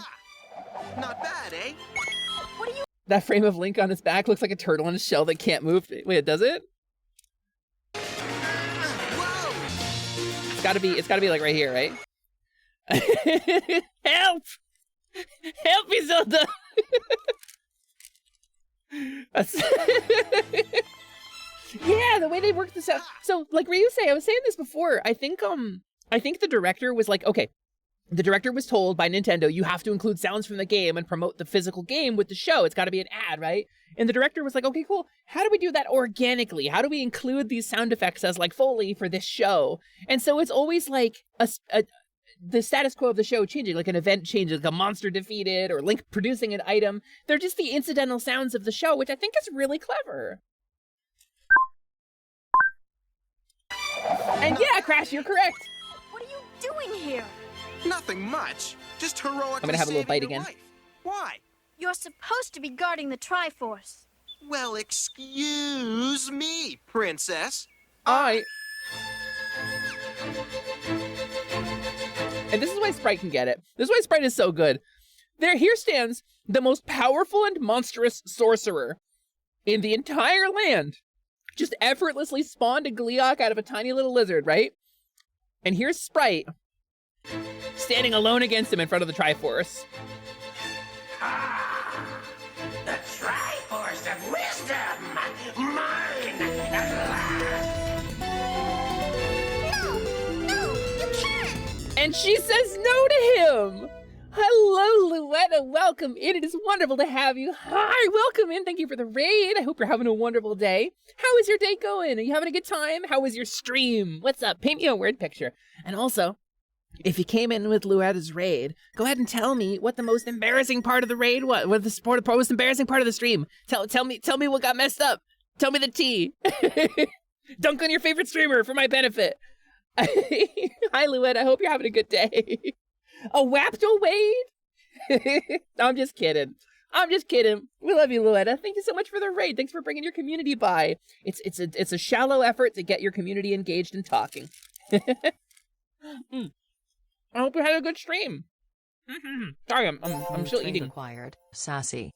Not bad, eh? That frame of Link on his back looks like a turtle in a shell that can't move. Wait, does it? It's gotta be like right here, right? Help! Help me, Zelda! Yeah, the way they worked this out. So, like Ryusei, I was saying this before. I think the director was like, okay, the director was told by Nintendo, you have to include sounds from the game and promote the physical game with the show. It's got to be an ad, right? And the director was like, okay, cool. How do we do that organically? How do we include these sound effects as like Foley for this show? And so it's always like the status quo of the show changing, like an event changes, like a monster defeated or Link producing an item. They're just the incidental sounds of the show, which I think is really clever. And yeah, Crash, you're correct. What are you doing here? Nothing much. Just heroically I'm gonna have a little bite saving your again. life. Why? You're supposed to be guarding the Triforce. Well, excuse me, princess. And this is why Sprite can get it. This is why Sprite is so good. Here stands the most powerful and monstrous sorcerer in the entire land. Just effortlessly spawned a Gleeok out of a tiny little lizard, right? And here's Sprite standing alone against him in front of the Triforce. The Triforce of Wisdom! Mine at last! No, you can't! And she says no to him! Hello, Luetta. Welcome in. It is wonderful to have you. Hi, welcome in. Thank you for the raid. I hope you're having a wonderful day. How is your day going? Are you having a good time? How was your stream? What's up? Paint me a word picture. And also, if you came in with Luetta's raid, go ahead and tell me what the most embarrassing part of the raid was. What the most embarrassing part of the stream? Tell me what got messed up. Tell me the tea. Dunk on your favorite streamer for my benefit. Hi, Luetta. I hope you're having a good day. A Wapto Wade? I'm just kidding. We love you, Luetta. Thank you so much for the raid. Thanks for bringing your community by. It's a shallow effort to get your community engaged and talking. I hope you had a good stream. Sorry, I'm still eating. Acquired. Sassy.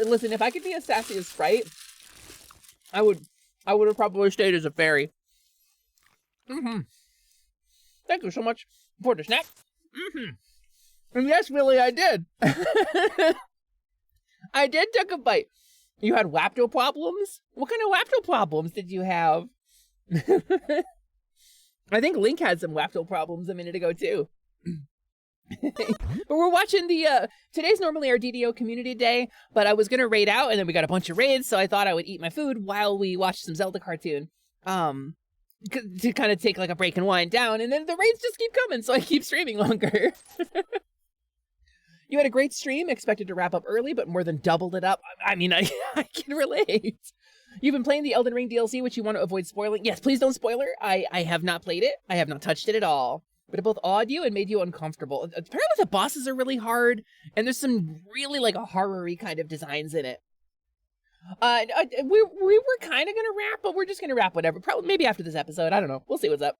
Listen, if I could be as sassy as Sprite, I would have probably stayed as a fairy. Thank you so much for the snack. And yes, Willie, I did. I did take a bite. You had Wapto problems? What kind of Wapto problems did you have? I think Link had some Wapto problems a minute ago, too. But we're watching today's normally our DDO community day, but I was going to raid out, and then we got a bunch of raids, so I thought I would eat my food while we watched some Zelda cartoon. To kind of take like a break and wind down, and then the raids just keep coming, so I keep streaming longer. You had a great stream, expected to wrap up early, but more than doubled it up. I mean, I can relate. You've been playing the Elden Ring DLC, which you want to avoid spoiling. Yes, please don't spoiler. I have not played it. I have not touched it at all. But it both awed you and made you uncomfortable. Apparently the bosses are really hard, and there's some really like a horror-y kind of designs in it. We were kind of gonna wrap, but we're just gonna wrap whatever. Probably maybe after this episode. I don't know. We'll see what's up.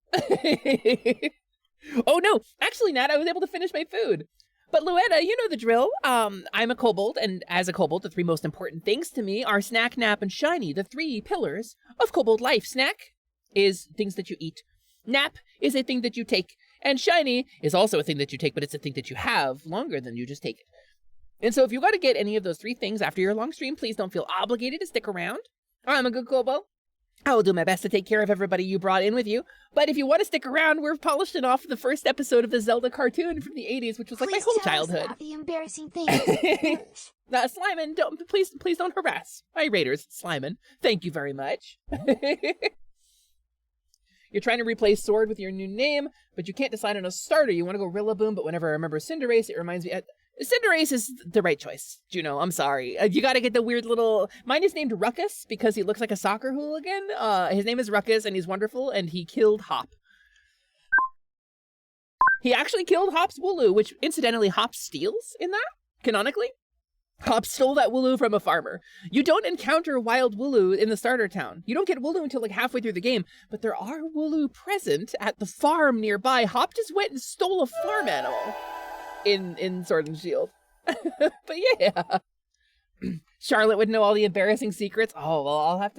Oh no, actually, Nat, I was able to finish my food. But Luetta, you know the drill. I'm a kobold, and as a kobold, the three most important things to me are snack, nap, and shiny. The three pillars of kobold life. Snack is things that you eat. Nap is a thing that you take. And shiny is also a thing that you take, but it's a thing that you have longer than you just take it. And so if you got to get any of those three things after your long stream, please don't feel obligated to stick around. I'm a good kobold. I will do my best to take care of everybody you brought in with you. But if you want to stick around, we're polishing off the first episode of the Zelda cartoon from the 80s, which was like my whole childhood. About the embarrassing things. Slyman, please don't harass my raiders, Slyman. Thank you very much. You're trying to replace Sword with your new name, but you can't decide on a starter. You want to go Rillaboom, but whenever I remember Cinderace, it reminds me... Cinderace is the right choice, Juno. I'm sorry. You got to get the weird little... Mine is named Ruckus because he looks like a soccer hooligan. His name is Ruckus, and he's wonderful, and he killed Hop. He actually killed Hop's Wooloo, which, incidentally, Hop steals in that, canonically. Hop stole that Wooloo from a farmer. You don't encounter wild Wooloo in the starter town. You don't get Wooloo until like halfway through the game, but there are Wooloo present at the farm nearby. Hop just went and stole a farm animal in Sword and Shield. But yeah. Charlotte would know all the embarrassing secrets. Oh, well, I'll have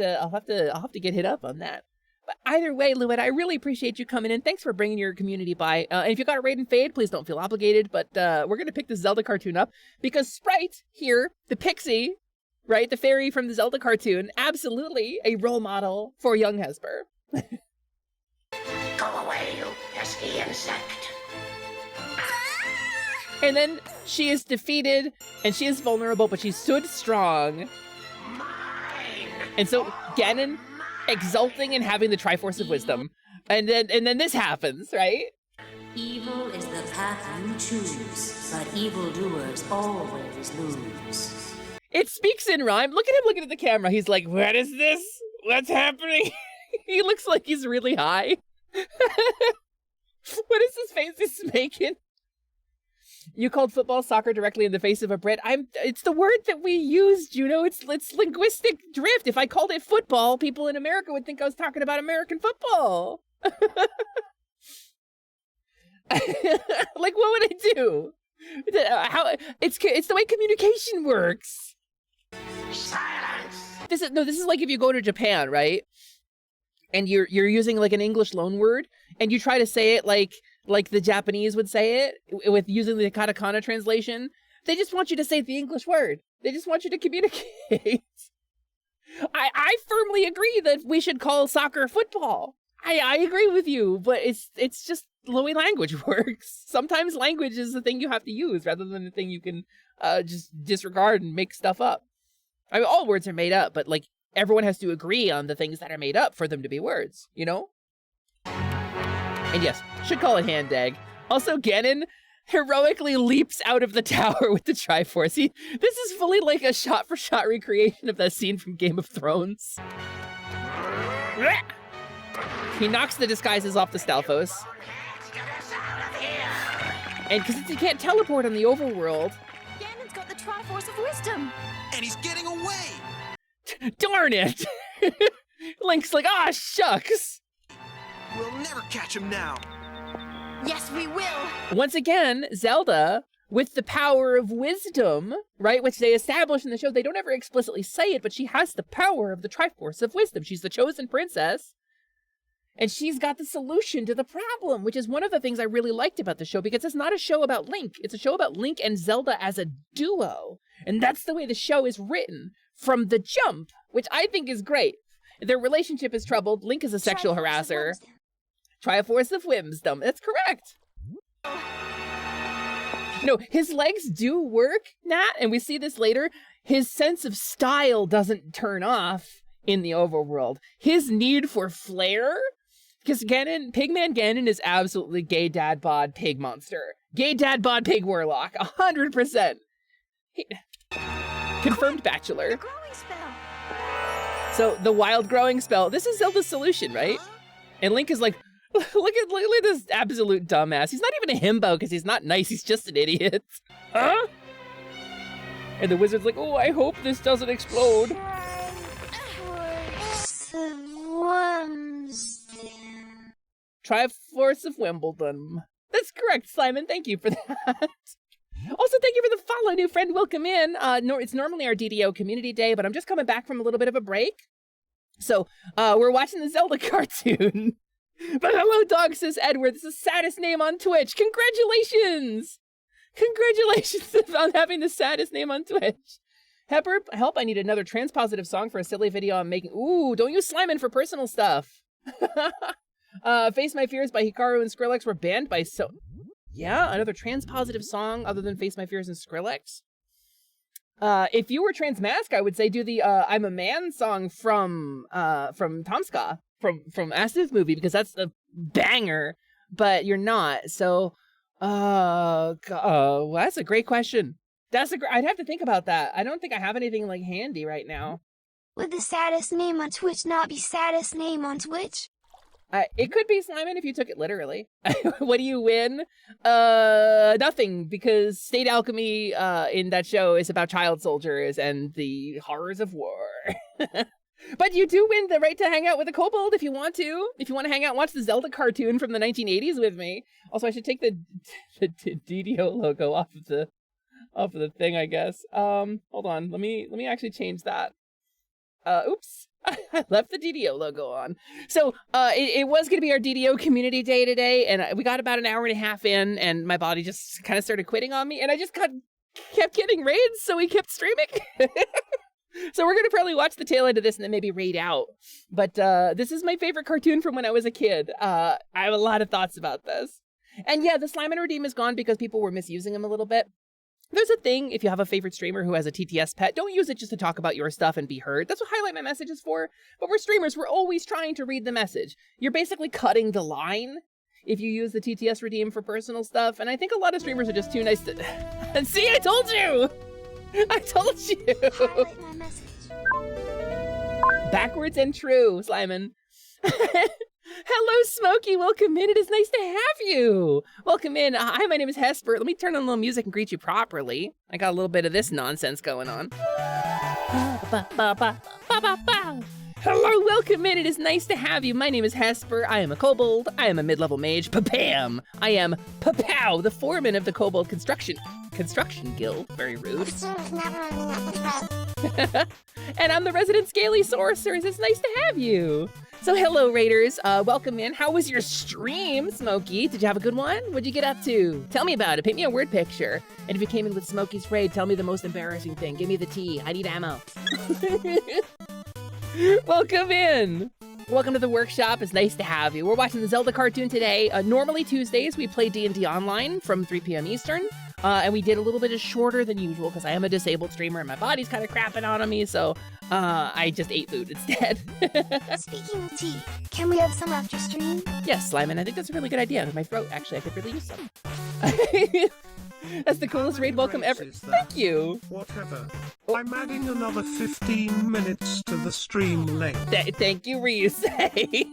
to get hit up on that. But either way, Luet, I really appreciate you coming in. Thanks for bringing your community by. And if you got a raid and fade, please don't feel obligated. But we're going to pick the Zelda cartoon up because Sprite here, the pixie, right, the fairy from the Zelda cartoon, absolutely a role model for young Hesper. Go away, you pesky insect. And then she is defeated and she is vulnerable, but she stood strong. And so Ganon exulting and having the Triforce of Wisdom. And then this happens, right? Evil is the path you choose, but evildoers always lose. It speaks in rhyme. Look at him looking at the camera. He's like, what is this? What's happening? He looks like he's really high. What is this face he's making? You called football soccer directly in the face of a Brit. It's the word that we used, you know. It's linguistic drift. If I called it football, people in America would think I was talking about American football. Like, what would I do? It's the way communication works. Silence. This is like if you go to Japan, right? And you're using like an English loan word, and you try to say it like the Japanese would say it with using the katakana translation. They just want you to say the English word. They just want you to communicate. I firmly agree that we should call soccer football. I agree with you, but it's just the way language works. Sometimes language is the thing you have to use rather than the thing you can just disregard and make stuff up. I mean, all words are made up, but like everyone has to agree on the things that are made up for them to be words, you know? And yes, should call it hand dag. Also, Ganon heroically leaps out of the tower with the Triforce. This is fully like a shot-for-shot recreation of that scene from Game of Thrones. He knocks the disguises off the Stalfos. And because he can't teleport on the overworld... Ganon's got the Triforce of Wisdom! And he's getting away! Darn it! Link's like, ah, shucks! We'll never catch him now! Yes, we will! Once again, Zelda, with the power of wisdom, right, which they establish in the show, they don't ever explicitly say it, but she has the power of the Triforce of Wisdom. She's the chosen princess, and she's got the solution to the problem, which is one of the things I really liked about the show, because it's not a show about Link. It's a show about Link and Zelda as a duo, and that's the way the show is written from the jump, which I think is great. Their relationship is troubled. Link is a sexual harasser. Triforce of Wisdom. That's correct. No, his legs do work, Nat, and we see this later. His sense of style doesn't turn off in the overworld. His need for flair, because Pigman Ganon is absolutely gay dad bod pig monster. Gay dad bod pig warlock, 100%. Confirmed bachelor. So the wild growing spell, this is Zelda's solution, right? And Link is like, look at this absolute dumbass. He's not even a himbo because he's not nice. He's just an idiot. Huh? And the wizard's like, oh, I hope this doesn't explode. Triforce of Wimbledon. That's correct, Simon. Thank you for that. Also, thank you for the follow, new friend. Welcome in. It's normally our DDO community day, but I'm just coming back from a little bit of a break. So, we're watching the Zelda cartoon. But hello, dog, says Edward. This is the saddest name on Twitch. Congratulations! Congratulations on having the saddest name on Twitch. Pepper, help, I need another transpositive song for a silly video I'm making. Ooh, don't use Slimin' for personal stuff. Face My Fears by Hikaru and Skrillex were banned by Yeah, another transpositive song other than Face My Fears and Skrillex. If you were Transmask, I would say do the I'm a Man song from Tomska. from Asif movie because that's a banger, but you're not. So, well, that's a great question. I'd have to think about that. I don't think I have anything like handy right now. Would the saddest name on Twitch not be saddest name on Twitch? It could be Simon if you took it literally. What do you win? Nothing, because State Alchemy in that show is about child soldiers and the horrors of war. But you do win the right to hang out with a kobold if you want to. If you want to hang out and watch the Zelda cartoon from the 1980s with me. Also, I should take the DDO logo off of the thing, I guess. Hold on. Let me actually change that. Oops. I left the DDO logo on. So it was going to be our DDO community day today, and we got about an hour and a half in, and my body just kind of started quitting on me, and I just kept getting raids, so we kept streaming. So we're going to probably watch the tail end of this and then maybe raid out. But this is my favorite cartoon from when I was a kid. I have a lot of thoughts about this. And yeah, the Slime and Redeem is gone because people were misusing him a little bit. There's a thing, if you have a favorite streamer who has a TTS pet, don't use it just to talk about your stuff and be heard. That's what Highlight My Message is for. But we're streamers, we're always trying to read the message. You're basically cutting the line if you use the TTS Redeem for personal stuff. And I think a lot of streamers are just too nice to... And see, I told you! I told you! Highlight my message. Backwards and true, Slyman. Hello, Smokey. Welcome in. It is nice to have you. Welcome in. Hi, my name is Hesper. Let me turn on a little music and greet you properly. I got a little bit of this nonsense going on. Hello, welcome in. It is nice to have you. My name is Hesper. I am a kobold. I am a mid-level mage. Pa-bam! I am Pa-pow, the foreman of the Kobold Construction Guild. Very rude. And I'm the resident Scaly Sorceress. It's nice to have you. So hello, Raiders. Welcome in. How was your stream, Smokey? Did you have a good one? What'd you get up to? Tell me about it. Paint me a word picture. And if you came in with Smokey's raid, tell me the most embarrassing thing. Give me the tea. I need ammo. Welcome in. Welcome to the workshop. It's nice to have you. We're watching the Zelda cartoon today. Normally Tuesdays, we play D&D online from 3 p.m. Eastern. And we did a little bit shorter than usual because I am a disabled streamer and my body's kind of crapping on me, so I just ate food instead. Speaking of tea, can we have some after stream? Yes, Slyman, I think that's a really good idea. My throat, actually, I could really use some. That's the coolest raid welcome ever. Thank you. Whatever. I'm adding another 15 minutes to the stream length. Thank you, Ryusei.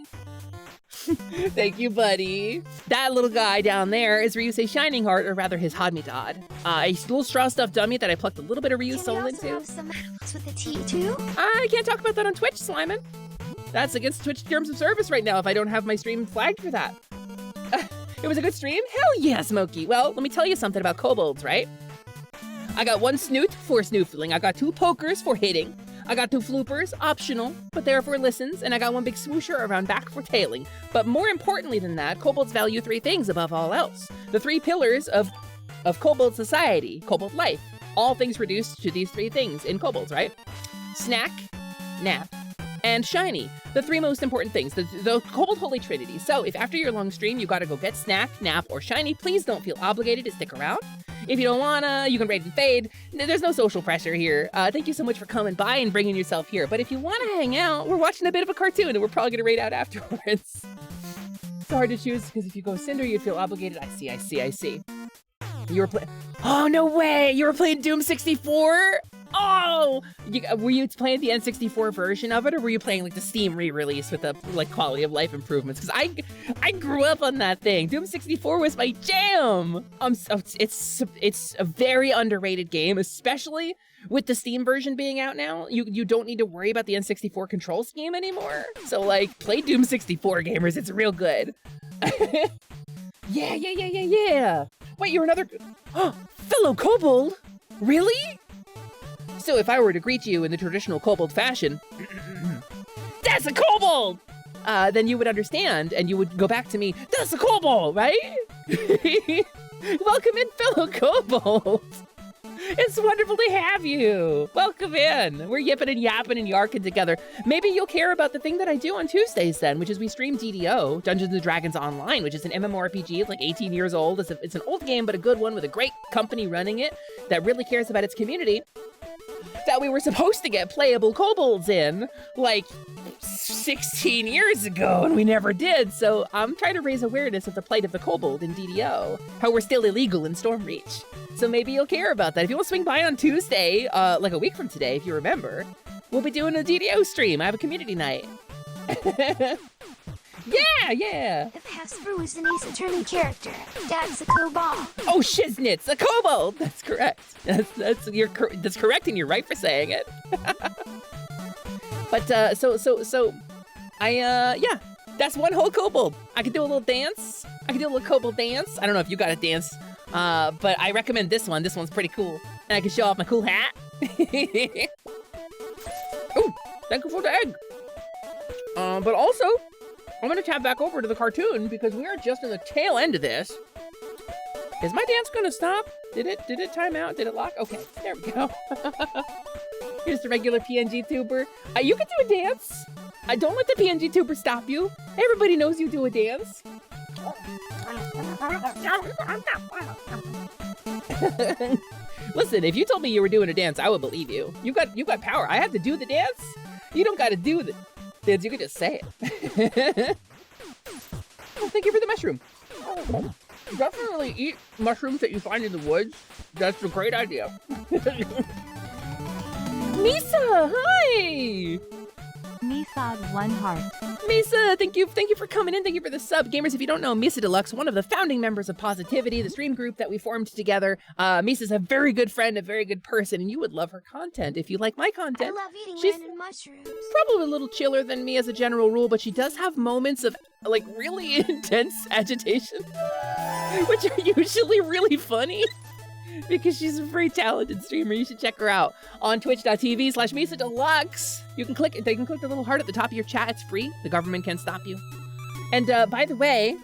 Thank you, buddy. That little guy down there is Ryusei Shining Heart, or rather his Hodmedad. A little straw stuffed dummy that I plucked a little bit of Ryu's soul into. Can we also have some animals with a tea too? I can't talk about that on Twitch, Slyman. That's against Twitch terms of service right now if I don't have my stream flagged for that. It was a good stream? Hell yeah, Smokey. Well, let me tell you something about kobolds, right? I got 1 snoot for snoofling. I got 2 pokers for hitting. I got 2 floopers, optional, but there for listens, and I got 1 big swoosher around back for tailing. But more importantly than that, kobolds value 3 things above all else. The 3 pillars of kobold society, kobold life. All things reduced to these 3 things in kobolds, right? Snack, nap, and shiny. The 3 most important things, the kobold holy trinity. So if after your long stream you gotta go get snack, nap, or shiny, please don't feel obligated to stick around. If you don't wanna, you can raid and fade. There's no social pressure here. Thank you so much for coming by and bringing yourself here. But if you wanna hang out, we're watching a bit of a cartoon and we're probably gonna raid out afterwards. It's hard to choose because if you go Cinder, you'd feel obligated. I see. You were playing, oh no way, you were playing Doom 64? Oh, were you playing the N64 version of it, or were you playing like the Steam re-release with the like quality of life improvements? Because I grew up on that thing. Doom 64 was my jam. It's a very underrated game, especially with the Steam version being out now. You don't need to worry about the N64 control scheme anymore. So like, play Doom 64, gamers. It's real good. Yeah. Wait, you're another fellow kobold? Really? So if I were to greet you in the traditional kobold fashion, that's a kobold! Then you would understand and you would go back to me, that's a kobold, right? Welcome in, fellow kobold. It's wonderful to have you. Welcome in. We're yipping and yapping and yarking together. Maybe you'll care about the thing that I do on Tuesdays then, which is we stream DDO, Dungeons & Dragons Online, which is an MMORPG. It's like 18 years old. It's an old game, but a good one with a great company running it that really cares about its community. That we were supposed to get playable kobolds in, like 16 years ago and we never did, so I'm trying to raise awareness of the plight of the kobold in DDO, how we're still illegal in Stormreach. So maybe you'll care about that. If you want to swing by on Tuesday, like a week from today, if you remember, we'll be doing a DDO stream. I have a community night. Yeah! If Hesper was an Ace Attorney character, that's a kobold. Oh, shiznits, a kobold! That's correct. That's correct, and you're right for saying it. But, yeah, that's one whole kobold. I could do a little dance. I could do a little kobold dance. I don't know if you got a dance, but I recommend this one. This one's pretty cool. And I can show off my cool hat. Ooh, thank you for the egg. But also, I'm gonna tap back over to the cartoon because we are just in the tail end of this. Is my dance gonna stop? Did it time out? Did it lock? Okay, there we go. Here's the regular PNG tuber. You can do a dance. Don't let the PNG tuber stop you. Everybody knows you do a dance. Listen, if you told me you were doing a dance, I would believe you. You got power. I have to do the dance. You don't got to do the dance. You can just say it. Oh, thank you for the mushroom. Definitely eat mushrooms that you find in the woods. That's a great idea. Misa, hi! Misa, 1 heart. Misa, thank you for coming in. Thank you for the sub. Gamers, if you don't know, Misa Deluxe, one of the founding members of Positivity, the stream group that we formed together. Misa's a very good friend, a very good person, and you would love her content if you like my content. I love eating random mushrooms. Probably a little chiller than me as a general rule, but she does have moments of, like, really intense agitation, which are usually really funny. Because she's a very talented streamer. You should check her out on twitch.tv/Misa Deluxe. They can click the little heart at the top of your chat. It's free. The government can't stop you. And by the way,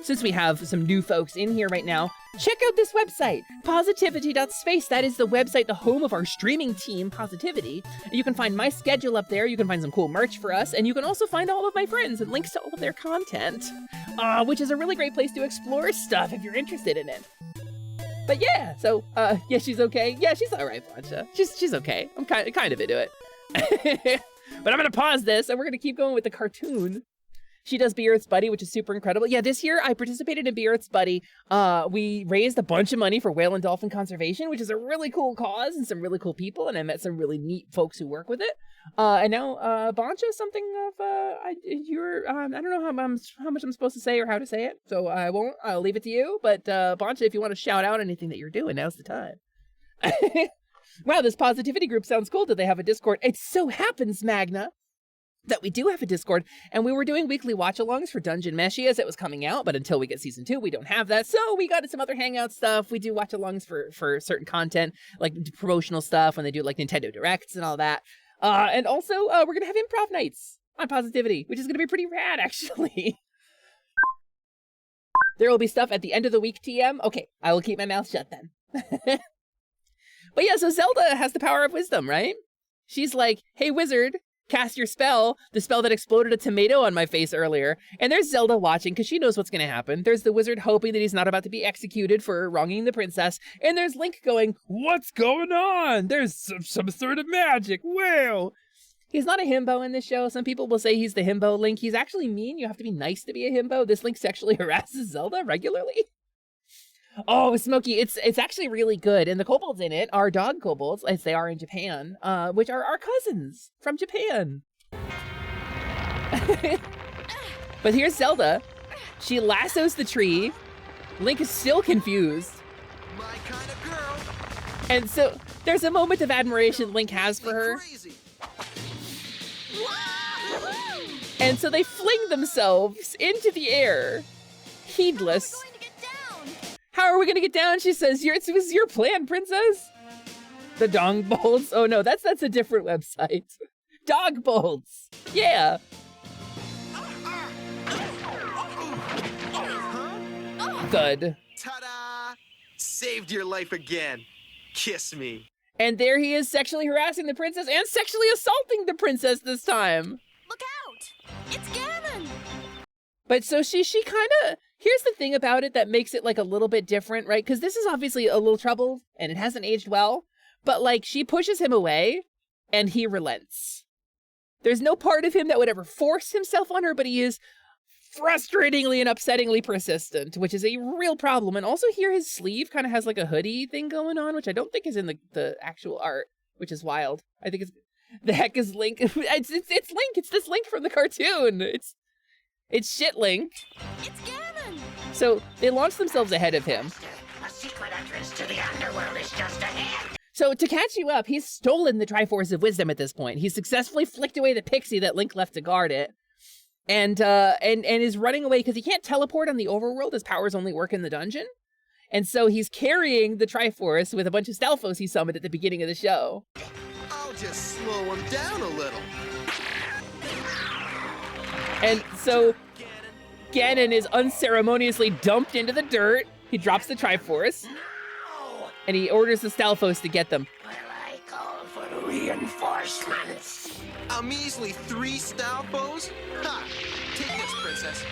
since we have some new folks in here right now, check out this website, positivity.space. That is the website, the home of our streaming team, Positivity. You can find my schedule up there. You can find some cool merch for us. And you can also find all of my friends and links to all of their content, which is a really great place to explore stuff if you're interested in it. But yeah, so, yeah, she's okay. Yeah, she's all right, Blancha. She's okay. I'm kind of into it. But I'm gonna pause this, and we're gonna keep going with the cartoon. She does Be Earth's Buddy, which is super incredible. Yeah, this year I participated in Be Earth's Buddy. We raised a bunch of money for whale and dolphin conservation, which is a really cool cause and some really cool people, and I met some really neat folks who work with it. And now, Blancha is something of, I don't know how much I'm supposed to say or how to say it, so I won't. I'll leave it to you. But, Blancha, if you want to shout out anything that you're doing, now's the time. Wow, this Positivity group sounds cool. Do they have a Discord? It so happens, Magna, that we do have a Discord, and we were doing weekly watch-alongs for Dungeon Meshi as it was coming out, but until we get season 2, we don't have that, so we got some other hangout stuff. We do watch-alongs for certain content, like promotional stuff, when they do like Nintendo Directs and all that. And also, we're gonna have improv nights on Positivity, which is gonna be pretty rad, actually. There will be stuff at the end of the week, TM. Okay, I will keep my mouth shut then. But yeah, so Zelda has the power of wisdom, right? She's like, hey, wizard, cast your spell, the spell that exploded a tomato on my face earlier. And there's Zelda watching because she knows what's going to happen. There's the wizard hoping that he's not about to be executed for wronging the princess. And there's Link going, what's going on? There's some sort of magic. Wow. He's not a himbo in this show. Some people will say he's the himbo Link. He's actually mean. You have to be nice to be a himbo. This Link sexually harasses Zelda regularly. Oh, Smokey, it's actually really good. And the kobolds in it are dog kobolds, as they are in Japan, which are our cousins from Japan. But here's Zelda. She lassos the tree. Link is still confused. My kind of girl. And so there's a moment of admiration Link has for her. And so they fling themselves into the air, heedless. How are we gonna get down? She says, it was your plan, princess. The dong bolts. Oh no, that's a different website. Dog bolts. Yeah. Good. Ta-da! Saved your life again. Kiss me. And there he is sexually harassing the princess and sexually assaulting the princess this time. Look out! It's Gammon! But so she kind of, here's the thing about it that makes it like a little bit different, right? Because this is obviously a little trouble and it hasn't aged well, but like she pushes him away and he relents. There's no part of him that would ever force himself on her, but he is frustratingly and upsettingly persistent, which is a real problem. And also here his sleeve kind of has like a hoodie thing going on, which I don't think is in the actual art, which is wild. I think it's, the heck is Link? It's Link. It's this Link from the cartoon. It's shit Link. It's Gavin! So they launch themselves ahead of him. A secret entrance to the underworld is just ahead. So to catch you up, he's stolen the Triforce of Wisdom at this point. He's successfully flicked away the pixie that Link left to guard it. And is running away because he can't teleport on the overworld. His powers only work in the dungeon. And so he's carrying the Triforce with a bunch of Stalfos he summoned at the beginning of the show. I'll just slow him down a little. And so Ganon is unceremoniously dumped into the dirt. He drops the Triforce. And he orders the Stalfos to get them. I call for reinforcements. A measly 3 Stalfos? Ha! Take this, princess.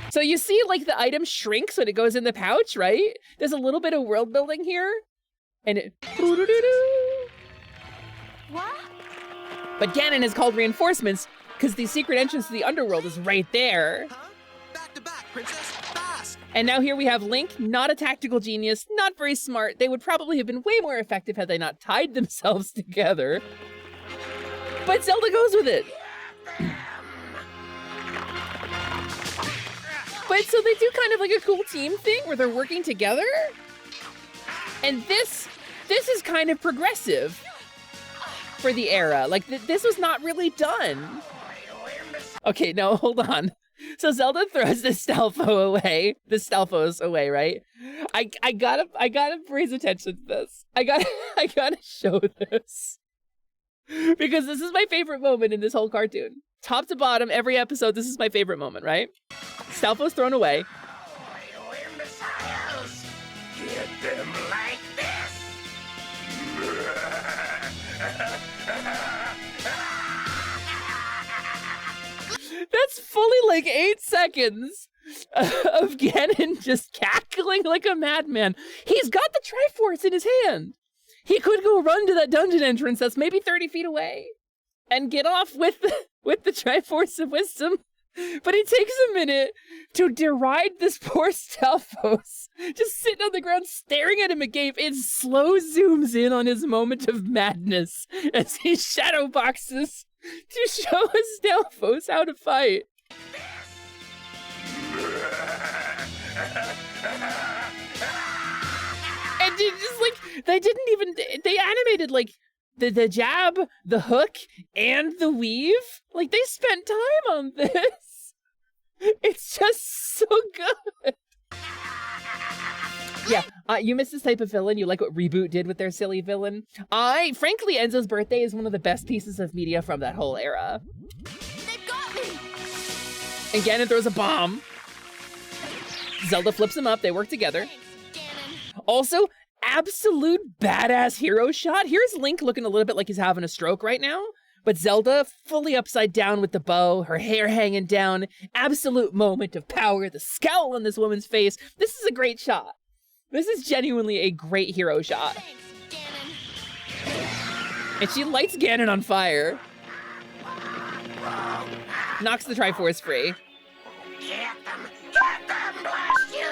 So you see, like, the item shrinks when it goes in the pouch, right? There's a little bit of world building here. And it... What? But Ganon has called reinforcements because the secret entrance to the underworld is right there. Huh? Back to back, princess. Fast! And now here we have Link, not a tactical genius, not very smart. They would probably have been way more effective had they not tied themselves together. But Zelda goes with it. But so they do kind of like a cool team thing where they're working together. And this is kind of progressive for the era. Like this was not really done. Okay, no, hold on. So Zelda throws the Stalfos away, right? I gotta raise attention to this. I gotta show this. Because this is my favorite moment in this whole cartoon. Top to bottom, every episode, this is my favorite moment, right? Stalfos thrown away. Get them like this. That's fully like 8 seconds of Ganon just cackling like a madman. He's got the Triforce in his hand. He could go run to that dungeon entrance that's maybe 30 feet away and get off with the Triforce of Wisdom. But he takes a minute to deride this poor Stalfos, just sitting on the ground staring at him agape. It slow zooms in on his moment of madness as he shadow boxes to show Stalfos how to fight. And just like, they animated like the jab, the hook, and the weave. Like they spent time on this. It's just so good. Yeah, you miss this type of villain. You like what Reboot did with their silly villain. Frankly, Enzo's birthday is one of the best pieces of media from that whole era. They've got me! And Ganon throws a bomb. Zelda flips him up. They work together. Also, absolute badass hero shot. Here's Link looking a little bit like he's having a stroke right now. But Zelda fully upside down with the bow, her hair hanging down. Absolute moment of power. The scowl on this woman's face. This is a great shot. This is genuinely a great hero shot. And she lights Ganon on fire. Knocks the Triforce free. Get them, blast you!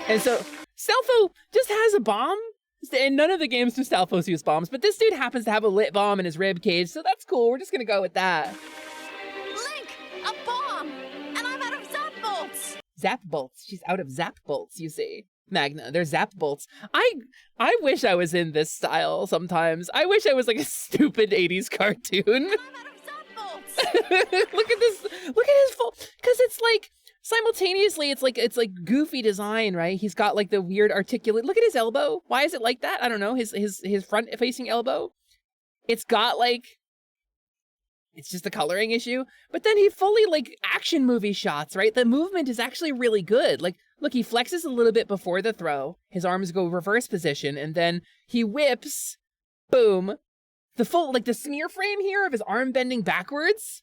And so, Stalfo just has a bomb. In none of the games do Stalfos use bombs, but this dude happens to have a lit bomb in his rib cage, so that's cool. We're just gonna go with that. Link! A bomb! And I'm out of zap bolts! Zap bolts. She's out of zap bolts, you see. Magna, they're zap bolts. I wish I was in this style sometimes. I wish I was like a stupid 80s cartoon. I'm out of zap bolts! Look at this. Look at his full, because it's like, simultaneously, it's like goofy design, right? He's got like the weird articulate. Look at his elbow. Why is it like that? I don't know. His front facing elbow. It's got like, it's just a coloring issue. But then he fully like action movie shots, right? The movement is actually really good. Like, look, he flexes a little bit before the throw. His arms go reverse position, and then he whips. Boom. The full like the smear frame here of his arm bending backwards,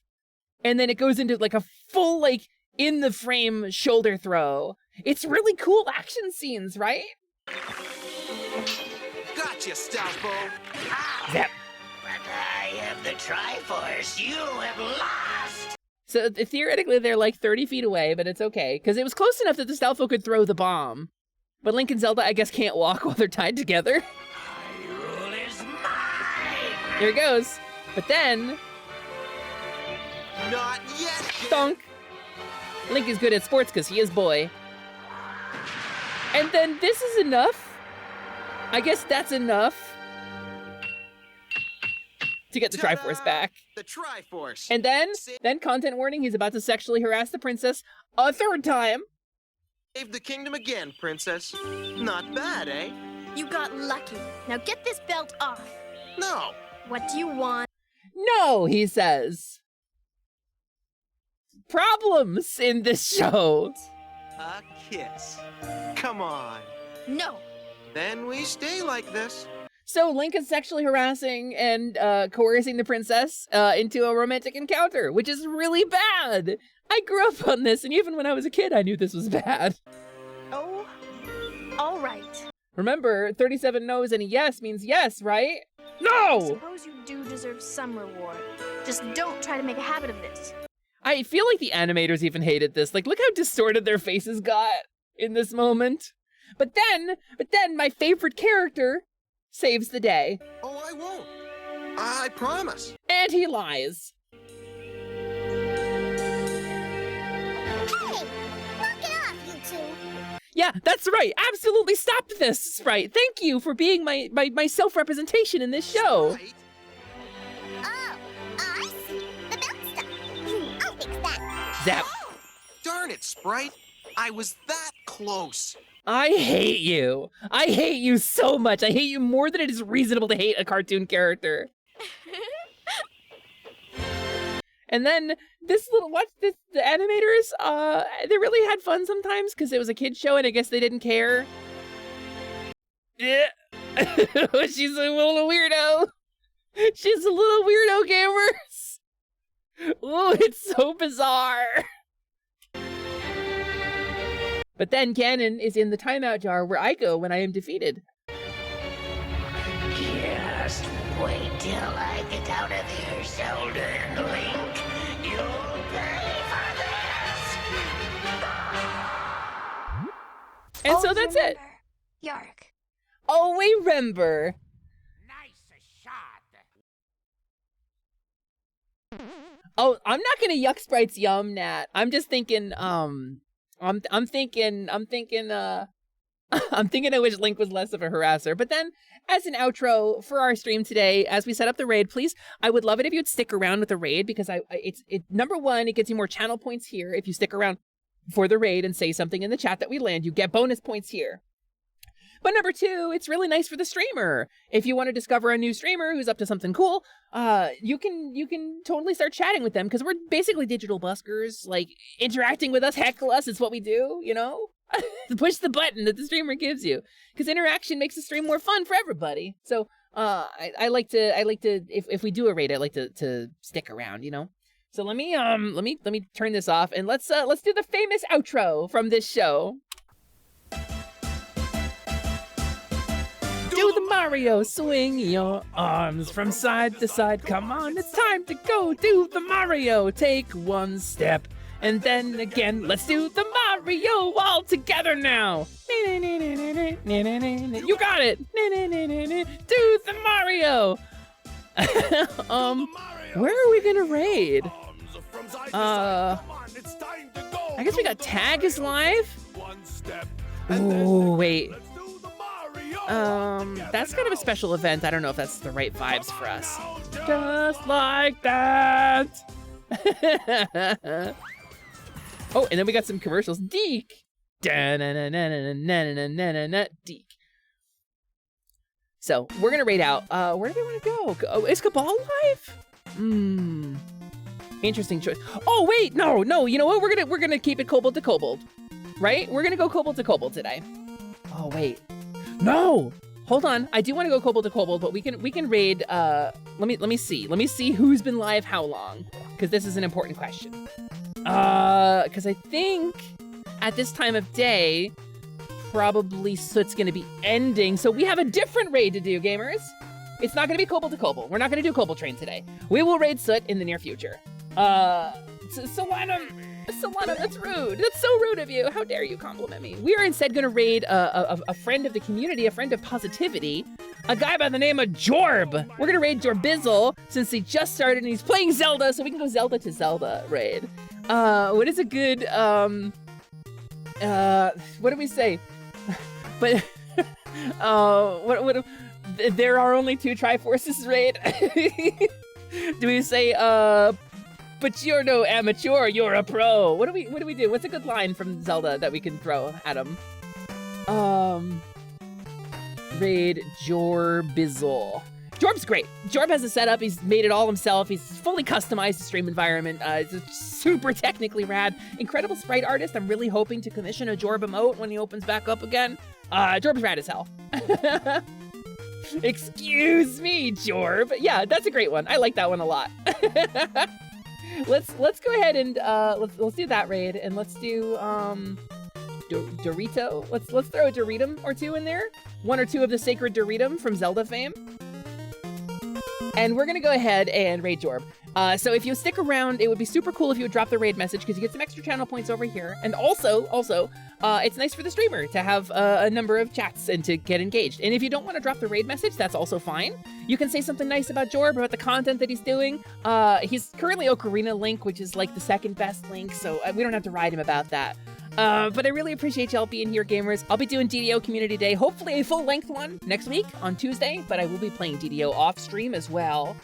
and then it goes into like a full like in the frame shoulder throw. It's really cool action scenes, right? Gotcha, Stalfo. Zap. But I have the Triforce. You have lost. So theoretically, they're like 30 feet away, but it's okay. Because it was close enough that the Stalfo could throw the bomb. But Link and Zelda, I guess, can't walk while they're tied together. Rule is mine. Here it goes. But then... Not yet. Thunk. Link is good at sports because he is boy. And then this is enough. I guess that's enough to get the Triforce back. The Triforce. And then content warning, he's about to sexually harass the princess a third time. Save the kingdom again, princess. Not bad, eh? You got lucky. Now get this belt off. No. What do you want? No, he says. Problems in this show. A kiss. Come on. No. Then we stay like this. So Link is sexually harassing and coercing the princess into a romantic encounter, which is really bad. I grew up on this, and even when I was a kid, I knew this was bad. Oh, all right. Remember, 37 no's and a yes means yes, right? I No! suppose you do deserve some reward. Just don't try to make a habit of this. I feel like the animators even hated this. Like, look how distorted their faces got in this moment. But then my favorite character saves the day. Oh, I won't. I promise. And he lies. Yeah, that's right. Absolutely stop this, Sprite. Thank you for being my self-representation in this show. Oh, I see. The belt stuff. I'll fix that. Zap. Darn it, Sprite. I was that close. I hate you. I hate you so much. I hate you more than it is reasonable to hate a cartoon character. And then the animators, they really had fun sometimes because it was a kid's show and I guess they didn't care. Yeah. She's a little weirdo. She's a little weirdo, gamers. Oh, it's so bizarre. But then Ganon is in the timeout jar where I go when I am defeated. Just wait till I get out of here, Zelda and Link. You'll pay for this. And so that's it. Yark. Oh, we remember. Oh, I'm not gonna yuck Sprite's yum, Nat. I'm just thinking, I'm thinking I wish Link was less of a harasser. But then, as an outro for our stream today, as we set up the raid, please, I would love it if you'd stick around with the raid because number one, it gets you more channel points here. If you stick around for the raid and say something in the chat that we land, you get bonus points here. But number two, it's really nice for the streamer. If you want to discover a new streamer who's up to something cool, you can totally start chatting with them because we're basically digital buskers, like interacting with us, heckle us. It's what we do, you know? Push the button that the streamer gives you because interaction makes the stream more fun for everybody. So I like to if we do a raid, I like to stick around, you know? So let me turn this off and let's do the famous outro from this show. Do the Mario, swing your arms from side to side. Come on, it's time to go do the Mario. Take one step and then again. Let's do the Mario all together now. You got it. Do the Mario. Where are we gonna raid? I guess we got Tag is live. Oh wait. That's kind of a special event. I don't know if that's the right vibes for us. Just like that. Oh, and then we got some commercials. Deek. Deek. So we're gonna raid out. Where do we want to go? Oh, is Cabal live? Interesting choice. Oh wait, no. You know what? We're gonna keep it kobold to kobold, right? We're gonna go kobold to kobold today. Oh wait. No, hold on. I do want to go kobold to kobold, but we can raid. Let me see who's been live how long, because this is an important question. Because I think at this time of day, probably Soot's gonna be ending, so we have a different raid to do, gamers. It's not gonna be Cobalt to Cobalt. We're not gonna do Cobalt Train today. We will raid Soot in the near future. Solana, that's rude. That's so rude of you. How dare you compliment me? We are instead gonna raid a friend of the community, a friend of positivity, a guy by the name of Jorb. We're gonna raid Jorbizzle since he just started and he's playing Zelda, so we can go Zelda to Zelda raid. What is a good, what do we say? But, there are only 2 Triforces raid. Do we say, but you're no amateur, you're a pro. What do we do? What's a good line from Zelda that we can throw at him? Raid Jorbizzle. Jorb's great. Jorb has a setup. He's made it all himself. He's fully customized the stream environment. It's super technically rad. Incredible sprite artist. I'm really hoping to commission a Jorb emote when he opens back up again. Jorb's rad as hell. Excuse me, Jorb. Yeah, that's a great one. I like that one a lot. Let's go ahead and let's do that raid, and let's do Dorito. Let's throw a Doritum or 2 in there. 1 or 2 of the sacred Doritum from Zelda fame. And we're gonna go ahead and raid Jorb. So if you stick around, it would be super cool if you would drop the raid message because you get some extra channel points over here. And also, it's nice for the streamer to have a number of chats and to get engaged. And if you don't want to drop the raid message, that's also fine. You can say something nice about Jorb, about the content that he's doing. He's currently Ocarina Link, which is like the 2nd best Link, so we don't have to ride him about that. But I really appreciate y'all being here, gamers. I'll be doing DDO Community Day, hopefully a full-length one next week on Tuesday, but I will be playing DDO off-stream as well.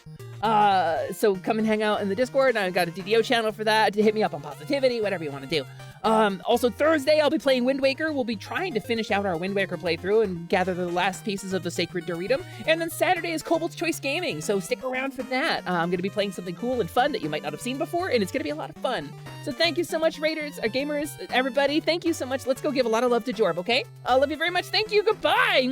So come and hang out in the Discord. I've got a DDO channel for that. To hit me up on Positivity, whatever you want to do. Also Thursday, I'll be playing Wind Waker. We'll be trying to finish out our Wind Waker playthrough and gather the last pieces of the Sacred Doritum. And then Saturday is Cobalt's Choice Gaming, so stick around for that. I'm going to be playing something cool and fun that you might not have seen before, and it's going to be a lot of fun. So thank you so much, Raiders, gamers, everybody. Thank you so much. Let's go give a lot of love to Jorb, okay? I love you very much. Thank you. Goodbye.